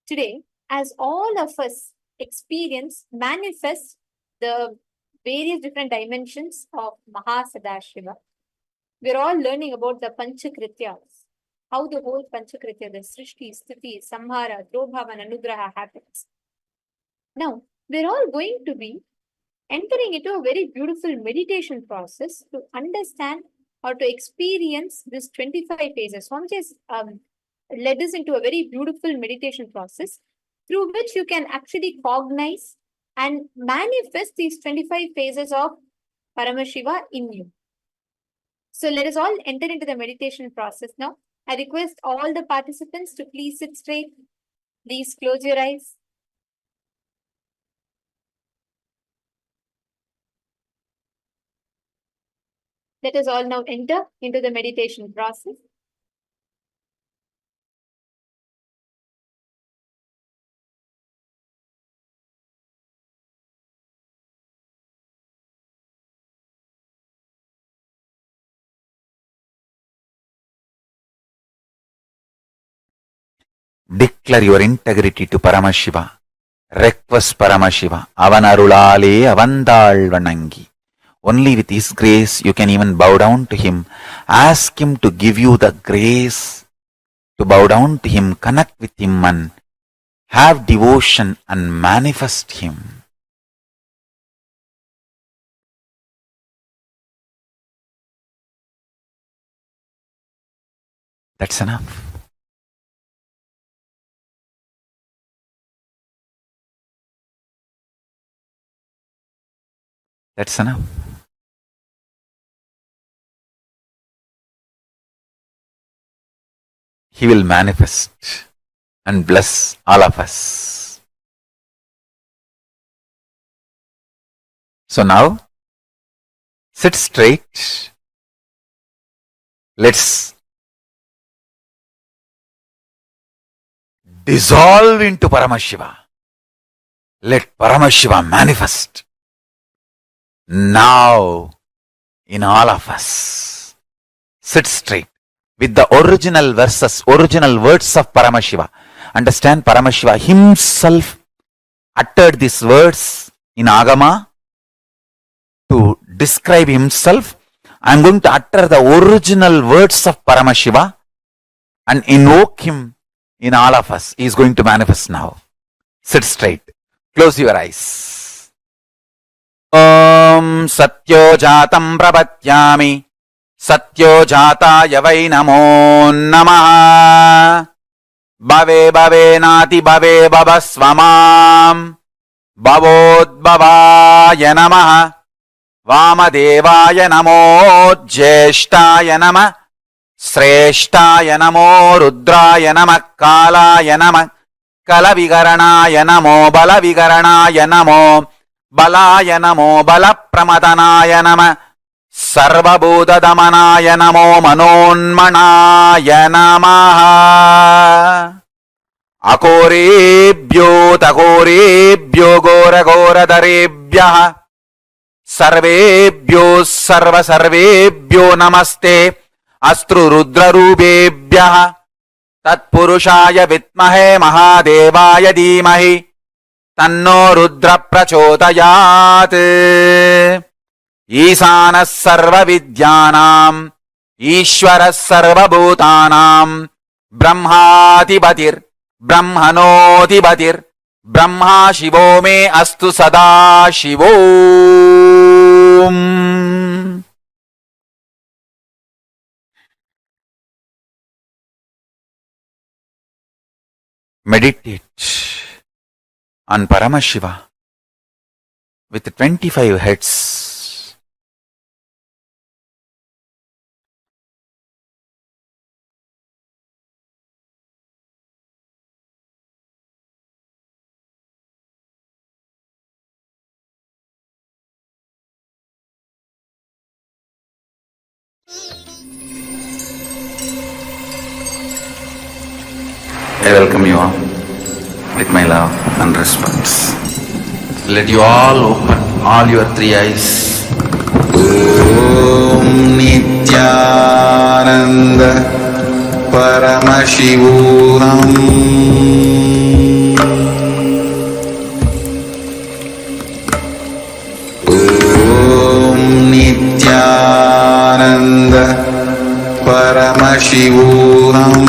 Today, as all of us experience, manifest the various different dimensions of Mahasadashiva, we're all learning about the Panchakrityas, how the whole Panchakritya, the Srishti, Sthiti, Samhara, Drobhava, and Anugraha happens. Now, we're all going to be entering into a very beautiful meditation process to understand or to experience this 25 phases. Swamiji has led us into a very beautiful meditation process through which you can actually cognize and manifest these 25 phases of Paramashiva in you. So let us all enter into the meditation process now. I request all the participants to please sit straight. Please close your eyes. Let us all now enter into the meditation process. Declare your integrity to Paramashiva. Request Paramashiva. Avanarulale avandal vanangi. Only with His grace you can even bow down to Him. Ask Him to give you the grace to bow down to Him, connect with Him and have devotion and manifest Him. That's enough. That's enough. He will manifest and bless all of us. So now, sit straight. Let's dissolve into Paramashiva. Let Paramashiva manifest now in all of us. Sit straight with the original verses, original words of Paramashiva. Understand, Paramashiva himself uttered these words in Agama to describe himself. I am going to utter the original words of Paramashiva and invoke him in all of us. He is going to manifest now. Sit straight. Close your eyes. Om Satyo Jatam Prabhatyami Satyo Jataya Vai Namo Namaha Bhave Bhave Nati Bhave Bhavasvamam Bhavodbhavaya Namaha Vamadevaya Namo Jyeshtaya Namah Sreshtaya Namo Rudraya Namah Kalaya Namah Kalavigaranaya Namo Balavigaranaya Namo Balaya Namo Balapramadhanaya Namah Sarvabhuta-damanaya Namo Manonmanaya Namaha Akorebhyo Takorebhyo Gora Gora Darebhyaha Sarvebhyo Sarva Sarvebhyo Namaste Astru Rudra Rubebhyaha Tatpurushaya Vitmahe Mahadevaya Dhimahi Tanno Rudra Prachodayat Isana Sarva Vidyanam Ishvara Sarva Bhutanam Brahmatibatir Brahmanotibatir Brahma Shivo Me Astu Sada Shivom. Meditate on Paramashiva with 25 heads. I welcome you all with my love and respect. Let you all open all your three eyes. Om Nityananda Paramashivoham Om Nityananda Paramashivoham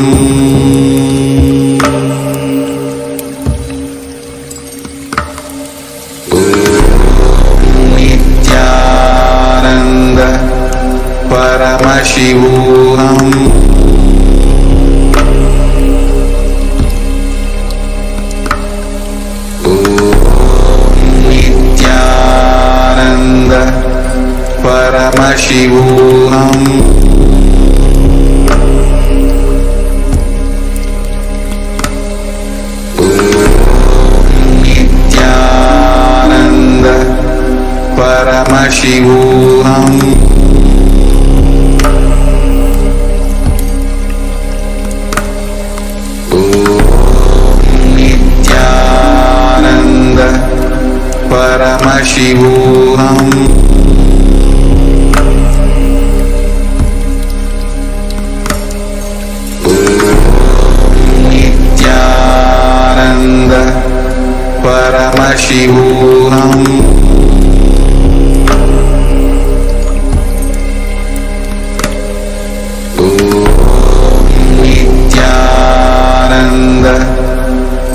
Paramashivoham Nityananda Paramashivoham Nityananda Paramashivoham Paramashivoham Nityananda Paramashivoham Nityananda Paramashivoham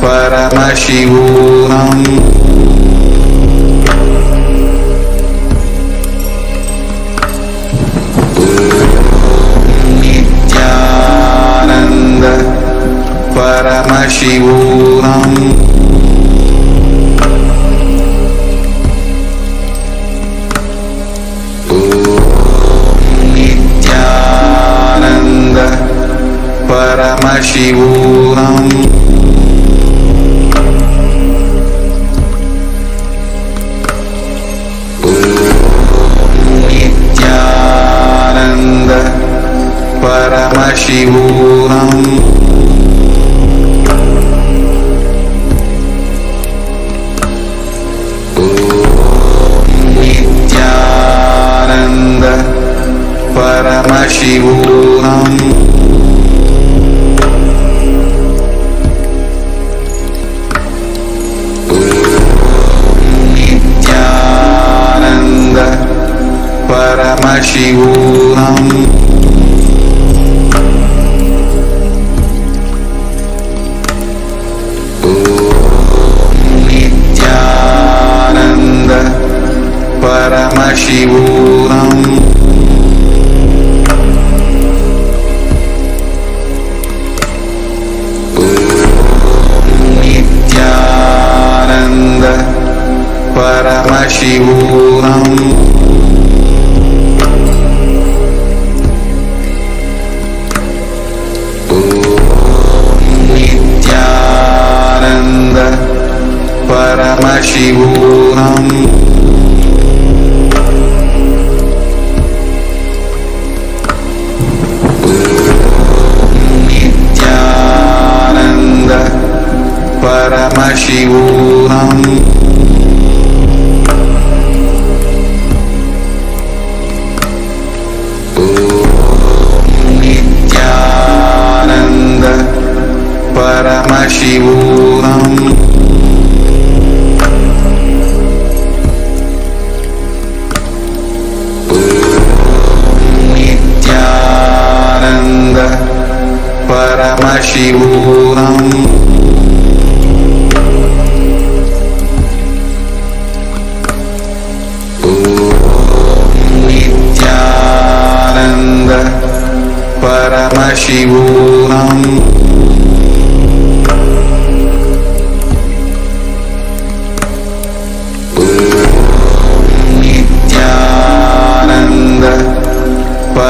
Paramashivoham Nityananda Paramashivoham Nityananda Paramashivoham Nityananda Paramashivoham Nityananda Paramashivoham Nityananda Paramashivoham Nityananda Paramashivoham Nityananda Paramashivoham Nityananda Paramashivoham Nityananda Paramashivoham Nityananda Paramashivoham Nityananda Paramashivoham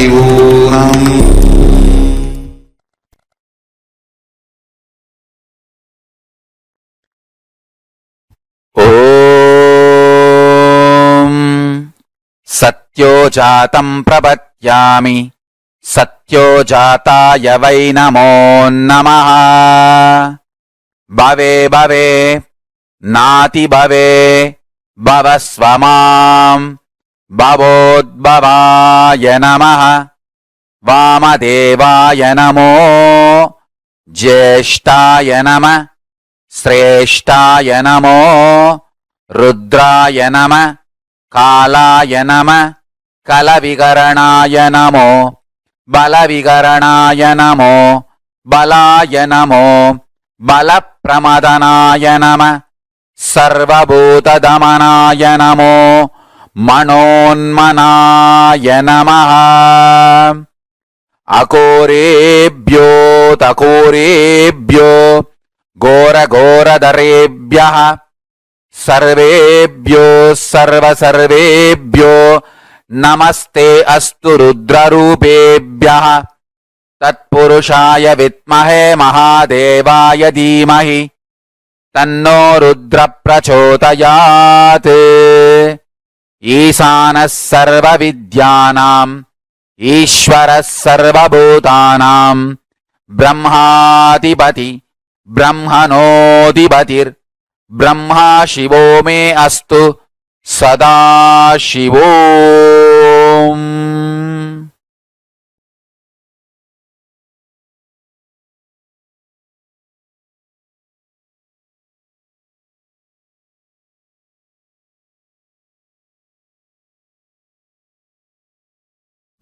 Paramashivoham. Om Satyo Jatam Prabhatyami Satyo Jataya Vai Namo Namaha. Bhave Bhave Nati Bhave Bhavasvamam Bhavodbhavaya Namaha. Vamadevaya Namo Jyeshtaya Nama Sreshtaya Namo Rudraya Nama Kalaya Nama Kalavigaranaya Namo Balavigaranaya Namo Balaya Namo Balapramadhanaya Nama Sarvabhutadamanaya Namo Manonmanaya Namaha. Akorebhyo takorebhyo Gora Gora Darebhyaha Sarvebhyo Sarva Sarvebhyo Namaste Astu Rudrarupebhyaha Tatpurushaya Vitmahe Mahadevaya Dhimahi Tanno Rudra Prachodayat. Isanas Sarva Vidyanam Ishvara Sarvabhutanam Brahmadipati Brahmanodipatir Brahma Shivo me astu Sada Shivom.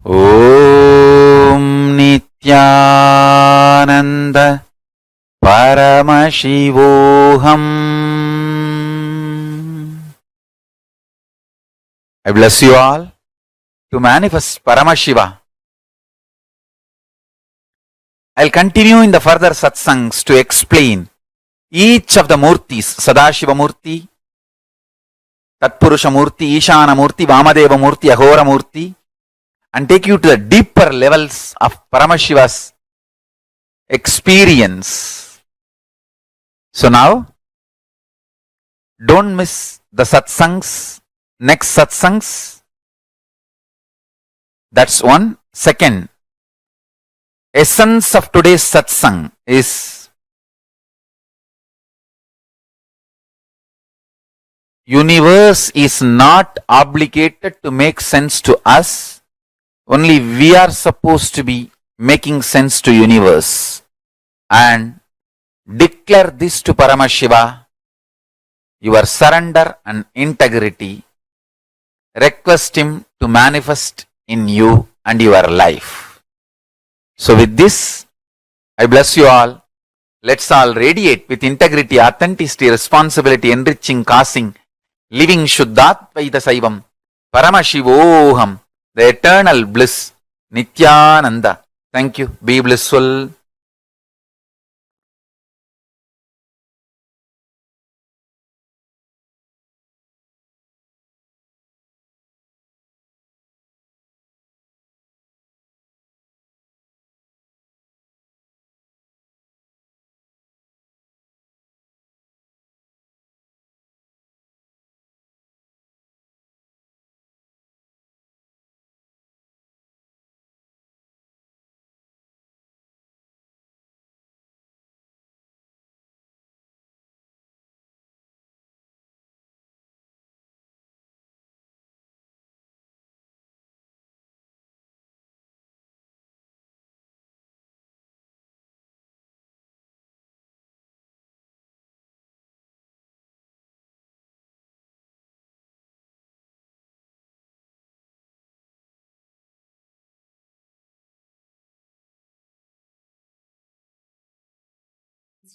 Om Nityananda Paramashivoham. I bless you all to manifest Paramashiva. I'll continue in the further satsangs to explain each of the murtis, Sadashiva Murti, Tatpurusha Murti, Ishana Murti, Vamadeva Murti, Ahora Murti, and take you to the deeper levels of Paramashiva's experience. So now, don't miss the satsangs, next satsangs. That's one. Second, essence of today's satsang is universe is not obligated to make sense to us. Only we are supposed to be making sense to universe. And declare this to Paramashiva, your surrender and integrity. Request him to manifest in you and your life. So with this, I bless you all. Let's all radiate with integrity, authenticity, responsibility, enriching, causing, living Shuddhatvaita Saivam, Paramashivoham, the eternal bliss, Nityananda. Thank you. Be blissful.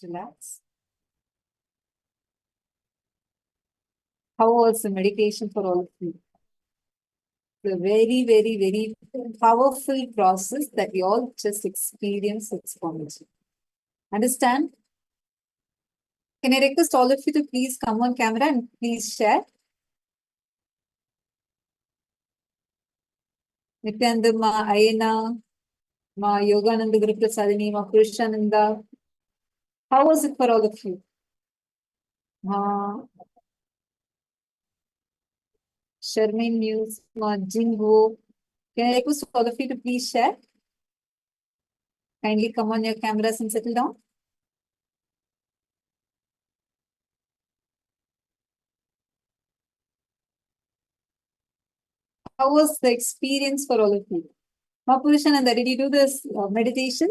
Relax. How was the meditation for all of you? The very, very, very powerful process that we all just experience exponentially. Understand? Can I request all of you to please come on camera and please share? Nityananda, Ma Ayana, Ma Yogananda Guru Prasadini, Ma Purushananda. How was it for all of you? Ma Sharmin News, Ma Jingo. Can I request all of you to please share? Kindly come on your cameras and settle down. How was the experience for all of you? Ma Purushananda, did you do this meditation?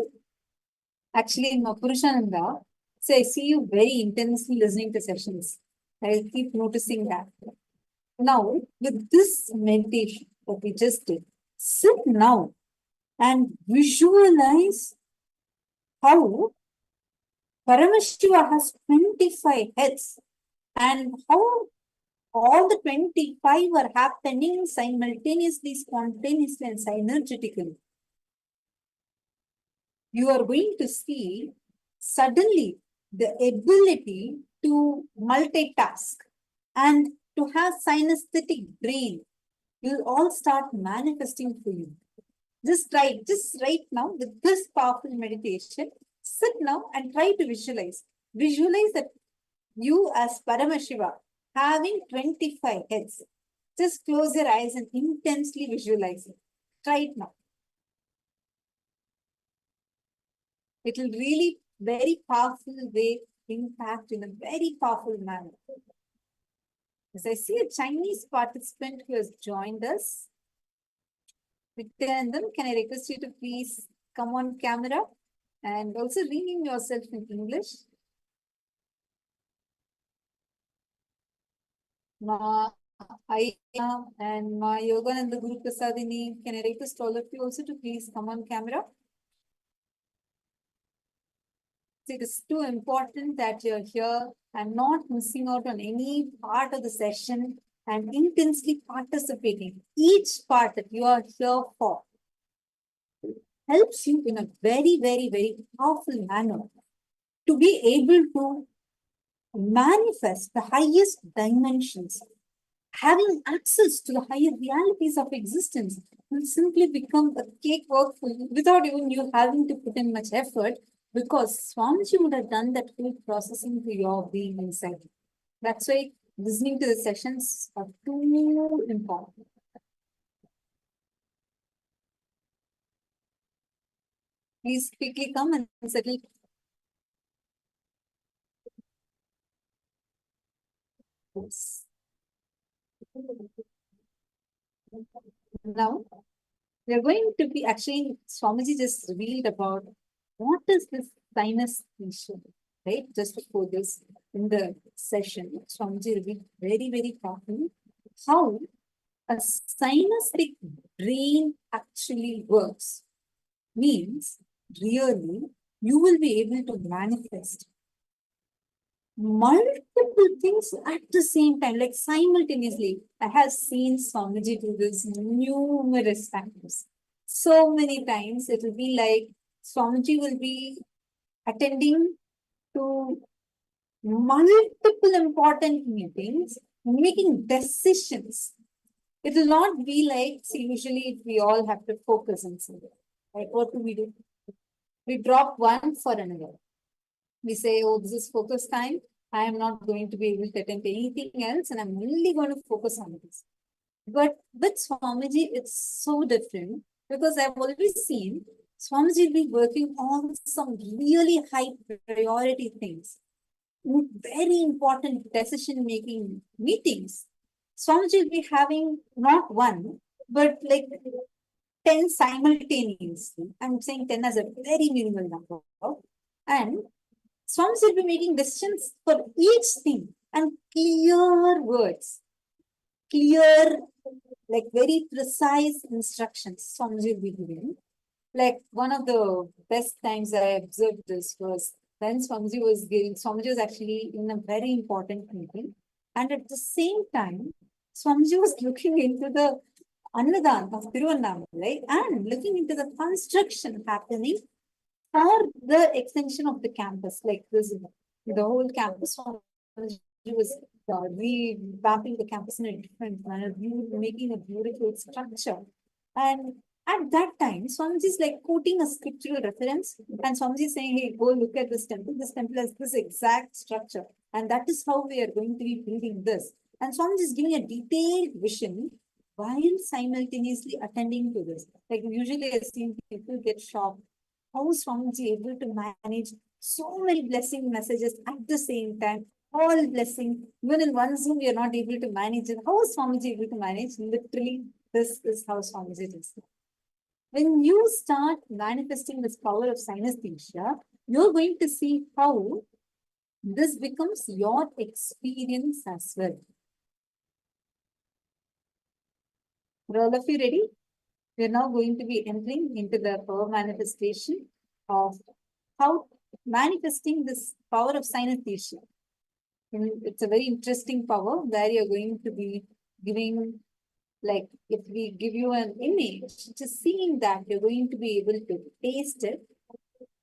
Actually, in Ma Purushananda, so I see you very intensely listening to sessions. I keep noticing that. Now, with this meditation that we just did, sit now and visualize how Paramashiva has 25 heads and how all the 25 are happening simultaneously, spontaneously, and synergetically. You are going to see suddenly the ability to multitask and to have synesthetic brain will all start manifesting for you. Just right now with this powerful meditation, sit now and try to visualize. Visualize that you as Paramashiva having 25 heads. Just close your eyes and intensely visualize it. Try it now. It will really very powerful way impact in a very powerful manner. As I see a Chinese participant who has joined us. Nityanandam, can I request you to please come on camera and also rename yourself in English? Ma Ayana and Ma Yogananda Guru Prasadini, can I request all of you also to please come on camera? It is too important that you're here and not missing out on any part of the session and intensely participating. Each part that you are here for helps you in a very, very, very powerful manner to be able to manifest the highest dimensions. Having access to the higher realities of existence will simply become a cakewalk for you without even you having to put in much effort, because Swamiji would have done that whole processing for your being inside. That's why listening to the sessions are too important. Please quickly come and settle. Now, we are going to be actually, Swamiji just revealed about what is this synesthesia, right? Just before this, in the session, Swamiji revealed very, very powerfully how a synesthetic brain actually works. Means, really, you will be able to manifest multiple things at the same time, like simultaneously. I have seen Swamiji do this numerous times. So many times it will be like Swamiji will be attending to multiple important meetings, making decisions. It will not be like, see, usually we all have to focus on something. Right? What do? We drop one for another. We say, oh, this is focus time. I am not going to be able to attend to anything else, and I'm only going to focus on this. But with Swamiji, it's so different, because I've always seen Swamiji will be working on some really high priority things, very important decision-making meetings. Swamiji will be having not one, but like 10 simultaneously. I'm saying 10 as a very minimal number. And Swamiji will be making decisions for each thing and clear words, clear, like very precise instructions Swamiji will be giving. Like one of the best times I observed this was when Swamiji was actually in a very important meeting. And at the same time, Swamiji was looking into the Annadan of Tiruvannamalai and looking into the construction happening for the extension of the campus, like this, the whole campus. Swamiji was revamping the campus in a different manner, making a beautiful structure. And at that time, Swamiji is like quoting a scriptural reference, and Swamiji is saying, hey, go look at this temple. This temple has this exact structure, and that is how we are going to be building this. And Swamiji is giving a detailed vision while simultaneously attending to this. Like usually I've seen people get shocked. How is Swamiji able to manage so many blessing messages at the same time? All blessing. Even in one Zoom, we are not able to manage it. How is Swamiji able to manage? Literally, this is how Swamiji does it. When you start manifesting this power of synesthesia, you're going to see how this becomes your experience as well. Are all of you ready? We're now going to be entering into the power manifestation of how manifesting this power of synesthesia. It's a very interesting power where you're going to be giving, like if we give you an image, just seeing that you're going to be able to taste it,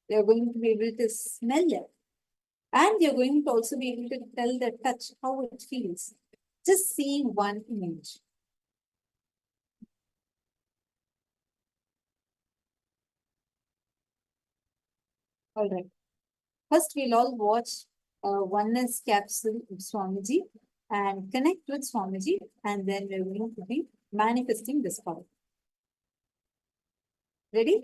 you're going to be able to smell it, and you're going to also be able to tell the touch how it feels. Just seeing one image. All right. First, we'll all watch oneness capsule of Swamiji and connect with Swamiji, and then we're going to be manifesting this power. Ready?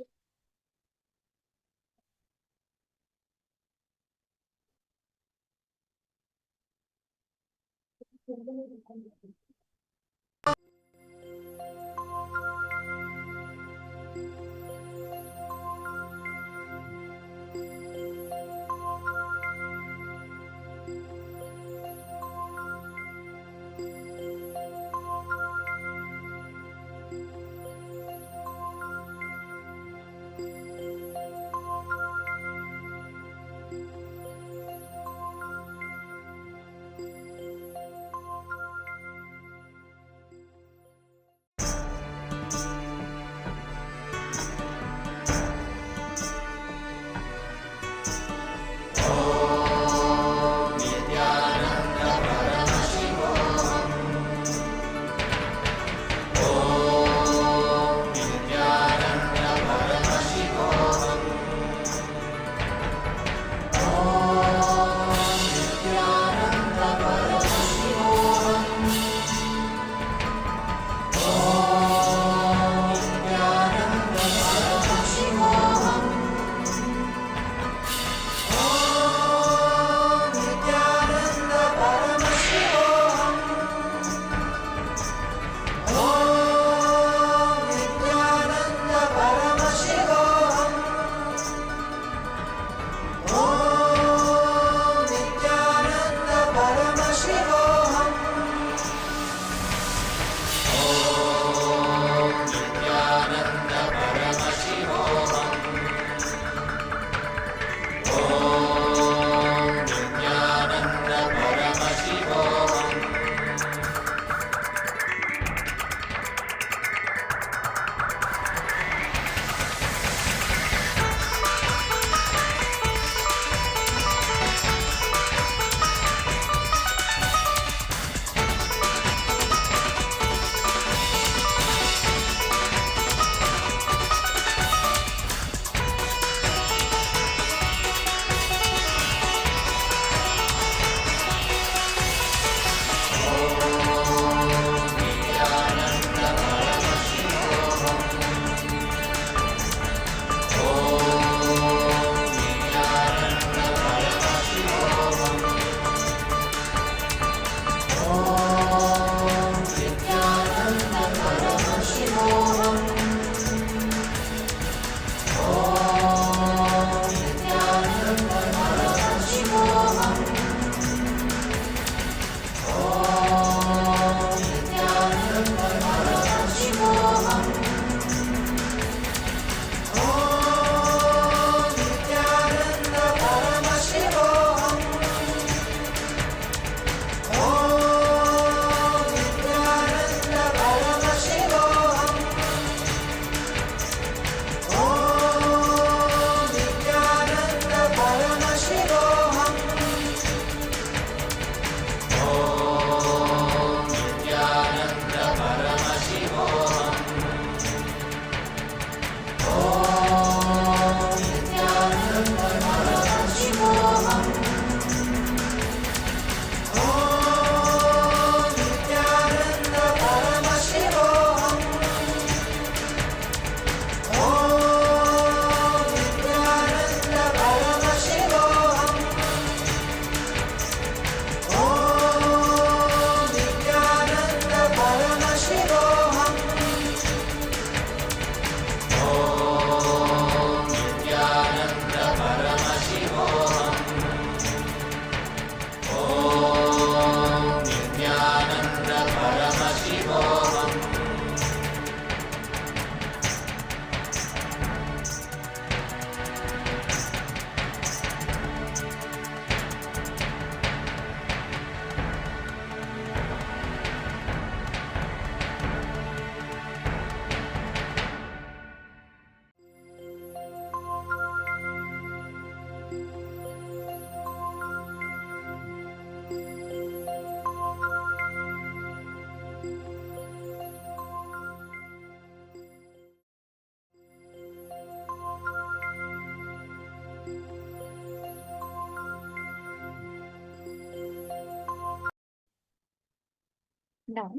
Now,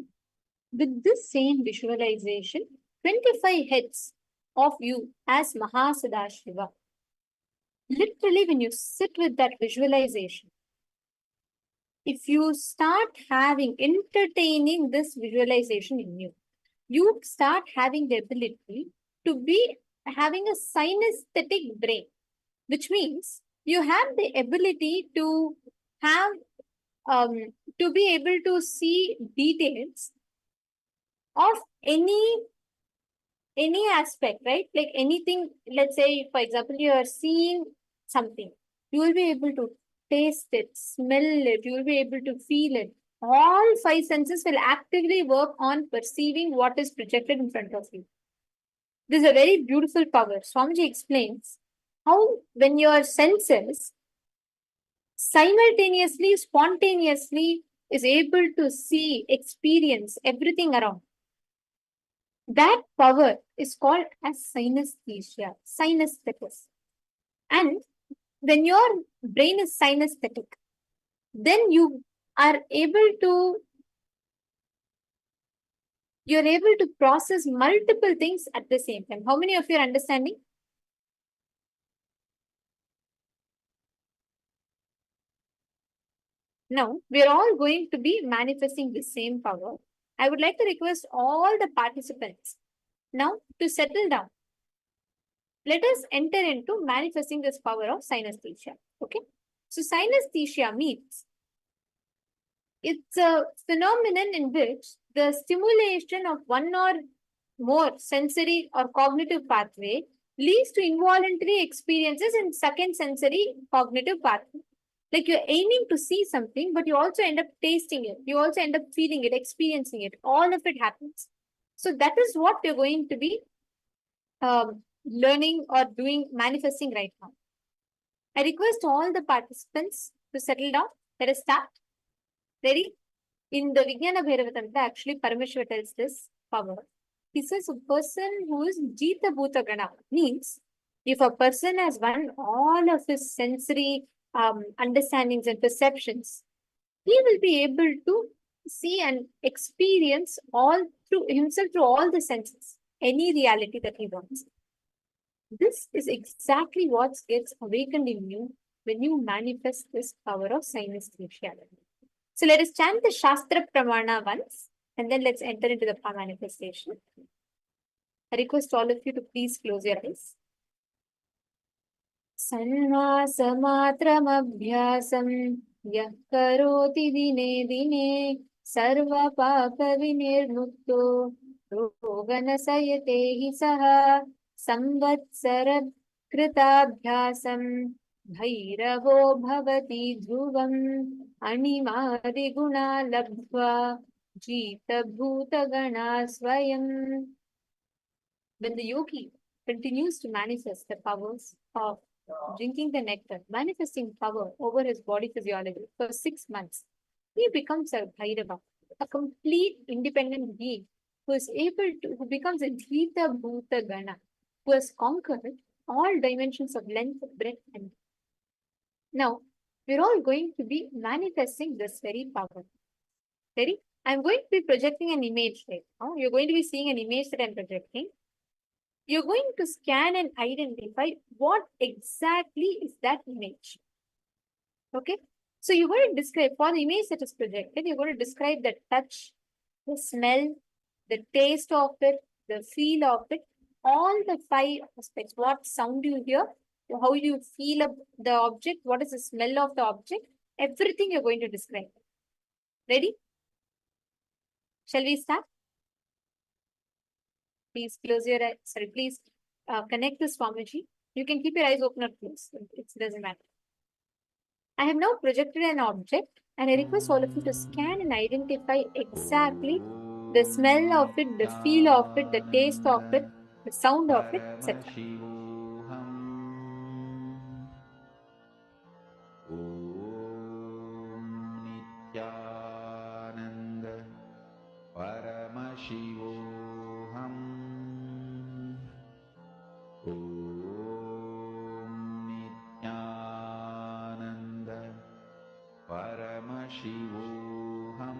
with this same visualization, 25 heads of you as Mahasadashiva. Literally, when you sit with that visualization, if you start entertaining this visualization in you, you start having the ability to be having a synesthetic brain, which means you have the ability to have, to be able to see details of any aspect, right? Like anything, let's say, for example, you are seeing something, you will be able to taste it, smell it, you will be able to feel it. All five senses will actively work on perceiving what is projected in front of you. This is a very beautiful power. Swamiji explains how when your senses simultaneously, spontaneously is able to see, experience everything around. That power is called as synesthesia, synesthetic. And when your brain is synesthetic, then you're able to process multiple things at the same time. How many of you are understanding? Now, we are all going to be manifesting the same power. I would like to request all the participants now to settle down. Let us enter into manifesting this power of synesthesia. Okay. So synesthesia means it's a phenomenon in which the stimulation of one or more sensory or cognitive pathway leads to involuntary experiences in second sensory cognitive pathway. Like you're aiming to see something, but you also end up tasting it. You also end up feeling it, experiencing it. All of it happens. So that is what you're going to be learning or doing, manifesting right now. I request all the participants to settle down. Let us start. Ready? In the Vijnana Bhairavatamrita, actually Paramashiva tells this power. He says a person who is Jita Bhuta Gana means if a person has won all of his sensory understandings and perceptions, he will be able to see and experience all through himself through all the senses, any reality that he wants. This is exactly what gets awakened in you when you manifest this power of synesthesia. So let us chant the Shastra Pramana once, and then let's enter into the manifestation. I request all of you to please close your eyes. Sanvasamatramabhyasam yah karoti dine dine sarva papa vinirmukto roganasayate hi saha samvatsara kritabhyasam bhairavo bhavati dhruvam animadi guna labhva jita bhuta gana swayam. When the yogi continues to manifest the powers of drinking the nectar, manifesting power over his body physiology for 6 months, he becomes a Bhairava, a complete independent being who becomes a Dhita Bhuta Gana, who has conquered all dimensions of length, breadth, and depth. Now, we're all going to be manifesting this very power. Ready? I'm going to be projecting an image right now. You're going to be seeing an image that I'm projecting. You're going to scan and identify what exactly is that image. Okay. So you're going to describe, for the image that is projected, you're going to describe the touch, the smell, the taste of it, the feel of it, all the 5 aspects. What sound you hear, how you feel the object, what is the smell of the object, everything you're going to describe. Ready? Shall we start? Please close your eyes. Sorry, please connect to Swamiji. You can keep your eyes open or closed. It doesn't matter. I have now projected an object and I request all of you to scan and identify exactly the smell of it, the feel of it, the taste of it, the sound of it, etc. Paramashivoham Nityananda Paramashivoham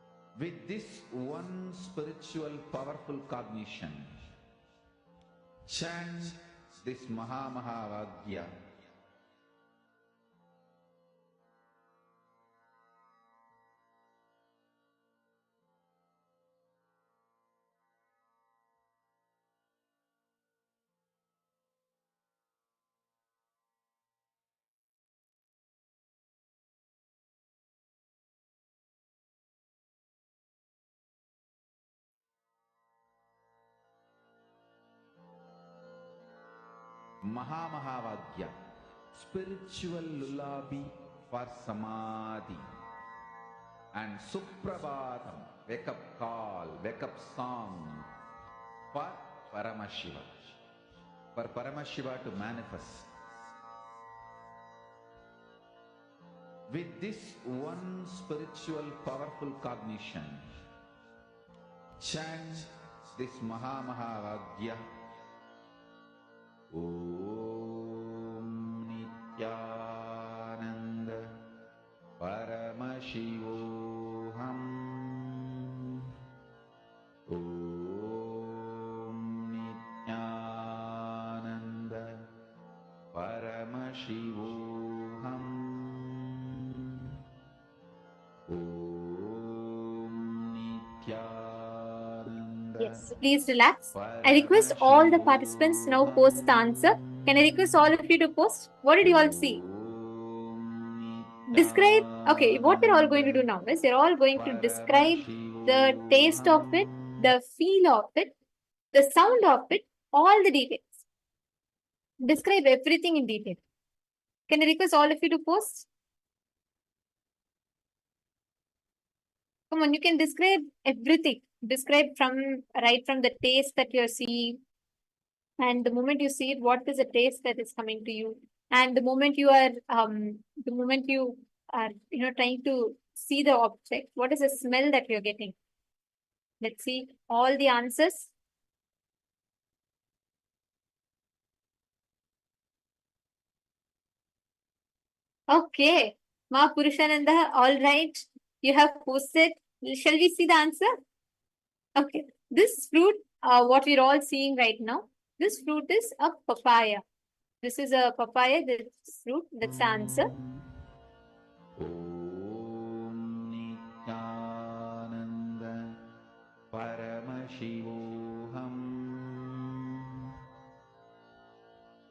With this one spiritual powerful cognition, chant this Mahamahavagyā. Mahamahavagyā, spiritual lullaby for Samadhi. And Suprabhatam, wake up call, wake up song for Paramashiva. For Paramashiva to manifest. With this one spiritual powerful cognition, chant this Mahamahavagyā. Om Nityananda Paramashivoham. Om Nityananda Paramashivoham. Om Nityananda. Yes, please relax. I request all the participants now post the answer. Can I request all of you to post? What did you all see? Describe. Okay, what they're all going to do now is they're all going to describe the taste of it, the feel of it, the sound of it, all the details. Describe everything in detail. Can I request all of you to post? Come on, you can describe everything. Describe right from the taste that you're seeing, and the moment you see it, what is the taste that is coming to you, and the moment you are trying to see the object, what is the smell that you're getting? Let's see all the answers. Okay, Ma Purushananda, all right, you have posted. Shall we see the answer? Okay, this fruit, what we're all seeing right now, this fruit is a papaya. This is a papaya, this fruit, that's the answer. Om Nityananda Paramashivoham.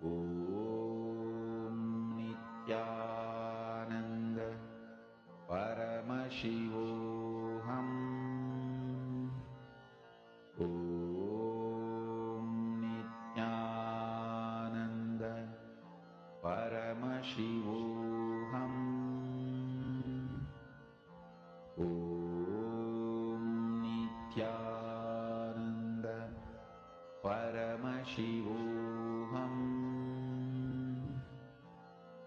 Om Nityananda Paramashivoham. Om Nityananda Paramashivoham. Om Nityananda Paramashivoham.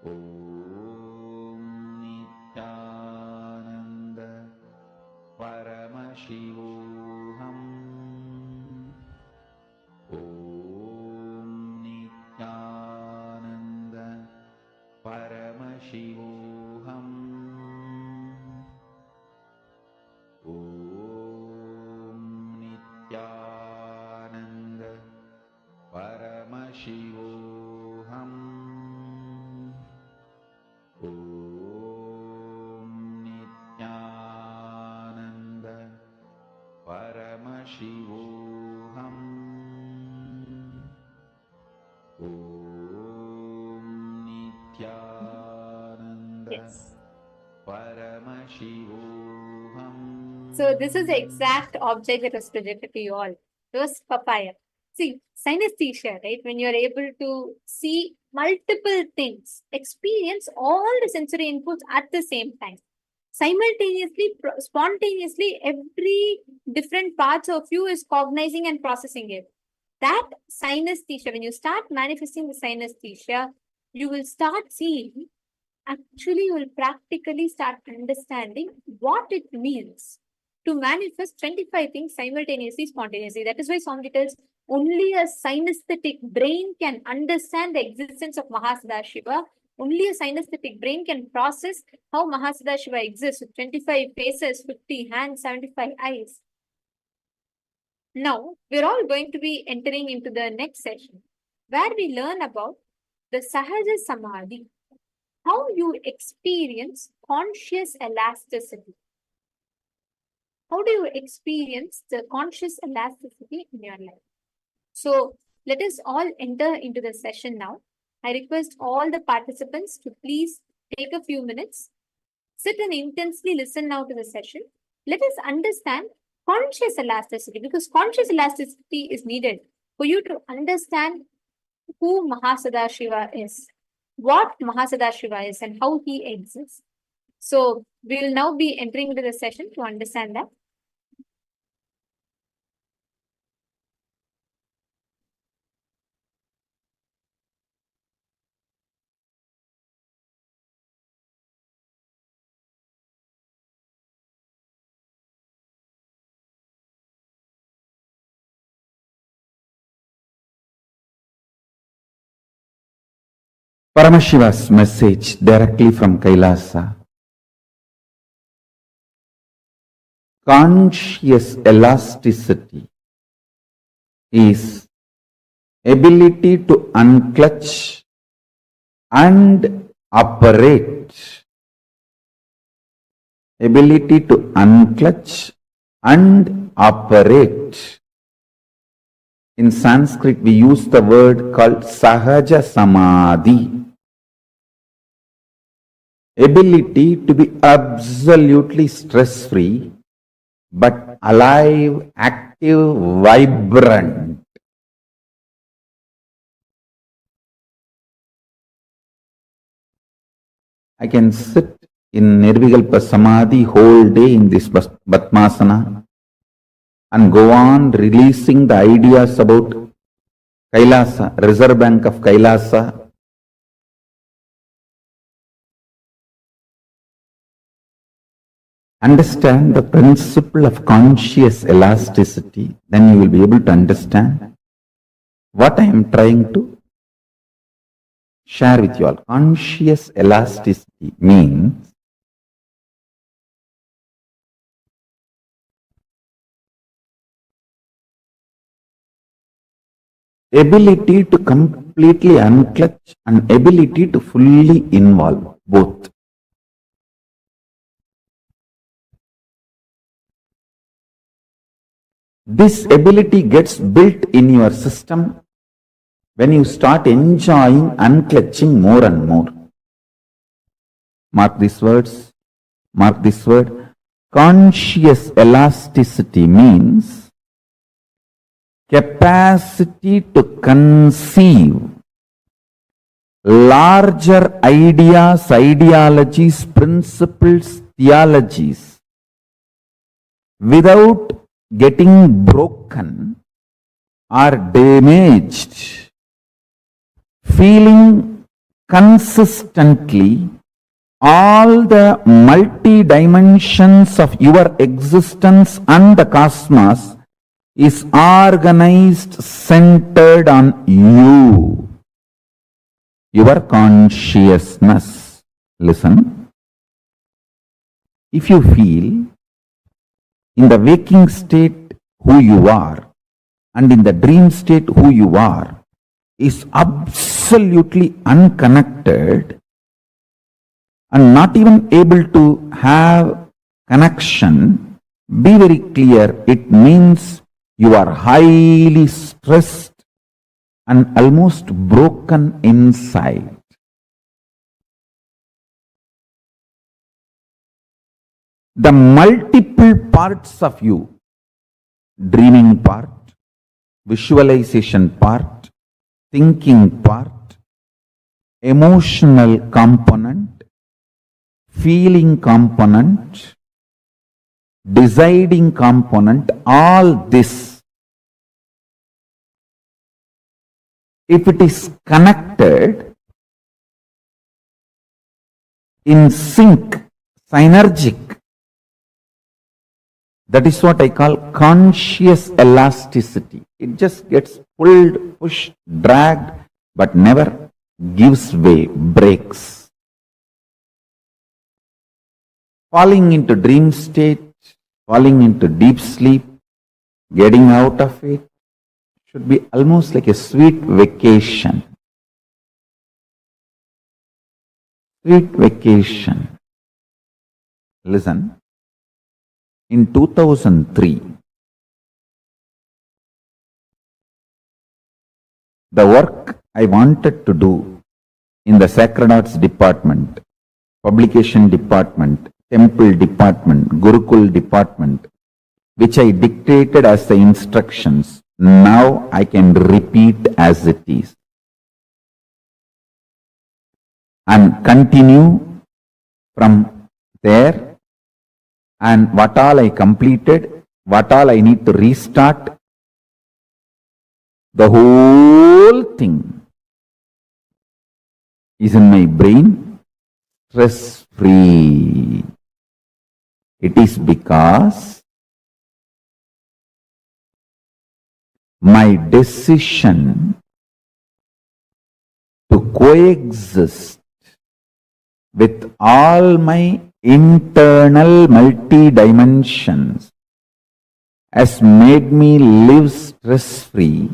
Om Nityananda Paramashivoham. Om Nityananda Paramashivoham. Om Nityananda Paramashivoham. Om Nityananda Paramashivoham. Om Nityananda Yes. Paramashivoham. So this is the exact object that was projected to you all. It was papaya. See, synesthesia, right? When you're able to see multiple things, experience all the sensory inputs at the same time. Simultaneously, spontaneously, every different parts of you is cognizing and processing it. That synesthesia, when you start manifesting the synesthesia, you will start seeing, actually you will practically start understanding what it means to manifest 25 things simultaneously, spontaneously. That is why Swami tells only a synesthetic brain can understand the existence of Mahasadashiva. Only a synesthetic brain can process how Mahasadashiva exists with 25 faces, 50 hands, 75 eyes. Now, we're all going to be entering into the next session where we learn about the Sahaja Samadhi, how you experience conscious elasticity. How do you experience the conscious elasticity in your life? So, let us all enter into the session now. I request all the participants to please take a few minutes, sit and intensely listen now to the session. Let us understand conscious elasticity, because conscious elasticity is needed for you to understand who Mahasadashiva is, what Mahasadashiva is, and how he exists. So, we will now be entering into the session to understand that. Paramashiva's message directly from Kailasa. Conscious elasticity is ability to unclutch and operate. Ability to unclutch and operate. In Sanskrit, we use the word called Sahaja Samadhi. Ability to be absolutely stress-free, but alive, active, vibrant. I can sit in Nirvikalpa Samadhi whole day in this Batmasana and go on releasing the ideas about Kailasa, Reserve Bank of Kailasa. Understand the principle of conscious elasticity, then you will be able to understand what I am trying to share with you all. Conscious elasticity means ability to completely unclutch and ability to fully involve both. This ability gets built in your system when you start enjoying unclutching more and more. Mark these words. Mark this word. Conscious elasticity means capacity to conceive larger ideas, ideologies, principles, theologies without getting broken or damaged, feeling consistently all the multi-dimensions of your existence and the cosmos is organized, centered on you, your consciousness. Listen. If you feel in the waking state who you are and in the dream state who you are is absolutely unconnected and not even able to have connection, be very clear, it means you are highly stressed and almost broken inside. The multiple parts of you, dreaming part, visualization part, thinking part, emotional component, feeling component, deciding component, all this, if it is connected in sync, synergic, that is what I call conscious elasticity. It just gets pulled, pushed, dragged, but never gives way, breaks. Falling into dream state, falling into deep sleep, getting out of it should be almost like a sweet vacation. Sweet vacation. Listen, in 2003, the work I wanted to do in the Sacred Arts department, publication department, temple department, Gurukul department, which I dictated as the instructions, now I can repeat as it is. And continue from there, and what all I completed, what all I need to restart, the whole thing is in my brain, stress free. It is because my decision to coexist with all my internal multi-dimensions has made me live stress-free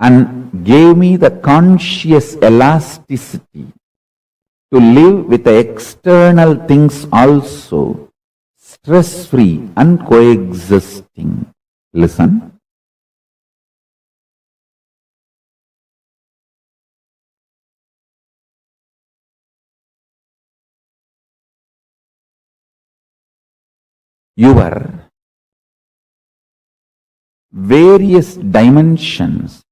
and gave me the conscious elasticity to live with the external things also, stress-free and coexisting. Listen. Your various dimensions,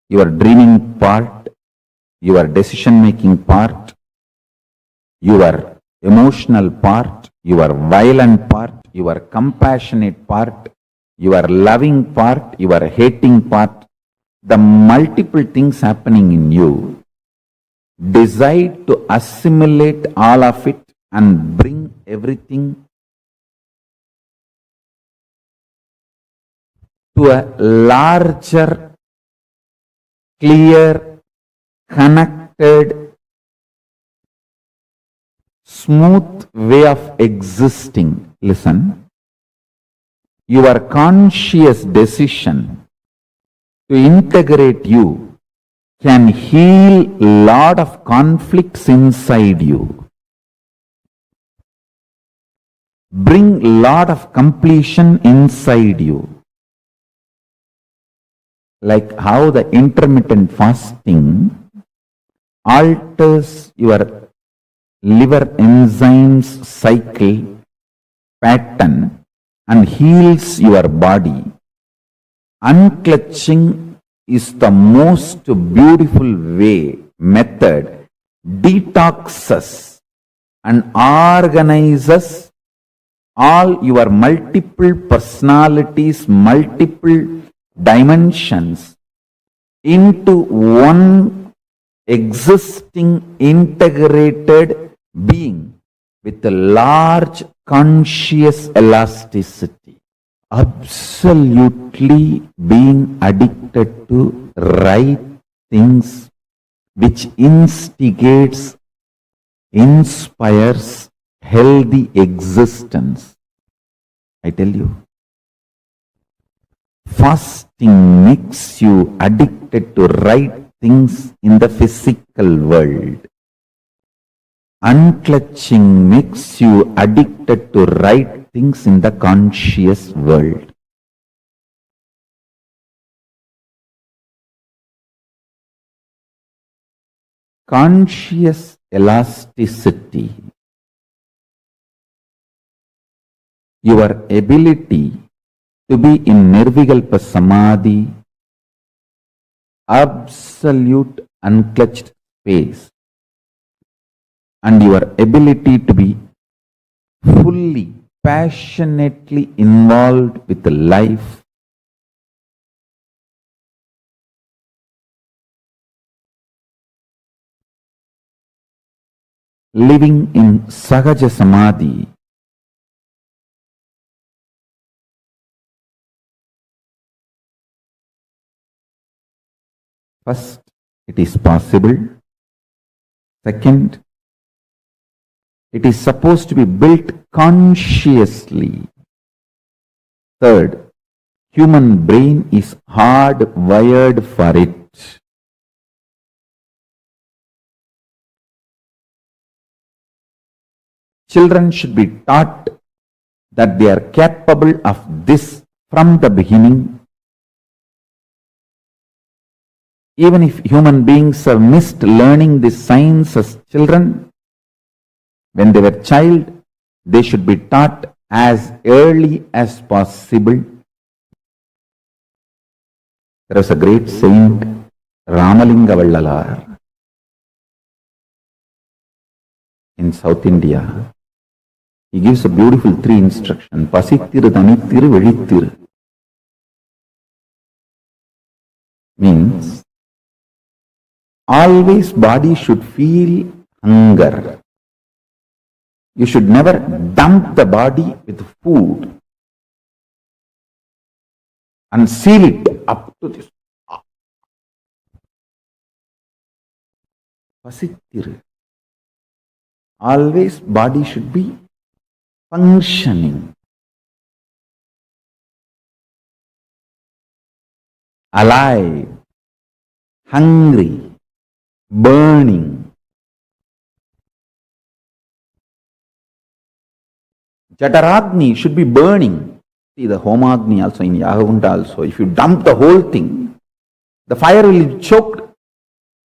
your dreaming part, your decision-making part, your emotional part, your violent part, your compassionate part, your loving part, your hating part, the multiple things happening in you, decide to assimilate all of it and bring everything to a larger, clear, connected, smooth way of existing. Listen, your conscious decision to integrate you can heal a lot of conflicts inside you. Bring a lot of completion inside you. Like how the intermittent fasting alters your liver enzymes cycle pattern and heals your body. Unclutching is the most beautiful way, method, detoxes and organizes all your multiple personalities, multiple dimensions into one existing integrated being with a large conscious elasticity. Absolutely being addicted to right things which instigates, inspires healthy existence. I tell you, fasting makes you addicted to right things in the physical world. Unclutching makes you addicted to right things in the conscious world. Conscious elasticity, your ability to be in Nirvikalpa Samadhi, absolute unclutched space, and your ability to be fully, passionately involved with life, living in Sahaja Samadhi, First, it is possible. Second, it is supposed to be built consciously. Third, human brain is hardwired for it. Children should be taught that they are capable of this from the beginning. Even if human beings have missed learning this science as children, when they were child, they should be taught as early as possible. There was a great saint, Ramalinga Vallalar, in South India. He gives a beautiful 3 instruction. Pasittiru, Thanittiru, Velittiru. Means, always body should feel hunger. You should never dump the body with food and seal it up to this. Pasittiru. Always body should be functioning, alive, hungry, burning. Jataragni should be burning. See the Homagni also in Yahavunda also. If you dump the whole thing, the fire will be choked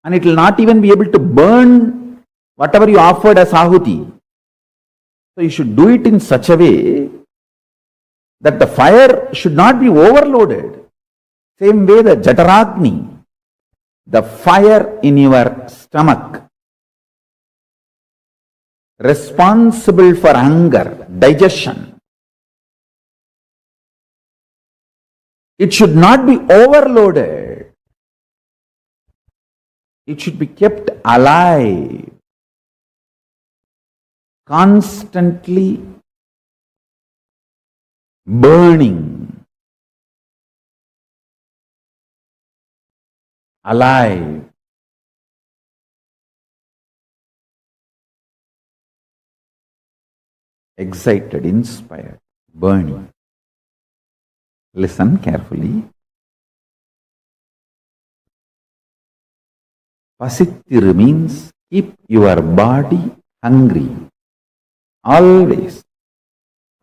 and it will not even be able to burn whatever you offered as ahuti. So you should do it in such a way that the fire should not be overloaded. Same way the Jataragni, the fire in your stomach, responsible for hunger, digestion. It should not be overloaded. It should be kept alive, constantly burning, alive. Excited, inspired, burning. Listen carefully. Pasittiru means keep your body hungry. Always,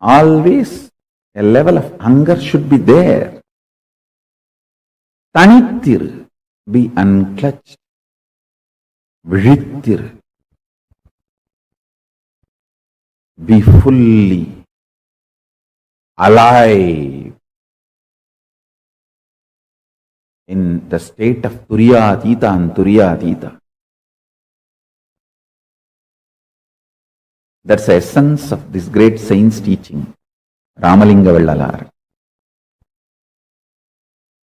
always a level of hunger should be there. Thanittiru, be unclutched. Vilittiru, be fully alive in the state of Turiyatita and Turiyatita. That's the essence of this great saint's teaching, Ramalinga Vallalar.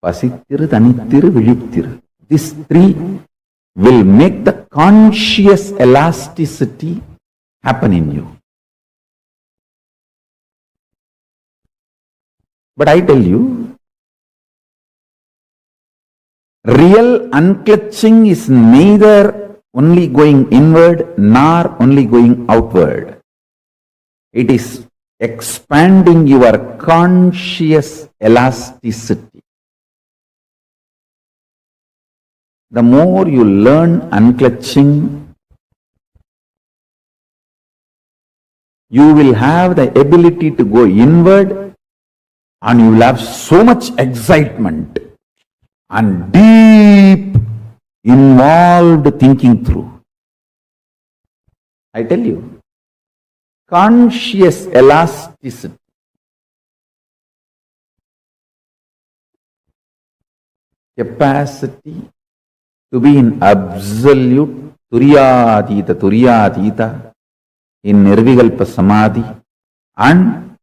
Pasittiru, Thanittiru, Vilittiru. These 3 will make the conscious elasticity happen in you. But I tell you, real unclutching is neither only going inward nor only going outward. It is expanding your conscious elasticity. The more you learn unclutching, you will have the ability to go inward and you will have so much excitement and deep involved thinking through. I tell you, conscious elasticity, capacity to be in absolute Turiyatita, in Nirvikalpa Samadhi and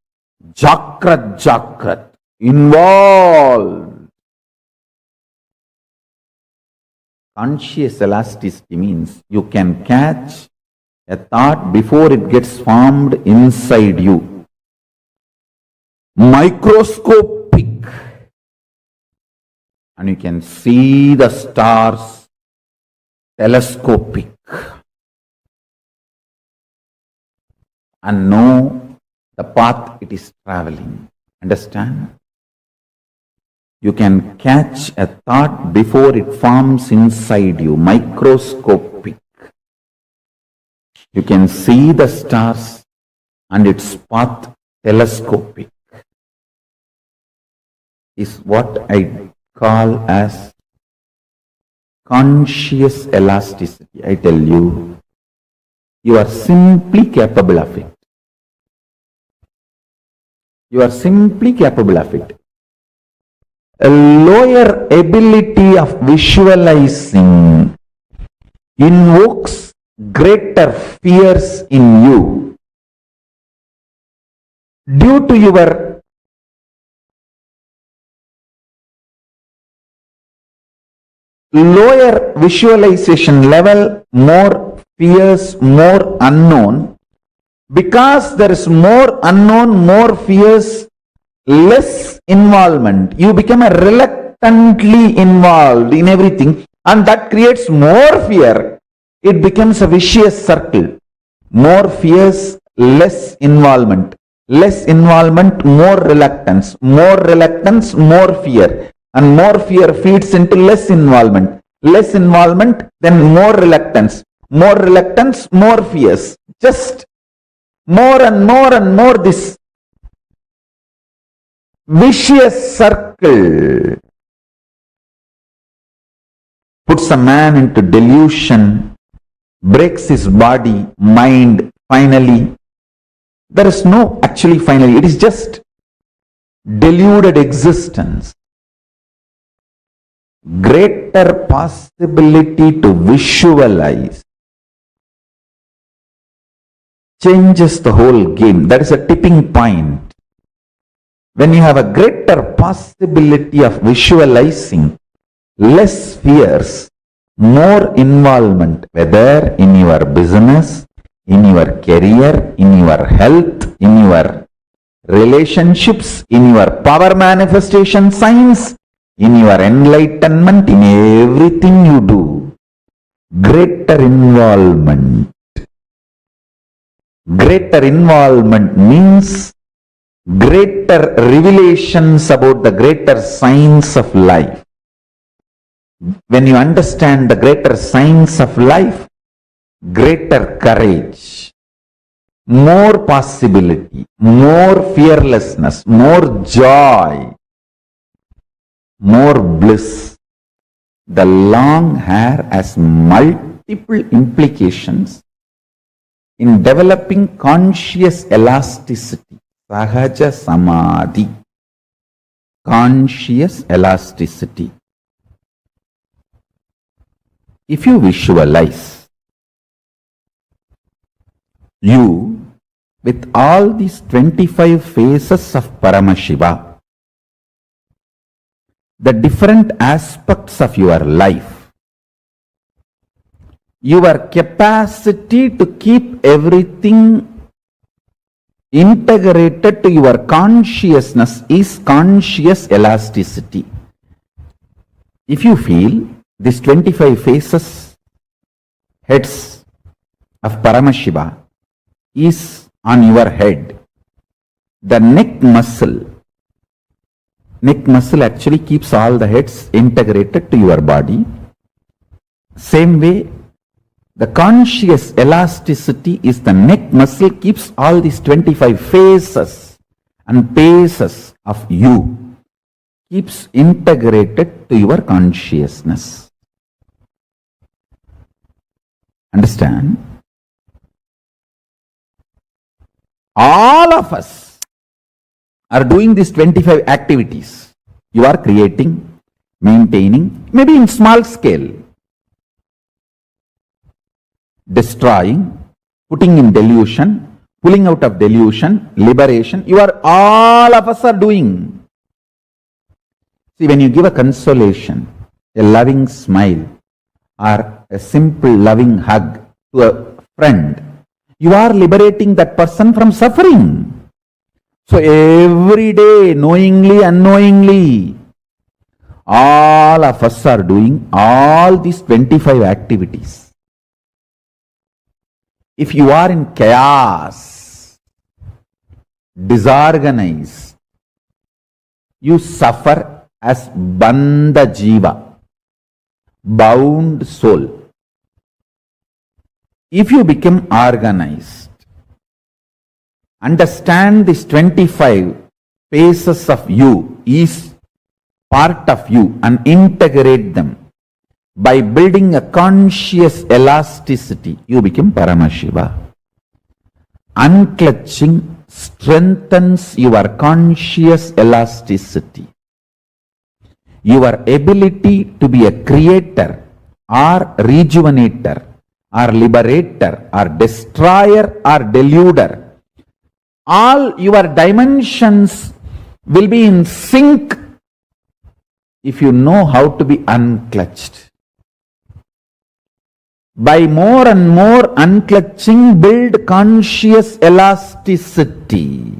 Jakrat, involved. Conscious elasticity means you can catch a thought before it gets formed inside you. Microscopic and you can see the stars telescopic and know the path it is traveling. Understand? You can catch a thought before it forms inside you, microscopic. You can see the stars and its path telescopic. Is what I call as conscious elasticity. I tell you, you are simply capable of it. You are simply capable of it. A lower ability of visualizing invokes greater fears in you due to your lower visualization level, more fears, more unknown. Because there is more unknown, more fears, less involvement. You become a reluctantly involved in everything, and that creates more fear. It becomes a vicious circle. More fears, less involvement. Less involvement, more reluctance. More reluctance, more fear. And more fear feeds into less involvement. Less involvement, then more reluctance. More reluctance, more fears. Just more and more and more this vicious circle puts a man into delusion, breaks his body, mind, finally. There is no actually finally, it is just deluded existence. Greater possibility to visualize changes the whole game. That is a tipping point. When you have a greater possibility of visualizing, less fears, more involvement, whether in your business, in your career, in your health, in your relationships, in your power manifestation science, in your enlightenment, in everything you do, greater involvement. Greater involvement means greater revelations about the greater science of life. When you understand the greater science of life, greater courage, more possibility, more fearlessness, more joy, more bliss. The long hair has multiple implications in developing conscious elasticity. Sahaja Samadhi. Conscious elasticity. If you visualize you with all these 25 phases of Paramashiva, the different aspects of your life, your capacity to keep everything integrated to your consciousness is conscious elasticity. If you feel these 25 phases, heads of Paramashiva is on your head, the neck muscle actually keeps all the heads integrated to your body. Same way, the conscious elasticity is the neck muscle keeps all these 25 phases and paces of you, keeps integrated to your consciousness. Understand? All of us are doing these 25 activities. You are creating, maintaining, maybe in small scale, destroying, putting in delusion, pulling out of delusion, liberation. All of us are doing. See, when you give a consolation, a loving smile, or a simple loving hug to a friend, you are liberating that person from suffering. So every day, knowingly, unknowingly, All of us are doing all these 25 activities. If you are in chaos, disorganized, you suffer as bandha jiva, bound soul. If you become organized, understand these 25 phases of you, is part of you, and integrate them by building a conscious elasticity, you become Paramashiva. Unclutching strengthens your conscious elasticity. Your ability to be a creator or rejuvenator or liberator or destroyer or deluder, all your dimensions will be in sync if you know how to be unclutched. By more and more unclutching, build conscious elasticity.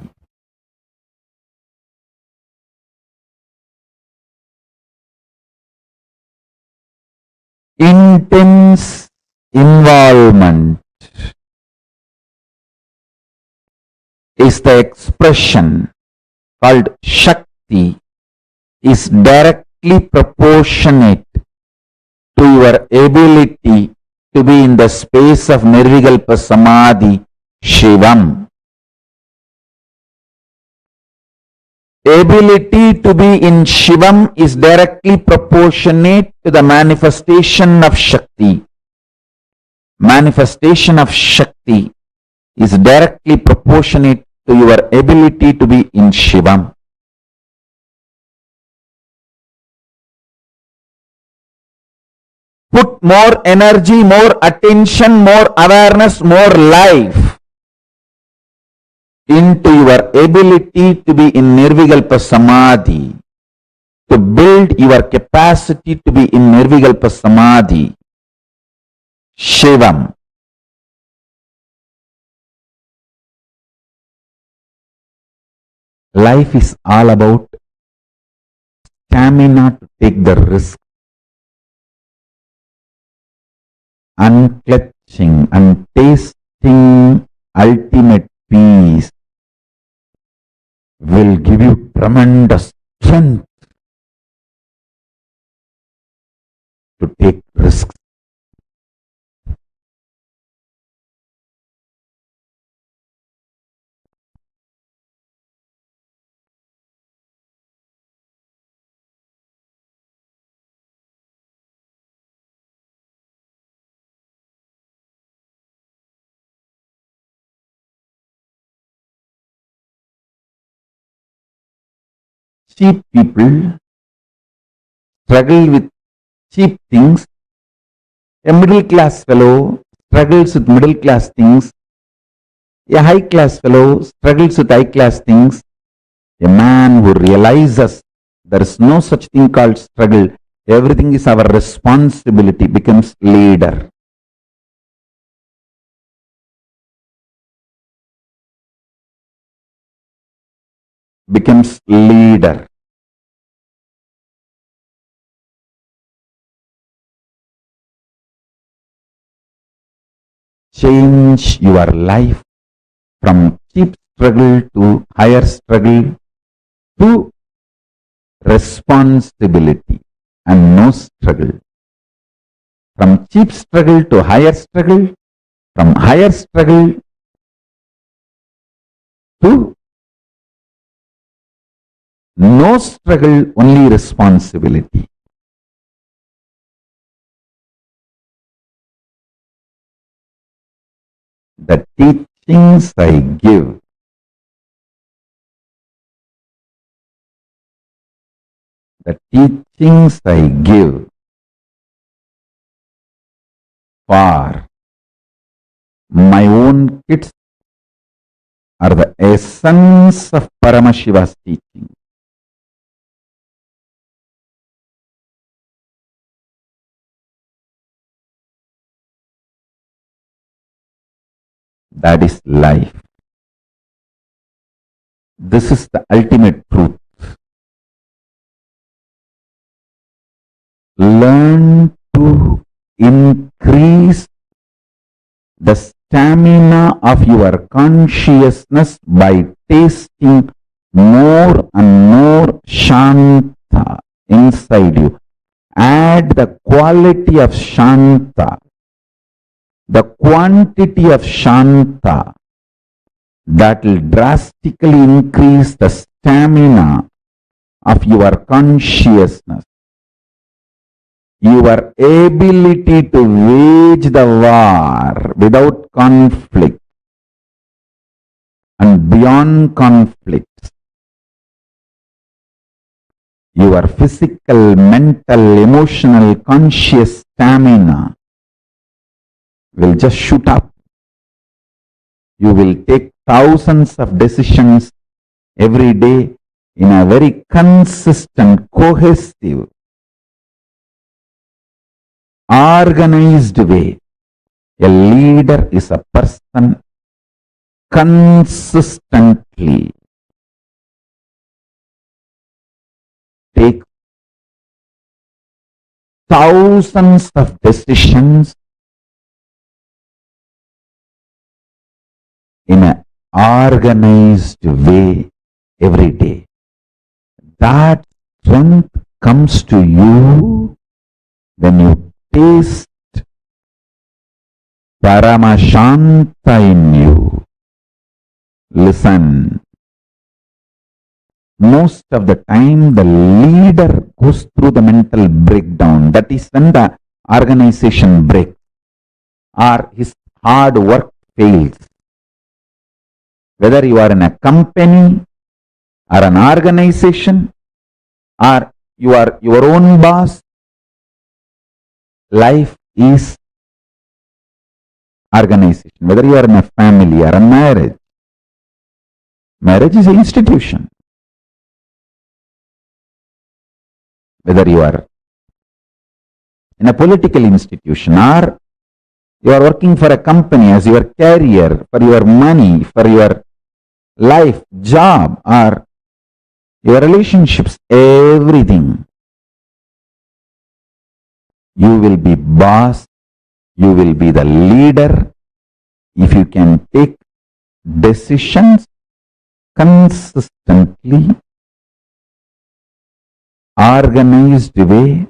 Intense involvement is the expression called Shakti, is directly proportionate to your ability to be in the space of Nirvikalpa Samadhi, Shivam. Ability to be in Shivam is directly proportionate to the manifestation of Shakti. Manifestation of Shakti is directly proportionate to your ability to be in Shivam. Put more energy, more attention, more awareness, more life into your ability to be in Nirvikalpa Samadhi, to build your capacity to be in Nirvikalpa Samadhi, Shivam. Life is all about stamina to take the risk. Unclutching and tasting ultimate peace will give you tremendous strength to take risks. Cheap people struggle with cheap things. A middle class fellow struggles with middle class things. A high class fellow struggles with high class things. A man who realizes there is no such thing called struggle, everything is our responsibility, becomes leader. Becomes leader. Change your life from cheap struggle to higher struggle to responsibility and no struggle. From cheap struggle to higher struggle, from higher struggle to no struggle, only responsibility. The teachings I give for my own kids are the essence of Paramashiva's teaching. That is life. This is the ultimate truth. learn to increase the stamina of your consciousness by tasting more and more Shanta inside you. Add the quality of Shanta, the quantity of Shanta, that will drastically increase the stamina of your consciousness. Your ability to wage the war without conflict and beyond conflicts. Your physical, mental, emotional, conscious stamina will just shoot up. You will take thousands of decisions every day in a very consistent, cohesive, organized way. A leader is a person consistently takes thousands of decisions in an organized way every day. That strength comes to you when you taste Paramashanta in you. Listen. Most of the time, the leader goes through the mental breakdown. That is when the organization breaks or his hard work fails. Whether you are in a company or an organization or you are your own boss, life is organization. Whether you are in a family or a marriage, marriage is an institution. Whether you are in a political institution or you are working for a company as your career, for your money, for your life, job, or your relationships, everything. You will be boss, you will be the leader if you can take decisions consistently, organized way,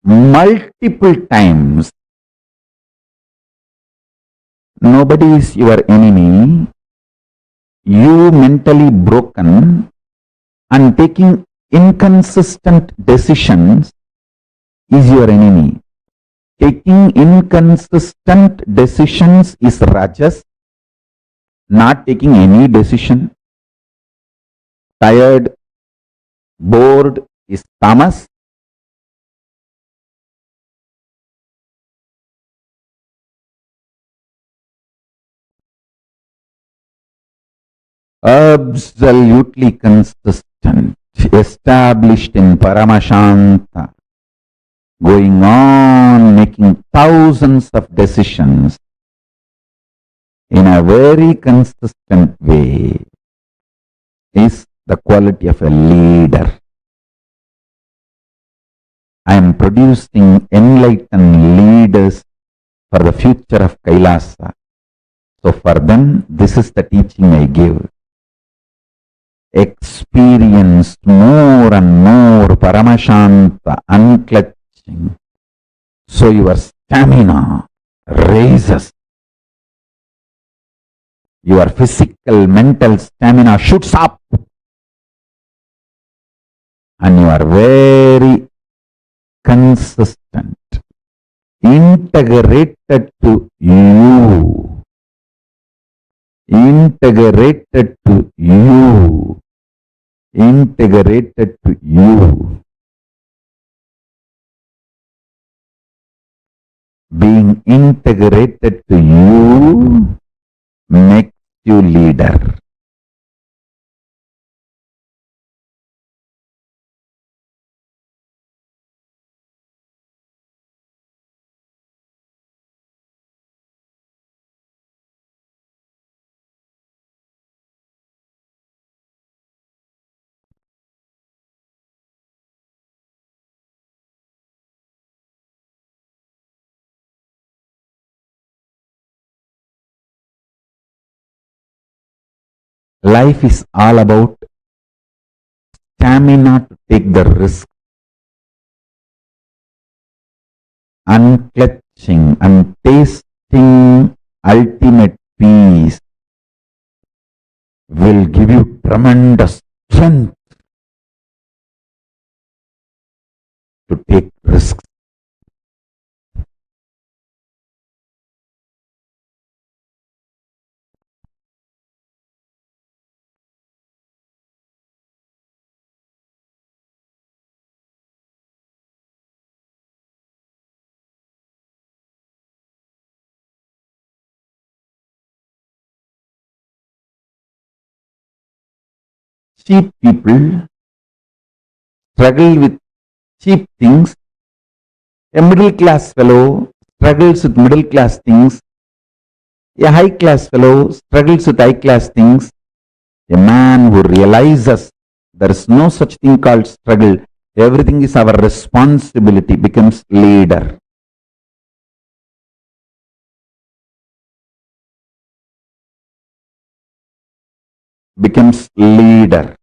multiple times. Nobody is your enemy. You mentally broken and taking inconsistent decisions is your enemy. Taking inconsistent decisions is rajas. Not taking any decision. Tired, bored is tamas. Absolutely consistent, established in Paramashanta, going on making thousands of decisions in a very consistent way is the quality of a leader. I am producing enlightened leaders for the future of Kailasa. So for them, this is the teaching I give. Experience more and more Paramashanta unclutching. So your stamina raises. Your physical, mental stamina shoots up. And you are very consistent, integrated to you. Integrated to you. Integrated to you. Being integrated to you makes you leader. Life is all about stamina to take the risk, unclutching and tasting ultimate peace will give you tremendous strength to take risks. Cheap people struggle with cheap things. A middle class fellow struggles with middle class things. A high class fellow struggles with high class things. A man who realizes there is no such thing called struggle, everything is our responsibility, becomes leader. Becomes leader.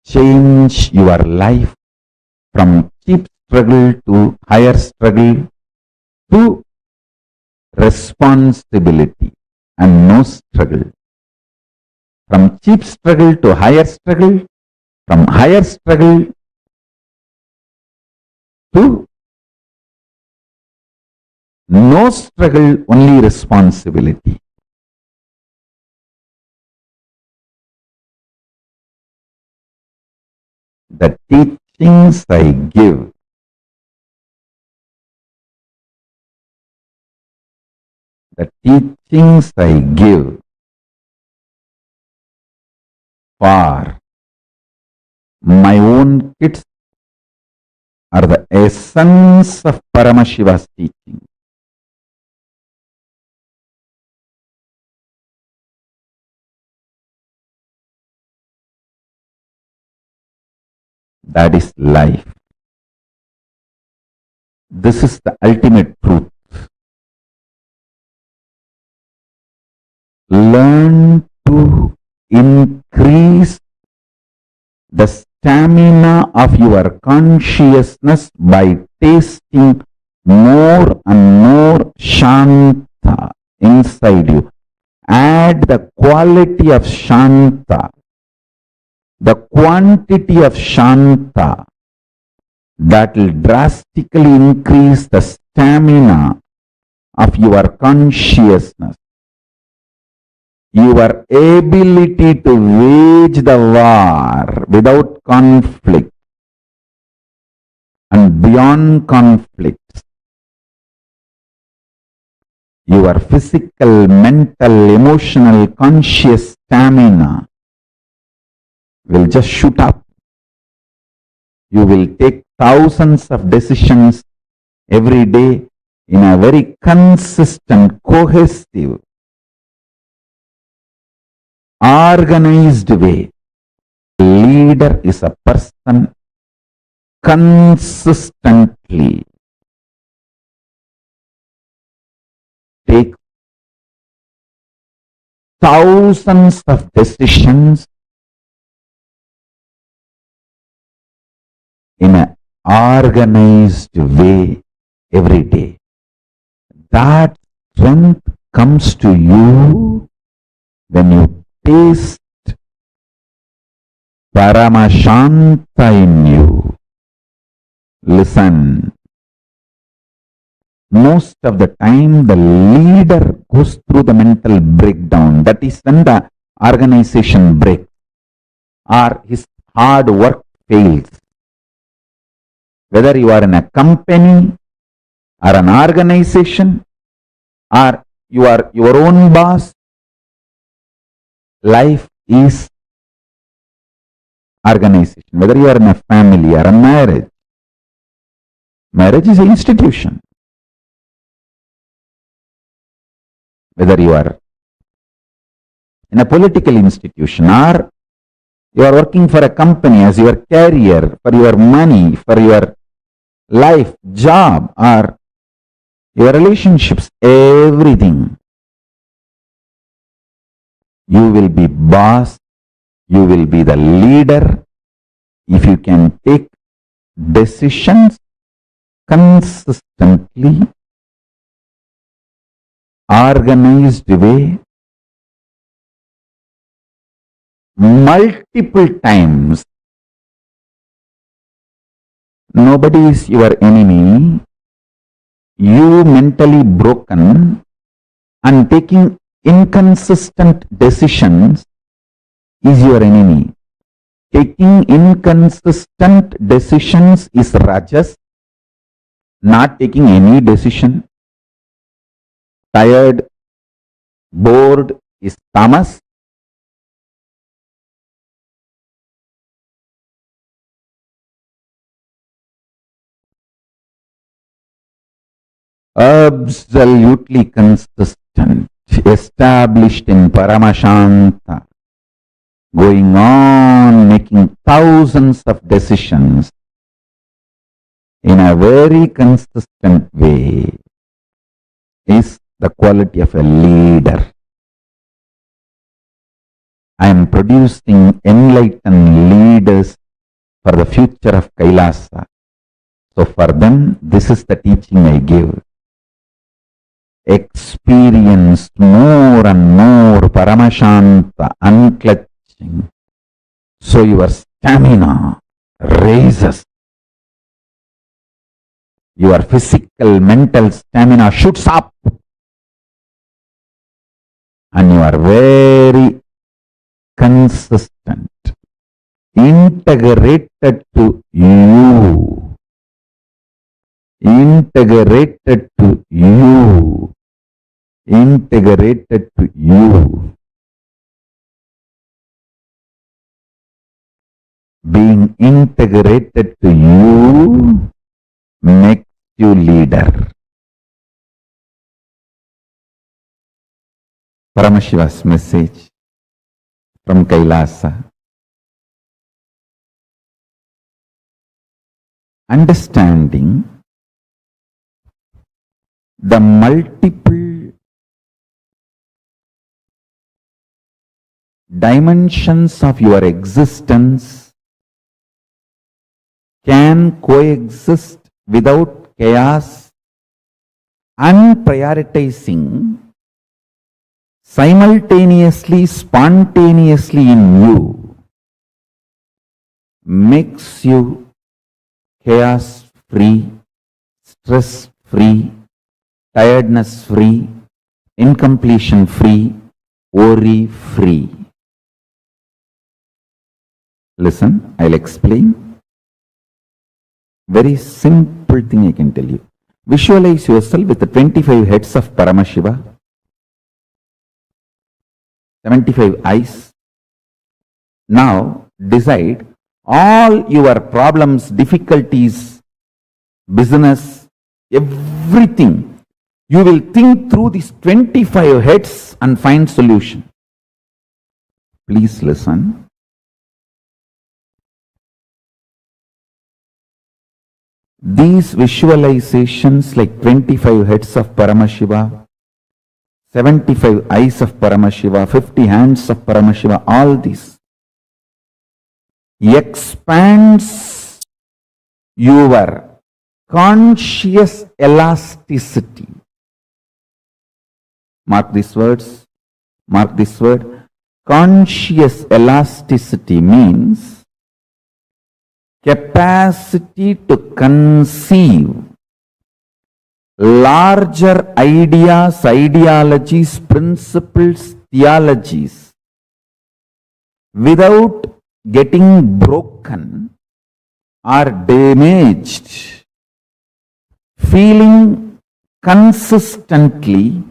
Change your life from cheap struggle to higher struggle to responsibility and no struggle. From cheap struggle to higher struggle, from higher struggle to no struggle, only responsibility. The teachings I give for my own kids are the essence of Paramashiva's teaching. That is life. This is the ultimate truth. Learn to increase the stamina of your consciousness by tasting more and more Shanta inside you. Add the quality of Shanta, the quantity of Shanta, that will drastically increase the stamina of your consciousness. Your ability to wage the war without conflict and beyond conflicts. Your physical, mental, emotional, conscious stamina will just shoot up. You will take thousands of decisions every day in a very consistent, cohesive, organized way. Leader is a person consistently takes thousands of decisions in an organized way every day. That strength comes to you when you taste Paramashanta in you. Listen. Most of the time, the leader goes through the mental breakdown. That is when the organization breaks or his hard work fails. Whether you are in a company or an organization or you are your own boss, life is organization. Whether you are in a family or a marriage, marriage is an institution. Whether you are in a political institution or you are working for a company as your career, for your money, for your life, job, or your relationships, everything. You will be boss, you will be the leader if you can take decisions consistently, organized way, multiple times. Nobody is your enemy. You mentally broken and taking inconsistent decisions is your enemy. Taking inconsistent decisions is rajas. Not taking any decision. Tired, bored is tamas. Absolutely consistent, established in Paramashanta, going on making thousands of decisions in a very consistent way is the quality of a leader. I am producing enlightened leaders for the future of Kailasa. So for them, this is the teaching I give. Experience more and more Paramashanta unclutching. So your stamina raises. Your physical, mental stamina shoots up. And you are very consistent, integrated to you. Integrated to you. Integrated to you. Being integrated to you makes you leader. Paramashiva's message from Kailasa. Understanding the multiple dimensions of your existence can coexist without chaos and prioritizing simultaneously, spontaneously in you makes you chaos free, stress free, tiredness free, incompletion free, worry free. Listen, I'll explain. Very simple thing I can tell you. Visualize yourself with the 25 heads of Paramashiva, 75 eyes. Now decide all your problems, difficulties, business, everything. You will think through these 25 heads and find solution. Please listen. These visualizations like 25 heads of Paramashiva, 75 eyes of Paramashiva, 50 hands of Paramashiva, all this expands your conscious elasticity. Mark these words. Mark this word. Conscious elasticity means capacity to conceive larger ideas, ideologies, principles, theologies without getting broken or damaged, feeling consistently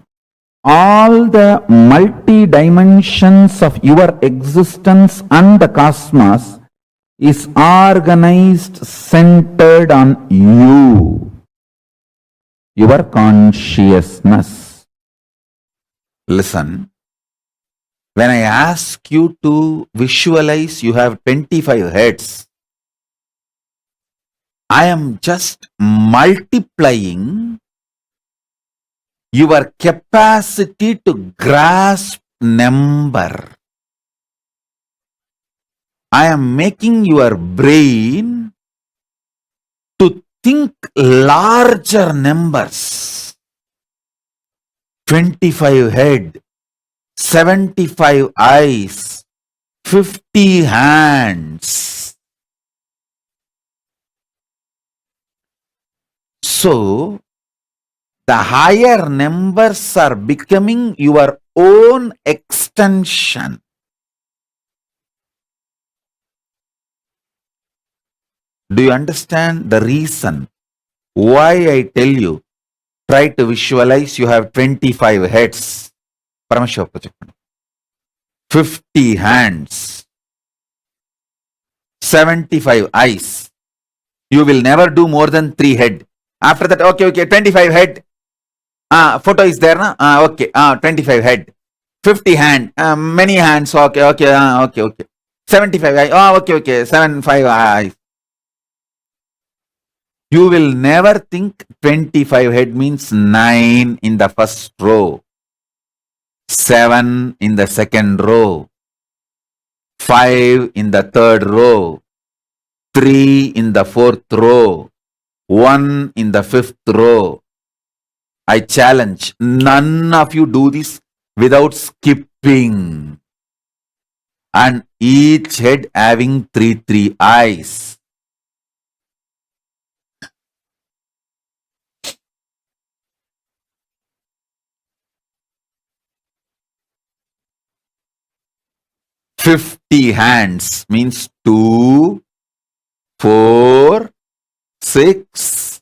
all the multi-dimensions of your existence and the cosmos is organized, centered on you, your consciousness. Listen, when I ask you to visualize you have 25 heads, I am just multiplying your capacity to grasp number. I am making your brain to think larger numbers. 25 head, 75 eyes, 50 hands. So, the higher numbers are becoming your own extension. Do you understand the reason why I tell you, try to visualize you have 25 heads, Paramashiva project, 50 hands, 75 eyes. You will never do more than 3 head. After that, okay, 25 head. Photo is there, na? Okay, 25 head. 50 hand, many hands, okay. 75 eyes, okay, 75 eyes. You will never think 25 head means 9 in the first row, 7 in the second row, 5 in the third row, 3 in the fourth row, 1 in the fifth row. I challenge, none of you do this without skipping. And each head having three eyes. "50 hands" means 2, 4, 6,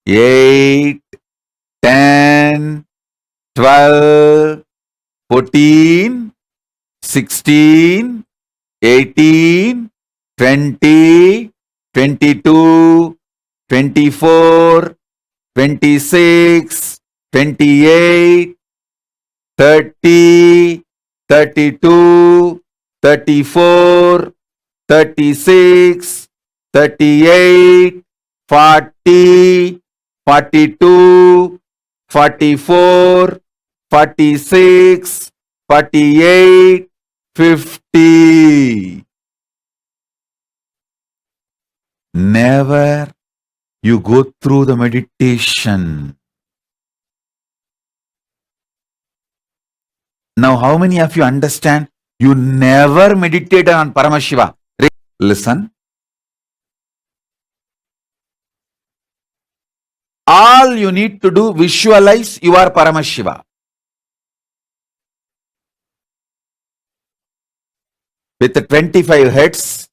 8, 10, 12, 14, 16, 18, 20, 22, 24, 26, 28, 30, 32, 34, 36, 38, 40, 42, 44, 46, 48, 50. Never you go through the meditation. Now, how many of you understand? You never meditated on Paramashiva. Listen. All you need to do, visualize you are Paramashiva. With the 25 heads,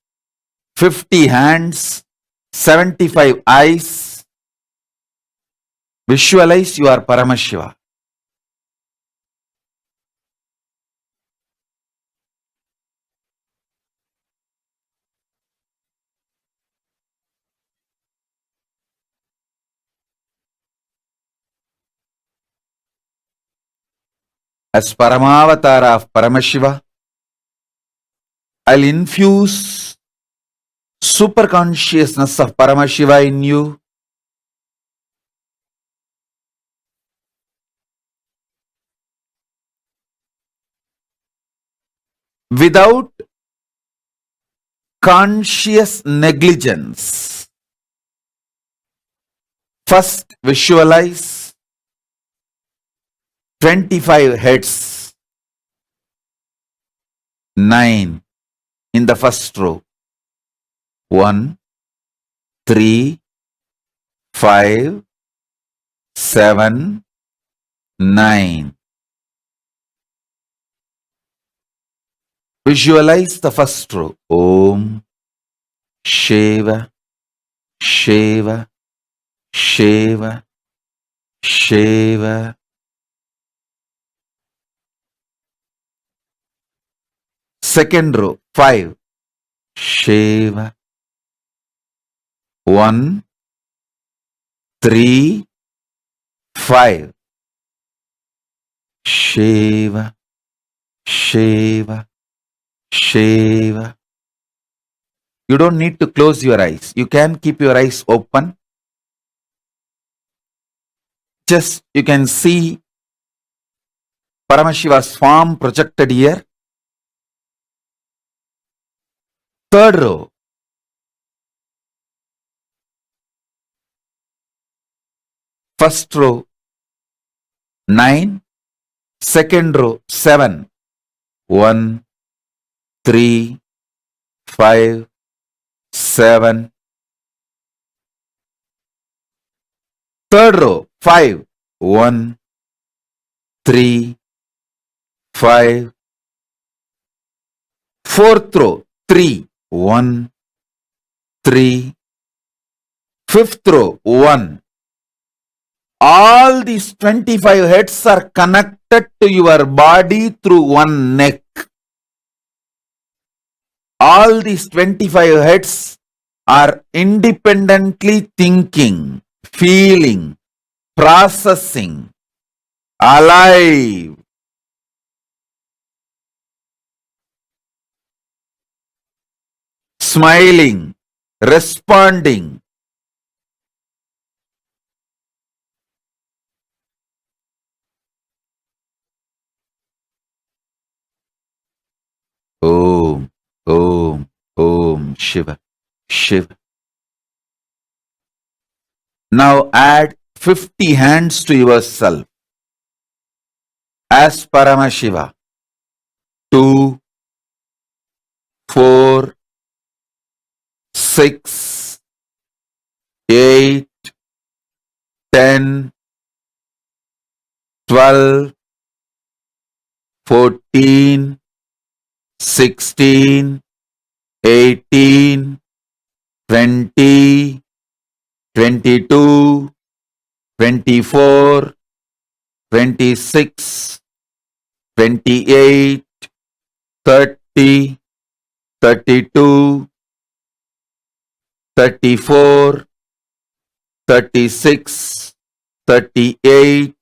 50 hands, 75 eyes, visualize you are Paramashiva. As Paramavatara of Paramashiva, I'll infuse super consciousness of Paramashiva in you. Without conscious negligence. First, visualize 25 heads, 9 in the first row. 1, 3, 5, 7, 9. Visualize the first row. Om, Shiva, Shiva, Shiva, Shiva. Second row, 5. Shiva. 1, 3, 5. Shiva, Shiva, Shiva. You don't need to close your eyes. You can keep your eyes open. Just you can see Paramashiva's form projected here. Third row. First row 9. Second row 7. 1, 3, 5, 7. Third row 5. 1, 3, 5. Fourth row 3. 1, 3. Fifth row 1. All these 25 heads are connected to your body through one neck. All these 25 heads are independently thinking, feeling, processing, alive. Smiling, responding. Om, Om, Om, Shiva, Shiva. Now add 50 hands to yourself as Paramashiva. 2, 4, 6, 8, 10, 12, 14, 16, 18, 20, 22, 24, 26, 28, 30, 32, 34, 36, 38,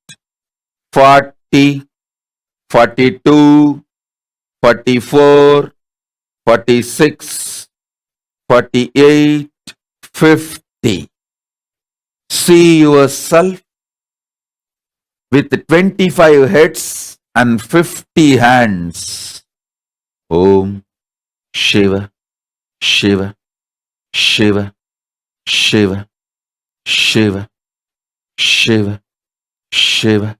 40, 42, 44, 46, 48, 50. See yourself with 25 heads and 50 hands. Om Shiva, Shiva, Shiva, Shiva, Shiva, Shiva, Shiva.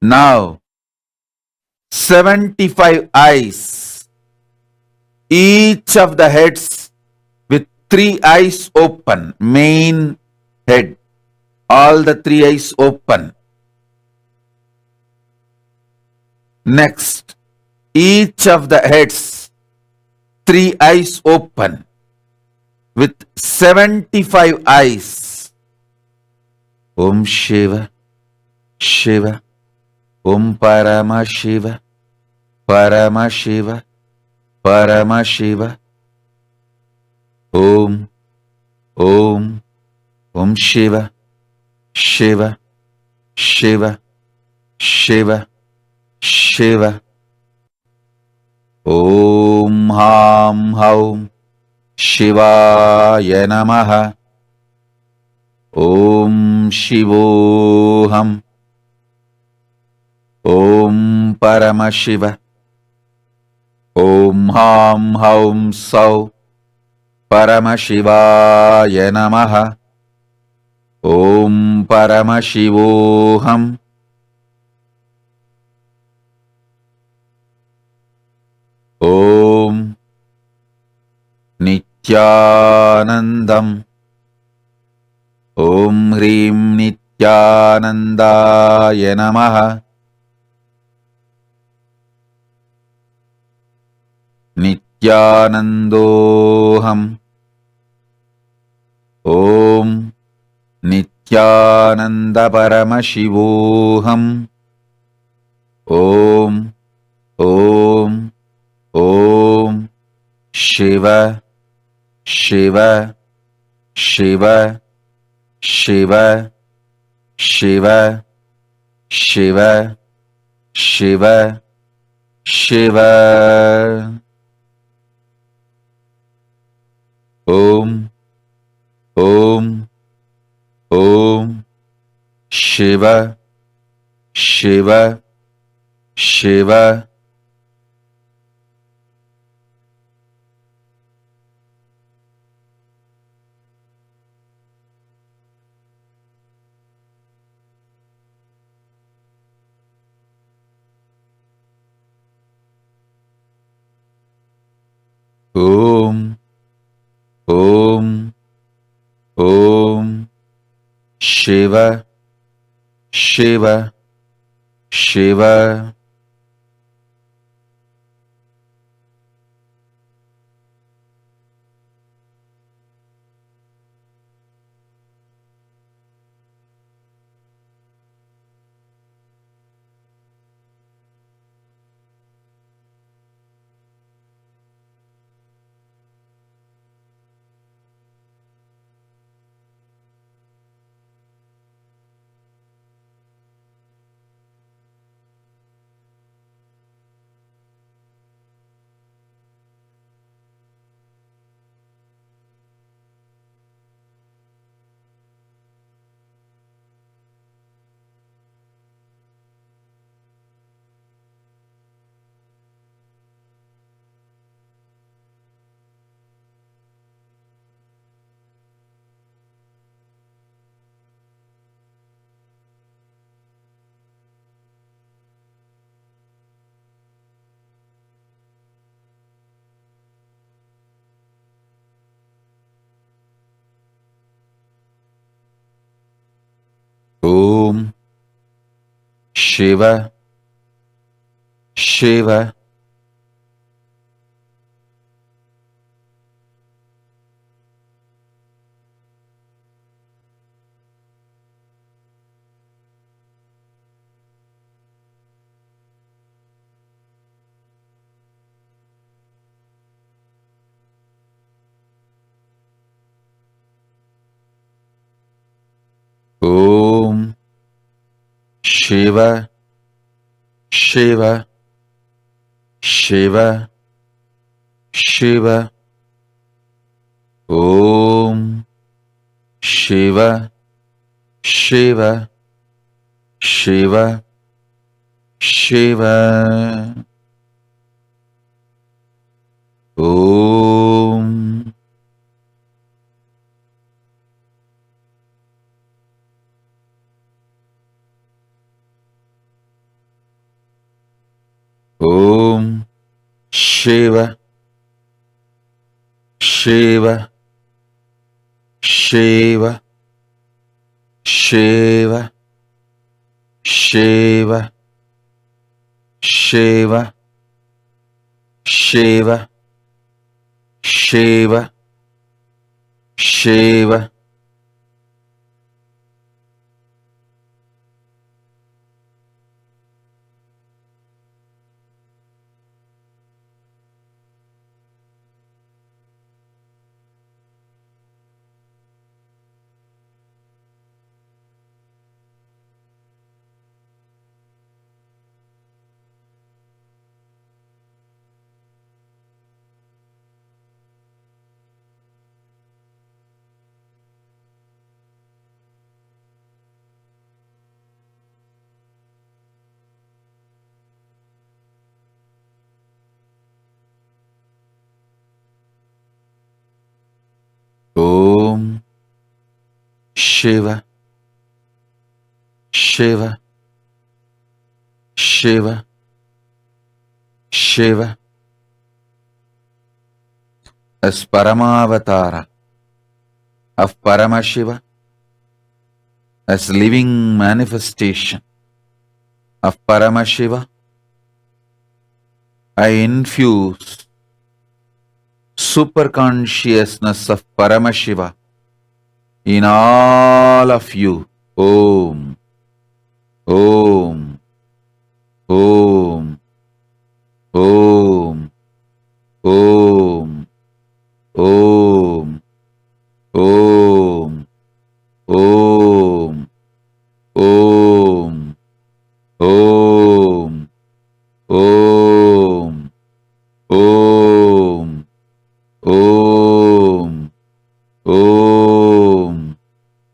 Now, 75 eyes, each of the heads with 3 eyes open, main head, all the 3 eyes open. Next, each of the heads, 3 eyes open with 75 eyes. Om Shiva, Shiva, Om Paramashiva, Paramashiva, Paramashiva. Om, Om, Om Shiva, Shiva, Shiva, Shiva, Shiva. Om Ham Haum Shivaya Namaha. Om Shivoham. Om Paramashiva. Om Ham Haum Sau Paramashivaya Namaha. Om Paramashivoham. Om Nityanandam. Om Hrim Nityanandaya Namaha. Nityanandoham. Om Nityananda Paramashivoham. Om, Om, Om Shiva, Shiva, Shiva, Shiva, Shiva, Shiva, Shiva, Shiva. Om, Om, Om Shiva, Shiva, Shiva. Om, Om, Om. Shiva, Shiva, Shiva. Om, Shiva, Shiva. Om, Shiva, Shiva, Shiva, Shiva. Om, Shiva, Shiva, Shiva, Shiva. Om. Om, Shiva, Shiva, Shiva, Shiva, Shiva, Shiva, Shiva, Shiva, Shiva. Om, Shiva, Shiva, Shiva, Shiva. As Paramavatara of Paramashiva, as living manifestation of Paramashiva, I infuse super consciousness of Paramashiva in all of you. Om, Om, Om, Om, Om, Om, Om, Om, Om, Om, Om, Om, Om, Om,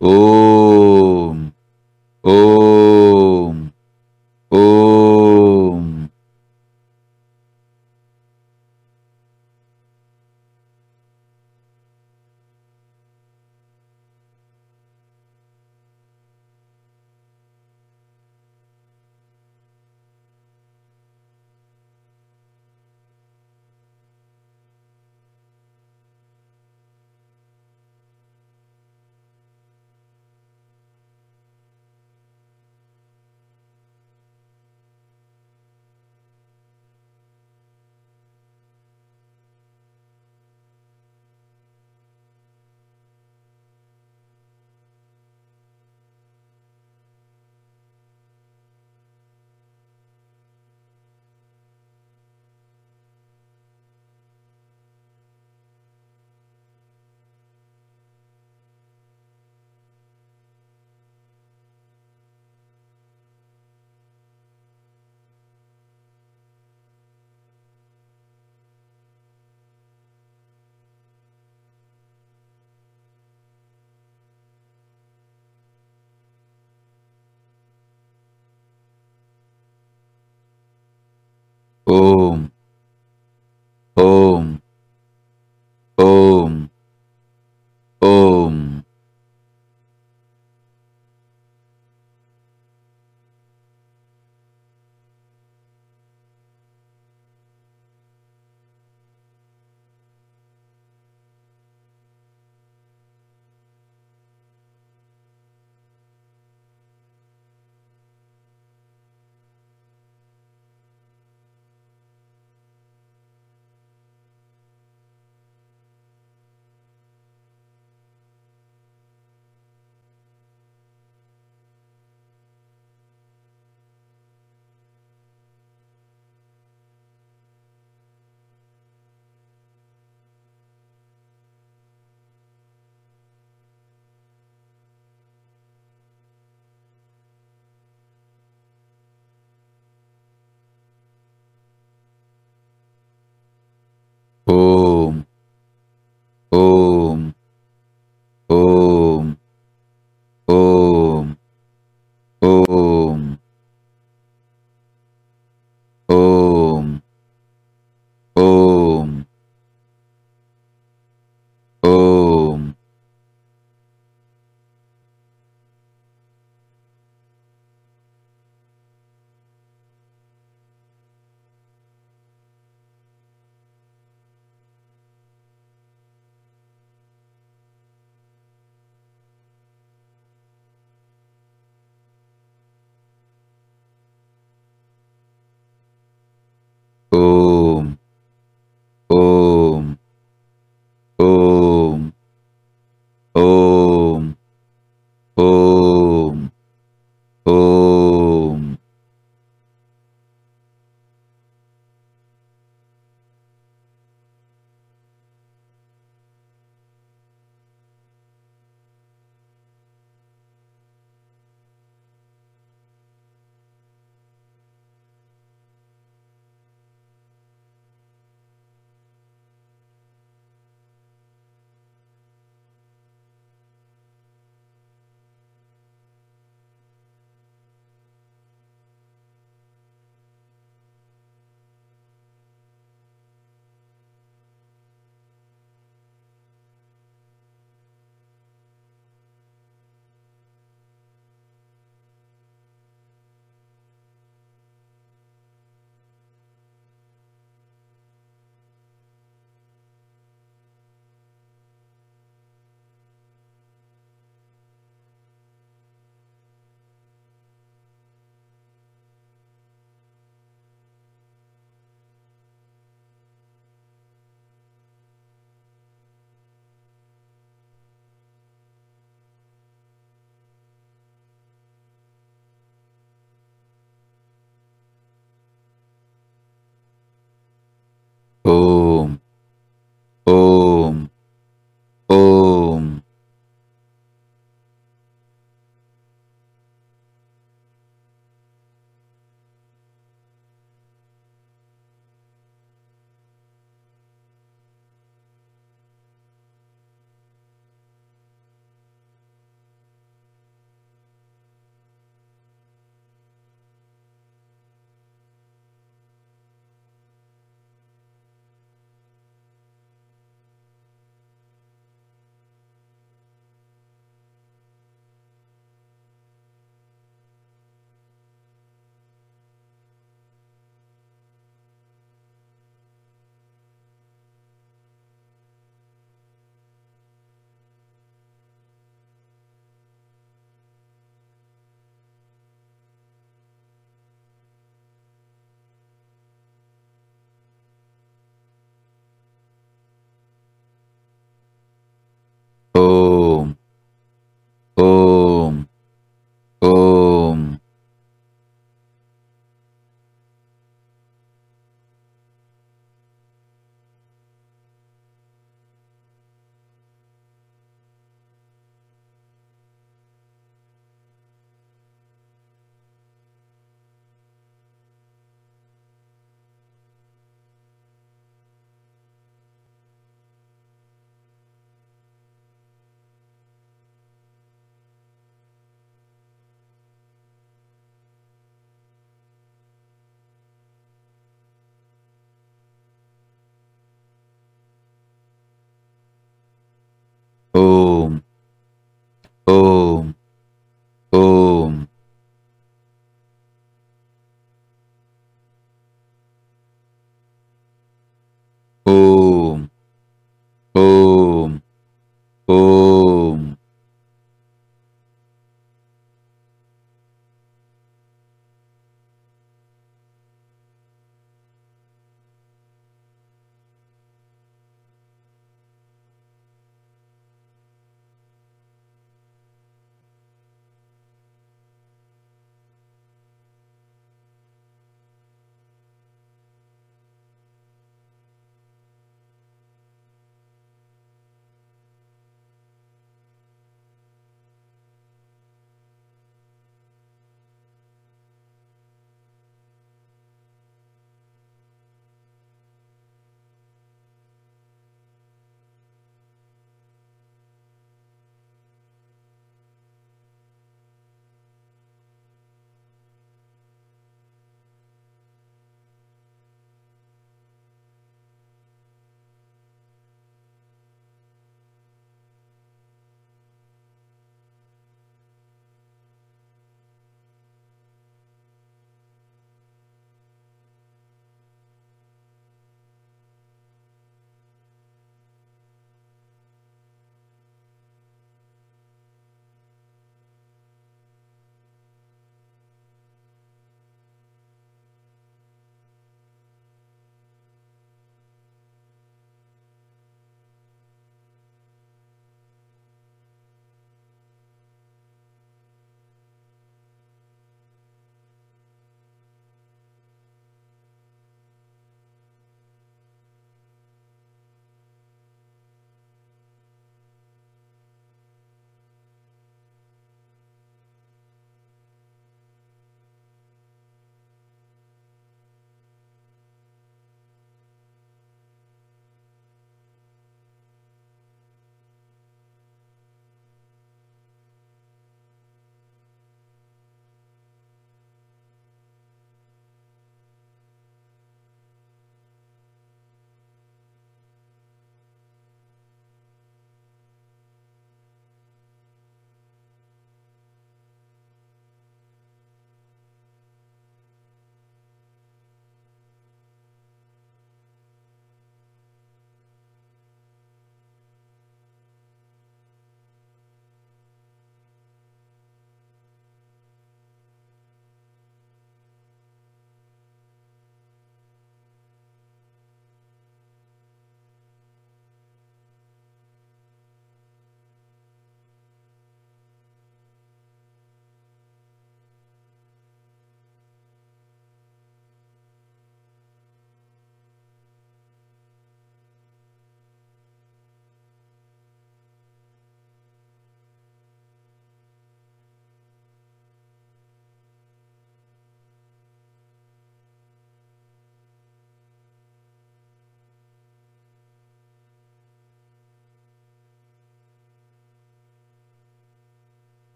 Om, Om. Om.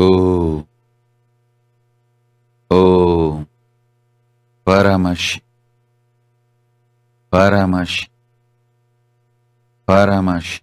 Oh, oh, Paramashi, Paramashi, Paramashi.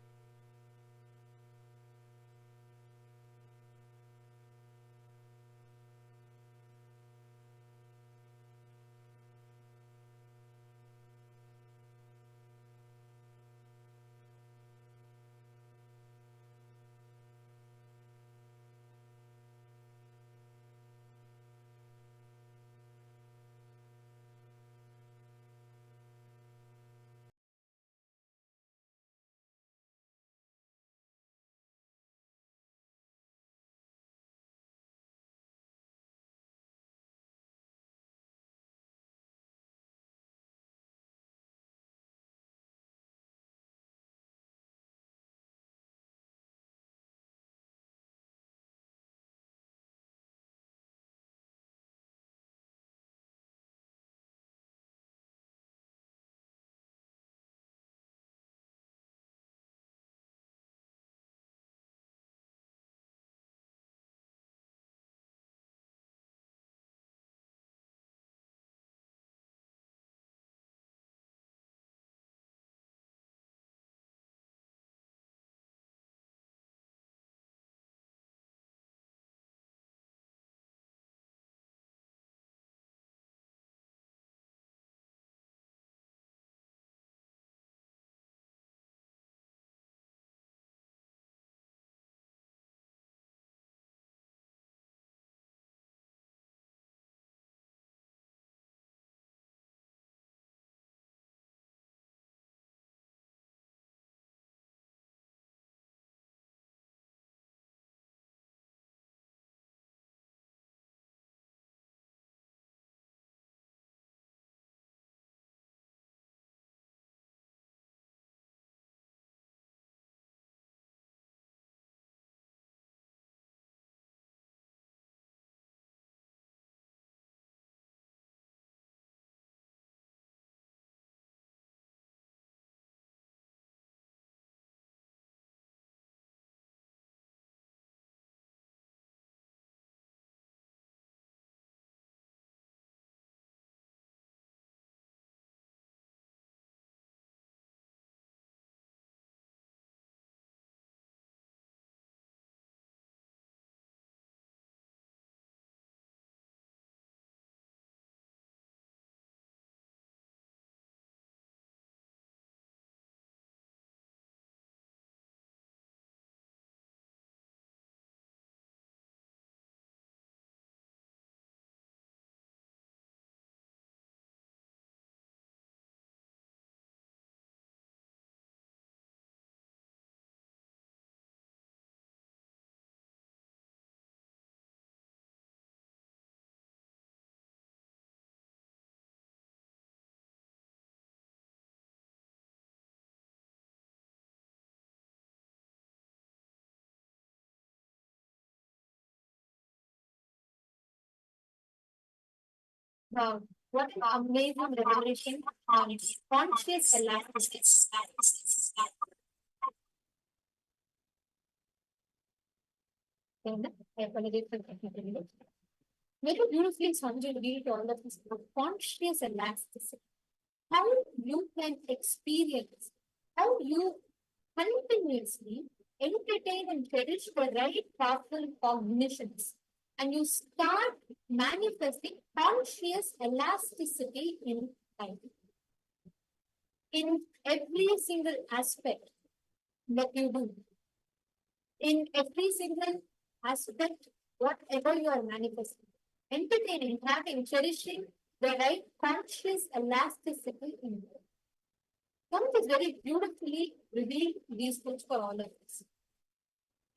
Wow, what an amazing revelation on conscious elasticity. I apologize for technical glitch. Very beautifully, Sanjay revealed all of this about conscious elasticity. How you can experience, how you continuously entertain and cherish the right powerful cognitions, and you start manifesting conscious elasticity in life, in every single aspect that you do, in every single aspect, whatever you are manifesting, entertaining, having, cherishing the right conscious elasticity in you. Tom has very beautifully revealed these things for all of us.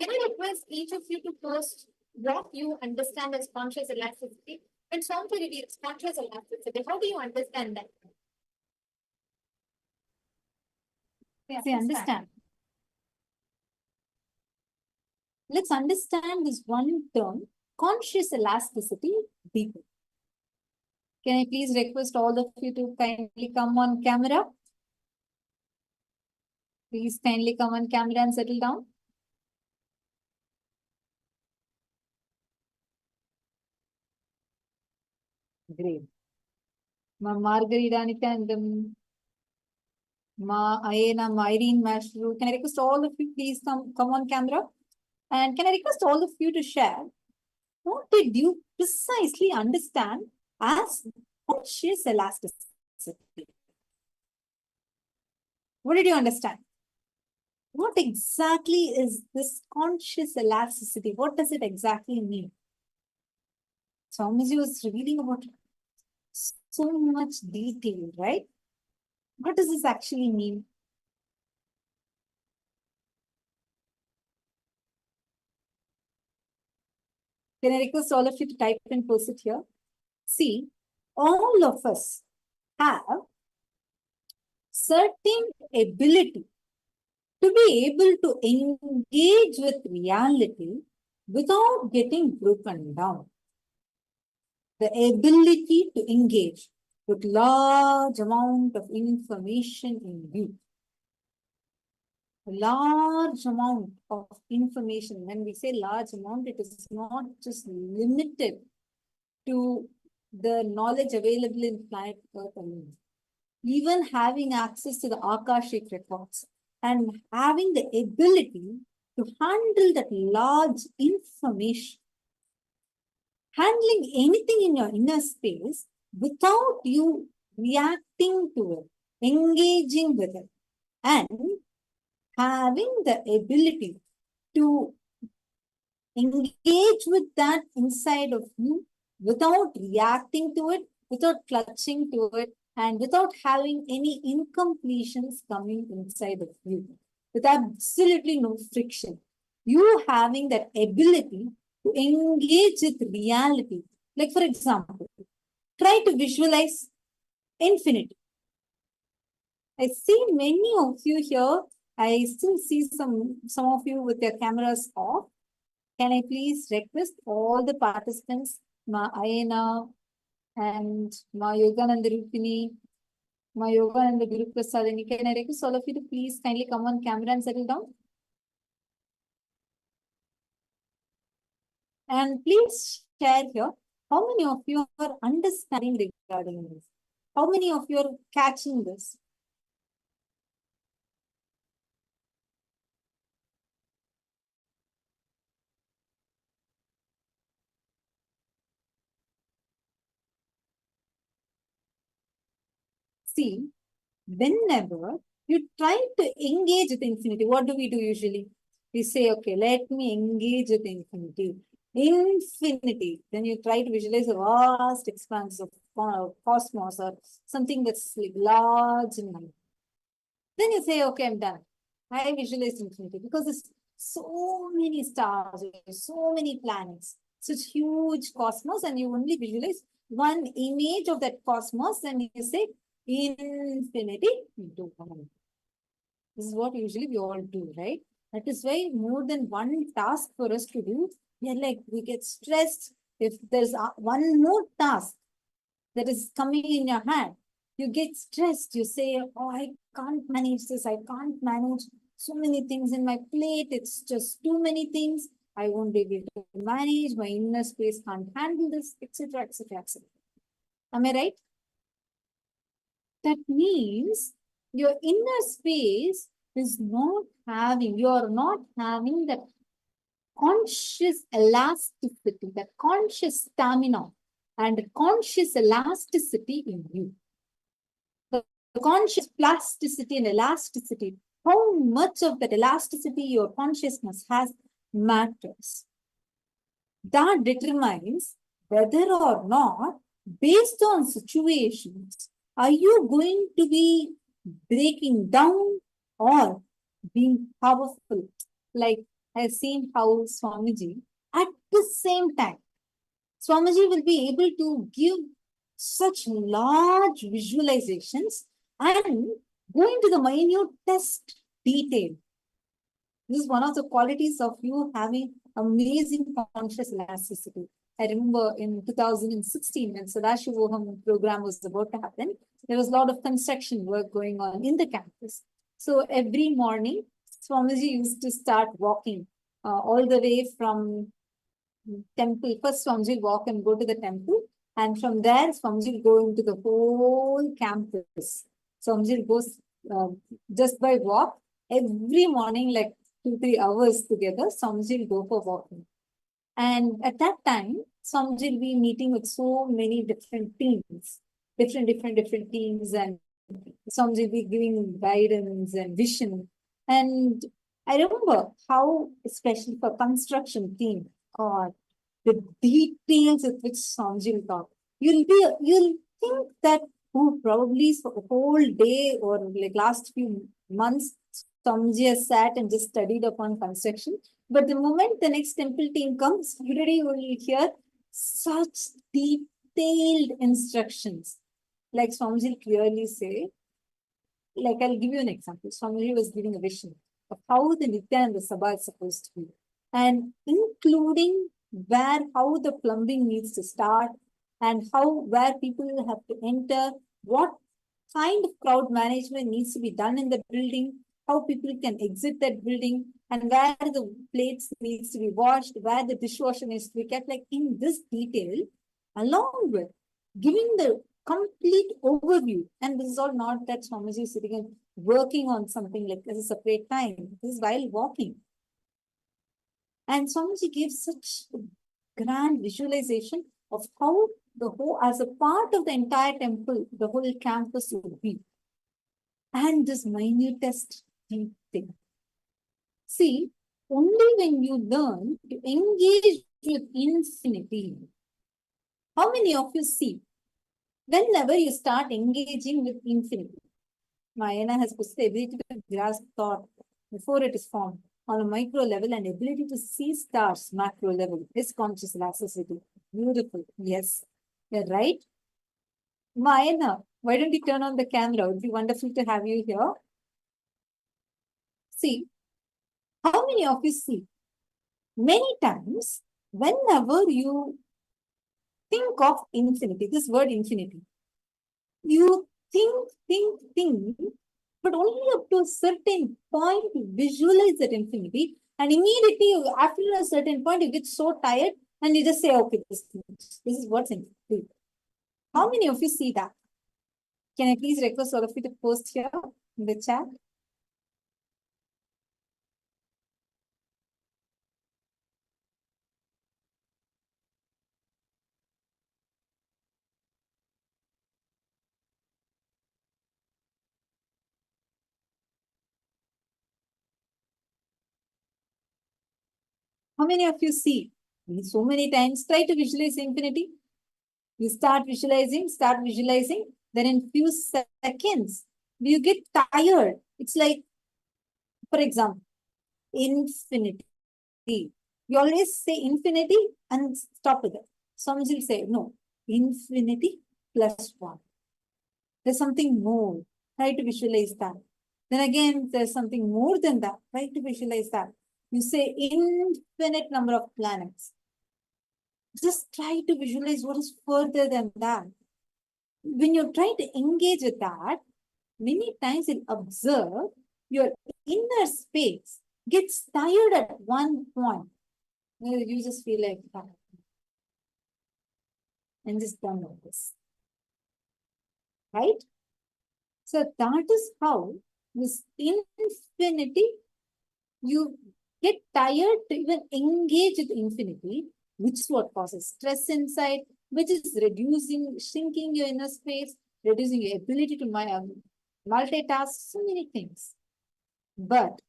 Can I request each of you to post what you understand as conscious elasticity? When Somti reveals conscious elasticity, how do you understand that? See, understand. Let's understand this one term, conscious elasticity, deeper. Can I please request all of you to kindly come on camera? Please kindly come on camera and settle down. engraved. Ma Margarita Nitandam, Ma Ayena, Ma Irene Mashru. Can I request all of you please come on camera? And can I request all of you to share what did you precisely understand as conscious elasticity? What did you understand? What exactly is this conscious elasticity? What does it exactly mean? Swamiji was revealing about so much detail, right? What does this actually mean? Can I request all of you to type and post it here? See, all of us have certain ability to be able to engage with reality without getting broken down. The ability to engage with large amount of information in you. Large amount of information. When we say large amount, it is not just limited to the knowledge available in planet Earth alone. Even having access to the Akashic records and having the ability to handle that large information, handling anything in your inner space without you reacting to it, engaging with it, and having the ability to engage with that inside of you without reacting to it, without clutching to it, and without having any incompletions coming inside of you, with absolutely no friction. You having that ability to engage with reality. Like, for example, try to visualize infinity. I see many of you here. I still see some of you with their cameras off. Can I please request all the participants, Ma Ayana and Ma Yogananda Rupini, Ma Yogananda Guru Prasadini, can I request all of you to please kindly come on camera and settle down? And please share here, how many of you are understanding regarding this? How many of you are catching this? See, whenever you try to engage with infinity, what do we do usually? We say, okay, let me engage with infinity. Infinity. Then you try to visualize a vast expanse of cosmos or something that's like large in number. Then you say, okay, I'm done. I visualize infinity because there's so many stars, so many planets, such huge cosmos, and you only visualize one image of that cosmos and you say, infinity into one. This is what usually we all do, right? That is why more than one task for us to do, we get stressed. If there's one more task that is coming in your hand, you get stressed. You say, oh, I can't manage this. I can't manage so many things in my plate. It's just too many things. I won't be able to manage. My inner space can't handle this, etc., etc., etc. Am I right? That means your inner space is not having, you're not having that conscious elasticity, that conscious stamina and conscious elasticity in you. The conscious plasticity and elasticity, how much of that elasticity your consciousness has matters. That determines whether or not, based on situations, are you going to be breaking down or being powerful? Like I've seen how Swamiji, at the same time, Swamiji will be able to give such large visualizations and go into the minutest detail. This is one of the qualities of you having amazing conscious elasticity. I remember in 2016, when Sadashivoham program was about to happen, there was a lot of construction work going on in the campus. So every morning, Swamiji used to start walking all the way from temple. First, Swamiji will walk and go to the temple. And from there, Swamiji will go into the whole campus. Swamiji goes just by walk every morning, like 2-3 hours together. Swamiji will go for walking. And at that time, Swamiji will be meeting with so many different teams, different teams, and Swamiji will be giving guidance and vision. And I remember how, especially for construction team, God, the details with which Swamiji will talk. You'll think that probably for a whole day or like last few months, Swamiji has sat and just studied upon construction. But the moment the next temple team comes, you will hear such detailed instructions. Like Swamiji will clearly say, like I'll give you an example. Swamiji was giving a vision of how the Nityananda Sabha is supposed to be. And including how the plumbing needs to start and where people have to enter, what kind of crowd management needs to be done in the building, how people can exit that building, and where the plates needs to be washed, where the dishwasher needs to be kept, like in this detail, along with giving the complete overview. And this is all not that Swamiji is sitting and working on something like this is a separate time. This is while walking. And Swamiji gives such grand visualization of how the whole, as a part of the entire temple, the whole campus would be. And this minutest thing. See, only when you learn to engage with infinity, how many of you see, whenever you start engaging with infinity, Mayana has put the ability to grasp thought before it is formed on a micro level and ability to see stars macro level is conscious elasticity. Beautiful. Yes, you're right. Mayana, why don't you turn on the camera? It would be wonderful to have you here. See, how many of you see? Many times, whenever you think of infinity, this word infinity, you think, but only up to a certain point you visualize that infinity, and immediately after a certain point you get so tired and you just say, okay, this is what's infinity. How many of you see that? Can I please request all of you to post here in the chat? How many of you see? So many times, try to visualize infinity. You start visualizing, then in few seconds, you get tired. It's like, for example, infinity. You always say infinity and stop with it. Some will say, no, infinity plus 1. There's something more. Try to visualize that. Then again, there's something more than that. Try to visualize that. You say infinite number of planets. Just try to visualize what is further than that. When you try to engage with that, many times you'll observe your inner space gets tired at one point. You just feel like that. And just done with this. Right? So that is how this infinity, you get tired to even engage with infinity, which is what causes stress inside, which is shrinking your inner space, reducing your ability to multitask, so many things. But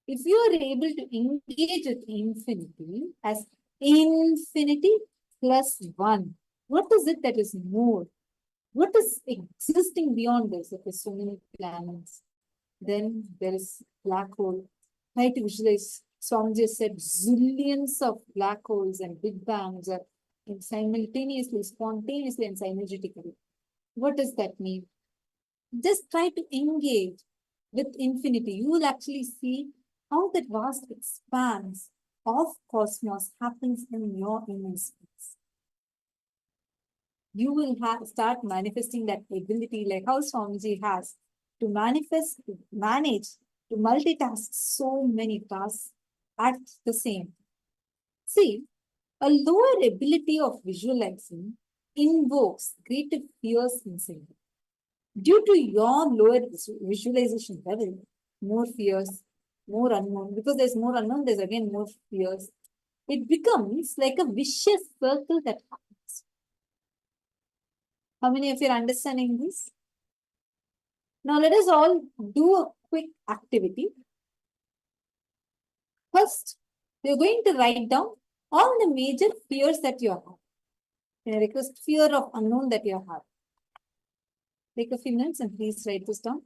if you are able to engage with infinity as infinity plus 1, what is it that is more? What is existing beyond this? If there's so many planets, then there is black hole. Try to visualize. Swamiji said zillions of black holes and big bangs are simultaneously, spontaneously, and synergetically. What does that mean? Just try to engage with infinity. You will actually see how that vast expanse of cosmos happens in your inner space. You will start manifesting that ability like how Swamiji has to manifest, to manage, to multitask so many tasks at the same. See, a lower ability of visualizing invokes greater fears inside you. Due to your lower visualization level, more fears, more unknown. Because there's more unknown, there's again more fears. It becomes like a vicious circle that happens. How many of you are understanding this? Now let us all do a quick activity. First, you're going to write down all the major fears that you have. I request fear of unknown that you have. Take a few minutes and please write this down.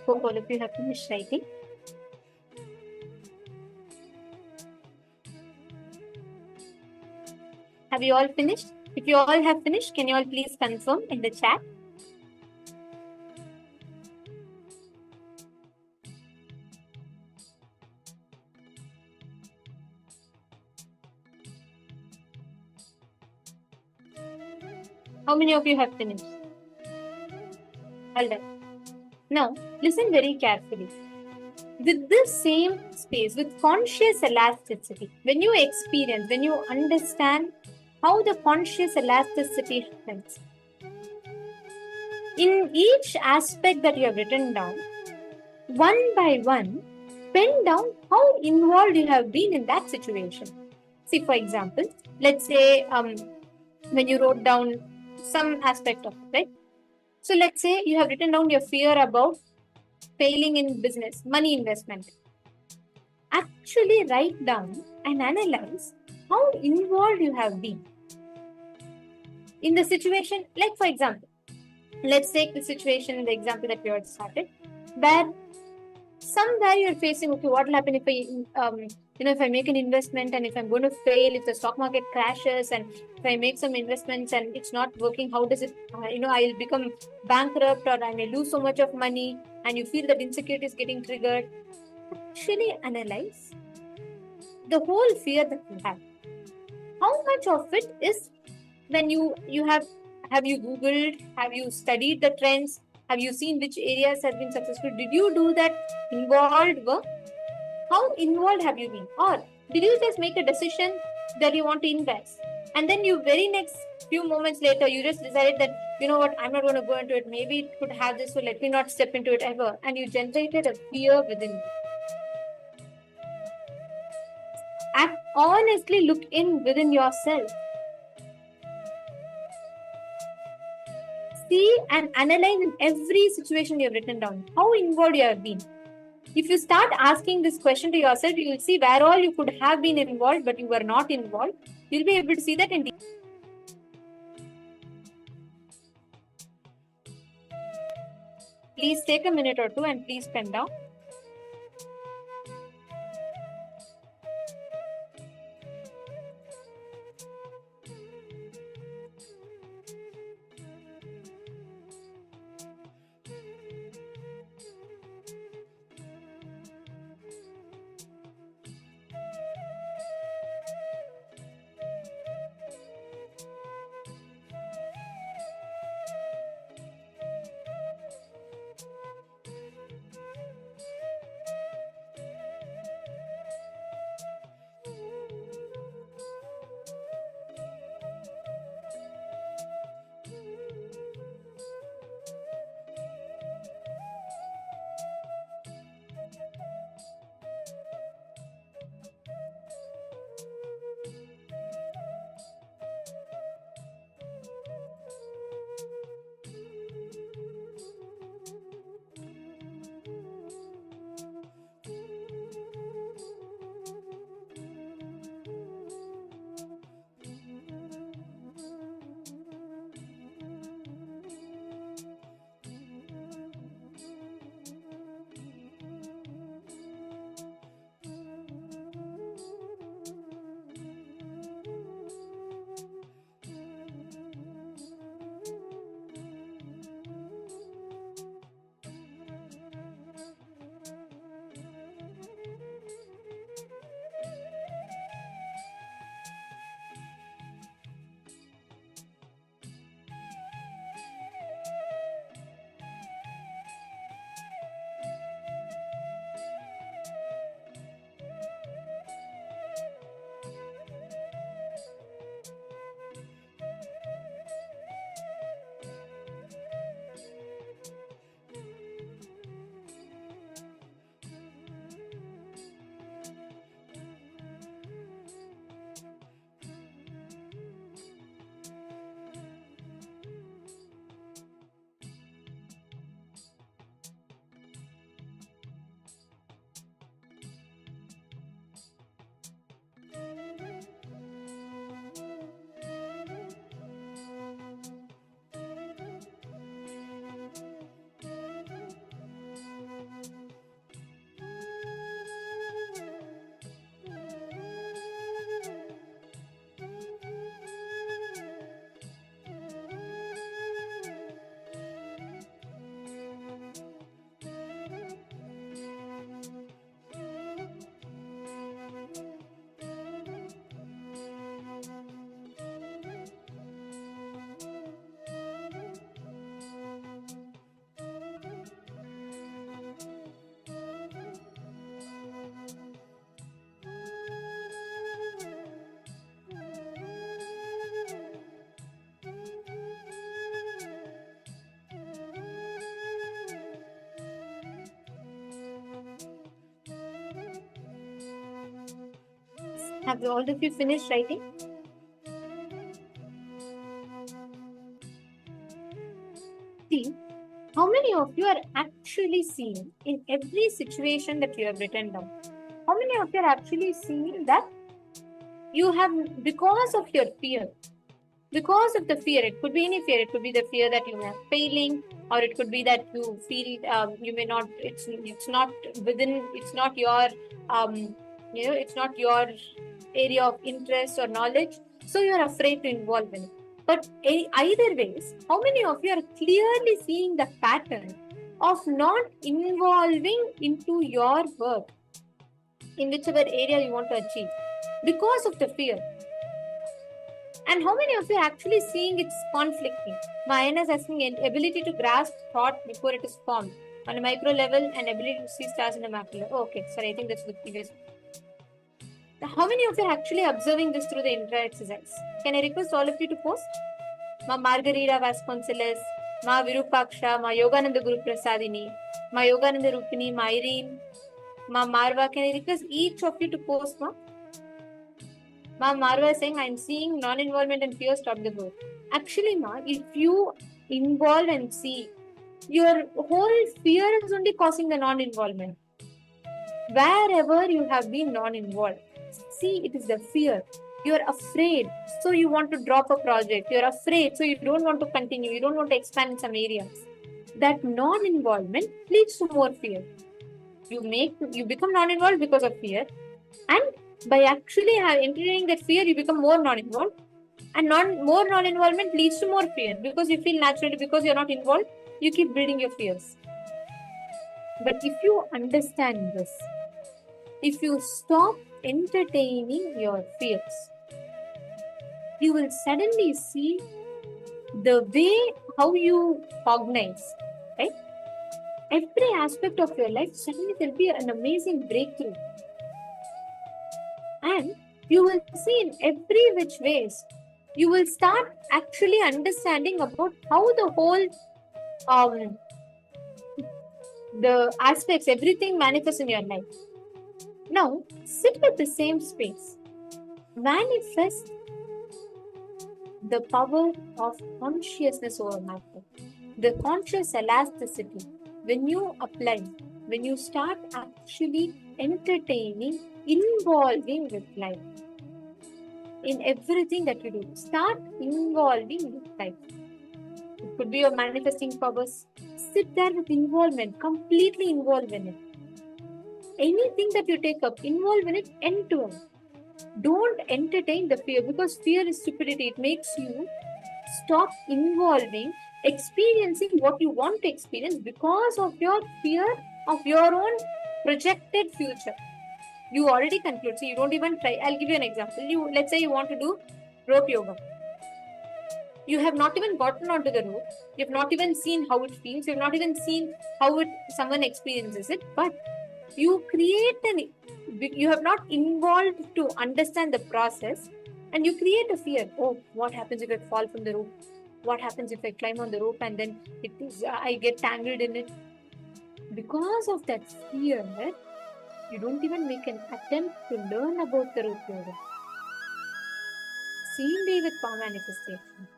Hope all of you have finished writing. Have you all finished? If you all have finished, can you all please confirm in the chat? How many of you have finished? Well done. Now, listen very carefully. With this same space, with conscious elasticity, when you experience, when you understand how the conscious elasticity happens, in each aspect that you have written down, one by one, pen down how involved you have been in that situation. See, for example, let's say when you wrote down some aspect of it, right? So let's say you have written down your fear about failing in business, money investment. Actually write down and analyze how involved you have been in the situation. Like, for example, let's take the situation, the example that we already started, where somewhere you're facing, okay, what will happen if if I make an investment and if I'm going to fail, if the stock market crashes, and if I make some investments and it's not working, how does it, I'll become bankrupt or I may lose so much of money, and you feel that insecurity is getting triggered. Actually analyze the whole fear that you have. How much of it is when you have you Googled, have you studied the trends, have you seen which areas have been successful? Did you do that involved work? How involved have you been? Or did you just make a decision that you want to invest? And then you very next few moments later, you just decided that, you know what, I'm not going to go into it. Maybe it could have this, so let me not step into it ever. And you generated a fear within you. And honestly look in within yourself. See and analyze in every situation you have written down how involved you have been. If you start asking this question to yourself, you will see where all you could have been involved but you were not involved. You'll be able to see that in detail. Please take a minute or two and please pen down. Have all of you finished writing? See, how many of you are actually seeing in every situation that you have written down? How many of you are actually seeing that you have, because of your fear, because of the fear, it could be any fear, it could be the fear that you are failing, or it could be that you feel you may not, it's not within, it's not your, it's not your area of interest or knowledge, so you are afraid to involve in it. But either ways, how many of you are clearly seeing the pattern of not involving into your work in whichever area you want to achieve because of the fear? And how many of you are actually seeing it's conflicting? Mayana is asking an ability to grasp thought before it is formed. On a micro level, an ability to see stars in a macro level. Oh, okay, sorry, I think that's the previous. How many of you are actually observing this through the intra exercise? Can I request all of you to post? Ma Margarita Vasconcelos, Ma Virupaksha, Ma Yogananda Guru Prasadini, Ma Yogananda Rupini, Ma Irene, Ma Marva. Can I request each of you to post, ma? Ma Marva is saying, I'm seeing non-involvement and fear stop the growth. Actually, ma, if you involve and see, your whole fear is only causing the non-involvement. Wherever you have been non-involved, see, it is the fear. You are afraid, so you want to drop a project. You are afraid, so you don't want to continue. You don't want to expand in some areas. That non-involvement leads to more fear. You become non-involved because of fear, and by actually entertaining that fear, you become more non-involved, and more non-involvement leads to more fear because you feel naturally, because you're not involved, you keep building your fears. But if you understand this, if you stop entertaining your fears, you will suddenly see the way how you cognize, right? Every aspect of your life, suddenly there'll be an amazing breakthrough. And you will see in every which ways, you will start actually understanding about how the whole the aspects, everything manifests in your life. Now, sit with the same space. Manifest the power of consciousness over matter, the conscious elasticity. When you apply, when you start actually entertaining, involving with life, in everything that you do, start involving with life. It could be your manifesting powers. Sit there with involvement, completely involved in it. Anything that you take up, involve in it end to end. Don't entertain the fear, because fear is stupidity. It makes you stop involving, experiencing what you want to experience because of your fear of your own projected future. You already conclude, so you don't even try. I'll give you an example. Let's say you want to do rope yoga. You have not even gotten onto the rope. You have not even seen how it feels. You have not even seen how someone experiences it. But you you have not involved to understand the process, and you create a fear. Oh, what happens if I fall from the rope? What happens if I climb on the rope and then I get tangled in it? Because of that fear, you don't even make an attempt to learn about the rope yoga. Same way with power manifestation.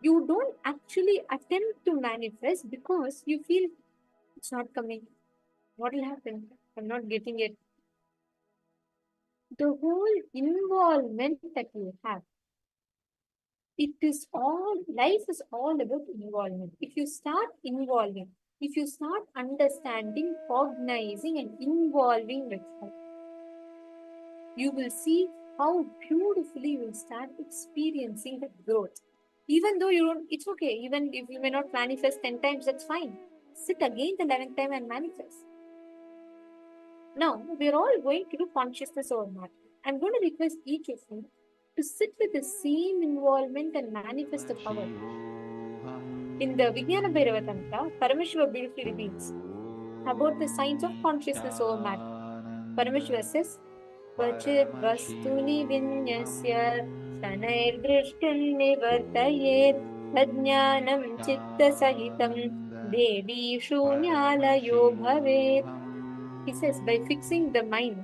You don't actually attempt to manifest because you feel it's not coming. What will happen? I'm not getting it. The whole involvement that you have, life is all about involvement. If you start involving, if you start understanding, cognizing, and involving with life, you will see how beautifully you will start experiencing the growth. Even though you don't, it's okay. Even if you may not manifest 10 times, that's fine. Sit again the 11th time and manifest. Now, we're all going to do consciousness over matter. I'm going to request each of you to sit with the same involvement and manifest the power. In the Vijnana Bhairava Tantra, Paramashiva beautifully reveals about the science of consciousness over matter. Paramashiva says, Vachit vastuni vinyasya shanair drishtin nivartayet tajnanam chitta sahitam devi shunyalayo bhavet. He says, by fixing the mind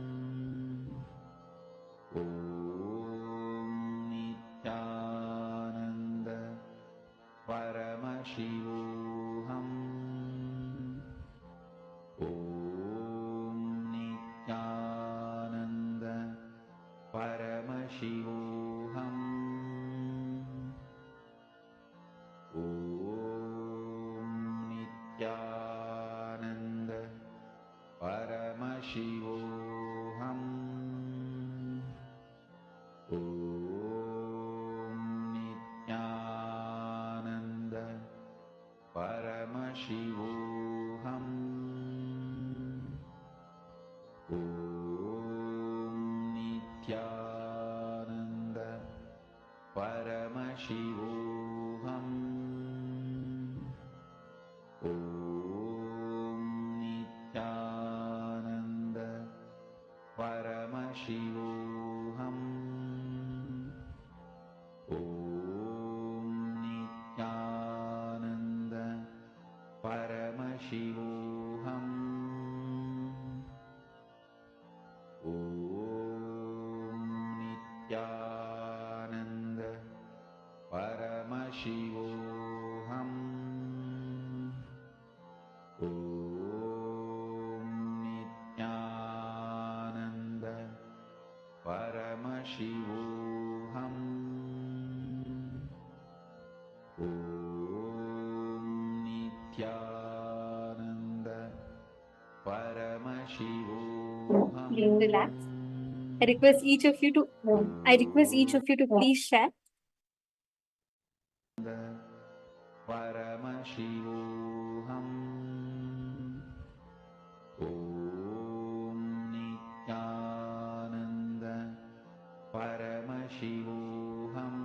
Nityananda Paramashivoham Om Nityananda Paramashivoham Om Nityananda Paramashivoham Om Nityananda Paramashivoham Om Nityananda Paramashivoham Om Nityananda Paramashivoham. Please relax. I request each of you to please share. Paramashivoham Om Nityananda Paramashivoham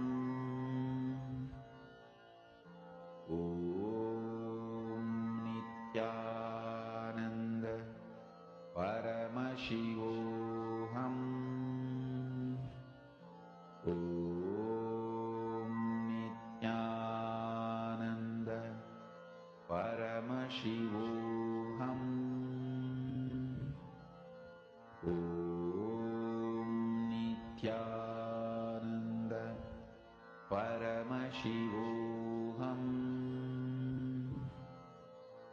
Om Nityananda Paramashivoham Om Nityananda Paramashivoham Om Nityananda Paramashivoham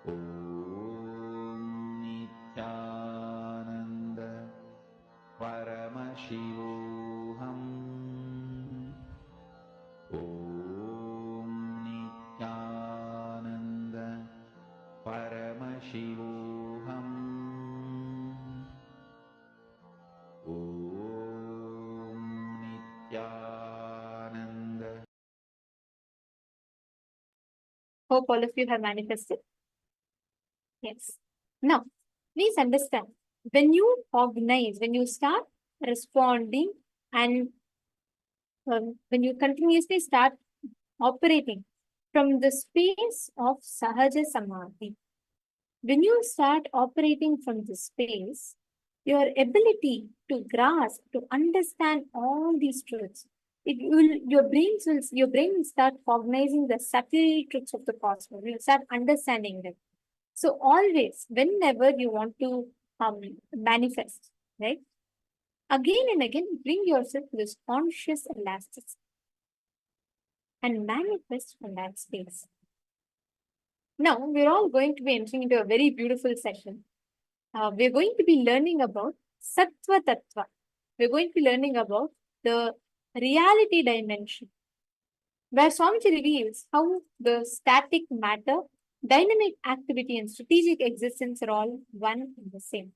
Om Nityananda Paramashivoham Om Nityananda Paramashivoham Om Nityananda. Hope all of you have manifested. Yes. Now, please understand, when you organize, when you start responding, and when you continuously start operating from the space of Sahaja Samadhi, when you start operating from this space, your ability to grasp, to understand all these truths, your brain will start cognizing the subtle truths of the cosmos. You will start understanding them. So always, whenever you want to manifest, right? Again and again, bring yourself to this conscious elasticity and manifest from that space. Now, we're all going to be entering into a very beautiful session. We're going to be learning about Sattva Tattva. We're going to be learning about the reality dimension, where Swamiji reveals how the static matter, dynamic activity, and strategic existence are all one and the same.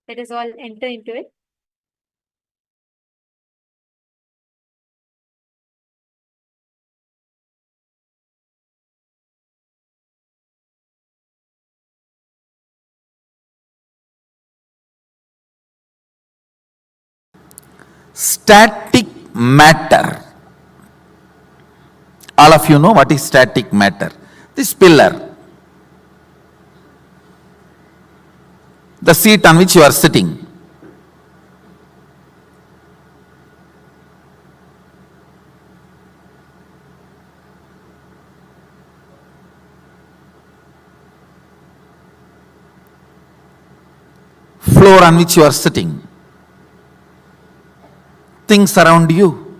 Let us all enter into it. Static matter. All of you know what is static matter. This pillar, the seat on which you are sitting, floor on which you are sitting, things around you,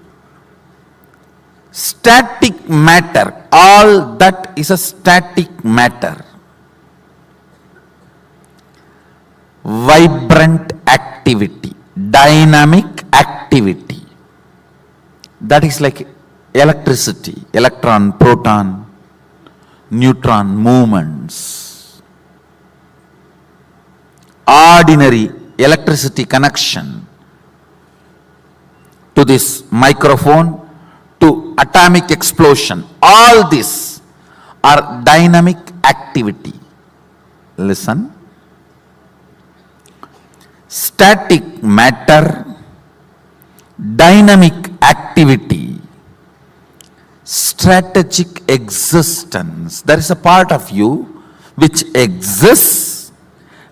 static matter, all that is a static matter. Vibrant activity, dynamic activity, that is like electricity, electron, proton, neutron movements. Ordinary electricity connection to this microphone, to atomic explosion, all these are dynamic activity. Listen. Static matter dynamic activity, strategic existence. There is a part of you which exists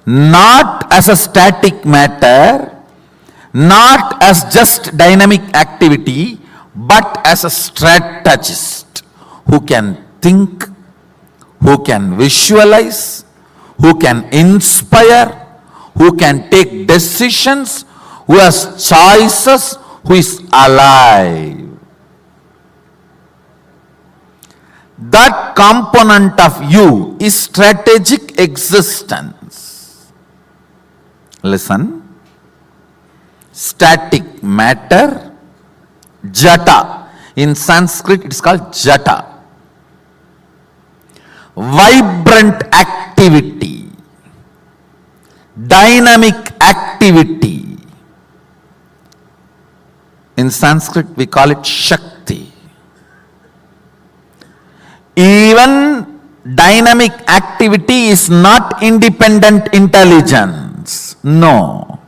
not as a static matter, not as just dynamic activity, but as a strategist who can think, who can visualize, who can inspire, who can take decisions, who has choices, who is alive. That component of you is strategic existence. Listen. Static matter, jata. In Sanskrit it is called jata. Vibrant activity, dynamic activity. In Sanskrit we call it Shakti. Even dynamic activity is not independent intelligence. No.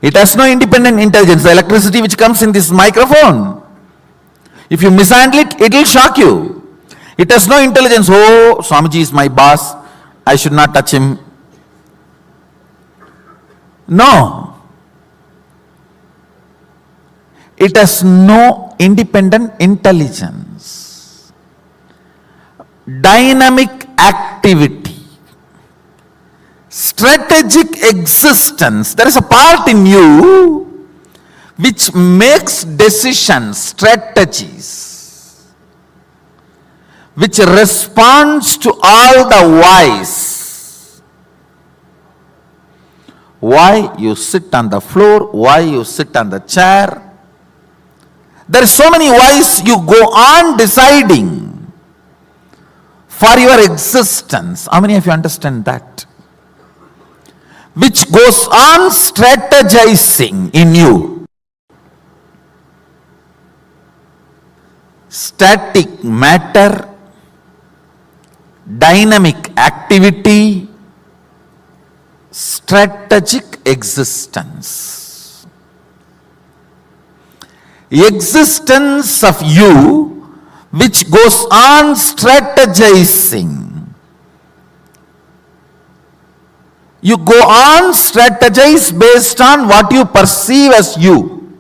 It has no independent intelligence. The electricity which comes in this microphone, if you mishandle it, it will shock you. It has no intelligence. Oh, Swamiji is my boss, I should not touch him. No. It has no independent intelligence. Dynamic activity, strategic existence. There is a part in you which makes decisions, strategies, which responds to all the whys. Why you sit on the floor, why you sit on the chair. There are so many whys you go on deciding for your existence. How many of you understand that? Which goes on strategizing in you. Static matter, dynamic activity, strategic existence. Existence of you which goes on strategizing. You go on strategize based on what you perceive as you.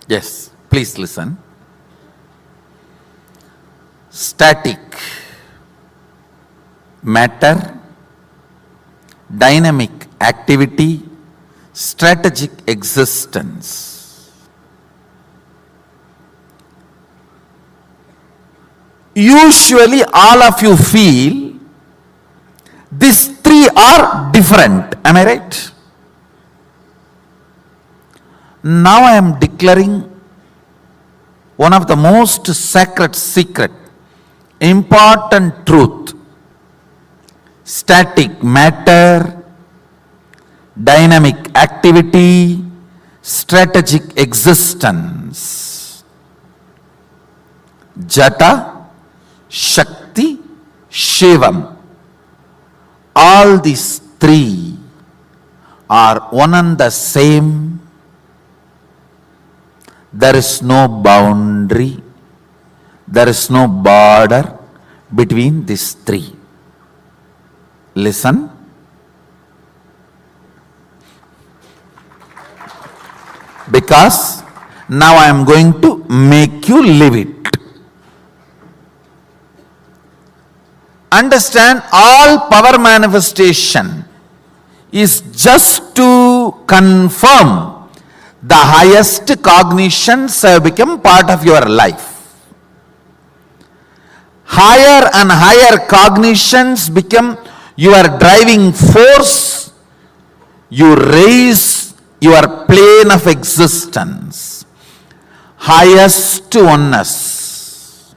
Yes, please listen. Static matter, dynamic activity, strategic existence. Usually all of you feel these three are different. Am I right? Now I am declaring one of the most sacred secret, important truth. Static matter, dynamic activity, strategic existence. Jata, Shakti, Shivam. All these three are one and the same. There is no boundary, there is no border between these three. Listen. Because now I am going to make you live it. Understand, all power manifestation is just to confirm the highest cognitions have become part of your life. Higher and higher cognitions become your driving force. You raise your plane of existence. Highest oneness.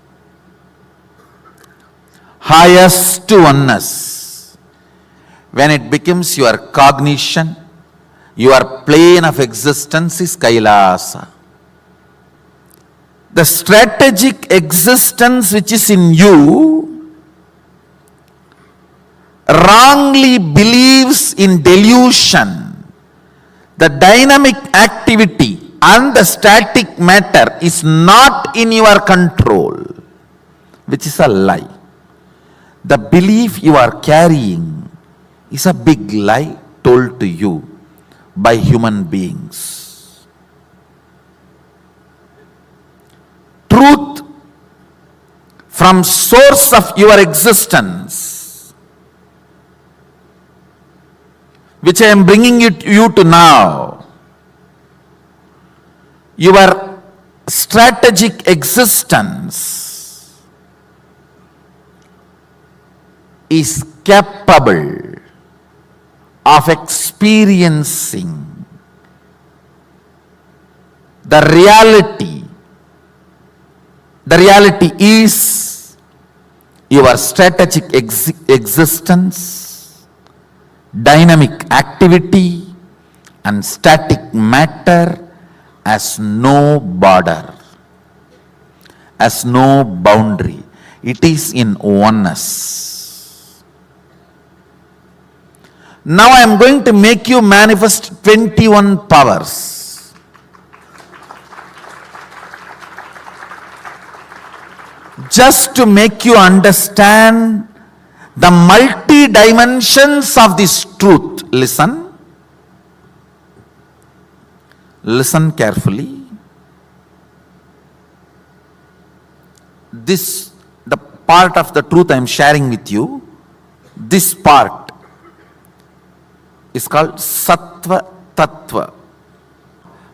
Highest oneness. When it becomes your cognition, your plane of existence is Kailasa. The strategic existence which is in you strongly believes in delusion, the dynamic activity and the static matter is not in your control, which is a lie. The belief you are carrying is a big lie told to you by human beings. Truth from source of your existence, which I am bringing you to now, your strategic existence is capable of experiencing the reality. The reality is your strategic existence, dynamic activity, and static matter has no border, has no boundary. It is in oneness. Now I am going to make you manifest 21 powers. Just to make you understand the multi-dimensions of this truth. Listen. Listen carefully. This, the part of the truth I am sharing with you, this part is called Sattva Tattva.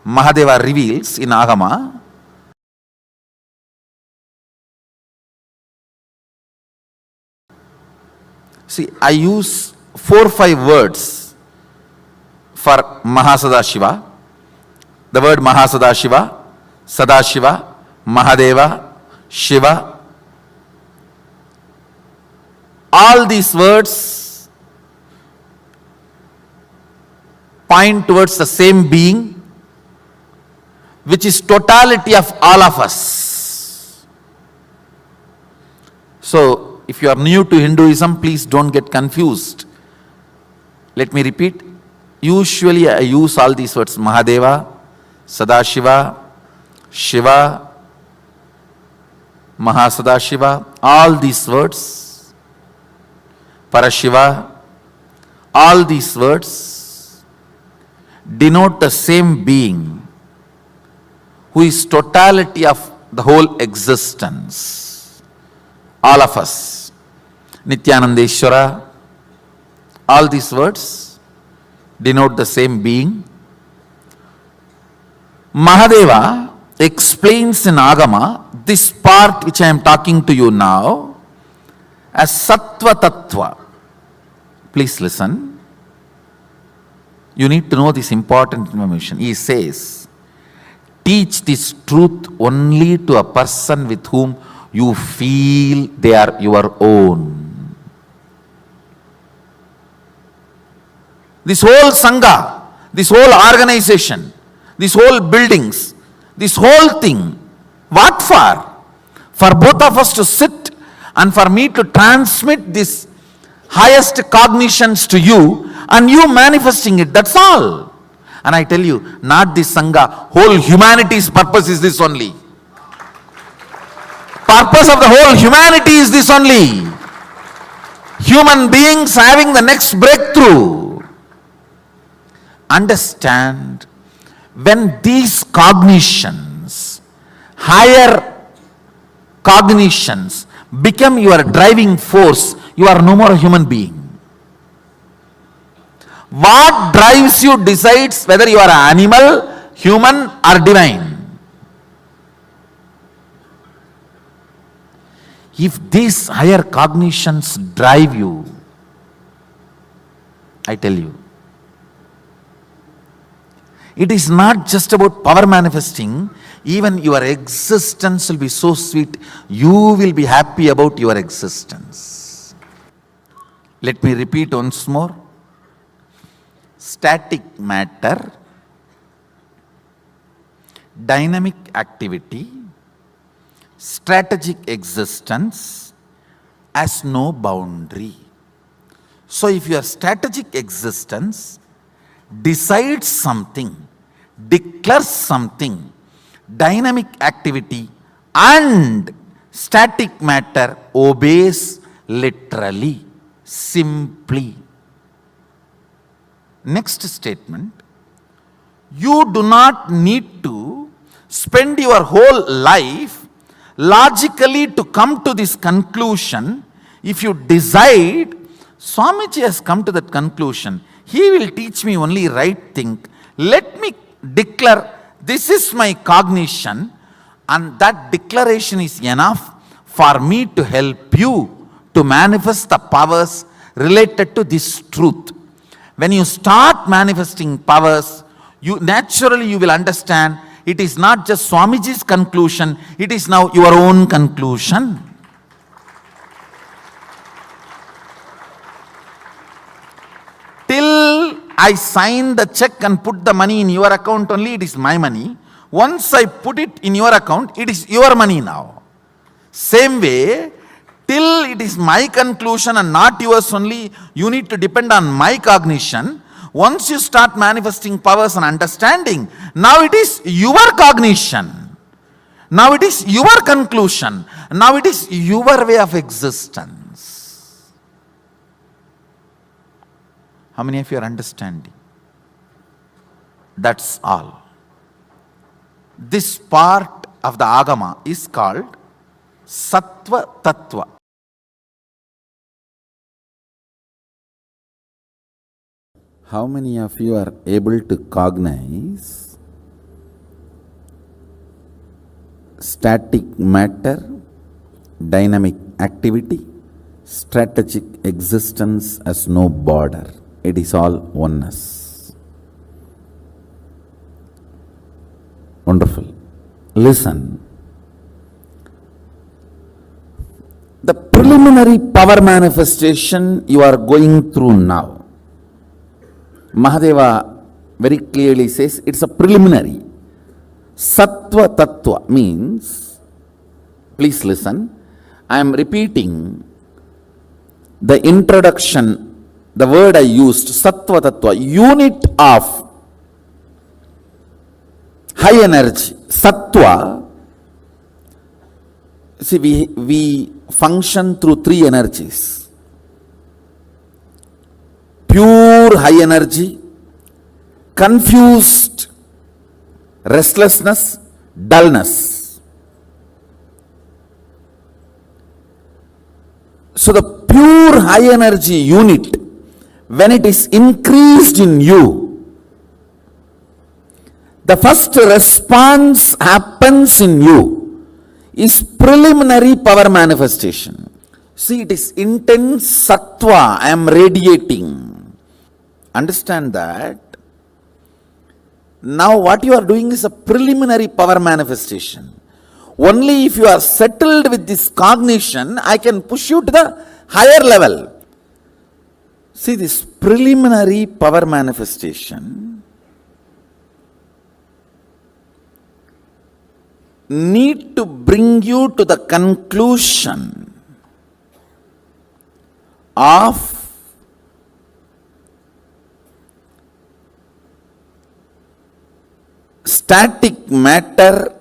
Mahadeva reveals in Agama, see, I use 4 or 5 words for Mahasadashiva. The word Mahasadashiva, Sadashiva, Mahadeva, Shiva. All these words point towards the same being, which is totality of all of us. So, if you are new to Hinduism, please don't get confused. Let me repeat. Usually I use all these words: Mahadeva, Sadashiva, Shiva, Mahasadashiva, all these words, Parashiva, all these words denote the same being who is totality of the whole existence. All of us. Nityanandeshwara, all these words denote the same being. Mahadeva explains in Agama this part which I am talking to you now as Sattva Tattva. Please listen. You need to know this important information. He says, teach this truth only to a person with whom you feel they are your own. This whole Sangha, this whole organization, these whole buildings, this whole thing, what for? For both of us to sit and for me to transmit this highest cognitions to you and you manifesting it, that's all. And I tell you, not this Sangha, whole humanity's purpose is this only. Purpose of the whole humanity is this only. Human beings having the next breakthrough. Understand, when these cognitions, higher cognitions, become your driving force, you are no more a human being. What drives you decides whether you are an animal, human, or divine. If these higher cognitions drive you, I tell you, it is not just about power manifesting, even your existence will be so sweet, you will be happy about your existence. Let me repeat once more. Static matter, dynamic activity, strategic existence has no boundary. So if your strategic existence decides something, declares something, dynamic activity and static matter obeys literally, simply. Next statement, you do not need to spend your whole life logically to come to this conclusion. If you decide, Swamiji has come to that conclusion, he will teach me only right thing. Let me declare, this is my cognition, and that declaration is enough for me to help you to manifest the powers related to this truth. When you start manifesting powers, you will understand it is not just Swamiji's conclusion, it is now your own conclusion. Till I sign the check and put the money in your account only, it is my money. Once I put it in your account, it is your money now. Same way, till it is my conclusion and not yours only, you need to depend on my cognition. Once you start manifesting powers and understanding, now it is your cognition. Now it is your conclusion. Now it is your way of existence. How many of you are understanding? That's all. This part of the Agama is called Sattva Tattva. How many of you are able to cognize static matter, dynamic activity, strategic existence as no border? It is all oneness. Wonderful. Listen. The preliminary power manifestation you are going through now, Mahadeva very clearly says it's a preliminary. Sattva Tattva means, please listen, I am repeating the introduction, the word I used, Sattva Tattva, unit of high energy. Sattva, see, we function through three energies. Pure high energy, confused restlessness, dullness. So the pure high energy unit, when it is increased in you, the first response happens in you is preliminary power manifestation. See, it is intense sattva I am radiating. Understand that. Now what you are doing is a preliminary power manifestation. Only if you are settled with this cognition, I can push you to the higher level. See, this preliminary power manifestation need to bring you to the conclusion of static matter,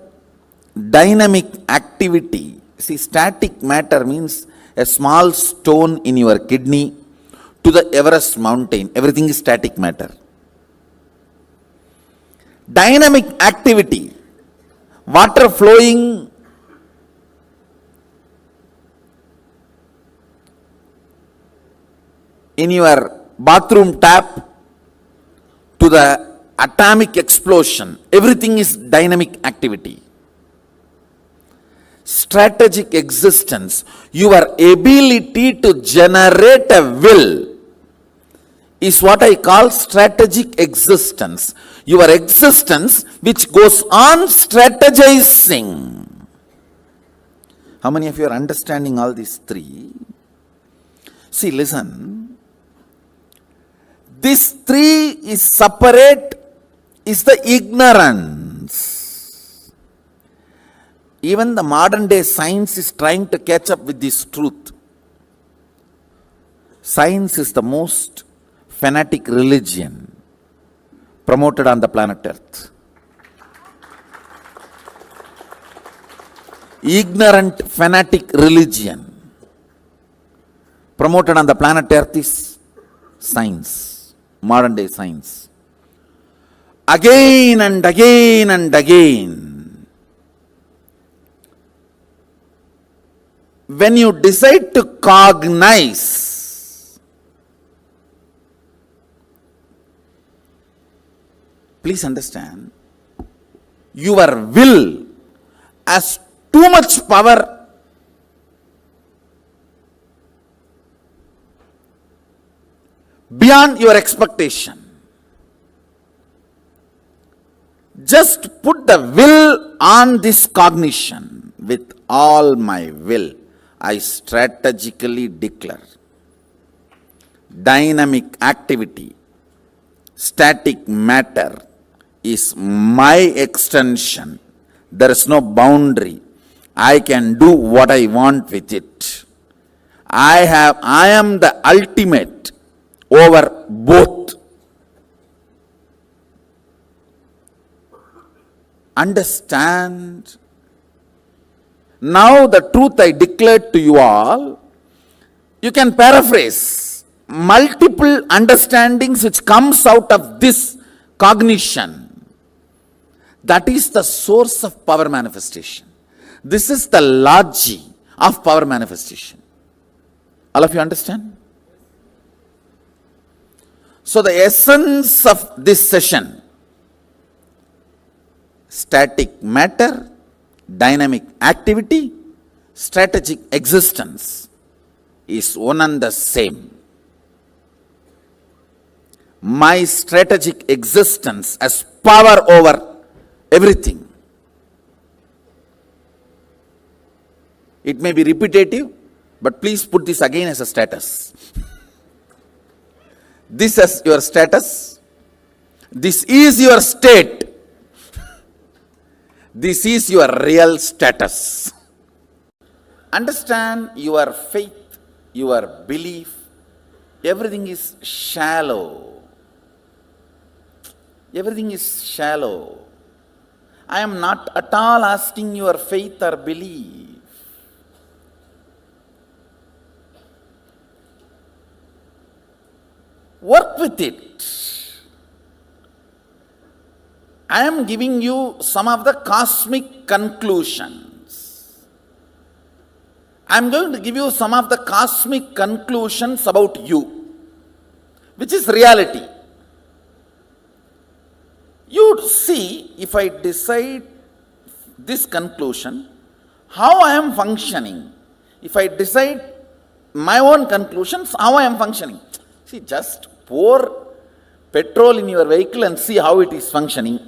dynamic activity. See, static matter means a small stone in your kidney to the Everest mountain. Everything is static matter. Dynamic activity, water flowing in your bathroom tap to the atomic explosion, everything is dynamic activity. Strategic existence, your ability to generate a will is what I call strategic existence. Your existence which goes on strategizing. How many of you are understanding all these three? See, listen. This three is separate, is the ignorance. Even the modern day science is trying to catch up with this truth. Science is the most fanatic religion promoted on the planet Earth. Ignorant, fanatic religion promoted on the planet Earth is science, modern day science. Again and again and again, when you decide to cognize, please understand, your will has too much power beyond your expectation. Just put the will on this cognition. With all my will, I strategically declare dynamic activity, static matter is my extension. There is no boundary. I can do what I want with it. I am the ultimate over both. Understand? Now the truth I declared to you all, you can paraphrase multiple understandings which comes out of this cognition. That is the source of power manifestation. This is the logic of power manifestation. All of you understand? So the essence of this session, static matter, dynamic activity, strategic existence, is one and the same. My strategic existence has power over everything. It may be repetitive, but please put this again as a status. This is your status. This is your state. This is your real status. Understand, your faith, your belief, everything is shallow. Everything is shallow. I am not at all asking your faith or belief. Work with it. I am giving you some of the cosmic conclusions. I am going to give you some of the cosmic conclusions about you, which is reality. You see, if I decide this conclusion, how I am functioning. If I decide my own conclusions, how I am functioning. See, just pour petrol in your vehicle and see how it is functioning.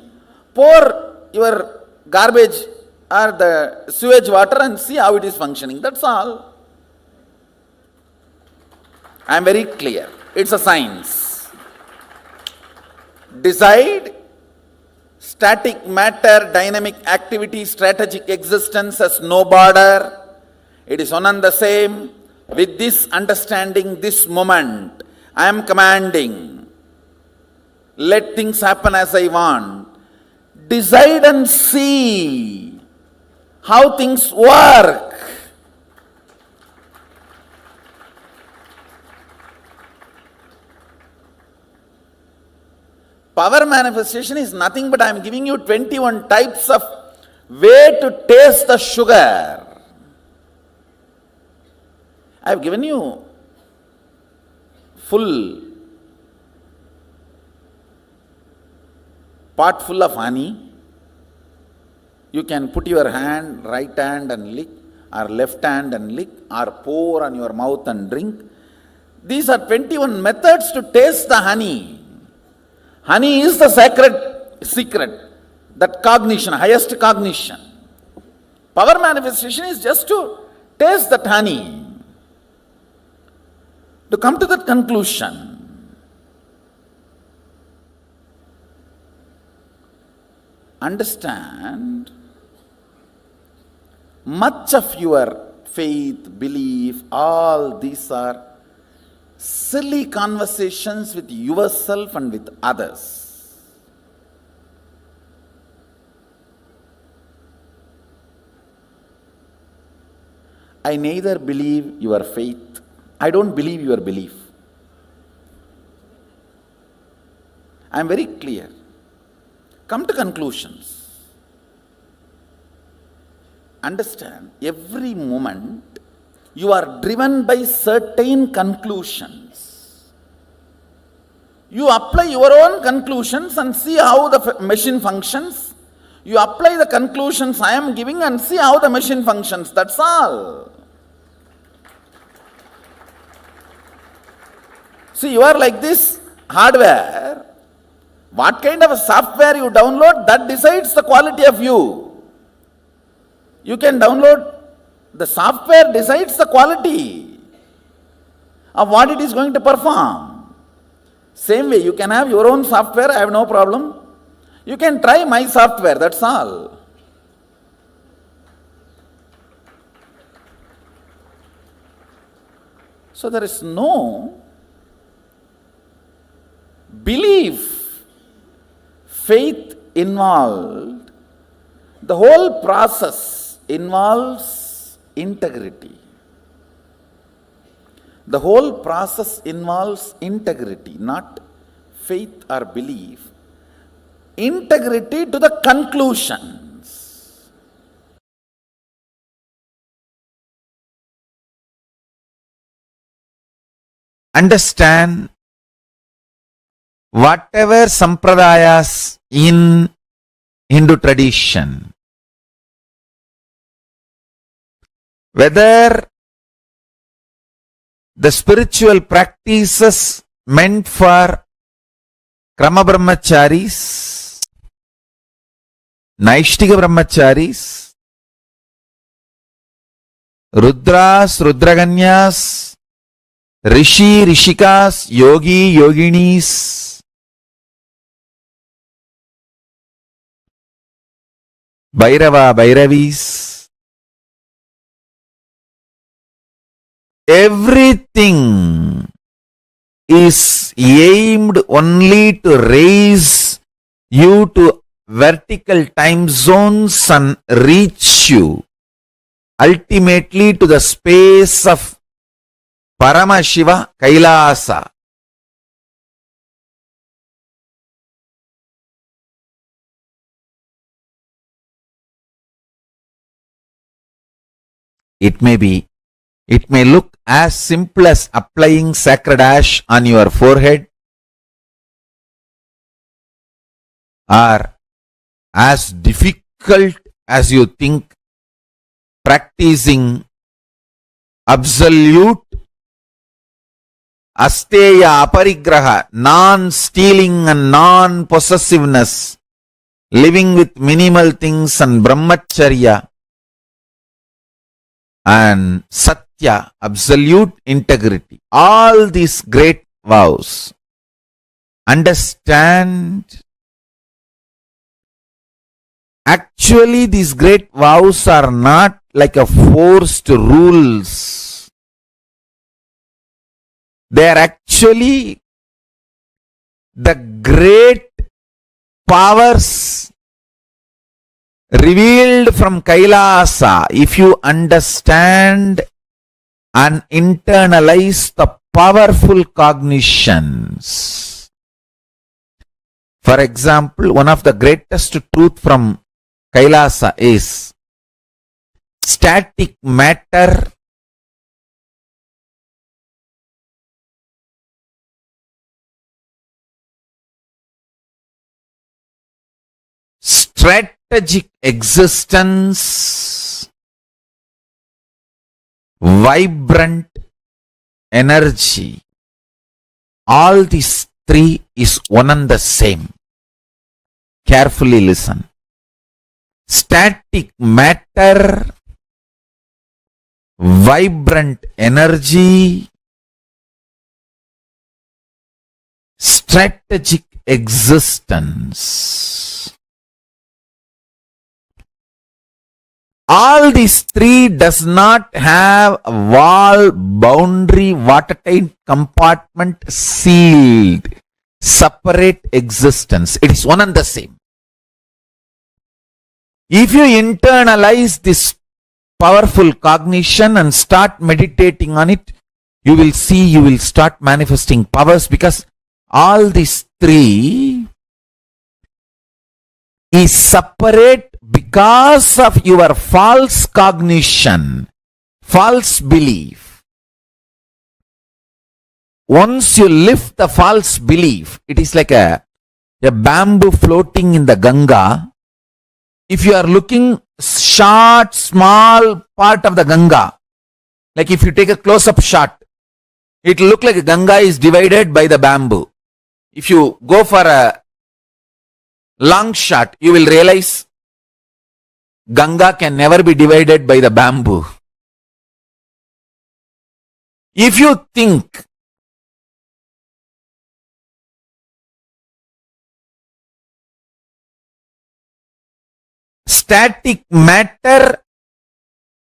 Pour your garbage or the sewage water and see how it is functioning. That's all. I am very clear. It's a science. Decide static matter, dynamic activity, strategic existence has no border. It is one and the same. With this understanding, this moment, I am commanding. Let things happen as I want. Decide and see how things work. Power manifestation is nothing but I am giving you 21 types of way to taste the sugar. I have given you full pot full of honey. You can put your hand, right hand and lick, or left hand and lick, or pour on your mouth and drink. These are 21 methods to taste the honey. Honey is the sacred secret, that cognition, highest cognition. Power manifestation is just to taste that honey. To come to that conclusion. Understand, much of your faith, belief, all these are silly conversations with yourself and with others. I neither believe your faith, I don't believe your belief. I am very clear. Come to conclusions. Understand, every moment you are driven by certain conclusions. You apply your own conclusions and see how the machine functions. You apply the conclusions I am giving and see how the machine functions. That's all. See, you are like this hardware. What kind of a software you download, that decides the quality of you. You can download, the software decides the quality of what it is going to perform. Same way, you can have your own software, I have no problem. You can try my software, that's all. So there is no belief, faith involved. The whole process involves integrity. The whole process involves integrity, not faith or belief. Integrity to the conclusions. Understand whatever sampradayas in Hindu tradition, whether the spiritual practices meant for Krama Brahmacharis, Naishtika Brahmacharis, Rudras, Rudraganyas, Rishi, Rishikas, Yogi, Yoginis, Bhairava, Bhairavis, everything is aimed only to raise you to vertical time zones and reach you ultimately to the space of Paramashiva Kailasa. It may look as simple as applying sacred ash on your forehead, or as difficult as you think practicing absolute asteya aparigraha, non-stealing and non-possessiveness, living with minimal things and brahmacharya and satya, absolute integrity. All these great vows. Understand, actually these great vows are not like a forced rules. They are actually the great powers revealed from Kailasa. If you understand and internalize the powerful cognitions. For example, one of the greatest truth from Kailasa is static matter strategic existence, vibrant energy, all these three is one and the same. Carefully listen. Static matter, vibrant energy, strategic existence. All these three does not have a wall, boundary, watertight compartment, sealed, separate existence. It is one and the same. If you internalize this powerful cognition and start meditating on it, you will see, you will start manifesting powers, because all these three is separate because of your false cognition, false belief. Once you lift the false belief, it is like a bamboo floating in the Ganga. If you are looking short, small part of the Ganga, like if you take a close-up shot, it will look like Ganga is divided by the bamboo. If you go for a long shot, you will realize Ganga can never be divided by the bamboo. If you think static matter,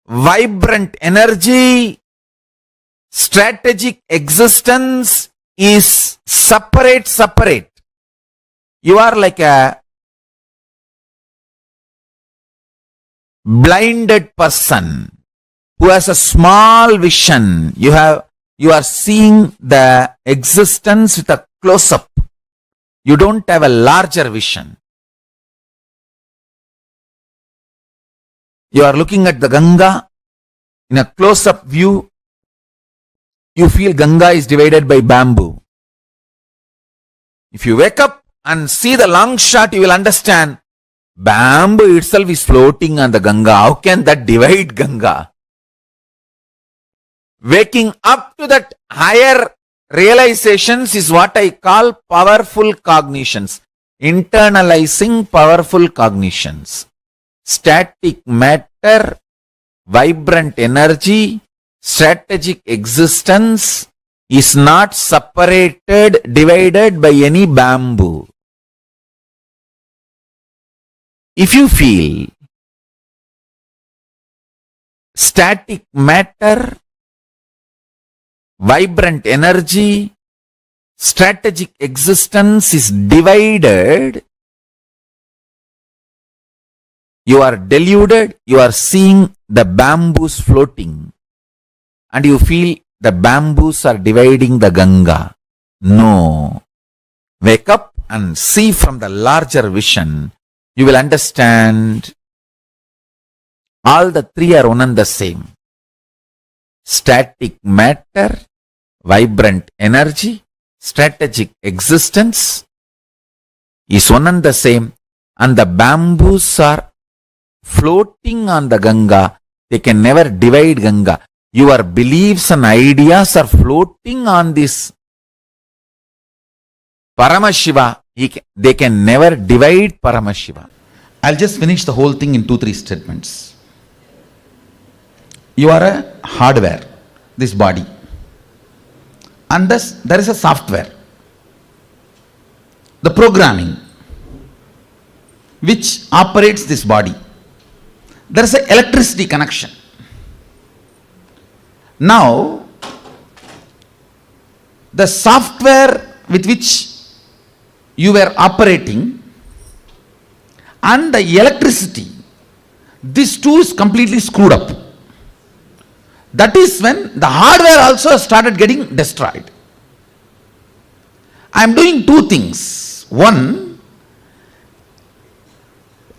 vibrant energy, strategic existence is separate, you are like a blinded person who has a small vision. You are seeing the existence with a close-up. You don't have a larger vision. You are looking at the Ganga in a close-up view. You feel Ganga is divided by bamboo. If you wake up and see the long shot, you will understand bamboo itself is floating on the Ganga. How can that divide Ganga? Waking up to that higher realizations is what I call powerful cognitions. Internalizing powerful cognitions. Static matter, vibrant energy, strategic existence is not separated, divided by any bamboo. If you feel static matter, vibrant energy, strategic existence is divided, you are deluded, you are seeing the bamboos floating, and you feel the bamboos are dividing the Ganga. No. Wake up and see from the larger vision. You will understand all the three are one and the same. Static matter, vibrant energy, strategic existence is one and the same, and the bamboos are floating on the Ganga. They can never divide Ganga. Your beliefs and ideas are floating on this Paramashiva. They can never divide Paramashiva. I'll just finish the whole thing in 2-3 statements. You are a hardware, this body, and thus there is a software, the programming, which operates this body. There is an electricity connection. Now, the software with which you were operating and the electricity, these two is completely screwed up. That is when the hardware also started getting destroyed. I am doing two things. One,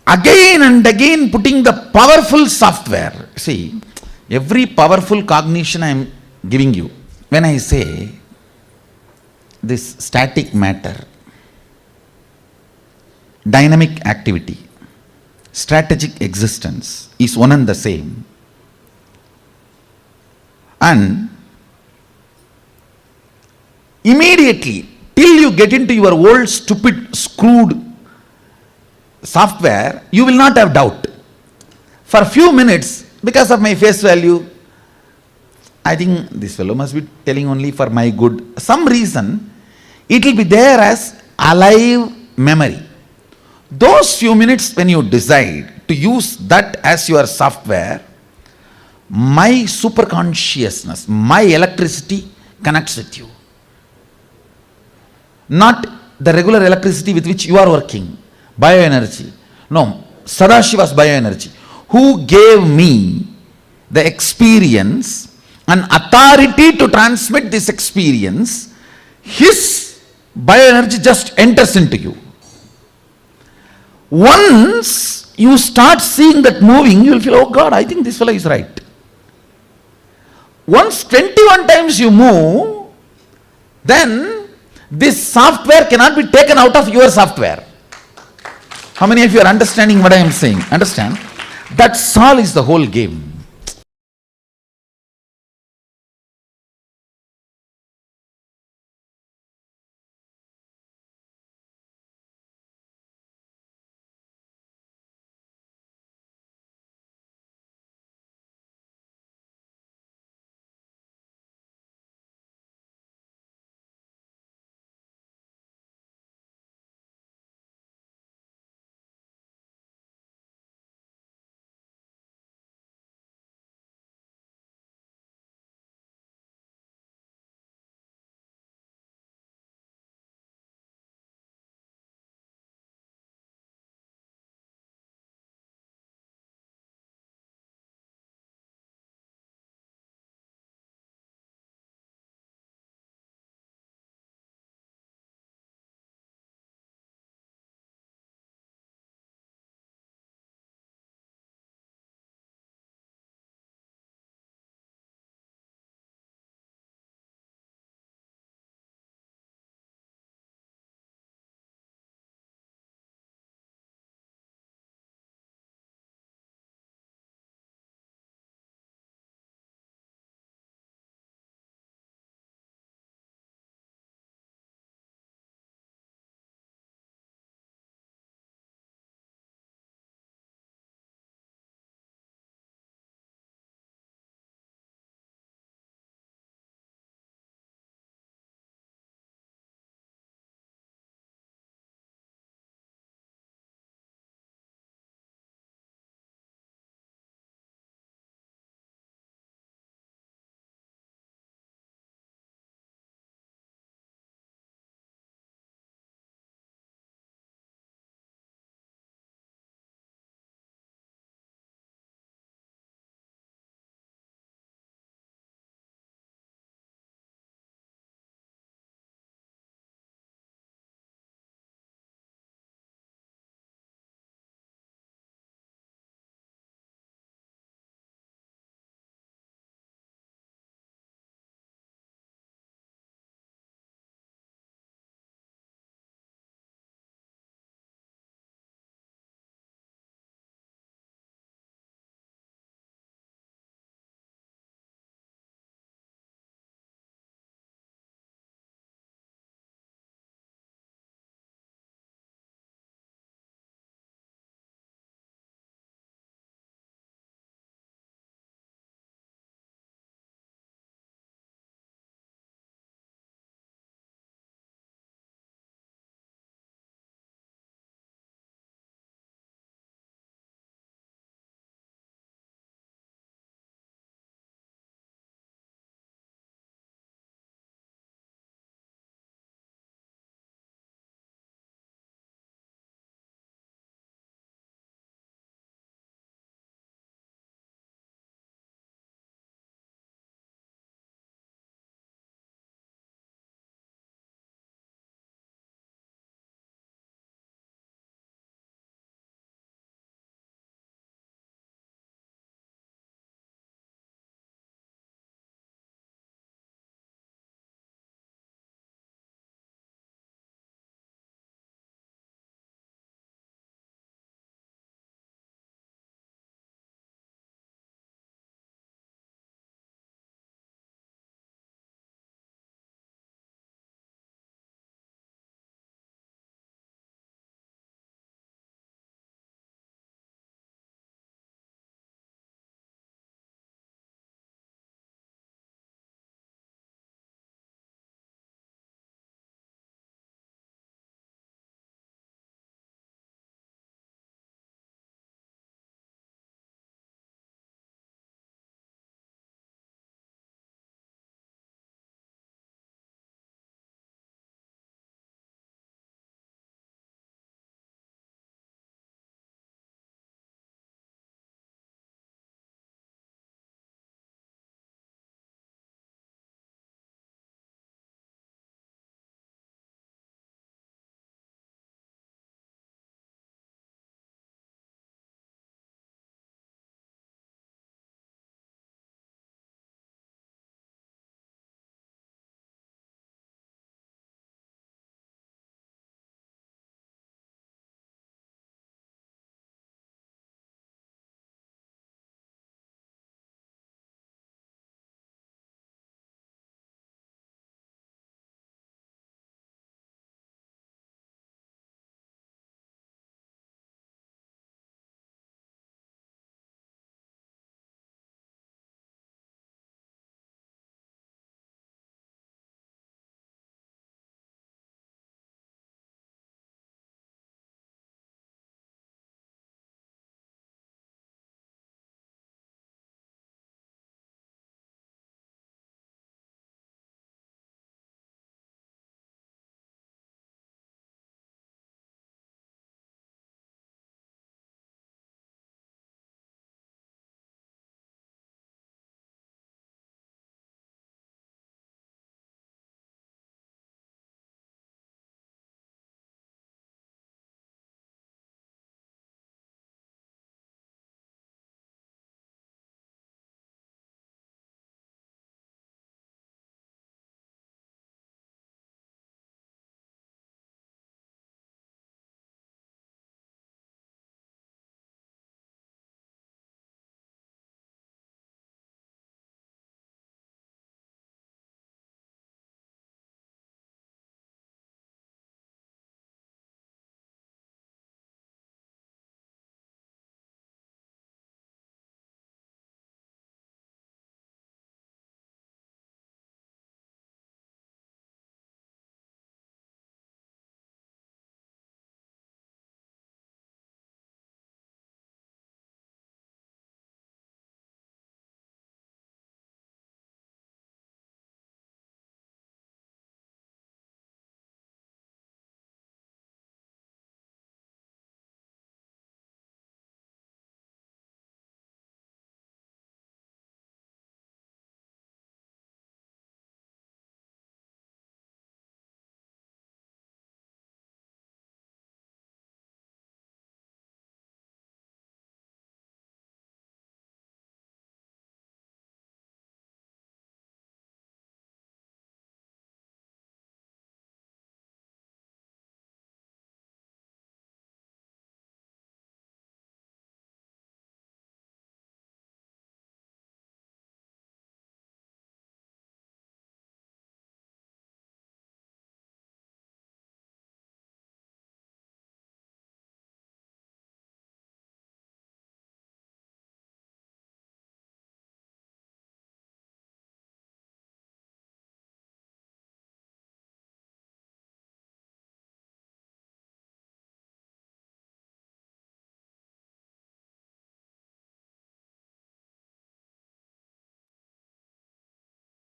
again and again putting the powerful software. See, every powerful cognition I am giving you. When I say this static matter, dynamic activity, strategic existence is one and the same. And immediately, till you get into your old stupid screwed software, you will not have doubt. For a few minutes, because of my face value, I think this fellow must be telling only for my good. Some reason, it will be there as alive memory. those few minutes when you decide to use that as your software, my superconsciousness, my electricity connects with you. Not the regular electricity with which you are working, bioenergy. No, Sadashiva's bioenergy, who gave me the experience and authority to transmit this experience, his bioenergy just enters into you. Once you start seeing that moving, you will feel, oh God, I think this fellow is right. Once 21 times you move, then this software cannot be taken out of your software. How many of you are understanding what I am saying? Understand? That's all is the whole game.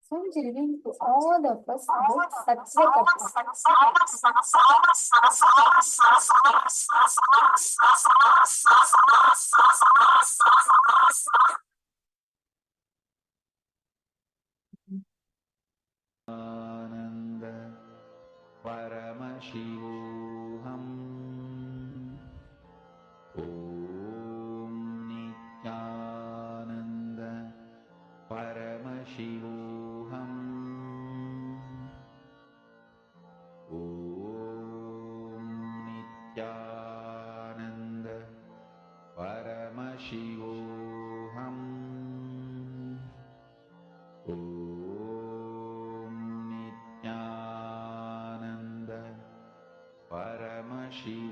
Swamiji revealed to all of us about Sattva आनंद परमशिवोऽहम् ॐ नित्यानन्द परमशिवोऽहम् ॐ नित्यानन्द परमशिवोऽहम् ॐ नित्यानन्द परमशिवोऽहम्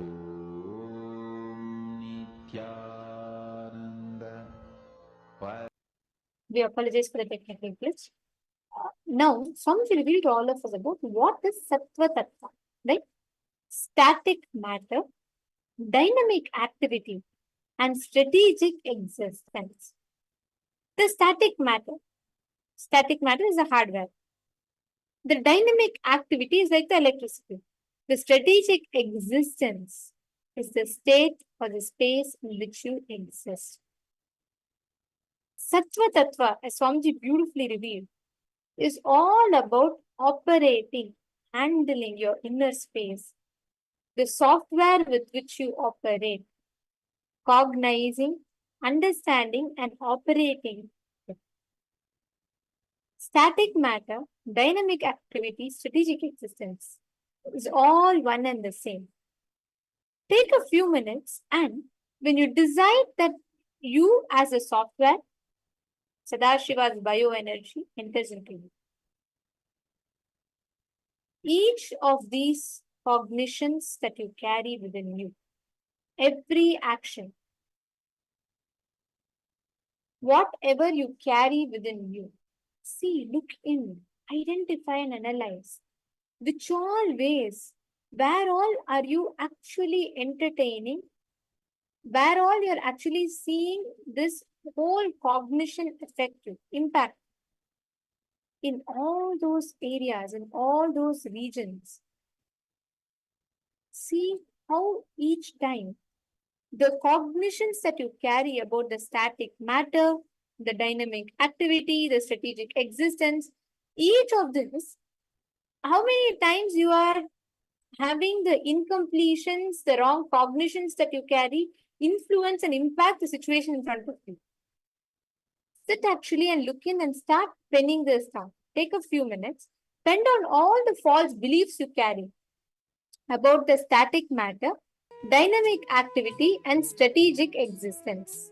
ॐ Nityanand We apologize for the technical glitch. Now, Swamiji revealed to all of us about what is Sattva Tattva, right? Static matter, dynamic activity, and strategic existence. The static matter is the hardware. The dynamic activity is like the electricity. The strategic existence is the state or the space in which you exist. Sattva Tattva, as Swamiji beautifully revealed, is all about operating, handling your inner space, the software with which you operate, cognizing, understanding, and operating. Static matter, dynamic activity, strategic existence is all one and the same. Take a few minutes, and when you decide that you as a software, Sadashiva's bioenergy enters into you. Each of these cognitions that you carry within you, every action, whatever you carry within you, see, look in, identify and analyze. Which all ways, where all are you actually entertaining? Where all you're actually seeing this whole cognition effective impact in all those areas, in all those regions. See how each time the cognitions that you carry about the static matter, the dynamic activity, the strategic existence, each of this, how many times you are having the incompletions, the wrong cognitions that you carry influence and impact the situation in front of you. Sit actually and look in and start penning this down. Take a few minutes. Pen down all the false beliefs you carry about the static matter, dynamic activity, and strategic existence.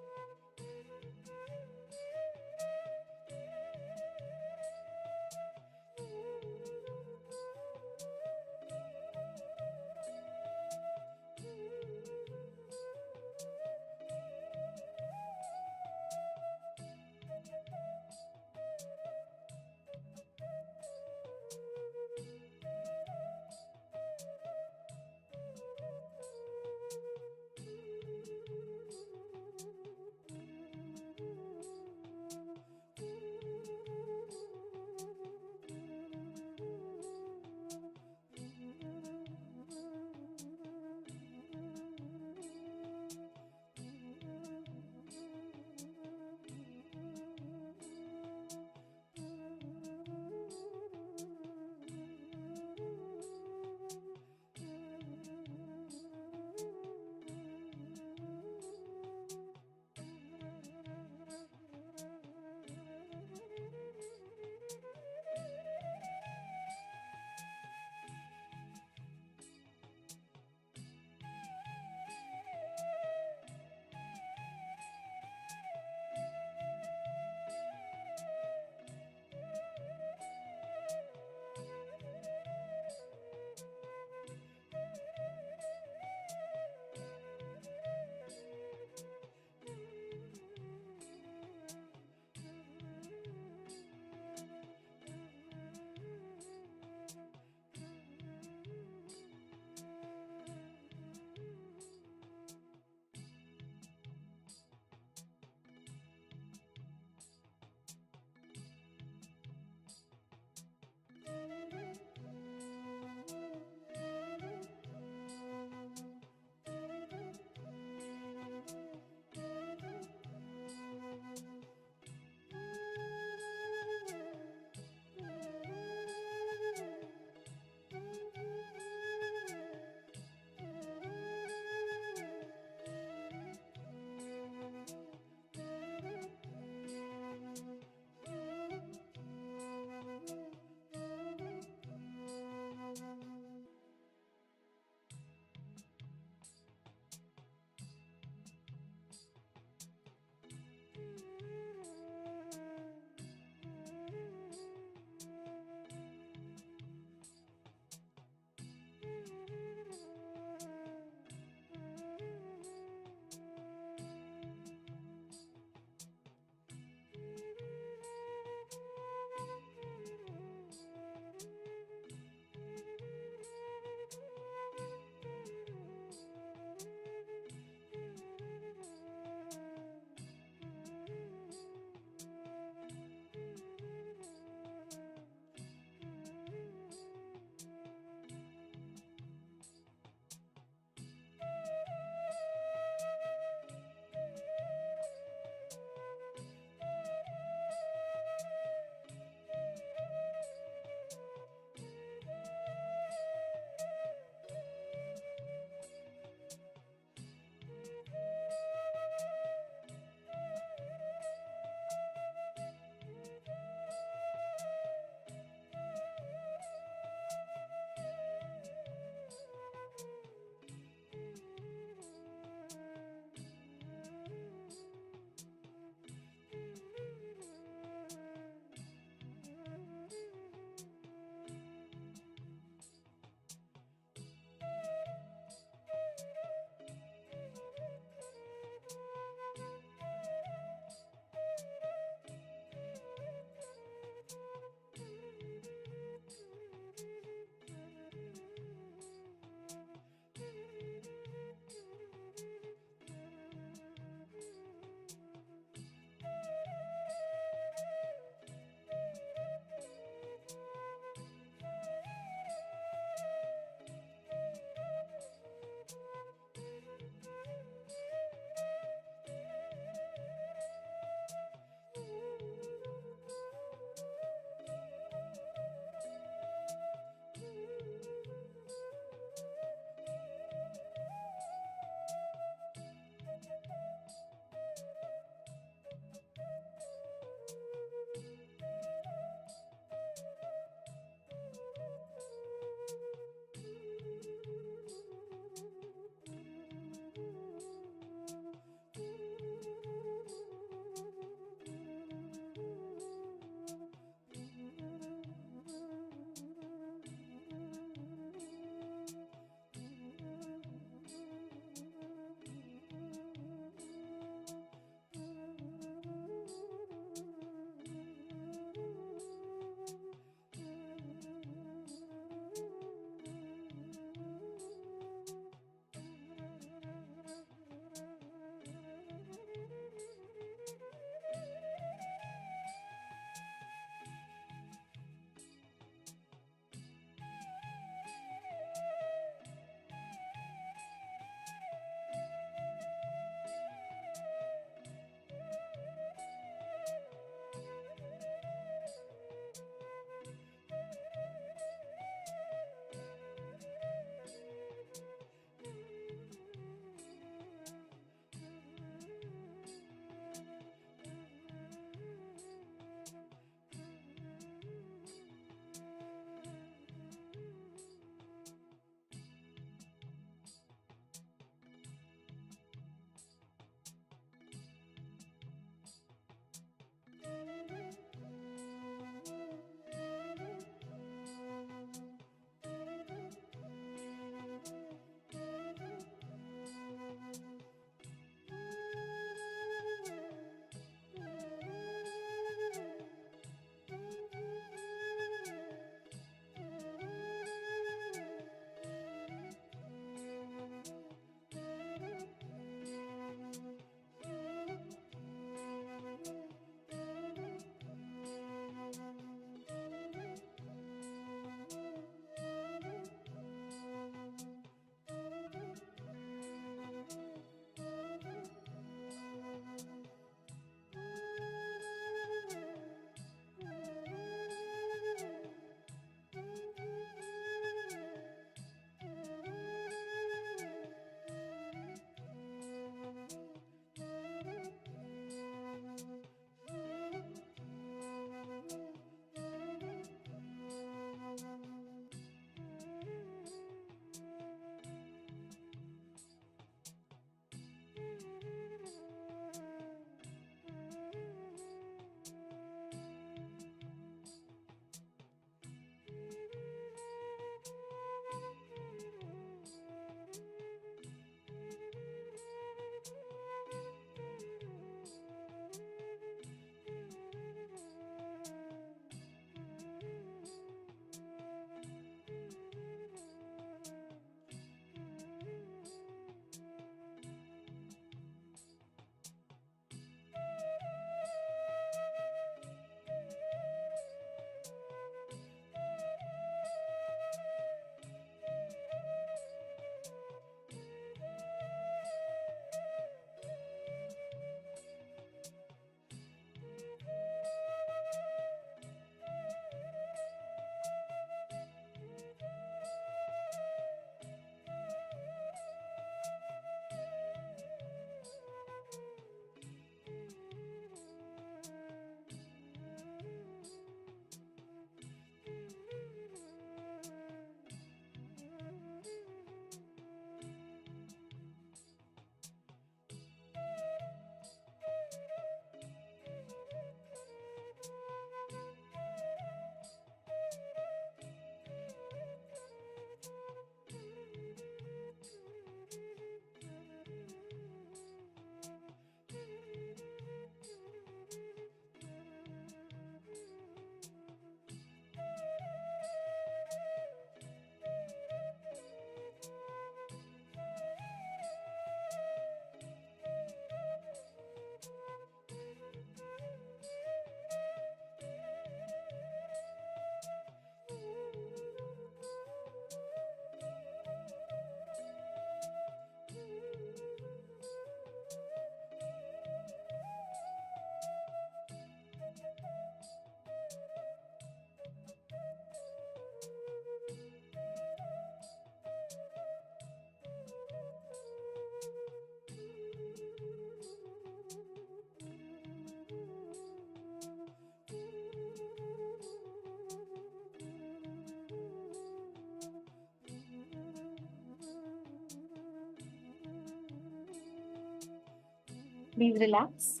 Please relax.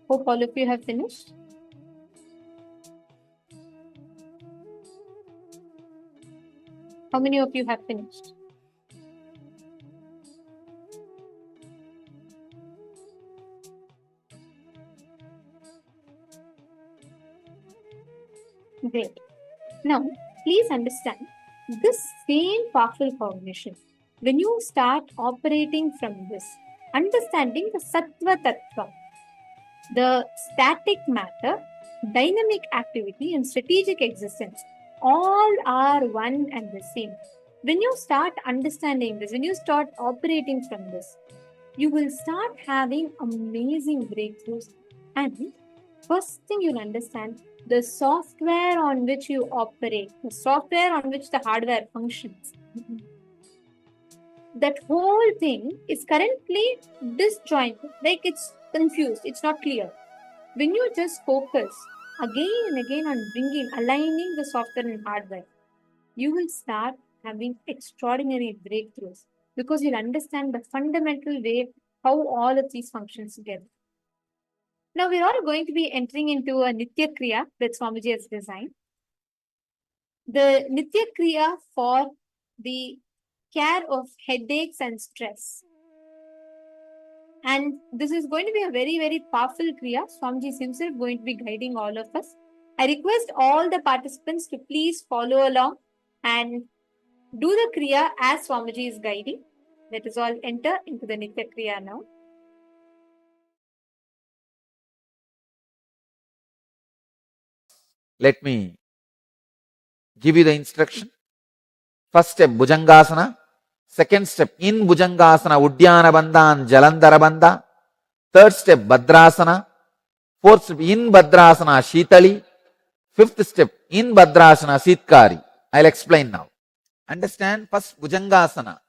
Hope all of you have finished. How many of you have finished? Great. Now, please understand this same powerful cognition. When you start operating from this, understanding the Sattva Tattva, the static matter, dynamic activity, and strategic existence, all are one and the same. When you start understanding this, when you start operating from this, you will start having amazing breakthroughs. And first thing you'll understand, the software on which you operate, the software on which the hardware functions, that whole thing is currently disjointed, like it's confused, it's not clear. When you just focus again and again on aligning the software and hardware, you will start having extraordinary breakthroughs because you'll understand the fundamental way how all of these functions together. Now we're all going to be entering into a Nitya Kriya that Swamiji has designed. The Nitya Kriya for the care of headaches and stress. And this is going to be a very, very powerful Kriya. Swamiji is himself going to be guiding all of us. I request all the participants to please follow along and do the Kriya as Swamiji is guiding. Let us all enter into the Nitya Kriya now. Let me give you the instruction. First step, Bhujangasana. Second step, in Bhujangasana, Udyana Bandha and Jalandhara Bandha. Third step, Bhadrasana. Fourth step, in Bhadrasana, Shitali. Fifth step, in Bhadrasana, Sitkari. I'll explain now. Understand? First, Bhujangasana.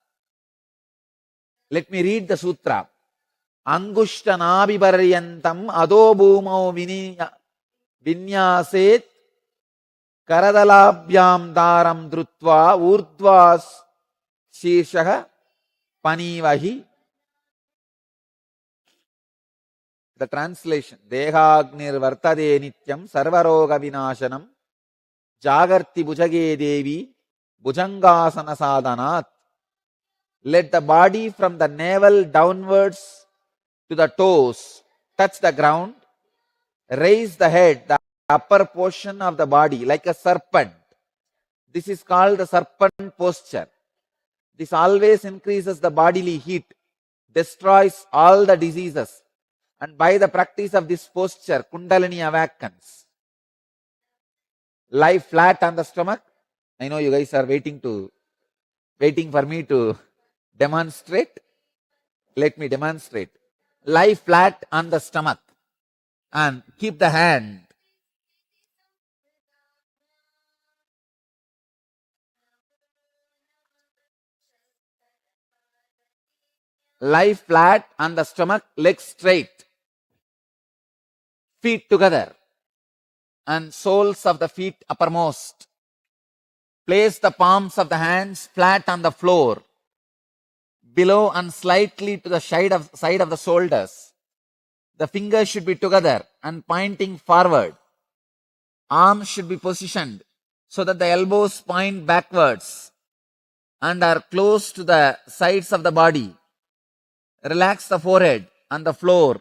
Let me read the sutra. Angushtanabhiparyantam ado bhumau vinyaset karadalabhyam daram drutva urdvas sheshaha panivahi. The translation. Dehagnir vartade nityam sarvaroga vinashanam jagarti bhujage devi bhujangasana sadhanat. Let the body from the navel downwards to the toes touch the ground. Raise the head, the upper portion of the body like a serpent. This is called the serpent posture. This always increases the bodily heat, destroys all the diseases, and by the practice of this posture, Kundalini awakens. Lie flat on the stomach. I know you guys are waiting for me to demonstrate. Let me demonstrate. Lie flat on the stomach and keep the hand lie flat on the stomach, legs straight, feet together, and soles of the feet uppermost. Place the palms of the hands flat on the floor, below and slightly to the side of the shoulders. The fingers should be together and pointing forward. Arms should be positioned so that the elbows point backwards and are close to the sides of the body. Relax the forehead on the floor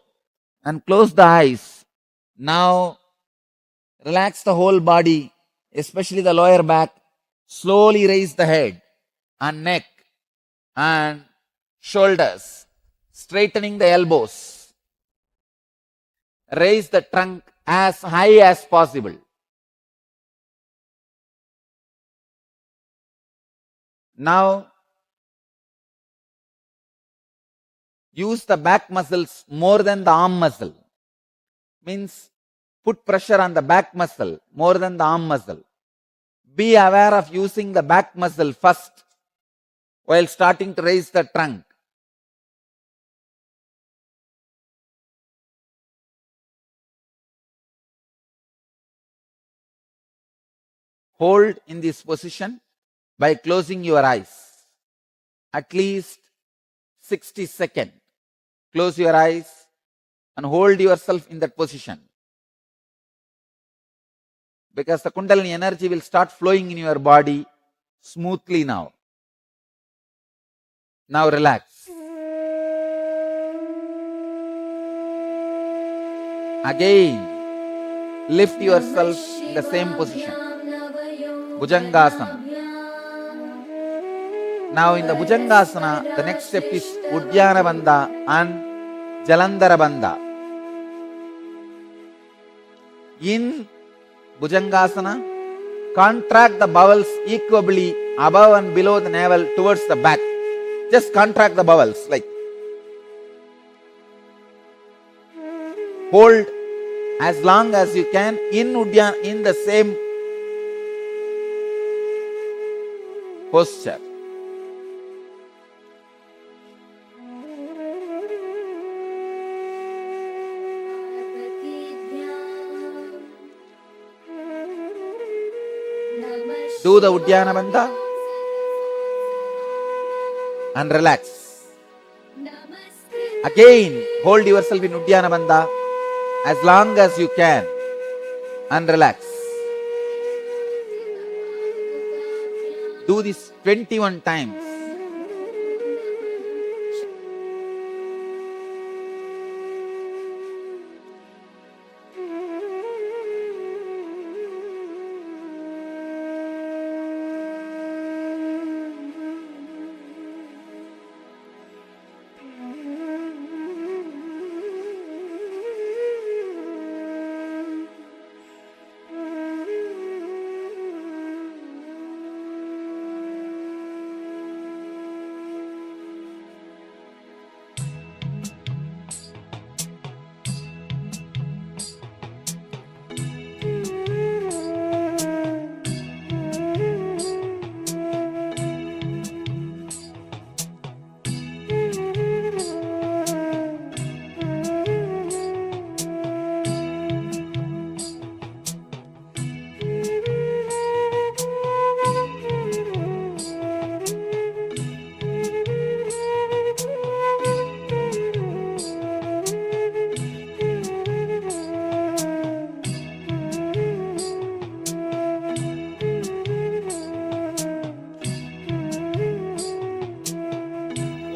and close the eyes. Now relax the whole body, especially the lower back. Slowly raise the head and neck and shoulders, straightening the elbows. Raise the trunk as high as possible. Now, use the back muscles more than the arm muscle. Means put pressure on the back muscle more than the arm muscle. Be aware of using the back muscle first while starting to raise the trunk. Hold in this position by closing your eyes. At least 60 seconds. Close your eyes and hold yourself in that position. Because the Kundalini energy will start flowing in your body smoothly now. Now relax. Again, lift yourself in the same position. Bhujangasana. Now in the Bhujangasana, the next step is Uddiyana Bandha and Jalandhara Bandha. In Bhujangasana, contract the bowels equably above and below the navel towards the back. Just contract the bowels like. Hold as long as you can in Uddiyana in the same posture. Do the Uddiyana Bandha and relax. Again, hold yourself in Uddiyana Bandha as long as you can and relax. Do this 21 times.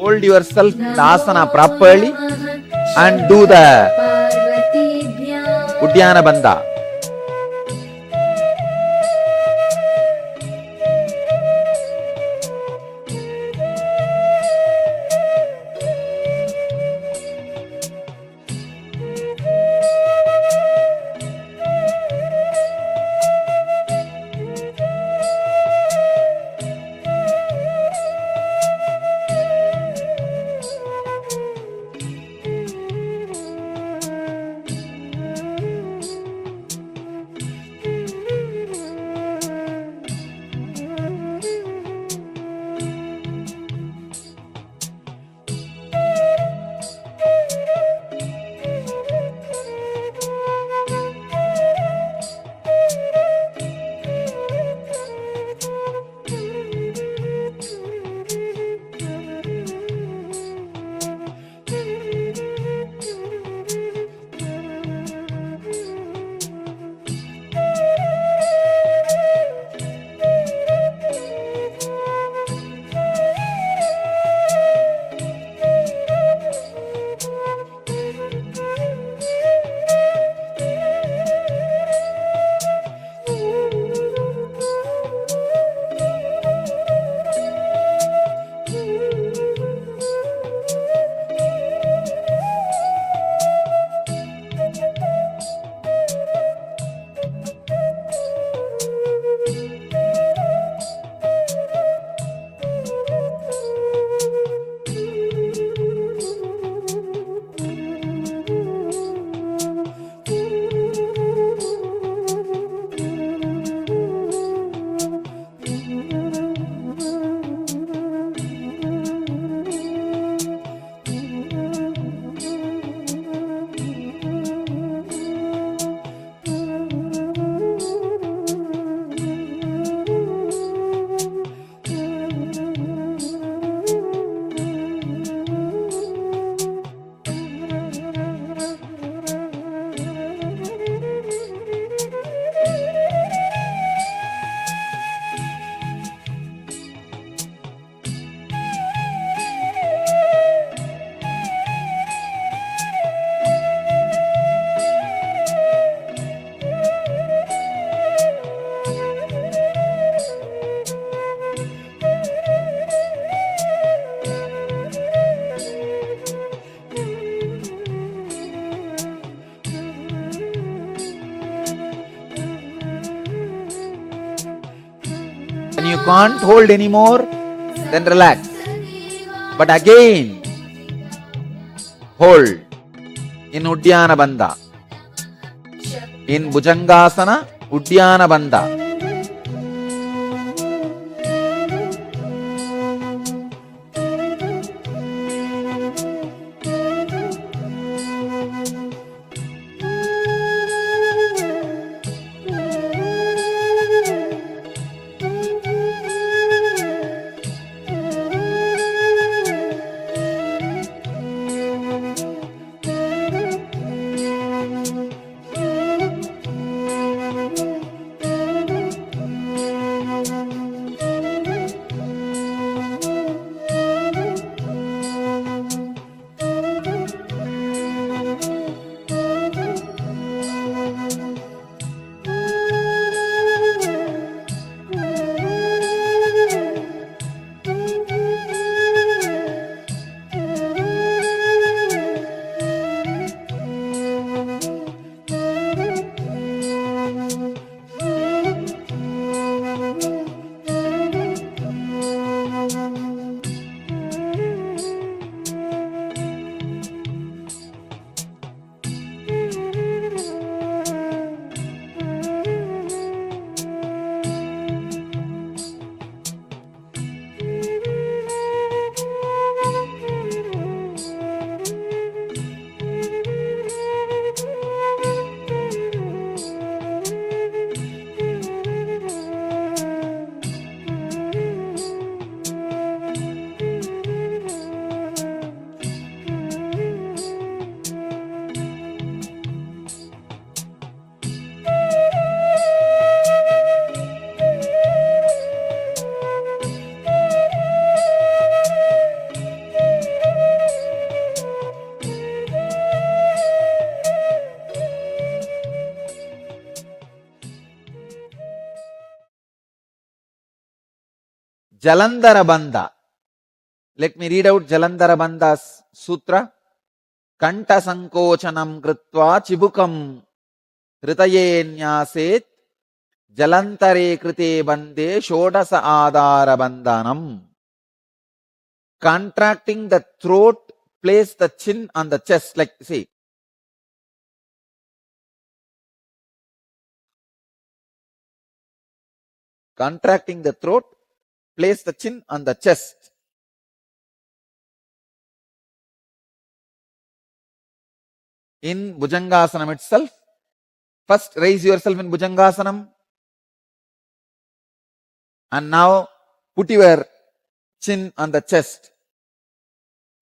Hold yourself in the asana properly and do the Uddiyana Bandha. can't hold anymore, then relax. But again, hold in Uddiyana Bandha. In Bhujangasana, Uddiyana Bandha. Jalandhara Bandha. Let me read out Jalandhara Bandha's sutra. Kanta sankochanam kritva chibukam kritaye nyaset jalantare krite bande shodasa adara bandhanam. Contracting the throat, place the chin on the chest, like see. Contracting the throat, place the chin on the chest. In Bhujangasanam itself, first raise yourself in Bhujangasanam and now put your chin on the chest.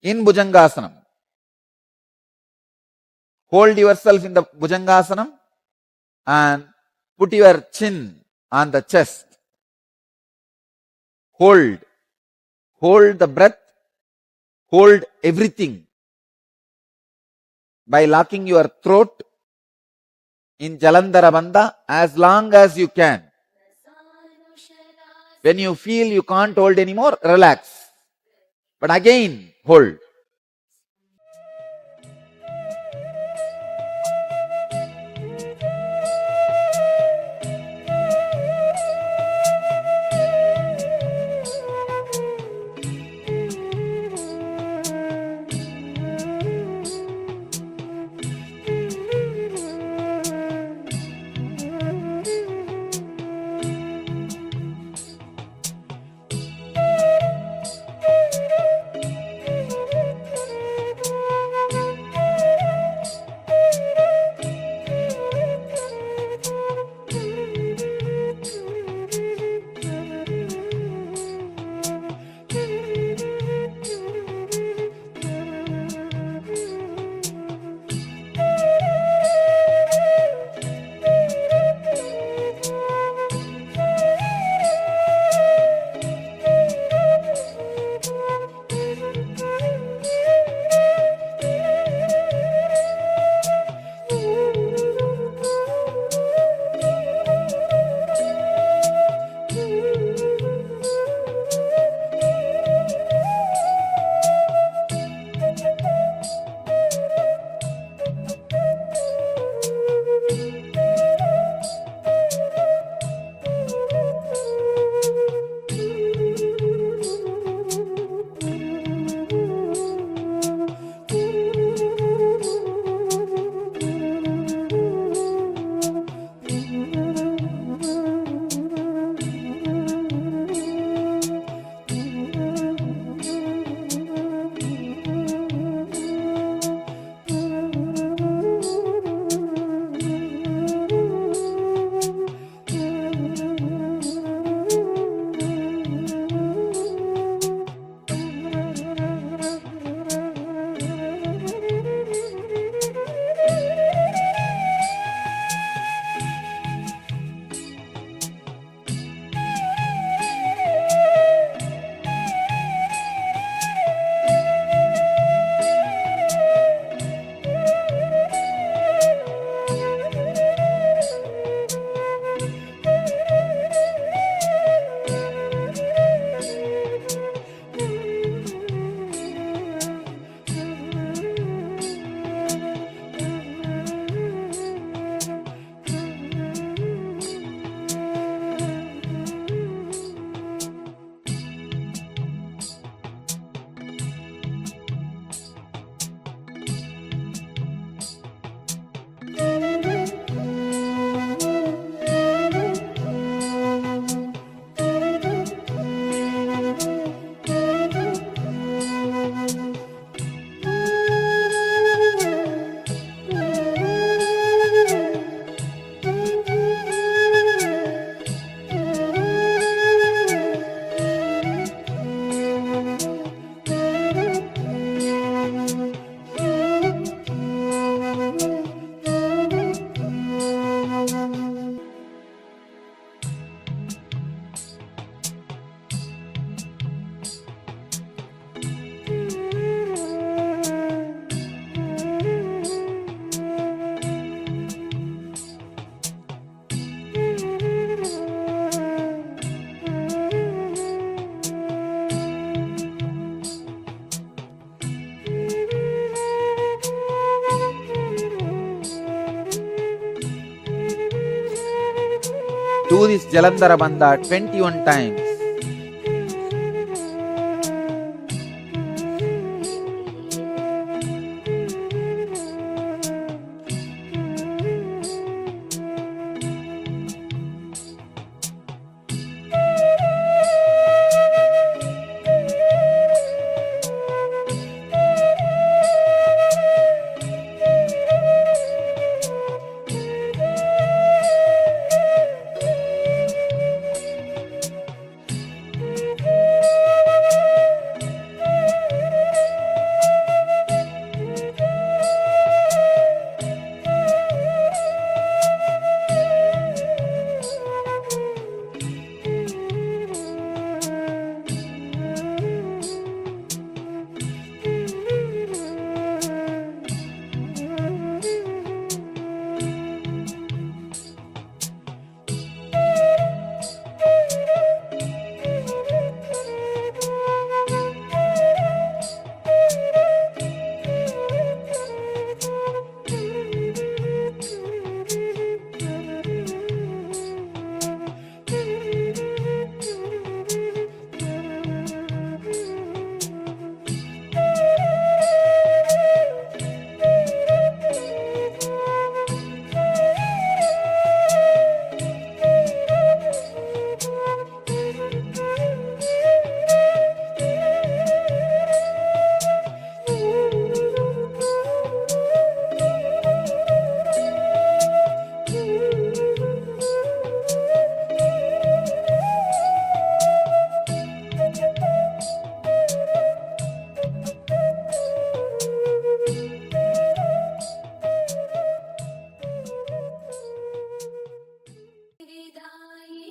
In Bhujangasanam, hold yourself in the Bhujangasanam and put your chin on the chest. Hold the breath, hold everything by locking your throat in Jalandhara Bandha as long as you can. When you feel you can't hold anymore, relax. But again, hold. Do this Jalandhara Bandha 21 times.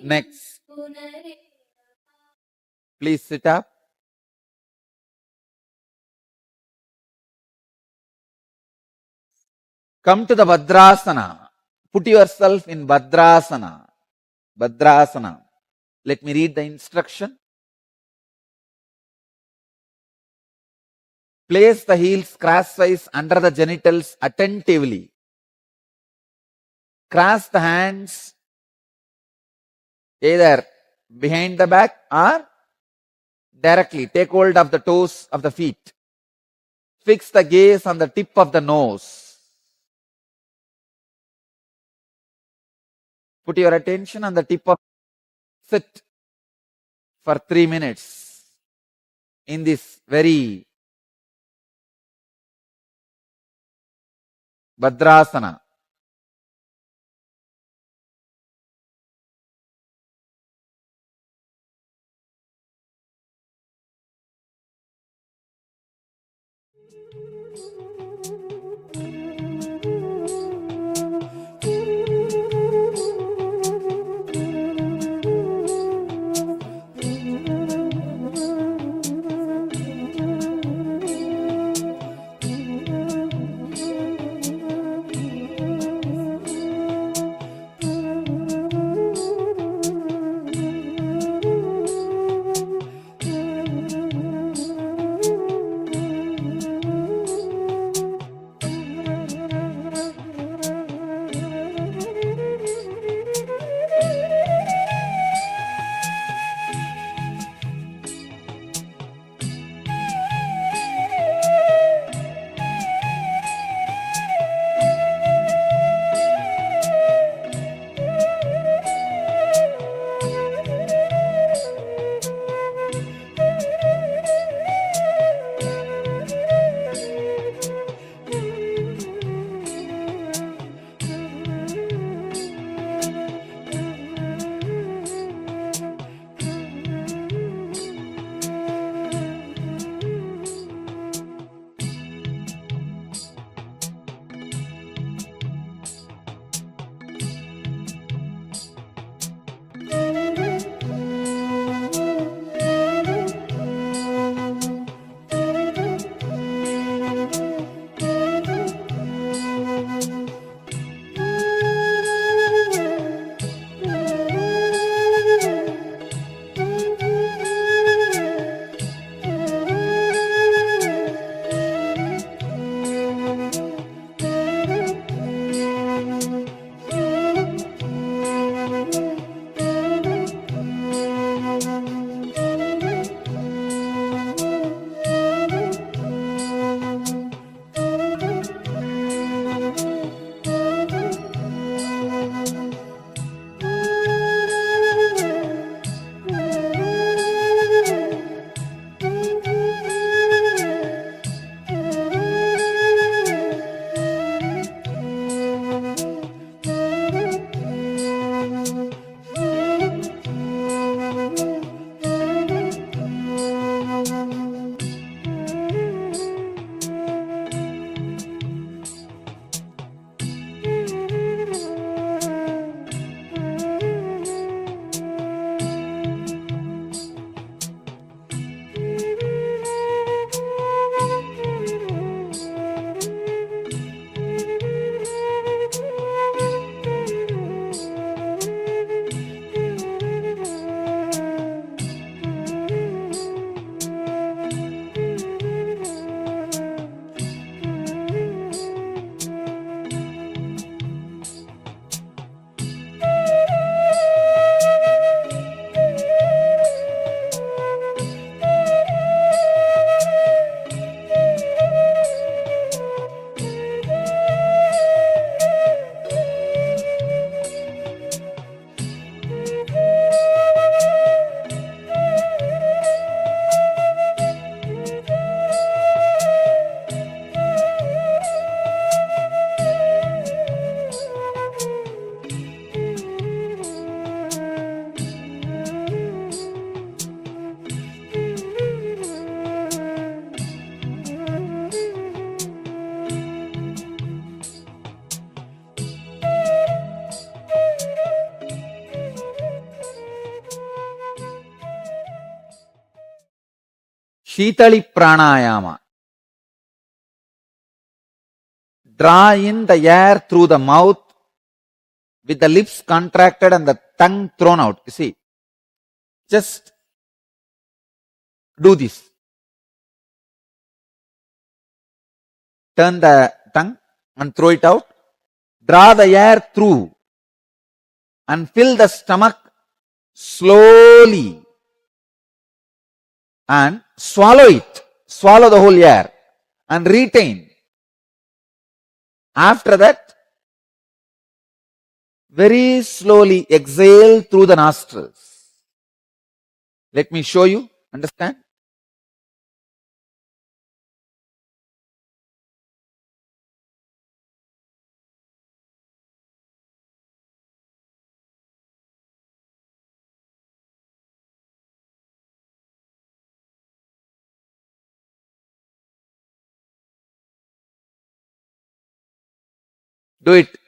Next, please sit up. Come to the Bhadrasana. Put yourself in Bhadrasana. Bhadrasana. Let me read the instruction. Place the heels crosswise under the genitals attentively. Cross the hands either behind the back or directly. Take hold of the toes of the feet. Fix the gaze on the tip of the nose. Put your attention on the tip of. Sit for 3 minutes in this very Bhadrasana. Shitali pranayama. Draw in the air through the mouth with the lips contracted and the tongue thrown out. You see, just do this. Turn the tongue and throw it out. Draw the air through and fill the stomach slowly and swallow it. Swallow the whole air and retain. After that, very slowly exhale through the nostrils. Let me show you. Understand? Do it.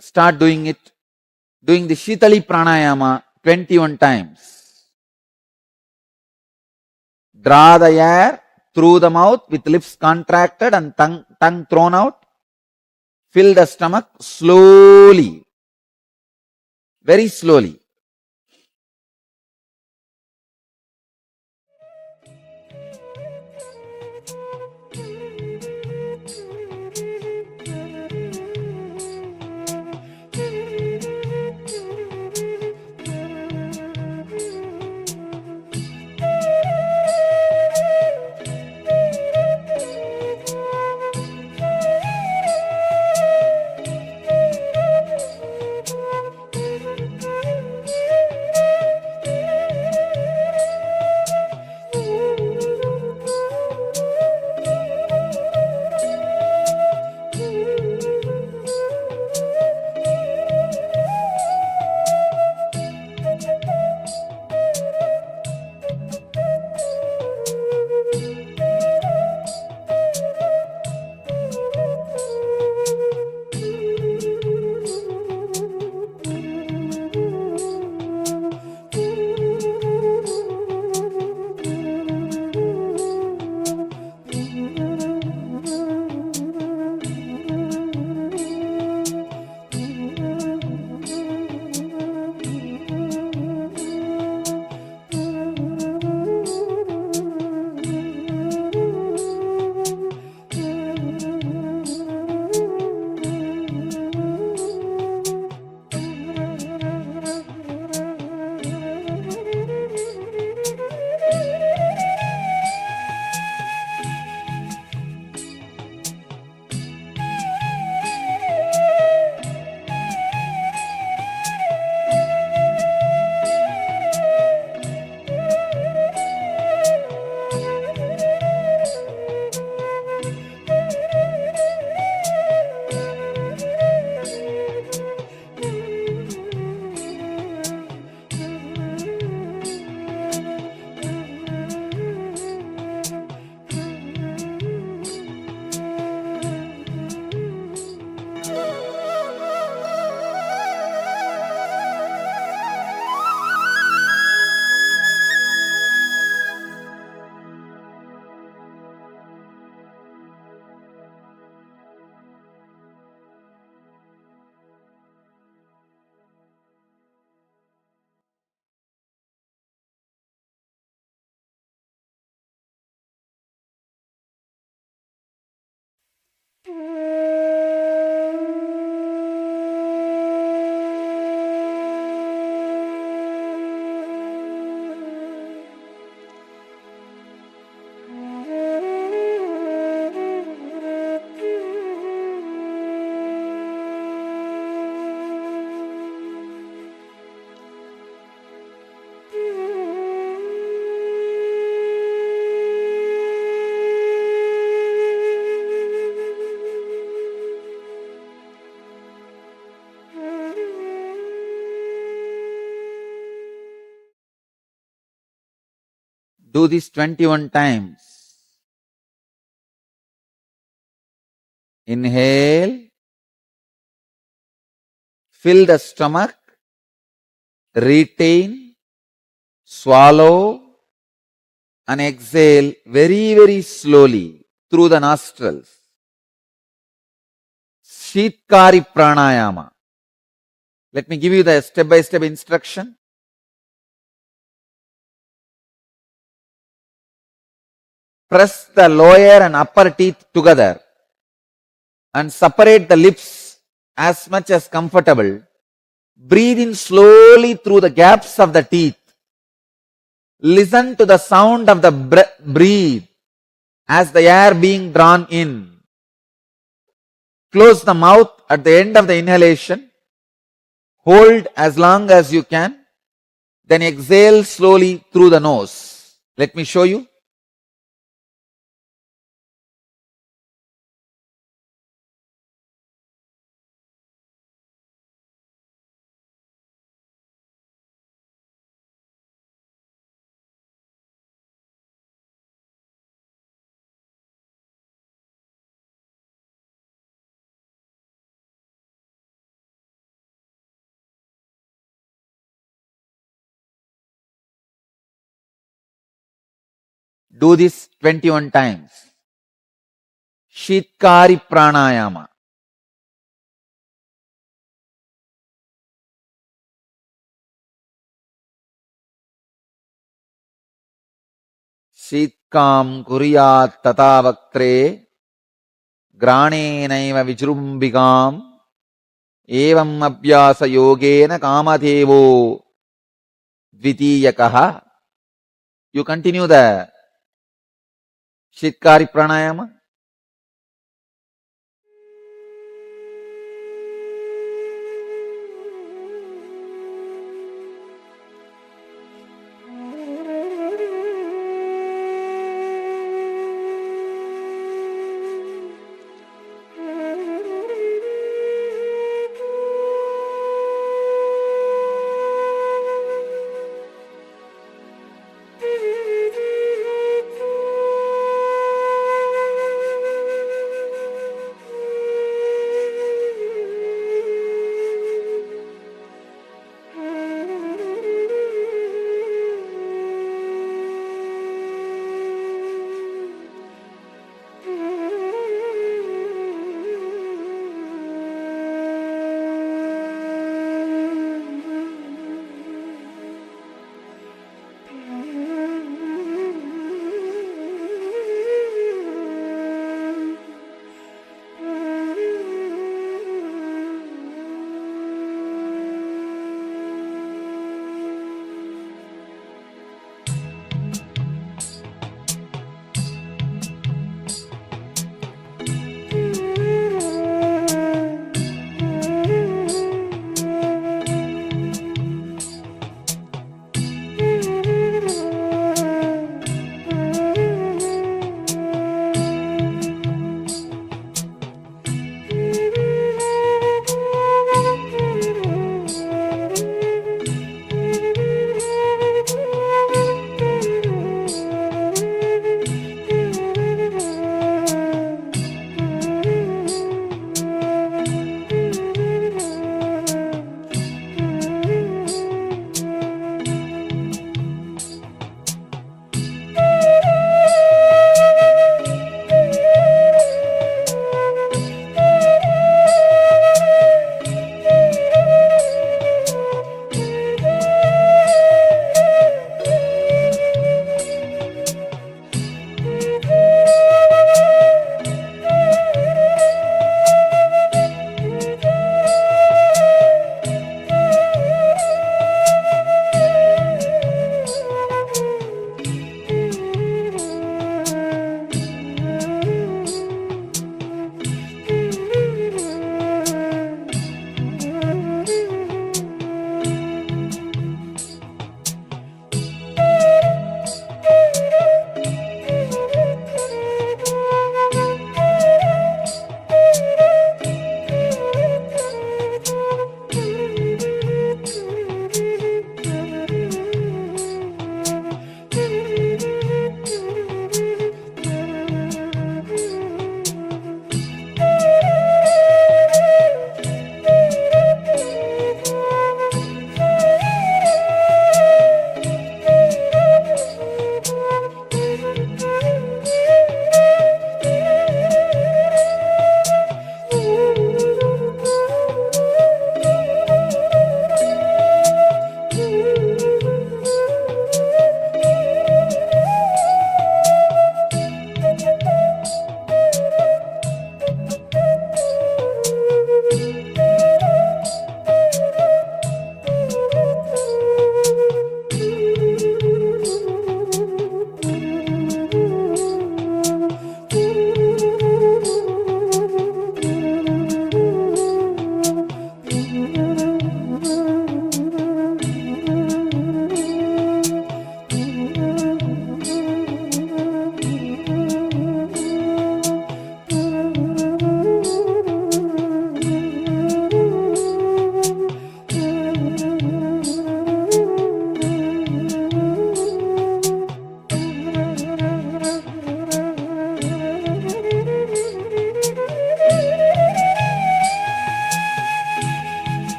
Start doing it. Doing the Shitali Pranayama 21 times. Draw the air through the mouth with lips contracted and tongue thrown out. Fill the stomach slowly. Very slowly. Do this 21 times. Inhale. Fill the stomach. Retain. Swallow. and exhale very, very slowly through the nostrils. Shitkari pranayama. Let me give you the step-by-step instruction. Press the lower and upper teeth together and separate the lips as much as comfortable. Breathe in slowly through the gaps of the teeth. Listen to the sound of the breathe as the air being drawn in. Close the mouth at the end of the inhalation. Hold as long as you can. Then exhale slowly through the nose. Let me show you. Do this 21 times. Shitkari pranayama. Shitkam kuriyat tatavaktre granenaiva vijrumbigam evam abhyasa yogena kamadevo dvitiyakaha. You continue the Shitkari pranayama.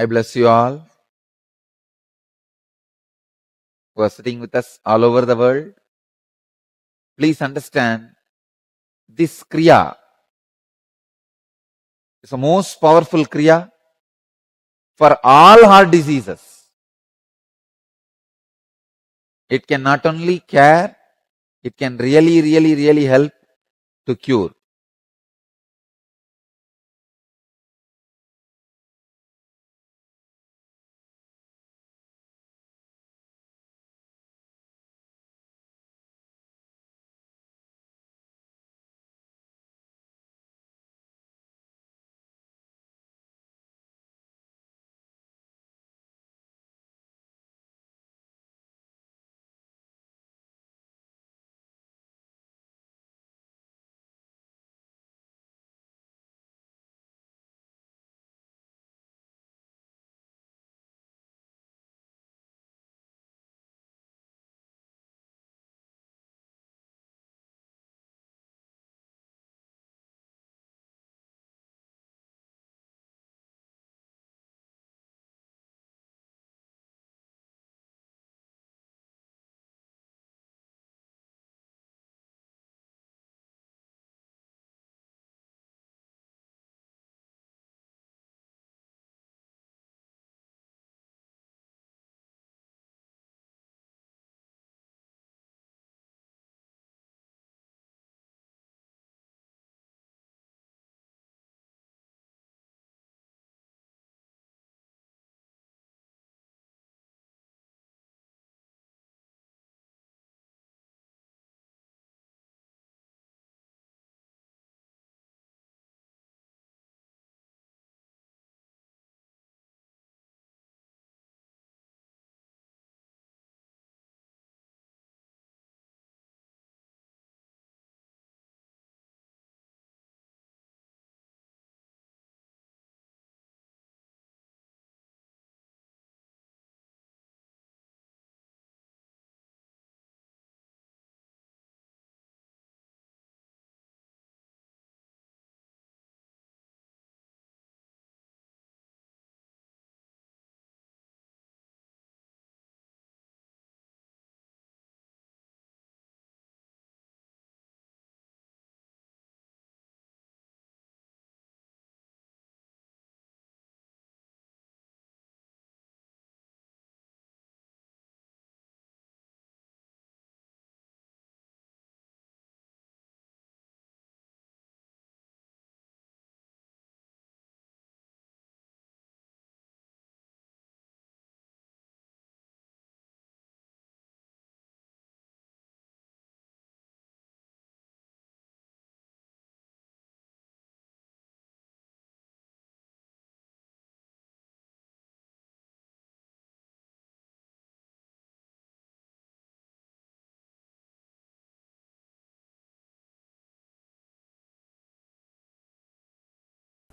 I bless you all who are sitting with us all over the world. Please understand, this Kriya is the most powerful Kriya for all heart diseases. It can not only care, it can really help to cure.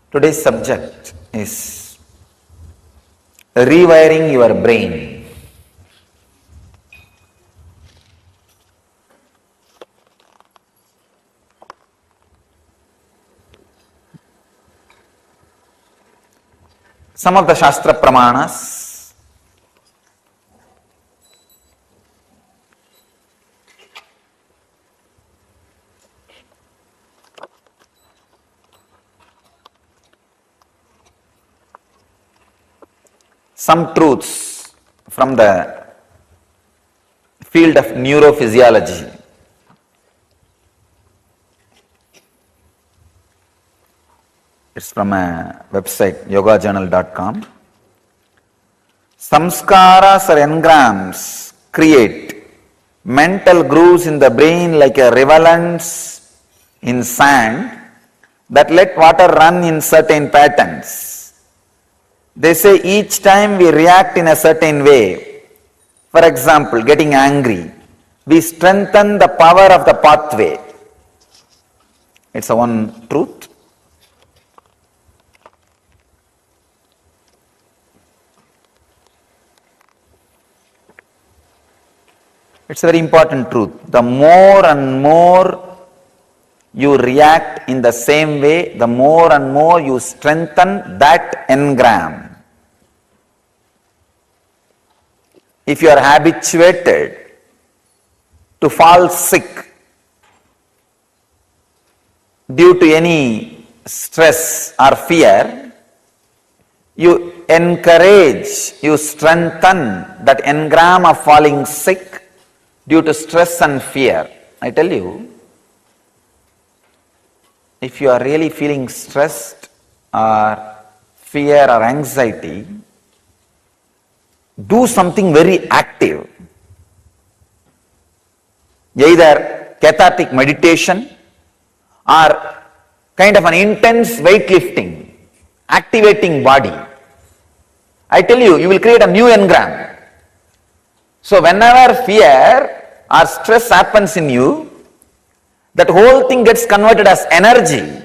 Today's subject is rewiring your brain. Some of the Shastra Pramanas some truths from the field of neurophysiology. It's from a website, yogajournal.com. Samskaras or engrams create mental grooves in the brain like a riverlands in sand that let water run in certain patterns. They say each time we react in a certain way, for example, getting angry, we strengthen the power of the pathway. It's a one truth. It's a very important truth. The more and more you react in the same way, the more and more you strengthen that engram. if you are habituated to fall sick due to any stress or fear, you encourage, you strengthen that engram of falling sick due to stress and fear. I tell you, if you are really feeling stressed or fear or anxiety, do something very active. Either cathartic meditation or kind of an intense weightlifting, activating body. I tell you, you will create a new engram. So whenever fear or stress happens in you, that whole thing gets converted as energy,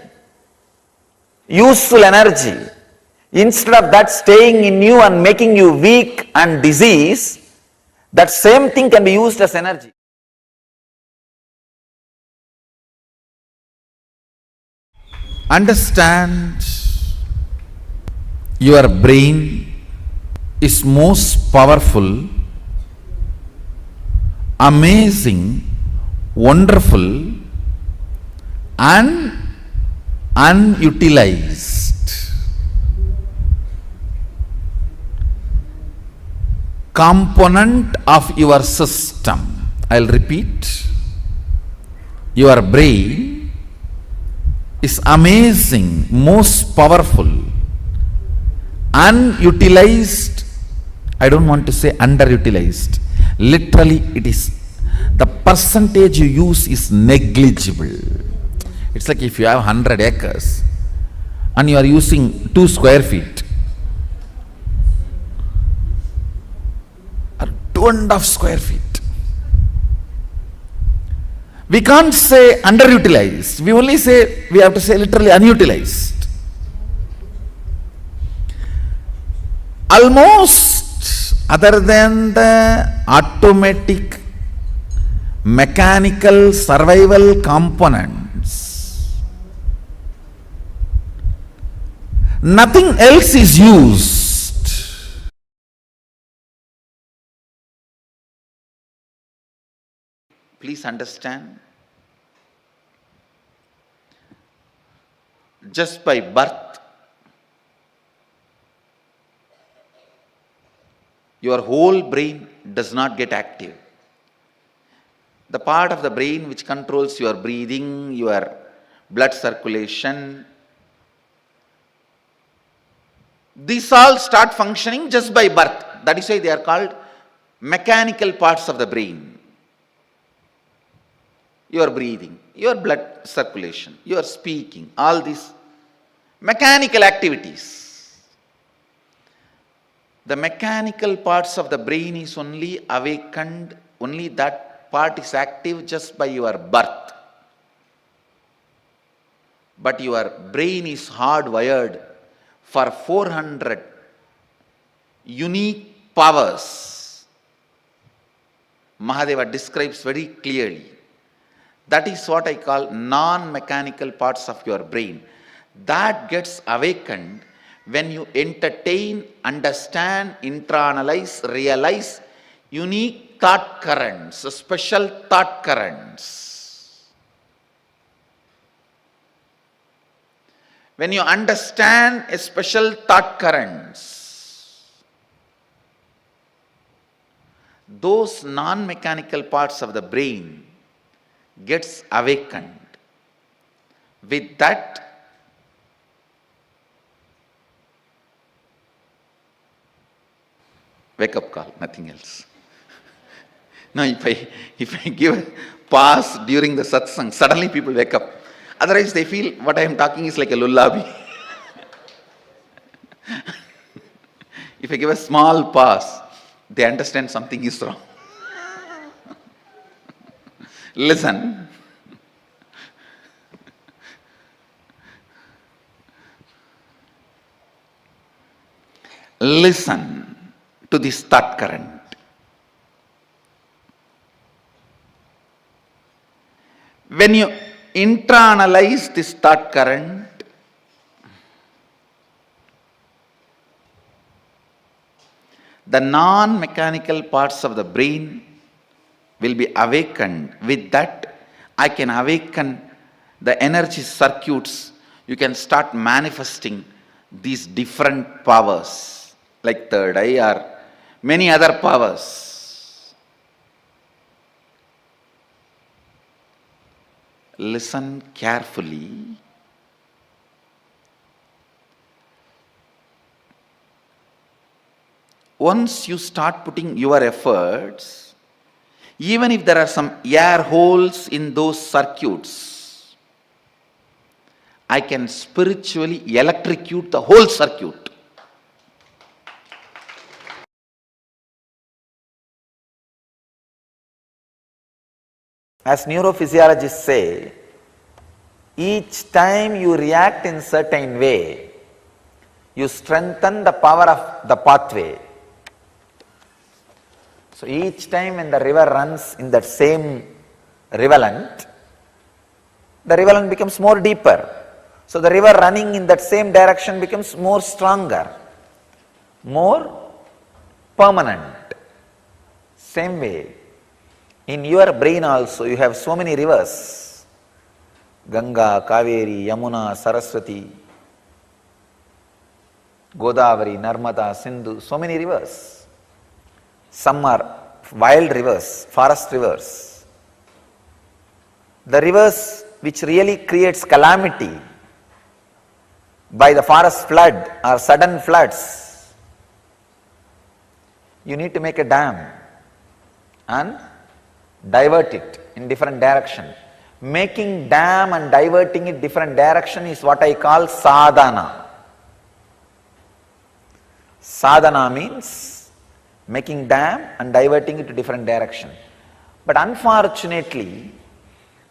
useful energy. Instead of that staying in you and making you weak and disease, that same thing can be used as energy. Understand, your brain is most powerful, amazing, wonderful, and unutilized component of your system. I'll repeat, your brain is amazing, most powerful, unutilized, I don't want to say underutilized, literally it is, the percentage you use is negligible. It's like if you have 100 acres and you are using 2 square feet or 2.5 square feet. We can't say underutilized, we only say, we have to say literally unutilized. Almost, other than the automatic mechanical survival components, nothing else is used. Please understand, just by birth, your whole brain does not get active. The part of the brain which controls your breathing, your blood circulation, these all start functioning just by birth. That is why they are called mechanical parts of the brain. Your breathing, your blood circulation, your speaking, all these mechanical activities. The mechanical parts of the brain is only awakened, only that part is active just by your birth. But your brain is hardwired for 400 unique powers. Mahadeva describes very clearly. That is what I call non-mechanical parts of your brain. That gets awakened when you entertain, understand, internalize, realize unique thought currents, special thought currents. When you understand a special thought currents, those non-mechanical parts of the brain gets awakened. With that, wake up call, nothing else. Now if I give a pause during the satsang, suddenly people wake up. Otherwise they feel what I am talking is like a lullaby. If I give a small pause, they understand something is wrong. Listen. Listen to this thought current. When you internalize this thought current, the non-mechanical parts of the brain will be awakened. With that, I can awaken the energy circuits. You can start manifesting these different powers like third eye or many other powers. Listen carefully. Once you start putting your efforts, even if there are some air holes in those circuits, I can spiritually electrocute the whole circuit. As neurophysiologists say, each time you react in certain way, you strengthen the power of the pathway. So each time when the river runs in that same rivulet, the rivulet becomes more deeper. So the river running in that same direction becomes more stronger, more permanent. Same way, in your brain also you have so many rivers. Ganga, Kaveri, Yamuna, Saraswati, Godavari, Narmada, Sindhu, so many rivers. Some are wild rivers, forest rivers. The rivers which really creates calamity by the forest flood or sudden floods, you need to make a dam and divert it in different direction. Making dam and diverting it different direction is what I call sadhana. Sadhana means making dam and diverting it to different direction. But unfortunately,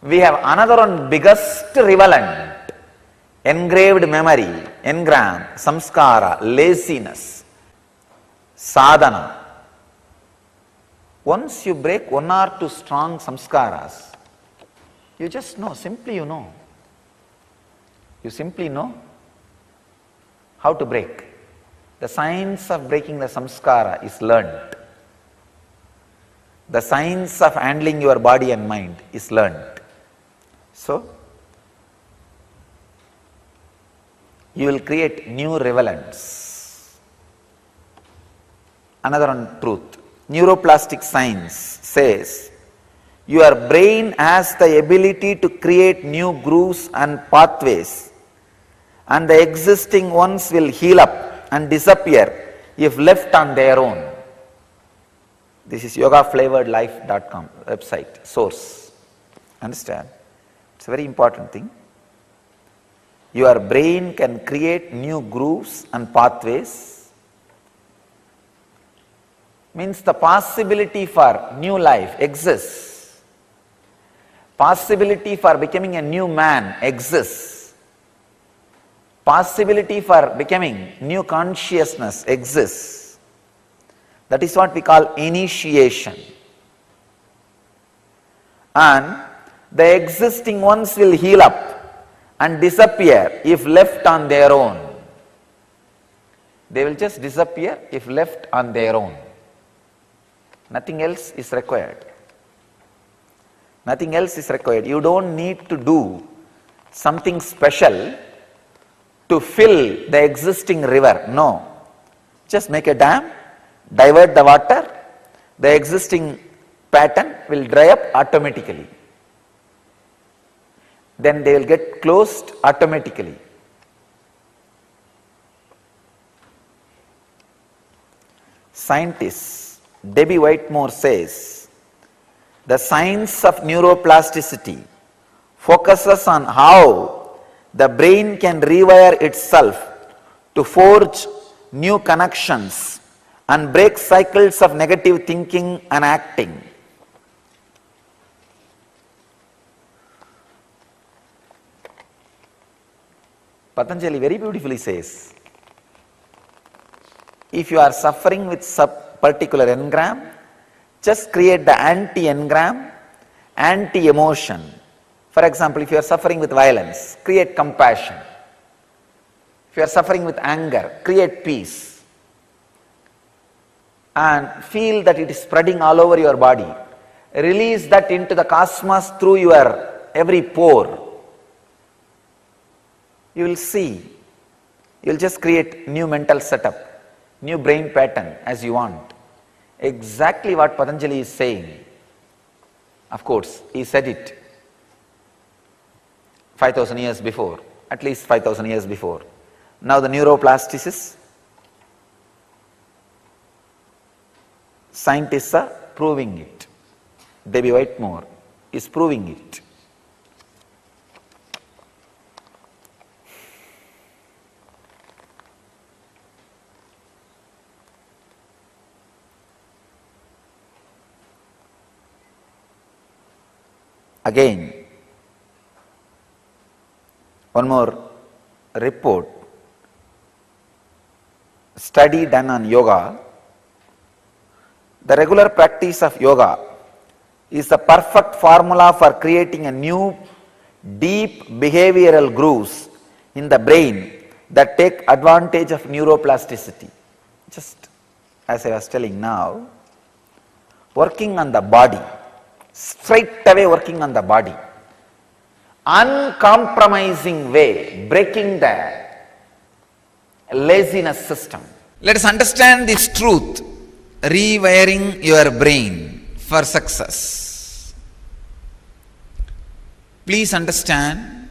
we have another one biggest rivulet, engraved memory, engram, samskara, laziness, sadhana. Once you break one or two strong samskaras, you just know, simply you know. You simply know how to break. The science of breaking the samskara is learned. The science of handling your body and mind is learned. So, you will create new rivulets. Another one truth. Neuroplastic science says your brain has the ability to create new grooves and pathways, and the existing ones will heal up and disappear if left on their own. This is yogaflavoredlife.com website, source. Understand? It's a very important thing. Your brain can create new grooves and pathways. Means the possibility for new life exists. Possibility for becoming a new man exists. Possibility for becoming new consciousness exists. That is what we call initiation. And the existing ones will heal up and disappear if left on their own. They will just disappear if left on their own. Nothing else is required. Nothing else is required. You don't need to do something special to fill the existing river. No. Just make a dam, divert the water, the existing pattern will dry up automatically. Then they will get closed automatically. Scientist Debbie Whitmore says, the science of neuroplasticity focuses on how the brain can rewire itself to forge new connections and break cycles of negative thinking and acting. Patanjali very beautifully says, if you are suffering with particular engram, just create the anti-engram, anti-emotion. For example, if you are suffering with violence, create compassion. If you are suffering with anger, create peace. and feel that it is spreading all over your body. Release that into the cosmos through your every pore. You will see. You will just create new mental setup, new brain pattern as you want. Exactly what Patanjali is saying. Of course, he said it 5,000 years before, at least 5,000 years before. Now the neuroplasticists, scientists are proving it. Debbie Whitmore is proving it. Again, one more report, study done on yoga. The regular practice of yoga is the perfect formula for creating a new deep behavioral grooves in the brain that take advantage of neuroplasticity. Just as I was telling now, working on the body, straight away working on the body, uncompromising way, breaking the laziness system. Let us understand this truth, rewiring your brain for success. Please understand,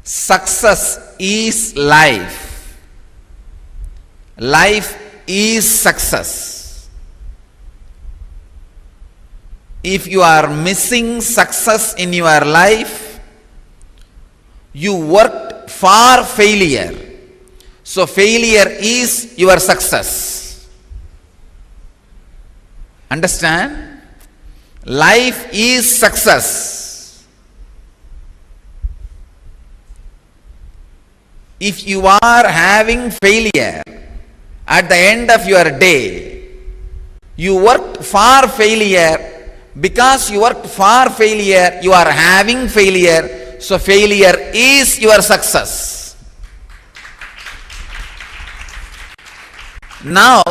success is life. Life is success. If you are missing success in your life, you worked for failure. So failure is your success. Understand? Life is success. If you are having failure at the end of your day, you worked for failure. Because you worked for failure, you are having failure. So failure is your success. Now,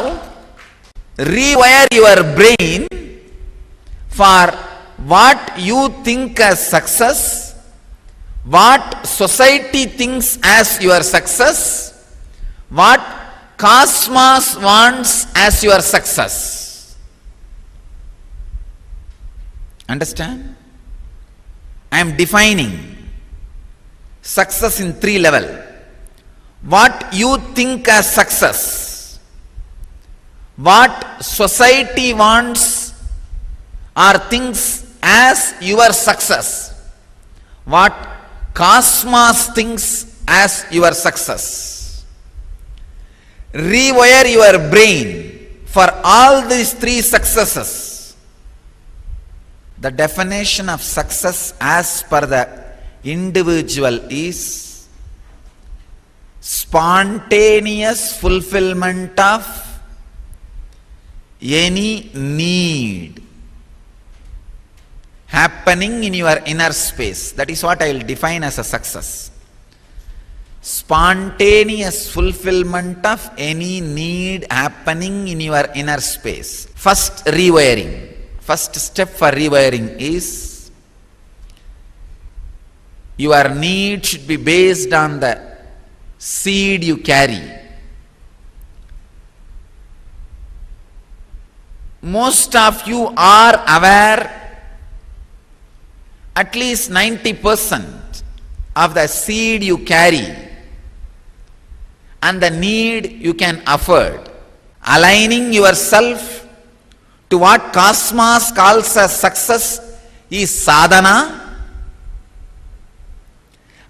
rewire your brain for what you think as success, what society thinks as your success, what cosmos wants as your success. Understand? I am defining success in 3 levels. What you think as success, what society wants or thinks as your success, what cosmos thinks as your success. Rewire your brain for all these 3 successes. The definition of success as per the individual is spontaneous fulfillment of any need happening in your inner space. That is what I will define as a success. Spontaneous fulfillment of any need happening in your inner space. First, rewiring. First step for rewiring is your need should be based on the seed you carry. Most of you are aware at least 90% of the seed you carry and the need you can afford. Aligning yourself to what cosmos calls as success is sadhana.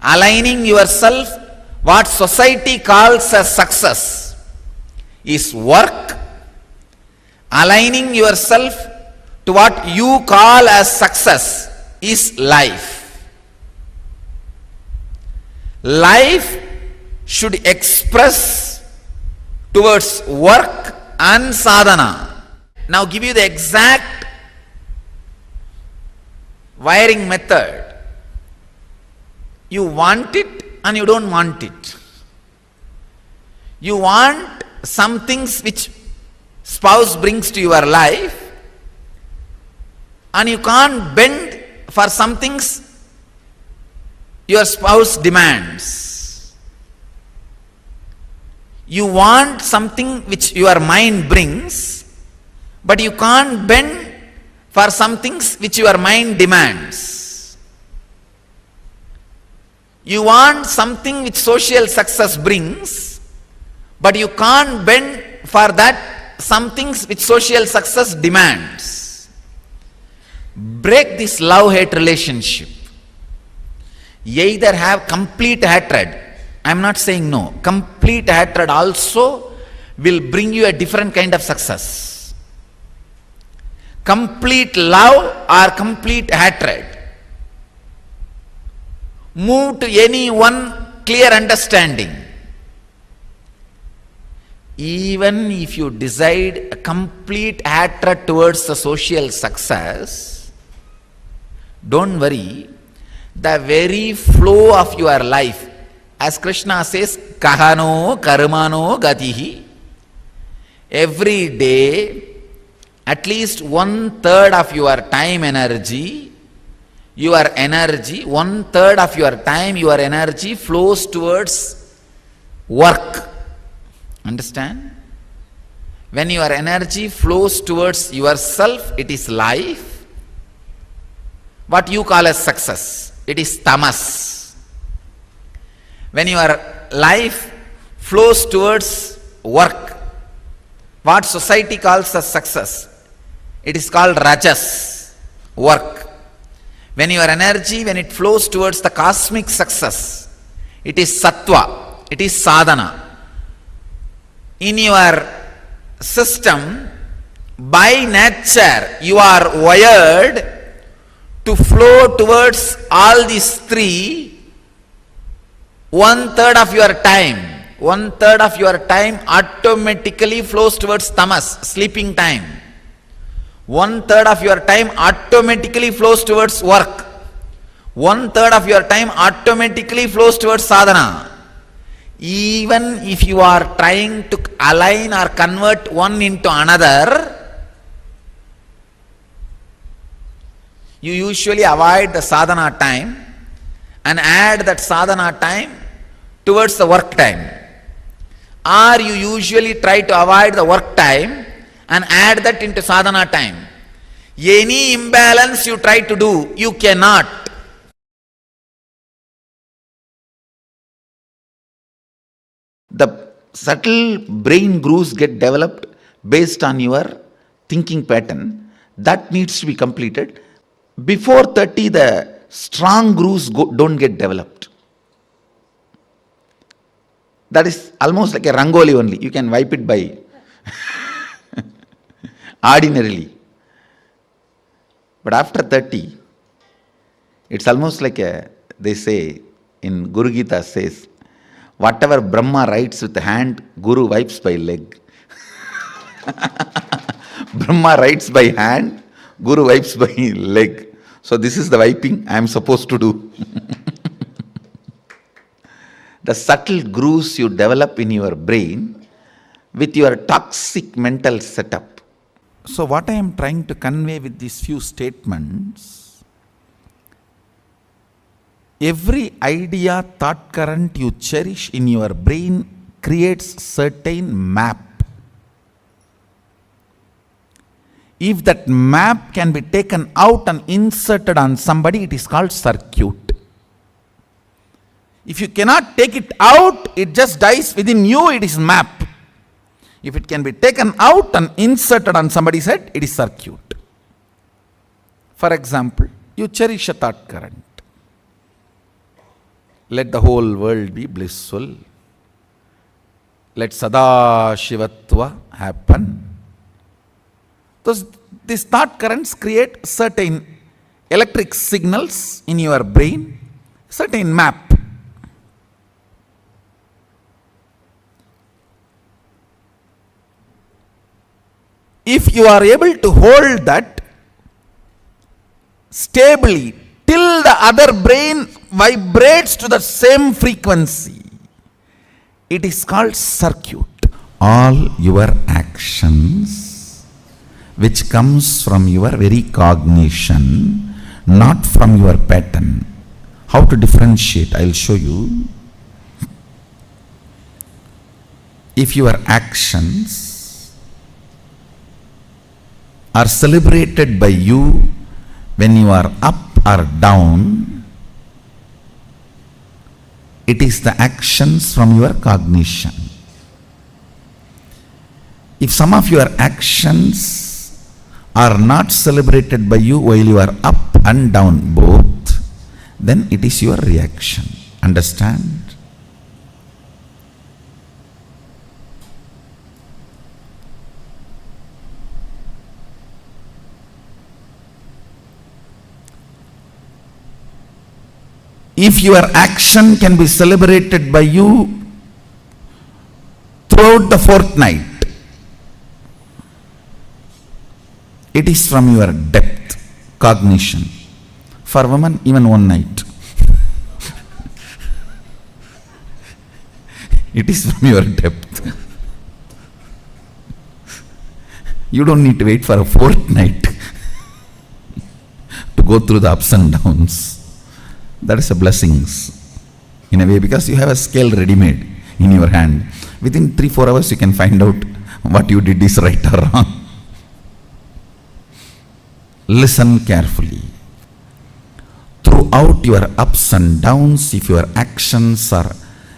Aligning yourself what society calls as success is work. Aligning yourself to what you call as success is life. Life should express towards work and sadhana. Now give you the exact wiring method. You want it and you don't want it. You want some things which spouse brings to your life, and you can't bend for some things your spouse demands. You want something which your mind brings, but you can't bend for some things which your mind demands. You want something which social success brings, but you can't bend for that some things which social success demands. Break this love-hate relationship. Either have complete hatred. I am not saying no. Complete hatred also will bring you a different kind of success. Complete love or complete hatred. Move to any one clear understanding. Even if you decide a complete hatred towards the social success, don't worry, the very flow of your life, as Krishna says, kahano karmano gatihi, every day, at least 1/3 of your time energy, 1/3 of your time, your energy flows towards work. Understand? When your energy flows towards yourself, it is life. What you call as success, it is tamas. When your life flows towards work, what society calls as success, it is called rajas, work. When your energy, when it flows towards the cosmic success, it is sattva, it is sadhana. In your system, by nature, you are wired to flow towards all these three. 1/3 of your time, 1/3 of your time automatically flows towards tamas, sleeping time. 1/3 of your time automatically flows towards work. 1/3 of your time automatically flows towards sadhana. Even if you are trying to align or convert one into another, you usually avoid the sadhana time and add that sadhana time towards the work time. Or you usually try to avoid the work time and add that into sadhana time. Any imbalance you try to do, you cannot. The subtle brain grooves get developed based on your thinking pattern. That needs to be completed. Before 30, the strong grooves don't get developed. That is almost like a rangoli only. You can wipe it by ordinarily. But after 30, it's almost like they say in Guru Gita says, whatever Brahma writes with hand, Guru wipes by leg. Brahma writes by hand, Guru wipes by leg. So this is the wiping I am supposed to do. The subtle grooves you develop in your brain with your toxic mental setup. So what I am trying to convey with these few statements, every idea, thought current you cherish in your brain creates certain map. If that map can be taken out and inserted on somebody, it is called circuit. If you cannot take it out, it just dies within you, it is map. If it can be taken out and inserted on somebody's head, it is circuit. For example, you cherish a thought current. Let the whole world be blissful. Let Sada Shivatva happen. These thought currents create certain electric signals in your brain, certain map. If you are able to hold that stably till the other brain vibrates to the same frequency. It is called circuit. All your actions which comes from your very cognition, not from your pattern. How to differentiate? I'll show you. If your actions are celebrated by you when you are up or down, it is the actions from your cognition. If some of your actions are not celebrated by you while you are up and down both, then it is your reaction. Understand? If your action can be celebrated by you throughout the fortnight, it is from your depth, cognition. For women, even one night. It is from your depth. You don't need to wait for a fortnight to go through the ups and downs. That is a blessings in a way, because you have a scale ready-made in your hand. Within 3-4 hours you can find out what you did is right or wrong. Listen carefully. Throughout your ups and downs, if your actions are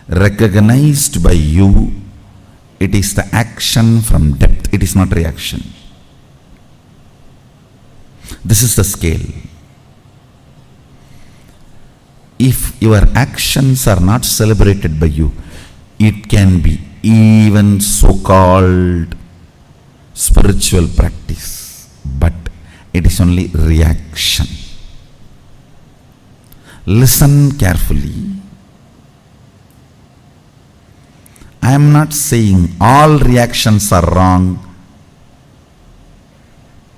recognized by you, it is the action from depth. It is not reaction. This is the scale. If your actions are not celebrated by you, it can be even so-called spiritual practice, but it is only reaction. Listen carefully. I am not saying all reactions are wrong,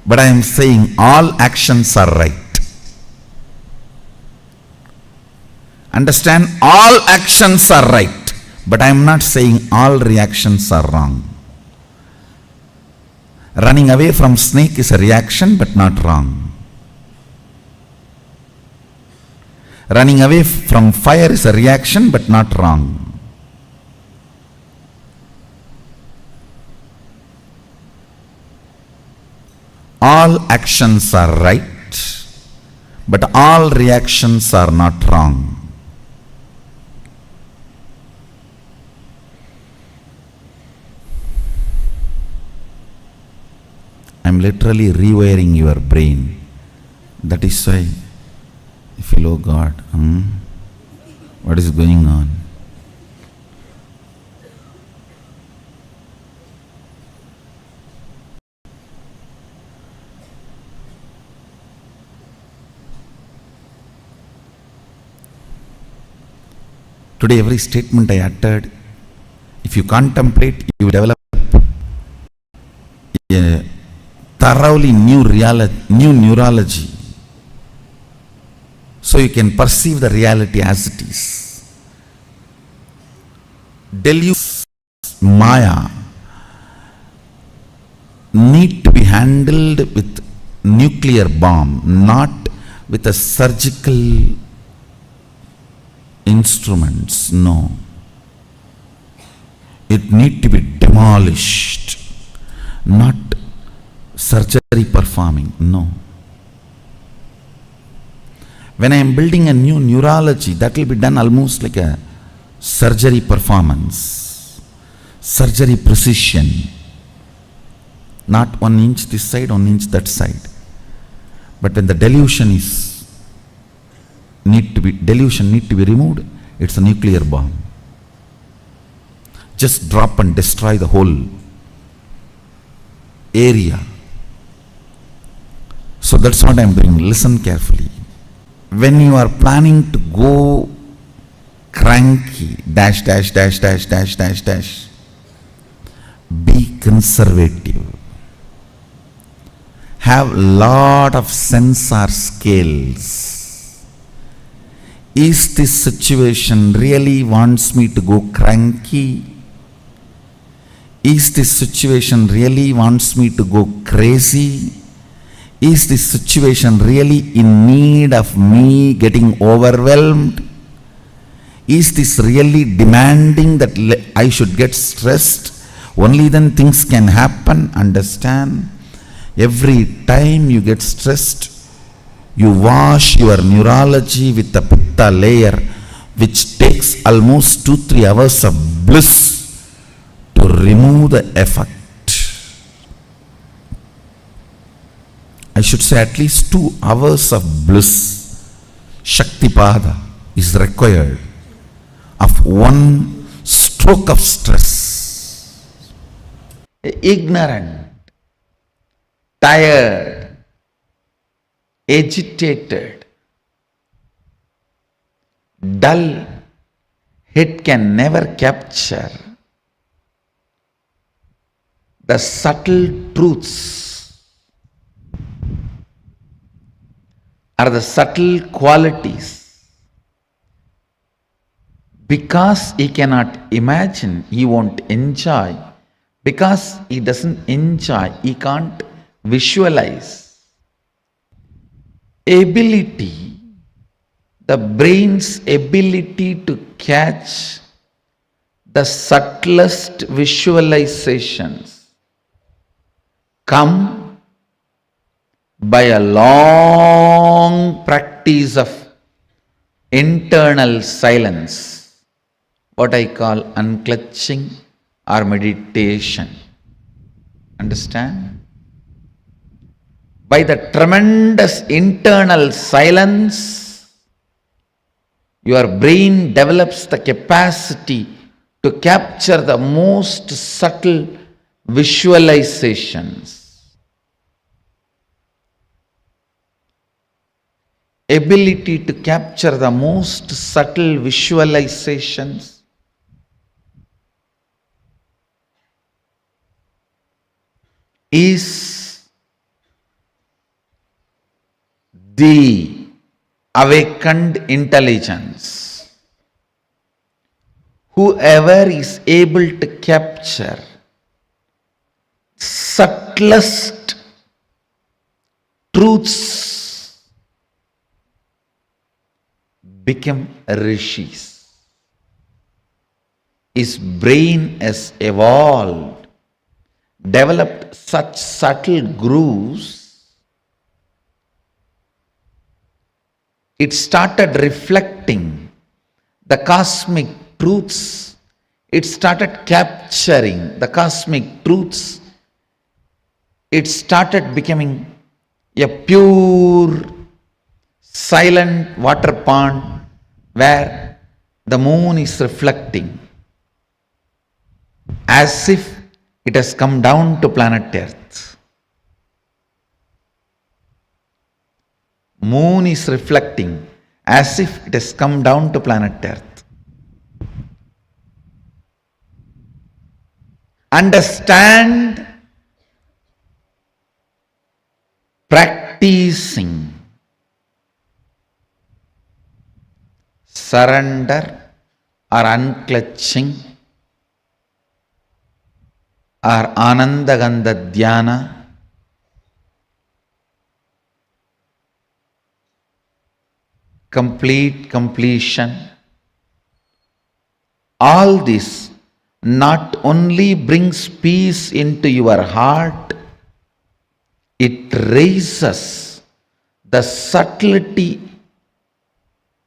but I am saying all actions are right. Understand? All actions are right, but I am not saying all reactions are wrong. Running away from snake is a reaction but not wrong. Running away from fire is a reaction but not wrong. All actions are right, but all reactions are not wrong. I am literally rewiring your brain. That is why you feel, oh God, what is going on? Today every statement I uttered, if you contemplate, you develop a thoroughly new neurology, so you can perceive the reality as it is. Delusion, Maya, need to be handled with nuclear bomb, not with a surgical instruments. No. It need to be demolished, not surgery performing. No. When I am building a new neurology, that will be done almost like a surgery performance, surgery precision, not 1 inch this side, 1 inch that side. But when the delusion need to be removed, it's a nuclear bomb. Just drop and destroy the whole area. So that's what I am doing. Listen carefully. When you are planning to go cranky, dash, dash, dash, dash, dash, dash, dash, be conservative. have lot of sensor scales. Is this situation really wants me to go cranky? Is this situation really wants me to go crazy? Is this situation really in need of me getting overwhelmed? Is this really demanding that I should get stressed? Only then things can happen. Understand? Every time you get stressed, you wash your neurology with the pitta layer, which takes almost 2-3 hours of bliss to remove the effect. I should say at least 2 hours of bliss, Shaktipada, is required of one stroke of stress. Ignorant, tired, agitated, dull head can never capture the subtle truths or the subtle qualities. Because he cannot imagine, he won't enjoy. Because he doesn't enjoy, he can't visualize. Ability, the brain's ability to catch the subtlest visualizations come by a long practice of internal silence, what I call unclutching or meditation. Understand? By the tremendous internal silence, your brain develops the capacity to capture the most subtle visualizations. Ability to capture the most subtle visualizations is the awakened intelligence. Whoever is able to capture subtlest truths become rishis. His brain has evolved, developed such subtle grooves. It started reflecting the cosmic truths. It started capturing the cosmic truths. It started becoming a pure, silent water pond where the moon is reflecting as if it has come down to planet Earth. Moon is reflecting as if it has come down to planet Earth. Understand, practicing surrender or unclutching or Anandagandha Dhyana completion. All this not only brings peace into your heart, it raises the subtlety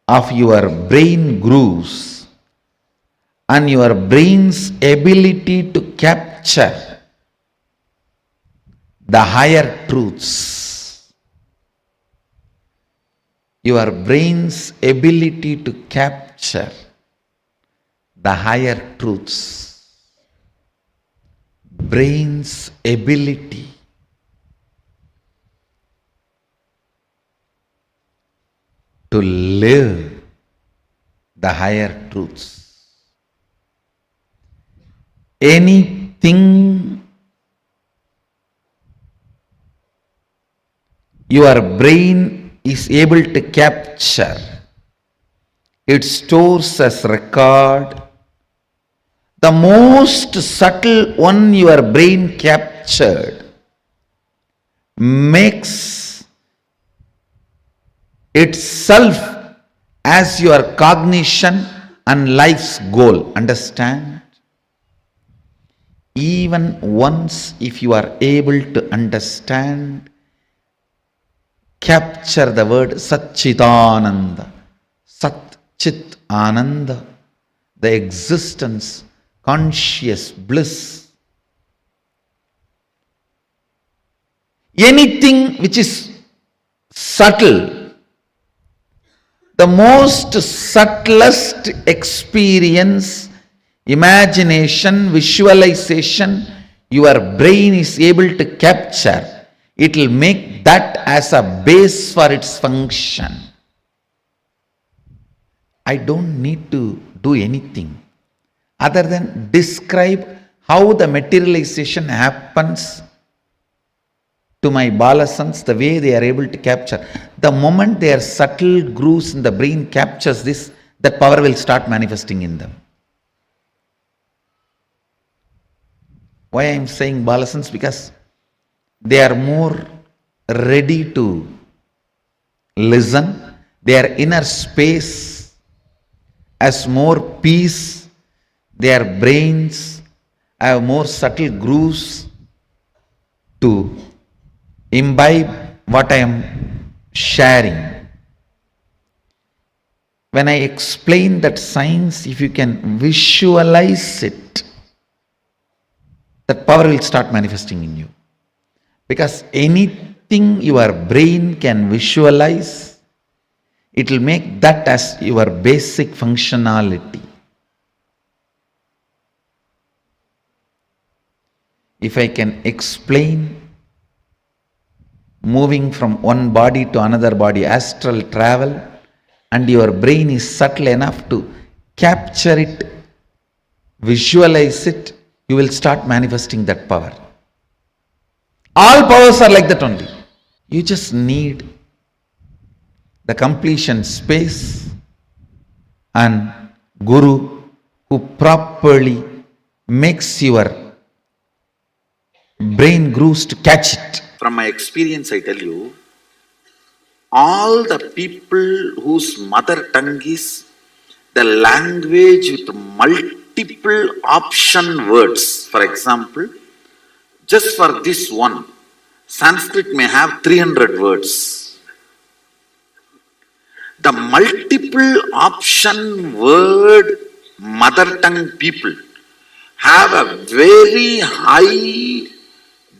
of your brain grooves and your brain's ability to capture the higher truths. Your brain's ability to capture the higher truths. Brain's ability to live the higher truths. Anything your brain is able to capture. It stores as record. The most subtle one your brain captured makes itself as your cognition and life's goal. Understand? Even once, if you are able to understand, capture the word Satchitananda, Sat Chit Ananda, the existence, conscious bliss. Anything which is subtle, the most subtlest experience, imagination, visualization, your brain is able to capture. It will make that as a base for its function. I don't need to do anything other than describe how the materialization happens to my balasans, the way they are able to capture. The moment their subtle grooves in the brain captures this, that power will start manifesting in them. Why I am saying balasans? Because they are more ready to listen. Their inner space has more peace. Their brains have more subtle grooves to imbibe what I am sharing. When I explain that science, if you can visualize it, that power will start manifesting in you. Because anything your brain can visualize, it will make that as your basic functionality. If I can explain moving from one body to another body, astral travel, and your brain is subtle enough to capture it, visualize it, you will start manifesting that power. All powers are like that only. You just need the completion space and Guru who properly makes your brain grooves to catch it. From my experience, I tell you, all the people whose mother tongue is the language with multiple option words, for example, just for this one, Sanskrit may have 300 words. The multiple option word mother tongue people have a very high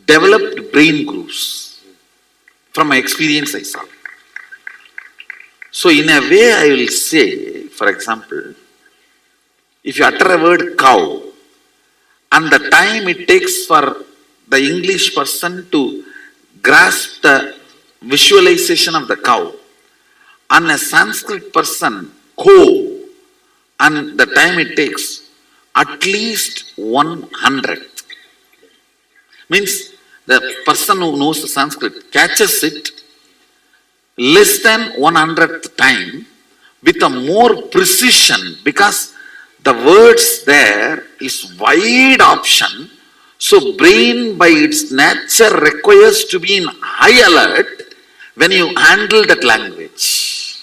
developed brain grooves. From my experience, I saw. So in a way, I will say, for example, if you utter a word cow, and the time it takes for the English person to grasp the visualization of the cow, and a Sanskrit person, ko, and the time it takes, at least 100. Means the person who knows the Sanskrit catches it less than 100th time with a more precision, because the words there is wide option. So brain by its nature requires to be in high alert when you handle that language.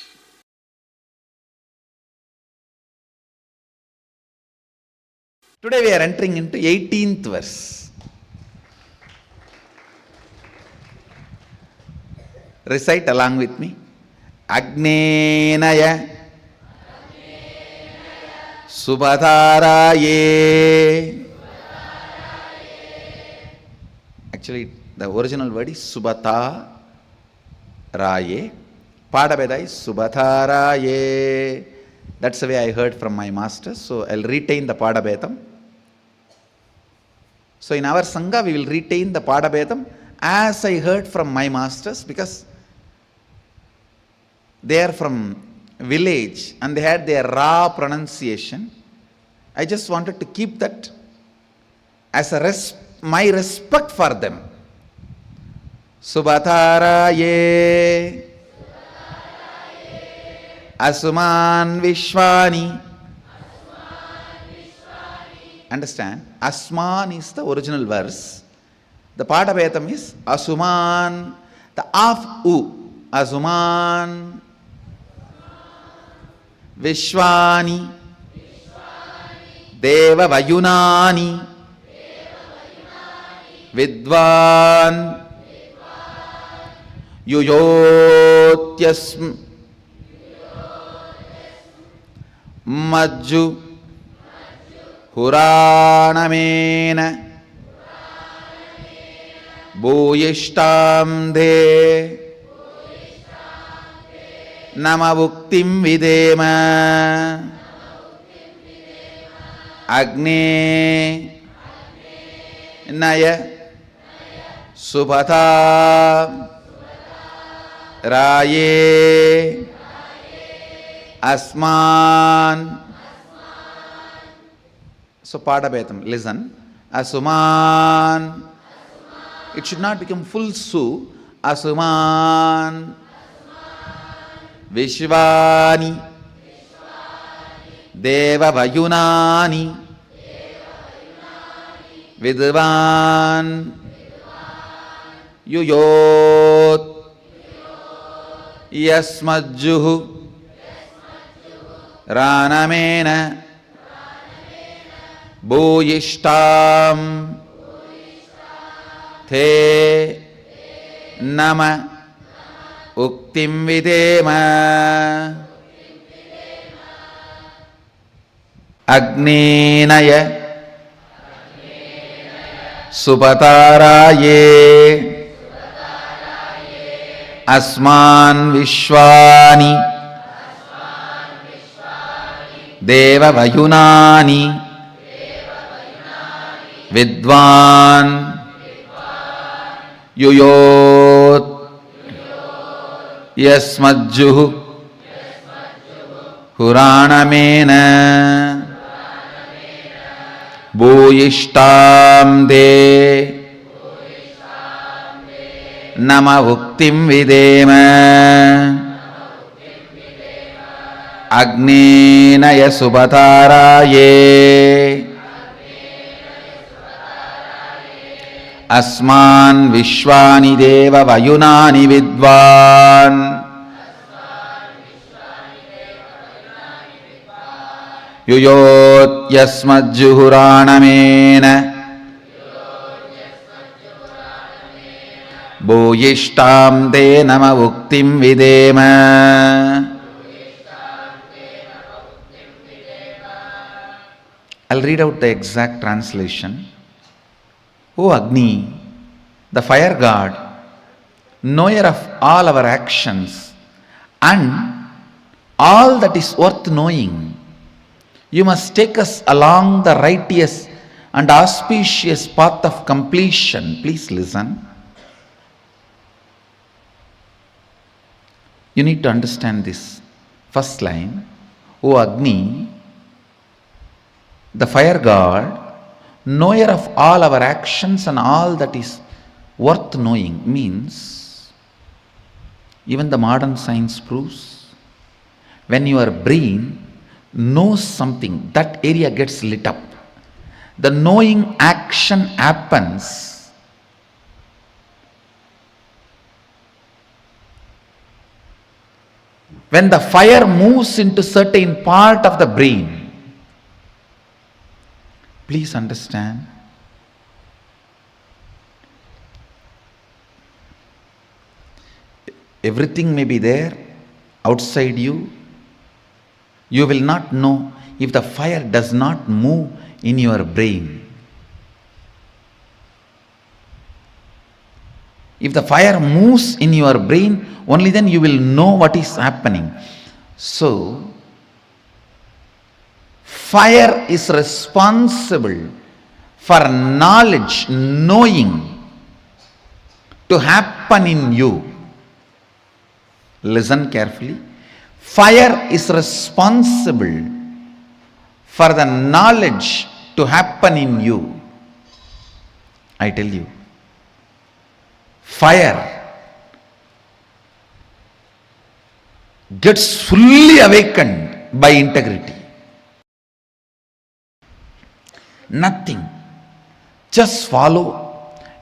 Today we are entering into 18th verse. Recite along with me. Agnenaya Subhataraye. Actually, the original word is Subhata Raye. Padabeda is Subhataraye. That's the way I heard from my master. So I'll retain the Padabedam. So in our Sangha, we will retain the Padabedam as I heard from my masters, because they are from village and they had their raw pronunciation. I just wanted to keep that as a my respect for them. Subhataraye Asuman Vishwani. Understand? Asman is the original verse. The Padabetam is Asuman. The af u. Asuman Vishwani Deva Vayunani Vidvan Yuyotyasm Majju Huranamena Bhuyishtam De Namavuktim Videma Agne Naya Subhata Raye Asman. So Padabetam, listen. Asuman. It should not become full su. Asuman Vishwani Deva Vayunani Vidvan Yuyot Yasmajjuhu Ranamena Bhuyishtam Te Nama Uktim Videma Agninaya Subhataraye Asman Vishwani Deva Vayunani Vidvan Yuyot Yasmajjuhu Huranamena Bhuyishtam De Namavuktim Videma Agninaya Subhataraye Asman Vishwani Deva Vayunani Vidvan Yuyot Yasmajjuhuranamena Bhuyishtam De Namavuktim Videma. I'll read out the exact translation. O Agni, the fire god, knower of all our actions and all that is worth knowing, you must take us along the righteous and auspicious path of completion. Please listen. You need to understand this. First line, O Agni, the fire god, knower of all our actions and all that is worth knowing, means even the modern science proves when your brain knows something, that area gets lit up. The knowing action happens when the fire moves into certain part of the brain. Please understand. Everything may be there outside you. You will not know if the fire does not move in your brain. If the fire moves in your brain, only then you will know what is happening. So, fire is responsible for knowledge, knowing to happen in you. Listen carefully. Fire is responsible for the knowledge to happen in you. I tell you, fire gets fully awakened by integrity. Nothing. Just follow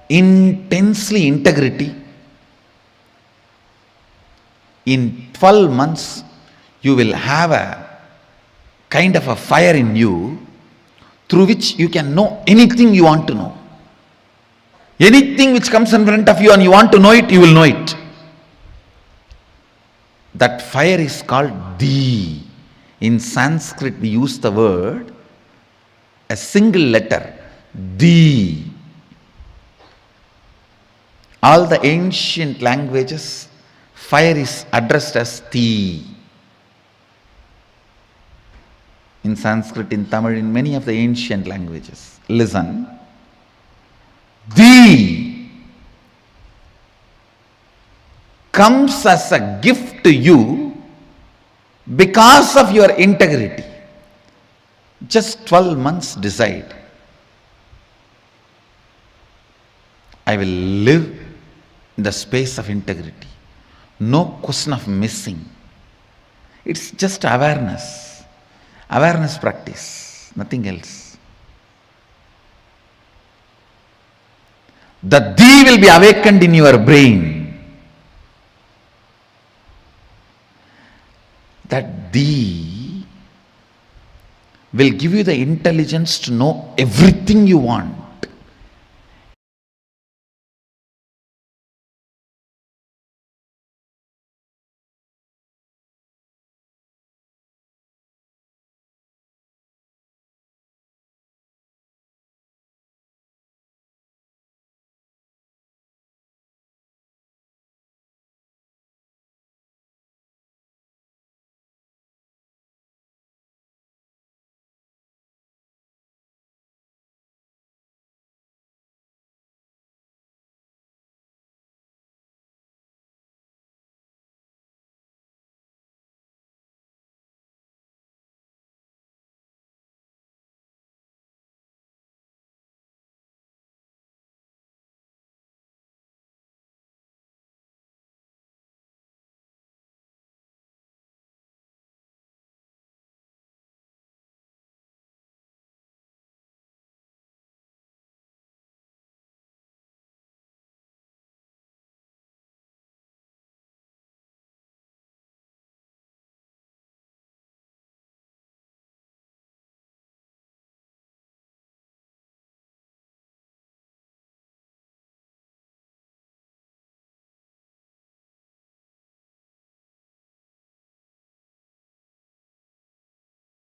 intensely integrity. In 12 months, you will have a kind of a fire in you through which you can know anything you want to know. Anything which comes in front of you and you want to know it, you will know it. That fire is called Di. In Sanskrit, we use the word, a single letter, Di. All the ancient languages, fire is addressed as Ti. In Sanskrit, in Tamil, in many of the ancient languages. Listen. Di comes as a gift to you because of your integrity. Just 12 months decide. I will live in the space of integrity. No question of missing. It's just awareness. Awareness practice, nothing else. The Di will be awakened in your brain. That Di will give you the intelligence to know everything you want.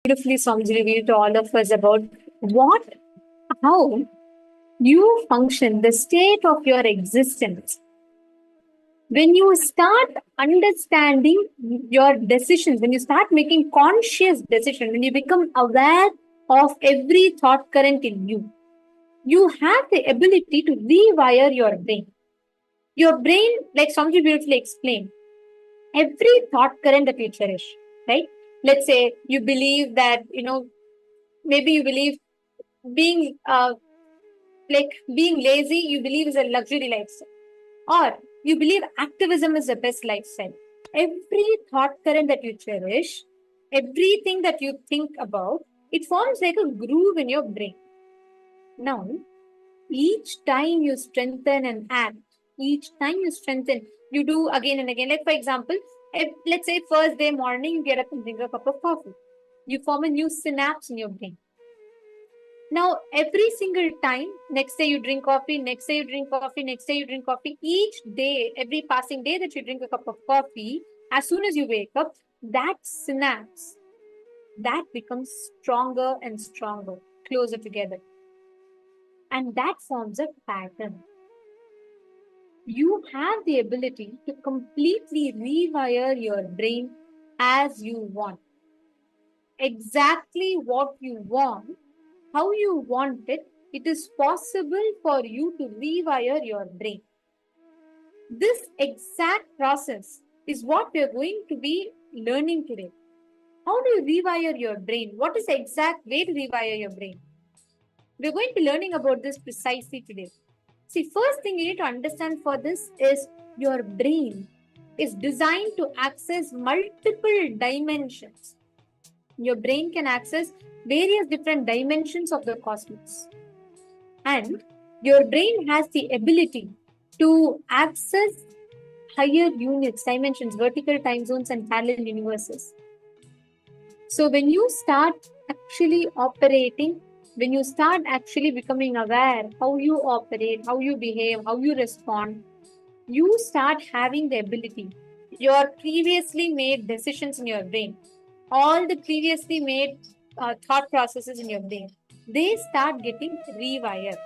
Beautifully Swamiji revealed to all of us about how you function, the state of your existence. When you start understanding your decisions, when you start making conscious decisions, when you become aware of every thought current in you, you have the ability to rewire your brain. Your brain, like Swamiji beautifully explained, every thought current that you cherish, right? Let's say you believe that, maybe you believe being being lazy, you believe is a luxury lifestyle, or you believe activism is the best lifestyle. Every thought current that you cherish, everything that you think about, it forms like a groove in your brain. Now, each time you strengthen an act, each time you strengthen, you do again and again. Like for example, let's say first day morning, you get up and drink a cup of coffee. You form a new synapse in your brain. Now, every single time, next day you drink coffee, next day you drink coffee, next day you drink coffee, each day, every passing day that you drink a cup of coffee, as soon as you wake up, that synapse, that becomes stronger and stronger, closer together. And that forms a pattern. You have the ability to completely rewire your brain as you want. Exactly what you want, how you want it, it is possible for you to rewire your brain. This exact process is what we are going to be learning today. How do you rewire your brain? What is the exact way to rewire your brain? We're going to be learning about this precisely today. See, first thing you need to understand for this is your brain is designed to access multiple dimensions. Your brain can access various different dimensions of the cosmos. And your brain has the ability to access higher units, dimensions, vertical time zones, and parallel universes. So when you start actually operating, when you start actually becoming aware how you operate, how you behave, how you respond, you start having the ability. Your previously made decisions in your brain, all the previously made thought processes in your brain, they start getting rewired.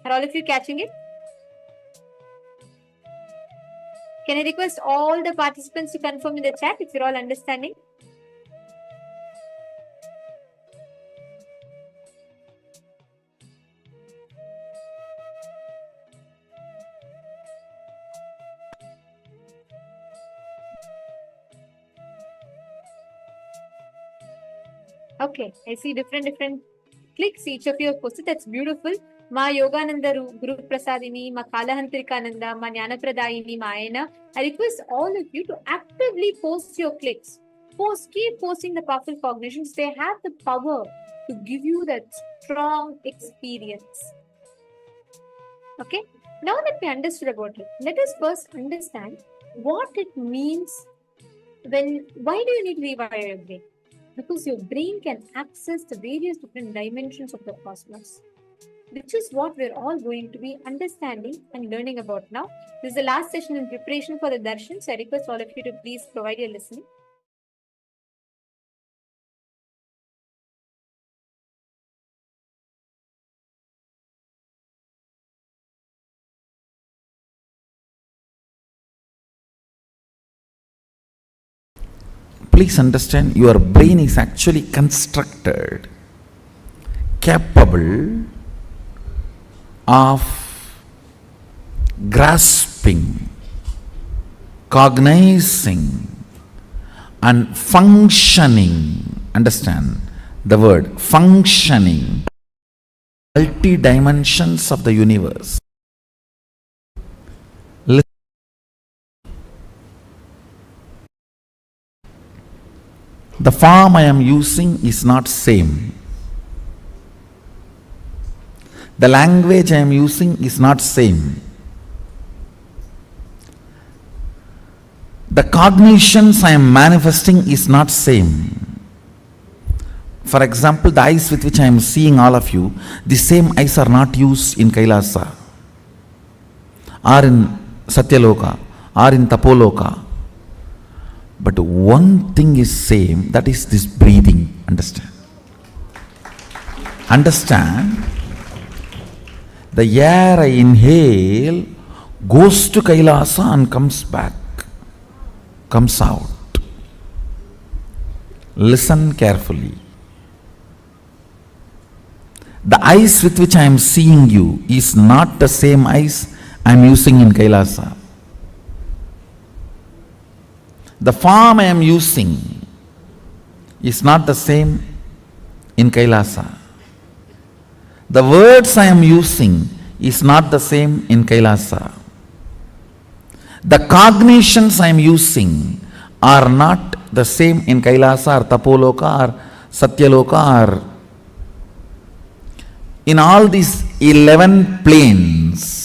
Are all of you catching it? Can I request all the participants to confirm in the chat if you're all understanding? Okay, I see different clicks. Each of you have posted. That's beautiful. Ma Yogananda Guru Prasadini, Ma Kalahantrikananda, Ma Jnanapradaini, Ma Ayana. I request all of you to actively post your clicks. Keep posting the powerful cognitions. They have the power to give you that strong experience. Okay. Now that we understood about it, let us first understand what it means why do you need to rewire your brain? Because your brain can access the various different dimensions of the cosmos, which is what we're all going to be understanding and learning about now. This is the last session in preparation for the darshan, so I request all of you to please provide your listening. Please understand, your brain is actually constructed capable of grasping, cognizing, and functioning. Understand the word functioning, multi dimensions of the universe. The form I am using is not same. The language I am using is not same. The cognitions I am manifesting is not same. For example, the eyes with which I am seeing all of you, the same eyes are not used in Kailasa, or in Satyaloka, or in Tapoloka. But one thing is same, that is this breathing. Understand? Understand? The air I inhale goes to Kailasa and comes back, comes out. Listen carefully. The eyes with which I am seeing you is not the same eyes I am using in Kailasa. The form I am using is not the same in Kailasa. The words I am using is not the same in Kailasa. The cognitions I am using are not the same in Kailasa or Tapoloka or Satyaloka or in all these 11 planes.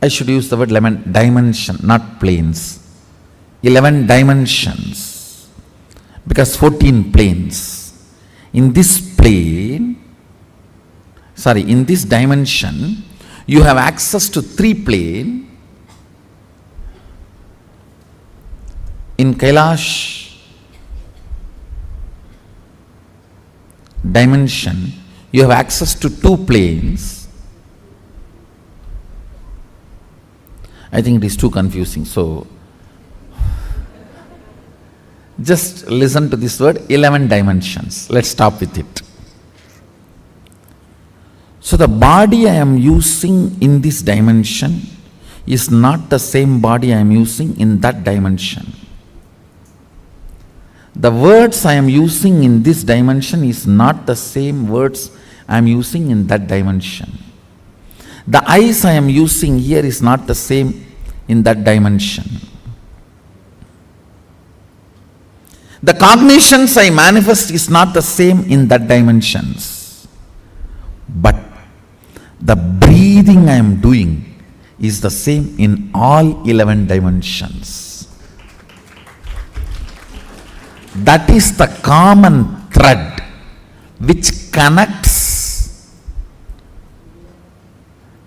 I should use the word 11 dimension, not planes. 11 dimensions, because 14 planes. In this plane, in this dimension, you have access to 3 planes. In Kailash dimension, you have access to 2 planes. I think it is too confusing, so just listen to this word, 11 dimensions. Let's stop with it. So the body I am using in this dimension is not the same body I am using in that dimension. the words I am using in this dimension is not the same words I am using in that dimension. The eyes I am using here is not the same in that dimension. The cognitions I manifest is not the same in that dimensions. But the breathing I am doing is the same in all 11 dimensions. That is the common thread which connects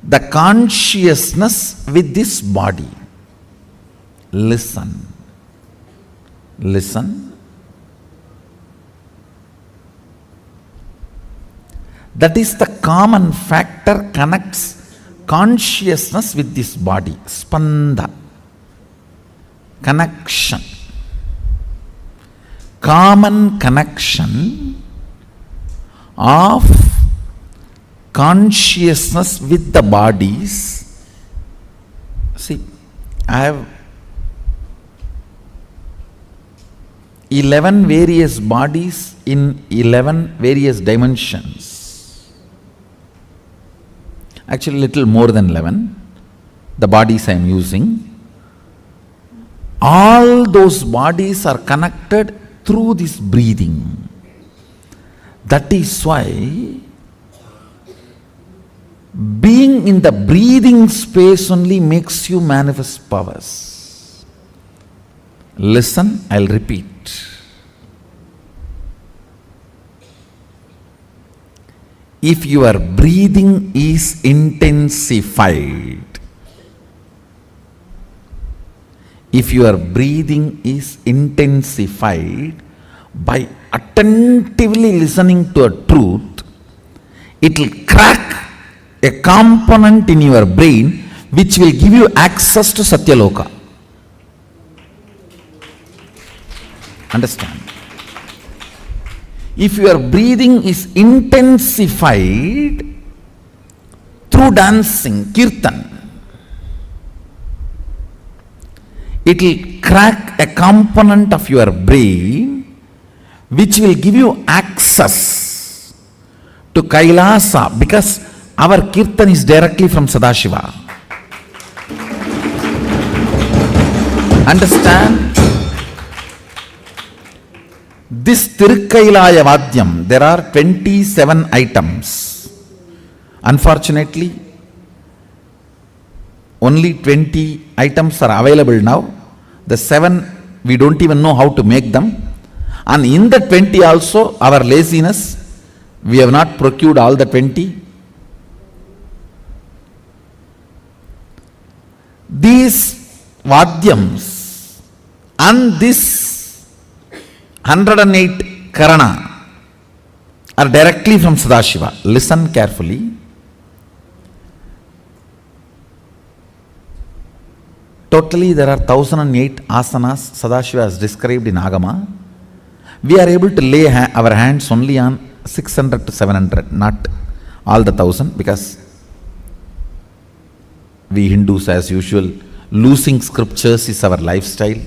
the consciousness with this body. Listen. Listen. That is the common factor connects consciousness with this body. Spanda. Connection. Common connection of consciousness with the bodies. See, I have 11 various bodies in 11 various dimensions. Actually, little more than 11, the bodies I am using. All those bodies are connected through this breathing. That is why being in the breathing space only makes you manifest powers. Listen, I'll repeat. If your breathing is intensified, by attentively listening to a truth, it will crack a component in your brain which will give you access to Satyaloka. Understand? If your breathing is intensified through dancing, kirtan, it will crack a component of your brain which will give you access to Kailasa, because our kirtan is directly from Sadashiva. Understand? This Tirukkailaya Vadyam, there are 27 items. Unfortunately, only 20 items are available now. The 7, we don't even know how to make them. And in the 20 also, our laziness, we have not procured all the 20. These Vadyams and this 108 Karana are directly from Sadashiva. Listen carefully. Totally there are 1008 asanas Sadashiva has described in Agama. We are able to lay our hands only on 600 to 700, not all the 1000, because we Hindus, as usual, losing scriptures is our lifestyle.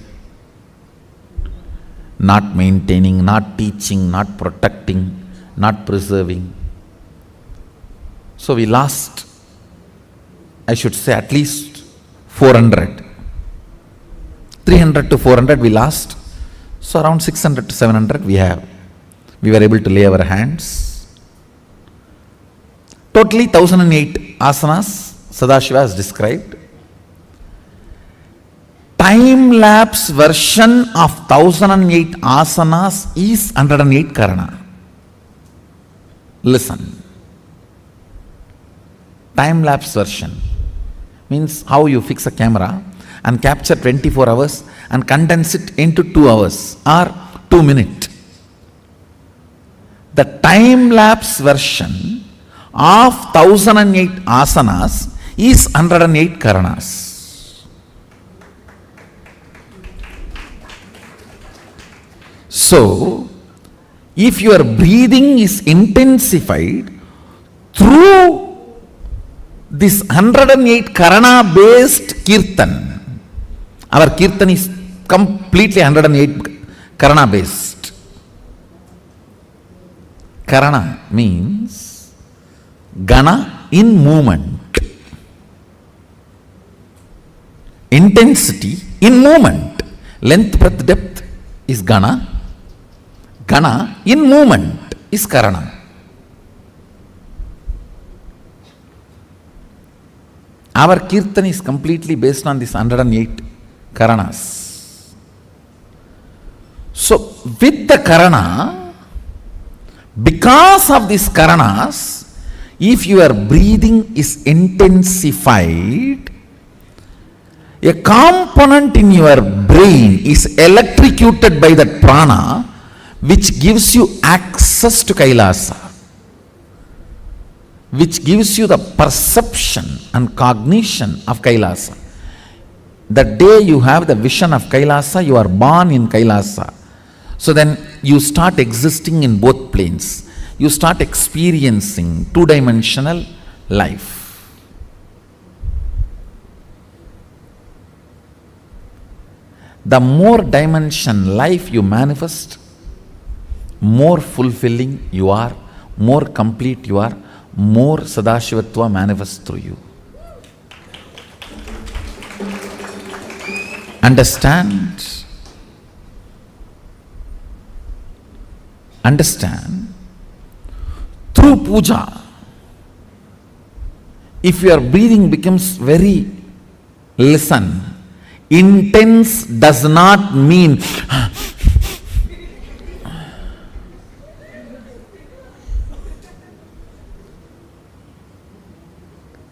Not maintaining, not teaching, not protecting, not preserving. So we lost, I should say, at least 400. 300 to 400 we lost. So around 600 to 700 we were able to lay our hands. Totally 1008 asanas Sadashiva has described. Time-lapse version of 1008 asanas is 108 Karana. Listen. Time-lapse version means how you fix a camera and capture 24 hours and condense it into 2 hours or 2 minutes. The time-lapse version of 1008 asanas is 108 Karanas. So, if your breathing is intensified through this 108 Karana based Kirtan, our Kirtan is completely 108 Karana based. Karana means Gana in movement. Intensity in movement. Length, breadth, depth is Gana. Gana in movement is Karana. Our Kirtan is completely based on this 108 Karanas. So, with the Karana, because of these Karanas, if your breathing is intensified, a component in your brain is electrocuted by that prana, which gives you access to Kailasa, which gives you the perception and cognition of Kailasa. The day you have the vision of Kailasa, you are born in Kailasa. So then you start existing in both planes. You start experiencing two-dimensional life. The more dimension life you manifest, more fulfilling you are, more complete you are, more Sadashivatva manifests through you. Understand? Understand? Through puja, if your breathing becomes very, listen, intense does not mean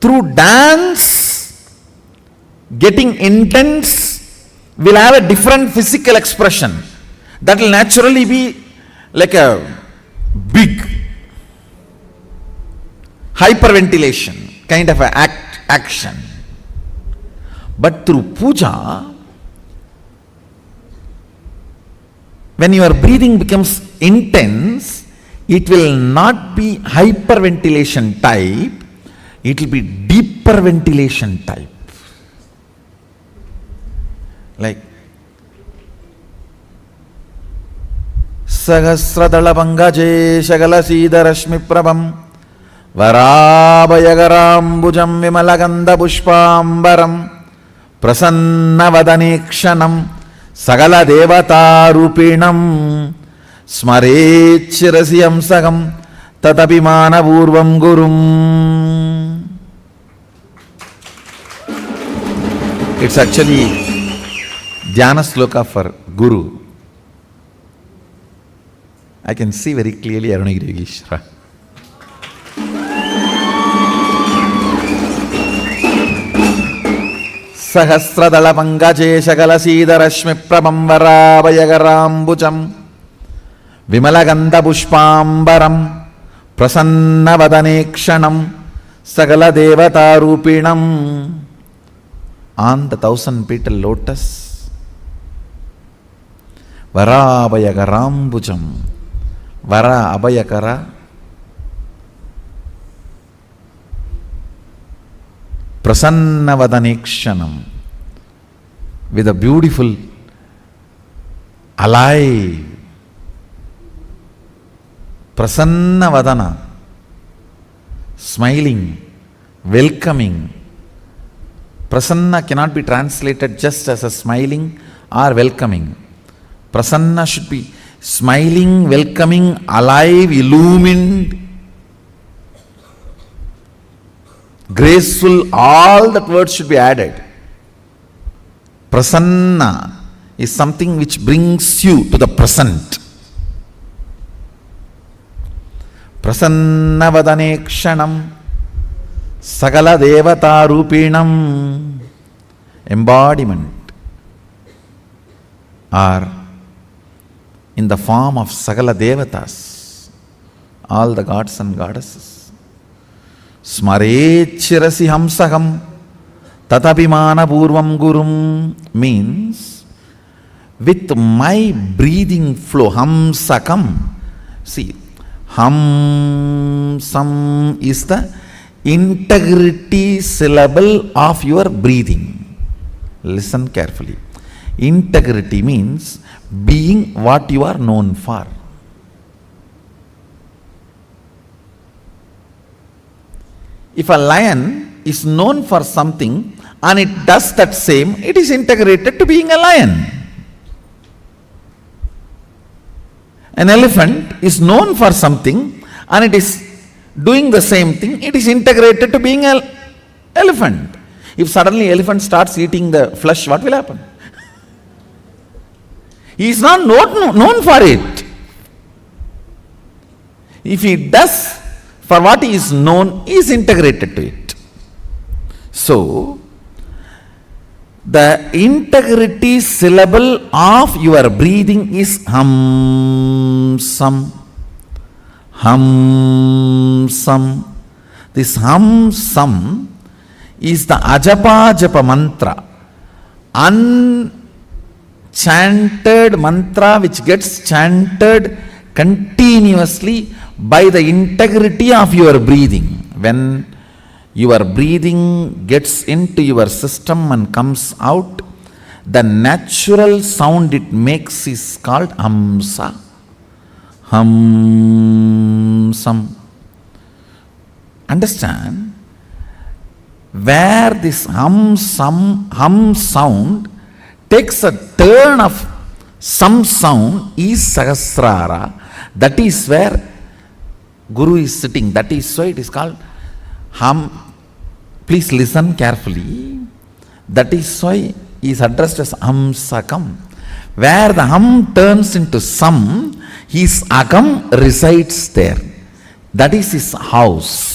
through dance, getting intense will have a different physical expression. That will naturally be like a big hyperventilation kind of a action. But through puja, when your breathing becomes intense, it will not be hyperventilation type, it will be deeper ventilation type. Like Sahasradalapangaje Shagalasidharashmi Prabham Varabhayagarambujaam Vimalagandha Pushpambaram Prasannavadanekshanam Sagala Devata Rupinam Smarechirasiyam Sagam Tatapimana Purvam Gurum. It's actually Dhyana Sloka for Guru. I can see very clearly Arunagiri Yogeshwara. Sahasradalapangaje Shagalasidharashmi Prabham Varabhayagarambujaam Vimalagandha Pushpambaram Prasannavadanekshanam Sagala Devata Rupinam. On the 1,000-petal lotus, Varabhayagarambujaam, Vara Abhayakara, Prasannavadanekshanam, with a beautiful, alive, Prasannavadana, smiling, welcoming. Prasanna cannot be translated just as a smiling or welcoming. Prasanna should be smiling, welcoming, alive, illumined, graceful. All that words should be added. Prasanna is something which brings you to the present. Prasannavadanekshanam Sagala Devata Rupinam, embodiment, or in the form of Sagala Devatas, all the gods and goddesses. Smarechirasi hamsaham tatapimana purvam gurum means with my breathing flow, hamsakam. See, hamsam is the integrity syllable of your breathing. Listen carefully. Integrity means being what you are known for. If a lion is known for something and it does that same, it is integrated to being a lion. An elephant is known for something and it is doing the same thing, it is integrated to being an elephant. If suddenly elephant starts eating the flesh, what will happen? He is not known for it. If he does for what he is known, he is integrated to it. So, the integrity syllable of your breathing is hum sam. Hum sam. This hum sam is the ajapa japa mantra, unchanted mantra which gets chanted continuously by the integrity of your breathing. When your breathing gets into your system and comes out, the natural sound it makes is called hamsa. Hum sam. Understand? Where this hum sound takes a turn of some sound is Sahasrara. That is where Guru is sitting. That is why it is called hum. Please listen carefully. That is why he is addressed as Hamsakam. Where the hum turns into sam, his agam resides there. That is his house.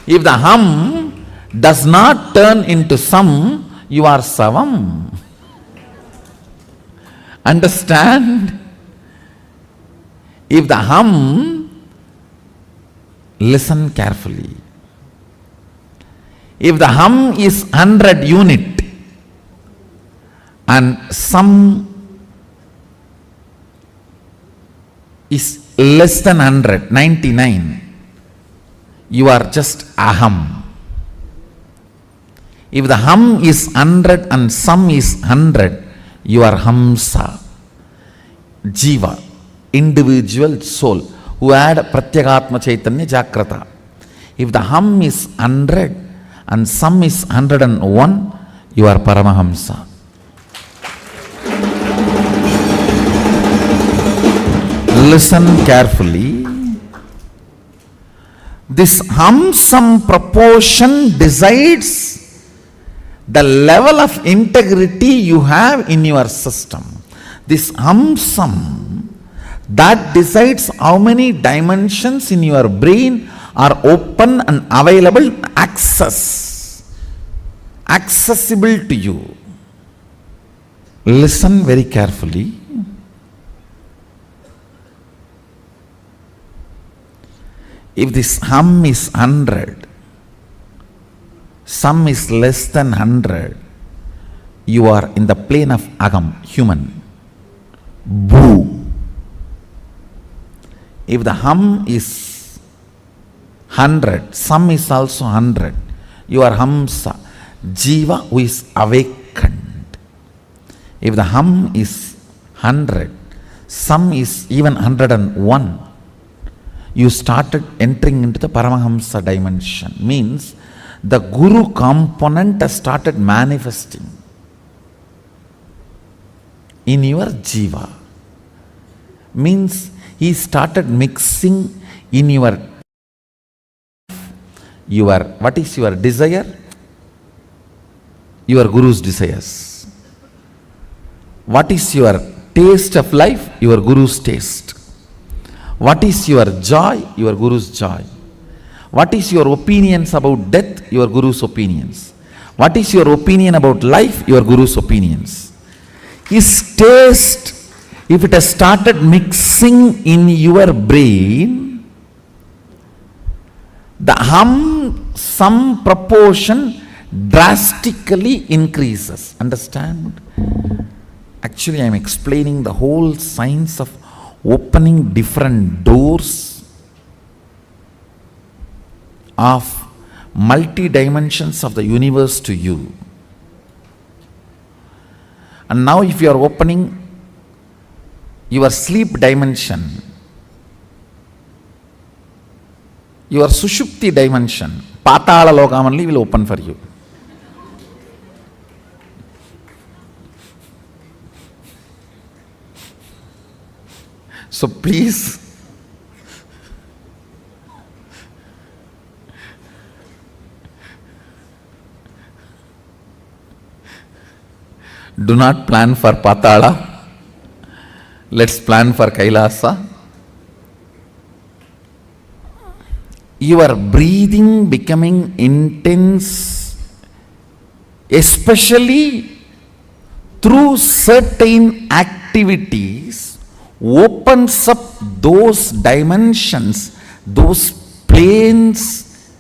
If the hum does not turn into sam, you are savam. Understand? If the hum, listen carefully. If the hum is 100 unit and sam is less than 100, 99, you are just aham. If the hum is 100 and sam is 100, you are hamsa. Jiva, individual soul, who had Pratyagatma Chaitanya Jagrata. If the hum is 100 and sam is 101, you are Paramahamsa. Listen carefully. This hum-sam proportion decides the level of integrity you have in your system. This hum-sam, that decides how many dimensions in your brain are open and available, accessible to you. Listen very carefully. If this hum is 100, sam is less than 100, you are in the plane of agam, human. Boo. If the hum is 100, sam is also 100, you are hamsa, jiva who is awakened. If the hum is 100, sam is even 101, you started entering into the Paramahamsa dimension. Means the Guru component has started manifesting in your jiva. Means he started mixing in your what is your desire? Your Guru's desires. What is your taste of life? Your Guru's taste. What is your joy? Your Guru's joy. What is your opinions about death? Your Guru's opinions. What is your opinion about life? Your Guru's opinions. His taste, if it has started mixing in your brain, the some proportion drastically increases. Understand? Actually, I am explaining the whole science of opening different doors of multi-dimensions of the universe to you. And now if you are opening your sleep dimension, your Sushupti dimension, Patala Lokam only will open for you. So please, do not plan for Patala. Let's plan for Kailasa. Your breathing becoming intense, especially through certain activities, opens up those dimensions, those planes,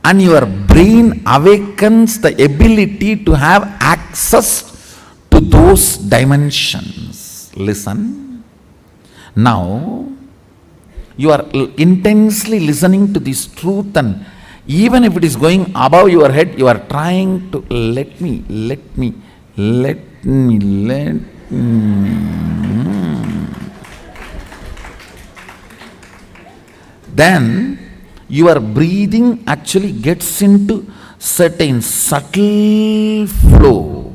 and your brain awakens the ability to have access to those dimensions. Listen. Now, you are intensely listening to this truth, and even if it is going above your head, you are trying to let me. Then your breathing actually gets into certain subtle flow,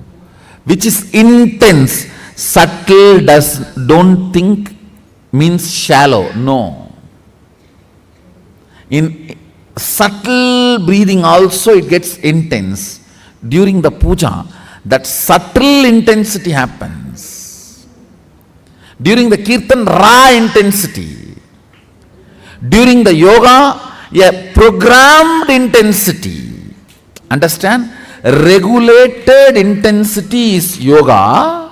which is intense. Subtle don't think means shallow. No. In subtle breathing also it gets intense. During the puja, that subtle intensity happens. During the kirtan, raw intensity. During the yoga, a programmed intensity. Understand? Regulated intensity is yoga.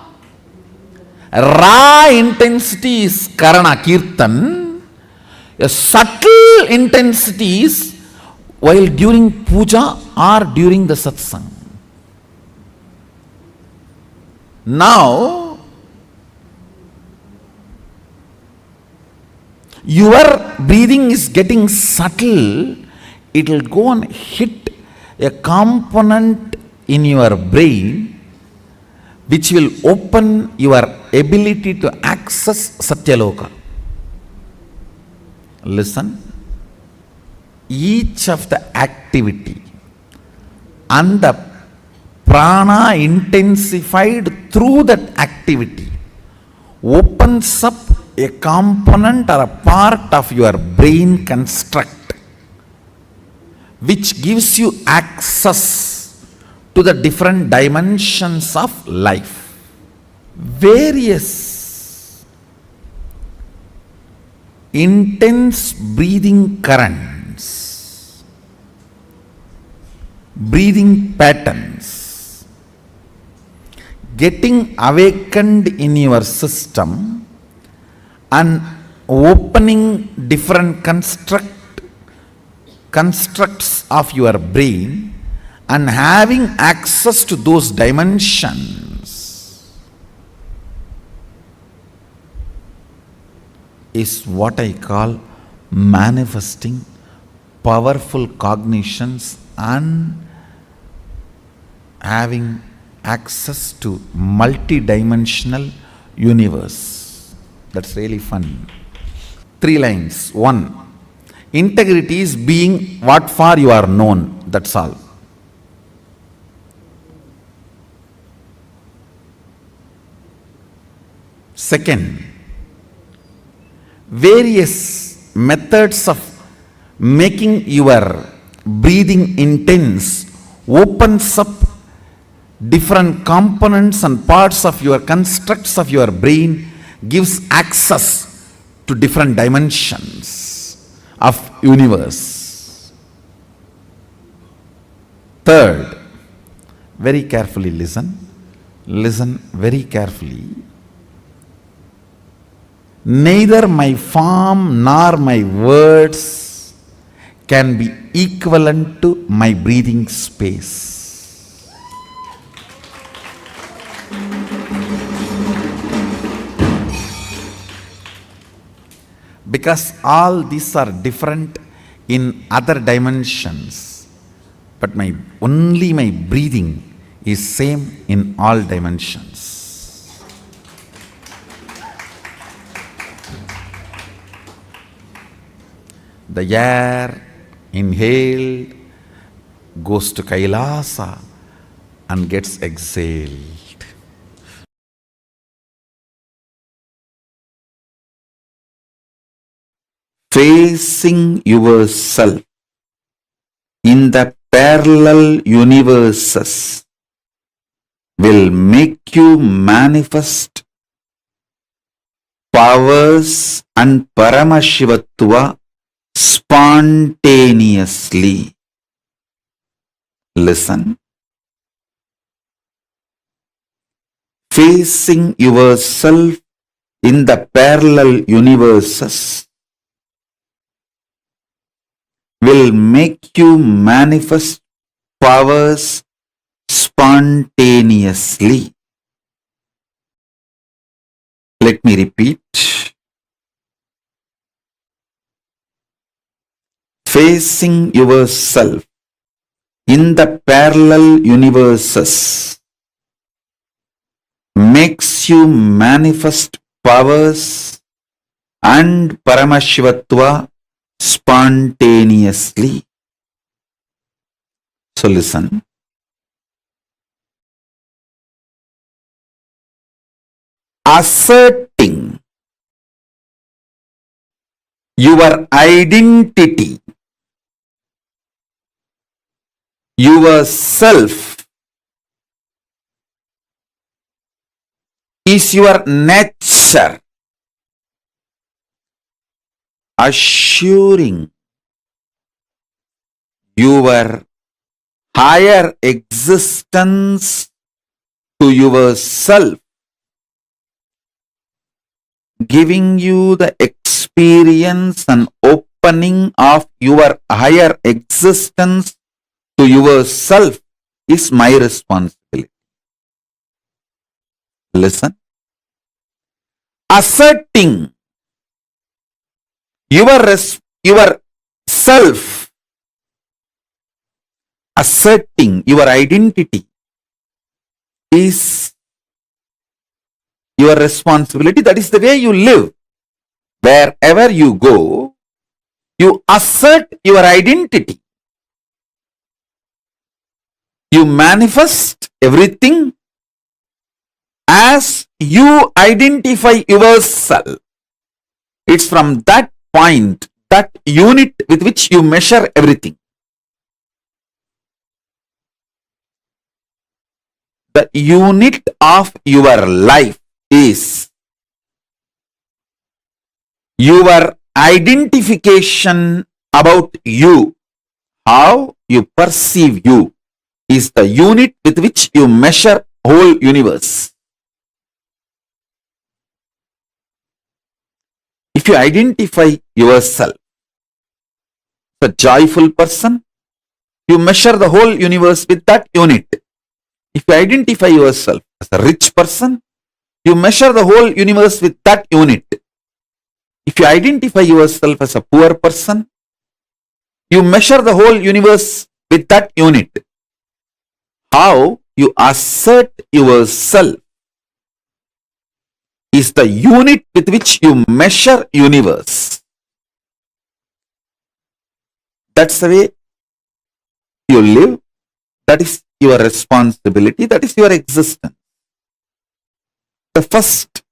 Raw intensity is karana, kirtan. A subtle intensity is while during puja or during the satsang. Now, your breathing is getting subtle. It will go and hit a component in your brain which will open your ability to access Satyaloka. Listen. Each of the activity and the prana intensified through that activity opens up a component or a part of your brain construct which gives you access to the different dimensions of life. Various intense breathing currents, breathing patterns, getting awakened in your system and opening different constructs of your brain and having access to those dimensions is what I call manifesting powerful cognitions and having access to multi-dimensional universe. That's really fun. 3 lines. 1. Integrity is being what for you are known. That's all. Second, various methods of making your breathing intense opens up different components and parts of your constructs of your brain, gives access to different dimensions of universe. Third, very carefully listen very carefully. Neither my form nor my words can be equivalent to my breathing space. Because all these are different in other dimensions, but only my breathing is same in all dimensions. The air inhaled goes to Kailasa and gets exhaled. Facing yourself in the parallel universes will make you manifest powers and Paramashivatva spontaneously. Listen. Facing yourself in the parallel universes will make you manifest powers spontaneously. Let me repeat. Facing yourself in the parallel universes makes you manifest powers and Paramashivatva spontaneously. So listen. Asserting your identity, yourself, is your nature. Assuring your higher existence to yourself, giving you the experience and opening of your higher existence to yourself is my responsibility. Listen. Asserting your self, asserting your identity is your responsibility. That is the way you live. Wherever you go, you assert your identity. You manifest everything as you identify yourself. It's from that point, that unit with which you measure everything. The unit of your life is your identification about you. How you perceive you is the unit with which you measure whole universe. If you identify yourself as a joyful person, you measure the whole universe with that unit. If you identify yourself as a rich person, you measure the whole universe with that unit. If you identify yourself as a poor person, you measure the whole universe with that unit. How you assert yourself is the unit with which you measure universe. That's the way you live. That is your responsibility. That is your existence. The first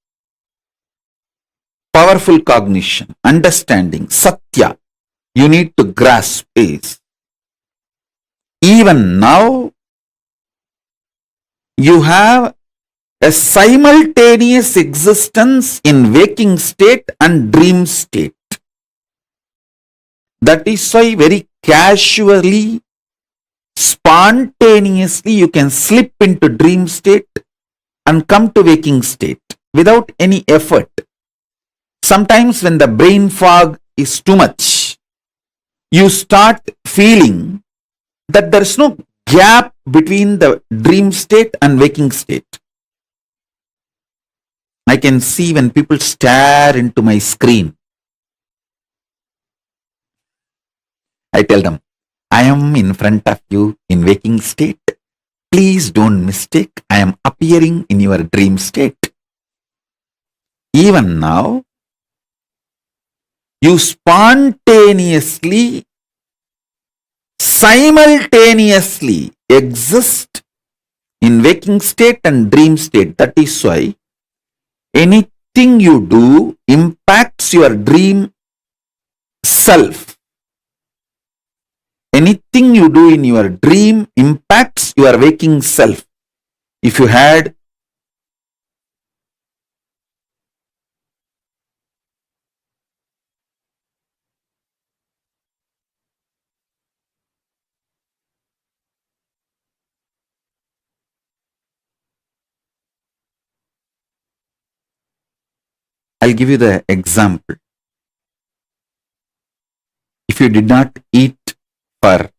powerful cognition, understanding, satya, you need to grasp is, even now, you have a simultaneous existence in waking state and dream state. That is why very casually, spontaneously, you can slip into dream state and come to waking state without any effort. Sometimes when the brain fog is too much, you start feeling that there is no gap between the dream state and waking state. I can see when people stare into my screen, I tell them, I am in front of you in waking state. Please don't mistake, I am appearing in your dream state. Even now, You spontaneously, simultaneously exist in waking state and dream state. That is why anything you do impacts your dream self. Anything you do in your dream impacts your waking self. If you had I'll give you the example. If you did not eat for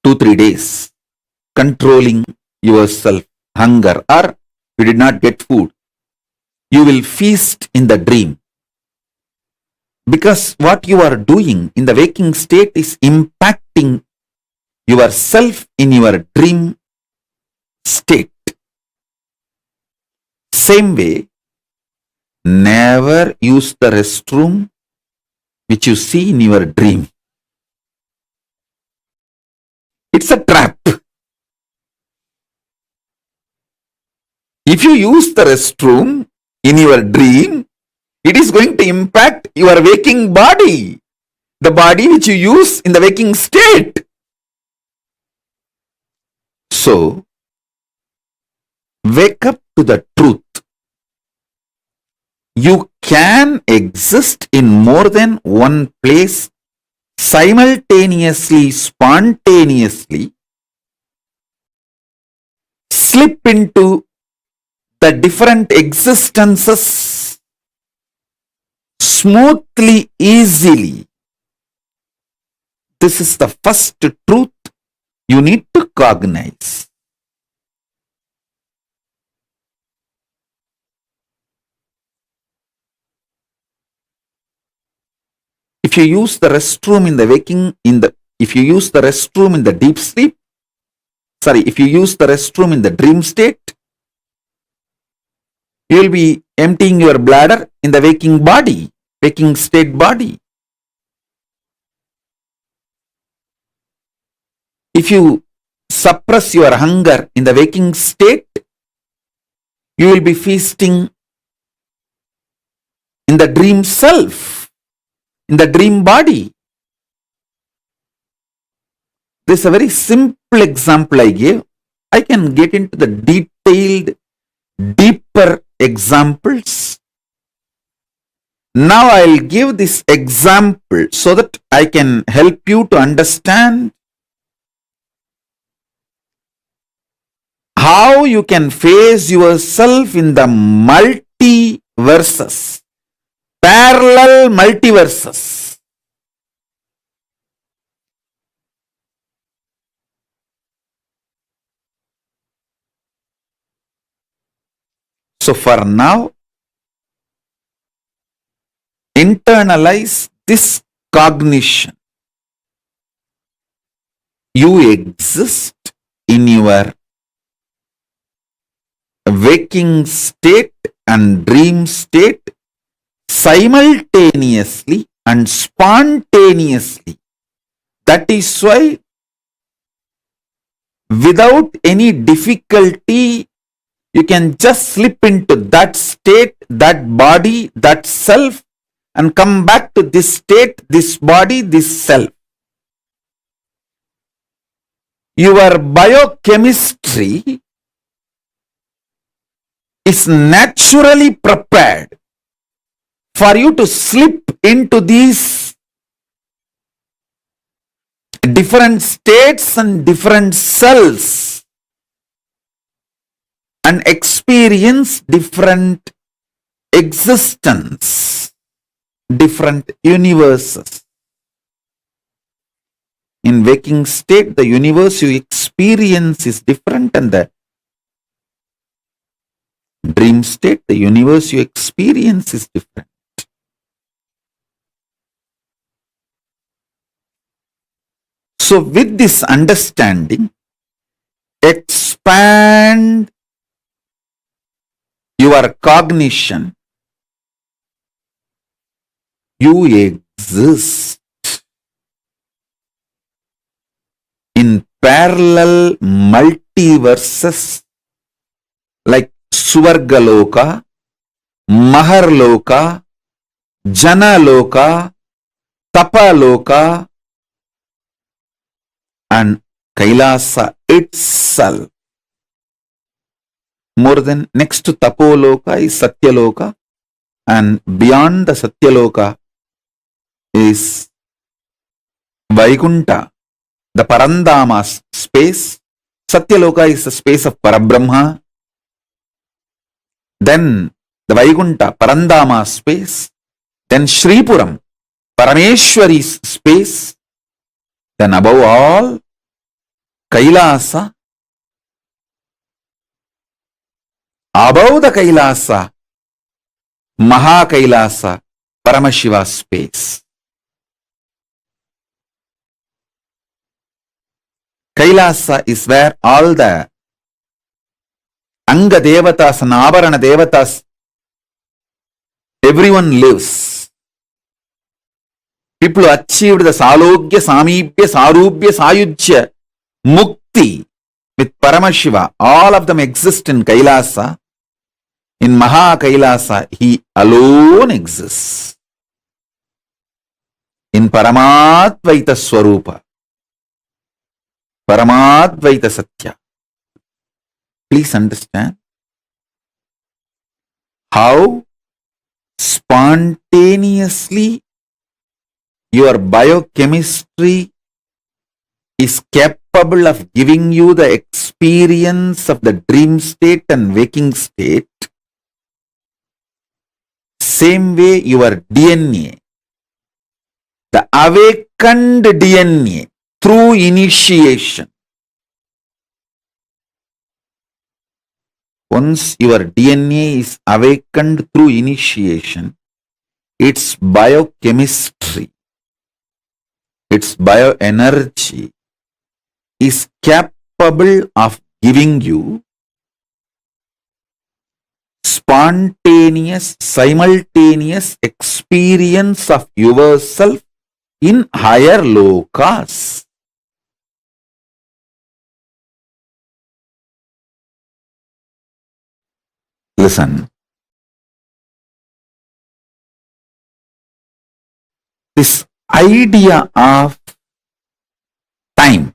2-3 days, controlling yourself, hunger, or you did not get food, you will feast in the dream. Because what you are doing in the waking state is impacting yourself in your dream state. Same way, never use the restroom which you see in your dream. It's a trap. If you use the restroom in your dream, it is going to impact your waking body, the body which you use in the waking state. So, wake up to the truth. You can exist in more than one place simultaneously, spontaneously, slip into the different existences smoothly, easily. This is the first truth you need to cognize. If you use the restroom in the if you use the restroom in the deep sleep, if you use the restroom in the dream state, you will be emptying your bladder in the waking body, waking state body. If you suppress your hunger in the waking state, you will be feasting in the dream self, in the dream body. This is a very simple example I gave. I can get into the detailed, deeper examples. Now I'll give this example so that I can help you to understand how you can face yourself in the multiverses, parallel multiverses. So for now, internalize this cognition. You exist in your waking state and dream state simultaneously and spontaneously. That is why without any difficulty, you can just slip into that state, that body, that self, and come back to this state, this body, this self. Your biochemistry is naturally prepared for you to slip into these different states and different cells and experience different existence, different universes. In waking state, the universe you experience is different, and the dream state, the universe you experience is different. So with this understanding, expand your cognition You exist in parallel multiverses like Suvargaloka, Maharloka, Janaloka, Tapaloka, and Kailasa itself. More than next to Tapoloka is Satyaloka, and beyond the Satyaloka is Vaikunta, the Parandama space. Satyaloka is the space of Parabrahma. Then the Vaikunta, Parandama space. Then Shripuram, Parameshwari's space. Then above all, Kailasa. Above the Kailasa, Maha Kailasa, Paramashiva space. Kailasa is where all the Anga Devatas and Avarana Devatas, everyone lives. People who achieved the Salogya, Samibhya, Sarubhya, Sayujya, Mukti with Paramashiva, all of them exist in Kailasa. In Maha Kailasa, he alone exists. In Paramadvaita Swarupa, Paramadvaita Satya. Please understand how spontaneously your biochemistry is capable of giving you the experience of the dream state and waking state. Same way your DNA, the awakened DNA through initiation. Once your DNA is awakened through initiation, its biochemistry, its bioenergy is capable of giving you spontaneous, simultaneous experience of yourself in higher lokas. Listen. This idea of time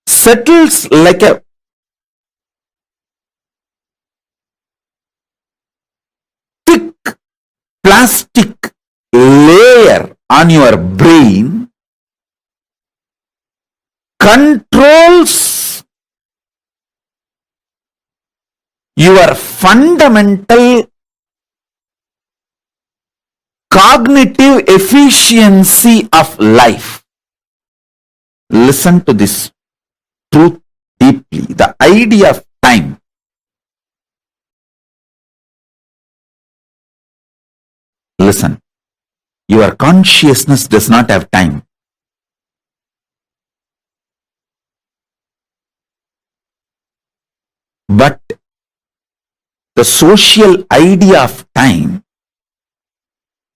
settles like a thick plastic layer on your brain, controls your fundamental cognitive efficiency of life. Listen to this truth deeply. The idea of time. Listen, your consciousness does not have time. But the social idea of time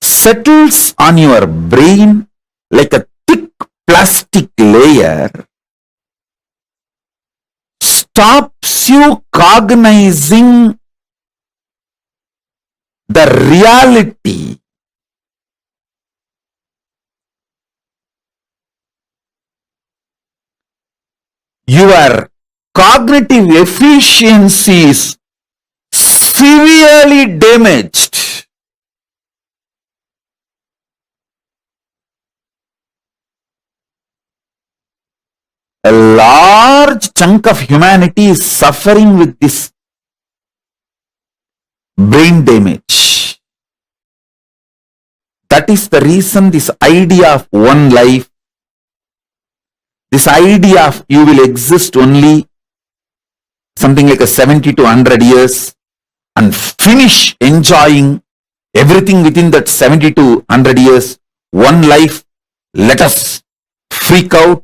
settles on your brain like a thick plastic layer, stops you cognizing the reality your cognitive efficiency is severely damaged. A large chunk of humanity is suffering with this brain damage. That is the reason this idea of one life, this idea of you will exist only something like a 70 to 100 years and finish enjoying everything within that 70 to 100 years, one life, let us freak out.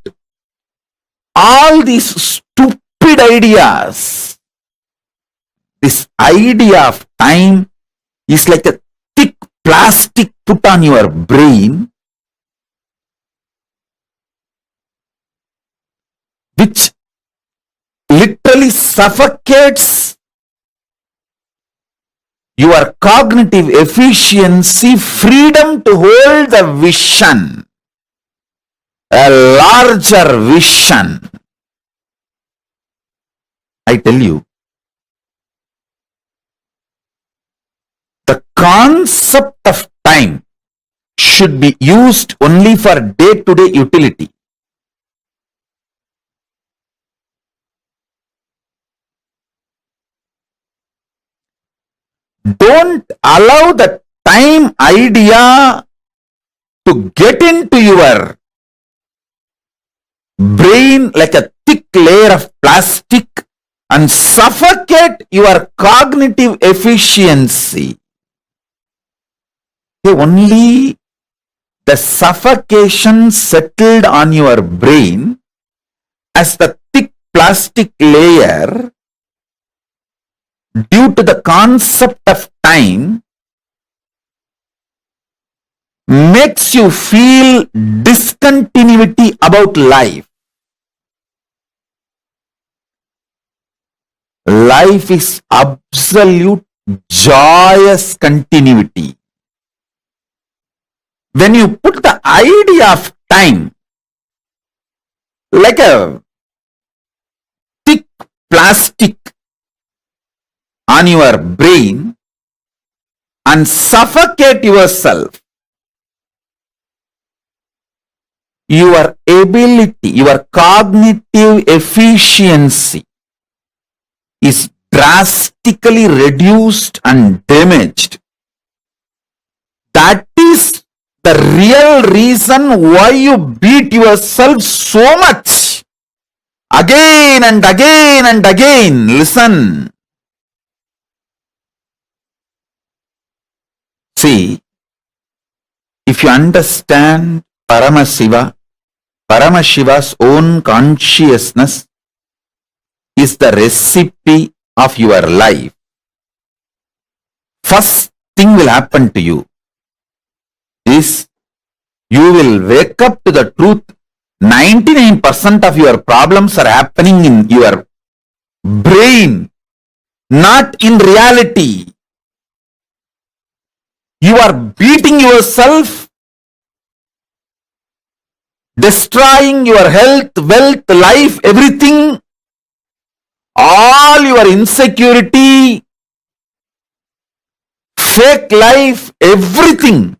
All these stupid ideas, this idea of time is like a plastic put on your brain, which literally suffocates your cognitive efficiency, freedom to hold the vision, a larger vision. I tell you, the concept of time should be used only for day-to-day utility. Don't allow the time idea to get into your brain like a thick layer of plastic and suffocate your cognitive efficiency. Only the suffocation settled on your brain as the thick plastic layer due to the concept of time makes you feel discontinuity about life. Life is absolute joyous continuity. When you put the idea of time like a thick plastic on your brain and suffocate yourself, your ability, your cognitive efficiency is drastically reduced and damaged. That is the real reason why you beat yourself so much. Again and again and again. Listen. See, if you understand Paramashiva's own consciousness is the recipe of your life. First thing will happen to you is you will wake up to the truth. 99% of your problems are happening in your brain, not in reality. You are beating yourself, destroying your health, wealth, life, everything, all your insecurity, fake life, everything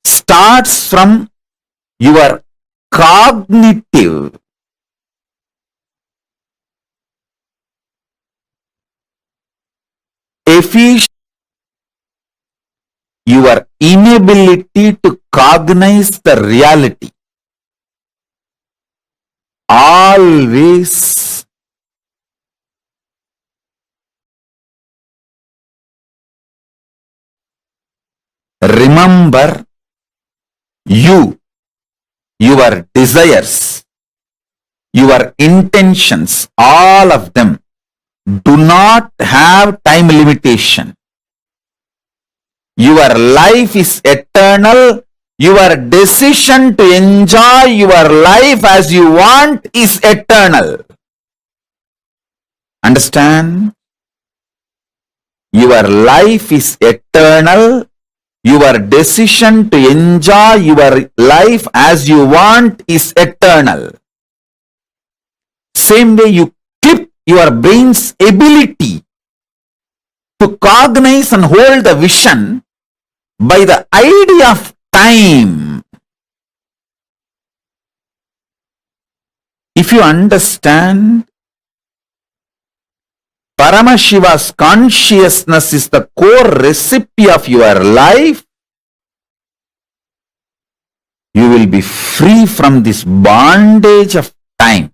starts from your cognitive efficiency, your inability to cognize the reality. Always remember you, your desires, your intentions, all of them do not have time limitation. Your life is eternal. Your decision to enjoy your life as you want is eternal. Understand? Your life is eternal. Your decision to enjoy your life as you want is eternal. Same way you clip your brain's ability to cognize and hold the vision by the idea of time. If you understand Paramashiva's consciousness is the core recipe of your life, you will be free from this bondage of time.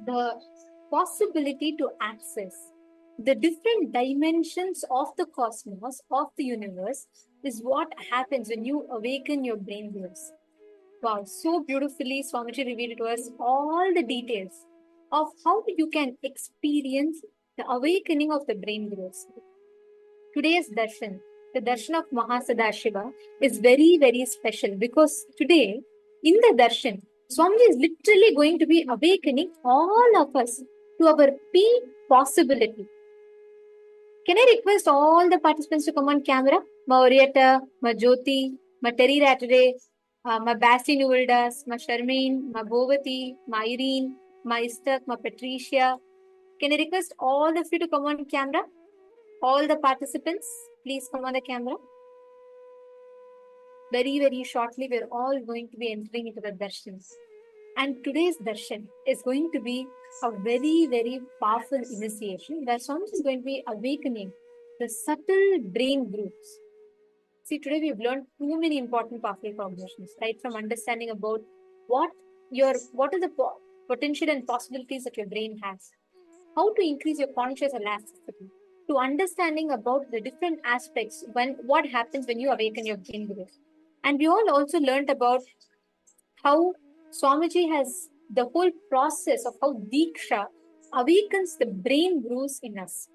the possibility to access the different dimensions of the cosmos, of the universe, is what happens when you awaken your brain waves. Wow, so beautifully Swamiji revealed to us all the details of how you can experience the awakening of the brain waves. Today's darshan, the darshan of Mahasadashiva, is very, very special because today, in the darshan, Swamiji is literally going to be awakening all of us to our peak possibility. Can I request all the participants to come on camera? Ma Orietta, Ma Jyoti, Ma Terry Rattray, Ma Bassi Nuvaldas, Ma Sharmeen, Ma Bovati, Ma Irene, Ma Istak, Ma Patricia. Can I request all of you to come on camera? All the participants, please come on the camera. Very, very shortly, we're all going to be entering into the darshans. And today's darshan is going to be a very, very powerful initiation where Swamiji is going to be awakening the subtle brain groups. See, today we've learned too many important powerful cognitions, right? From understanding about what are the potential and possibilities that your brain has, how to increase your conscious elasticity, to understanding about the different aspects what happens when you awaken your brain group. And we all also learned about how Swamiji has the whole process of how Diksha awakens the brain grooves in us.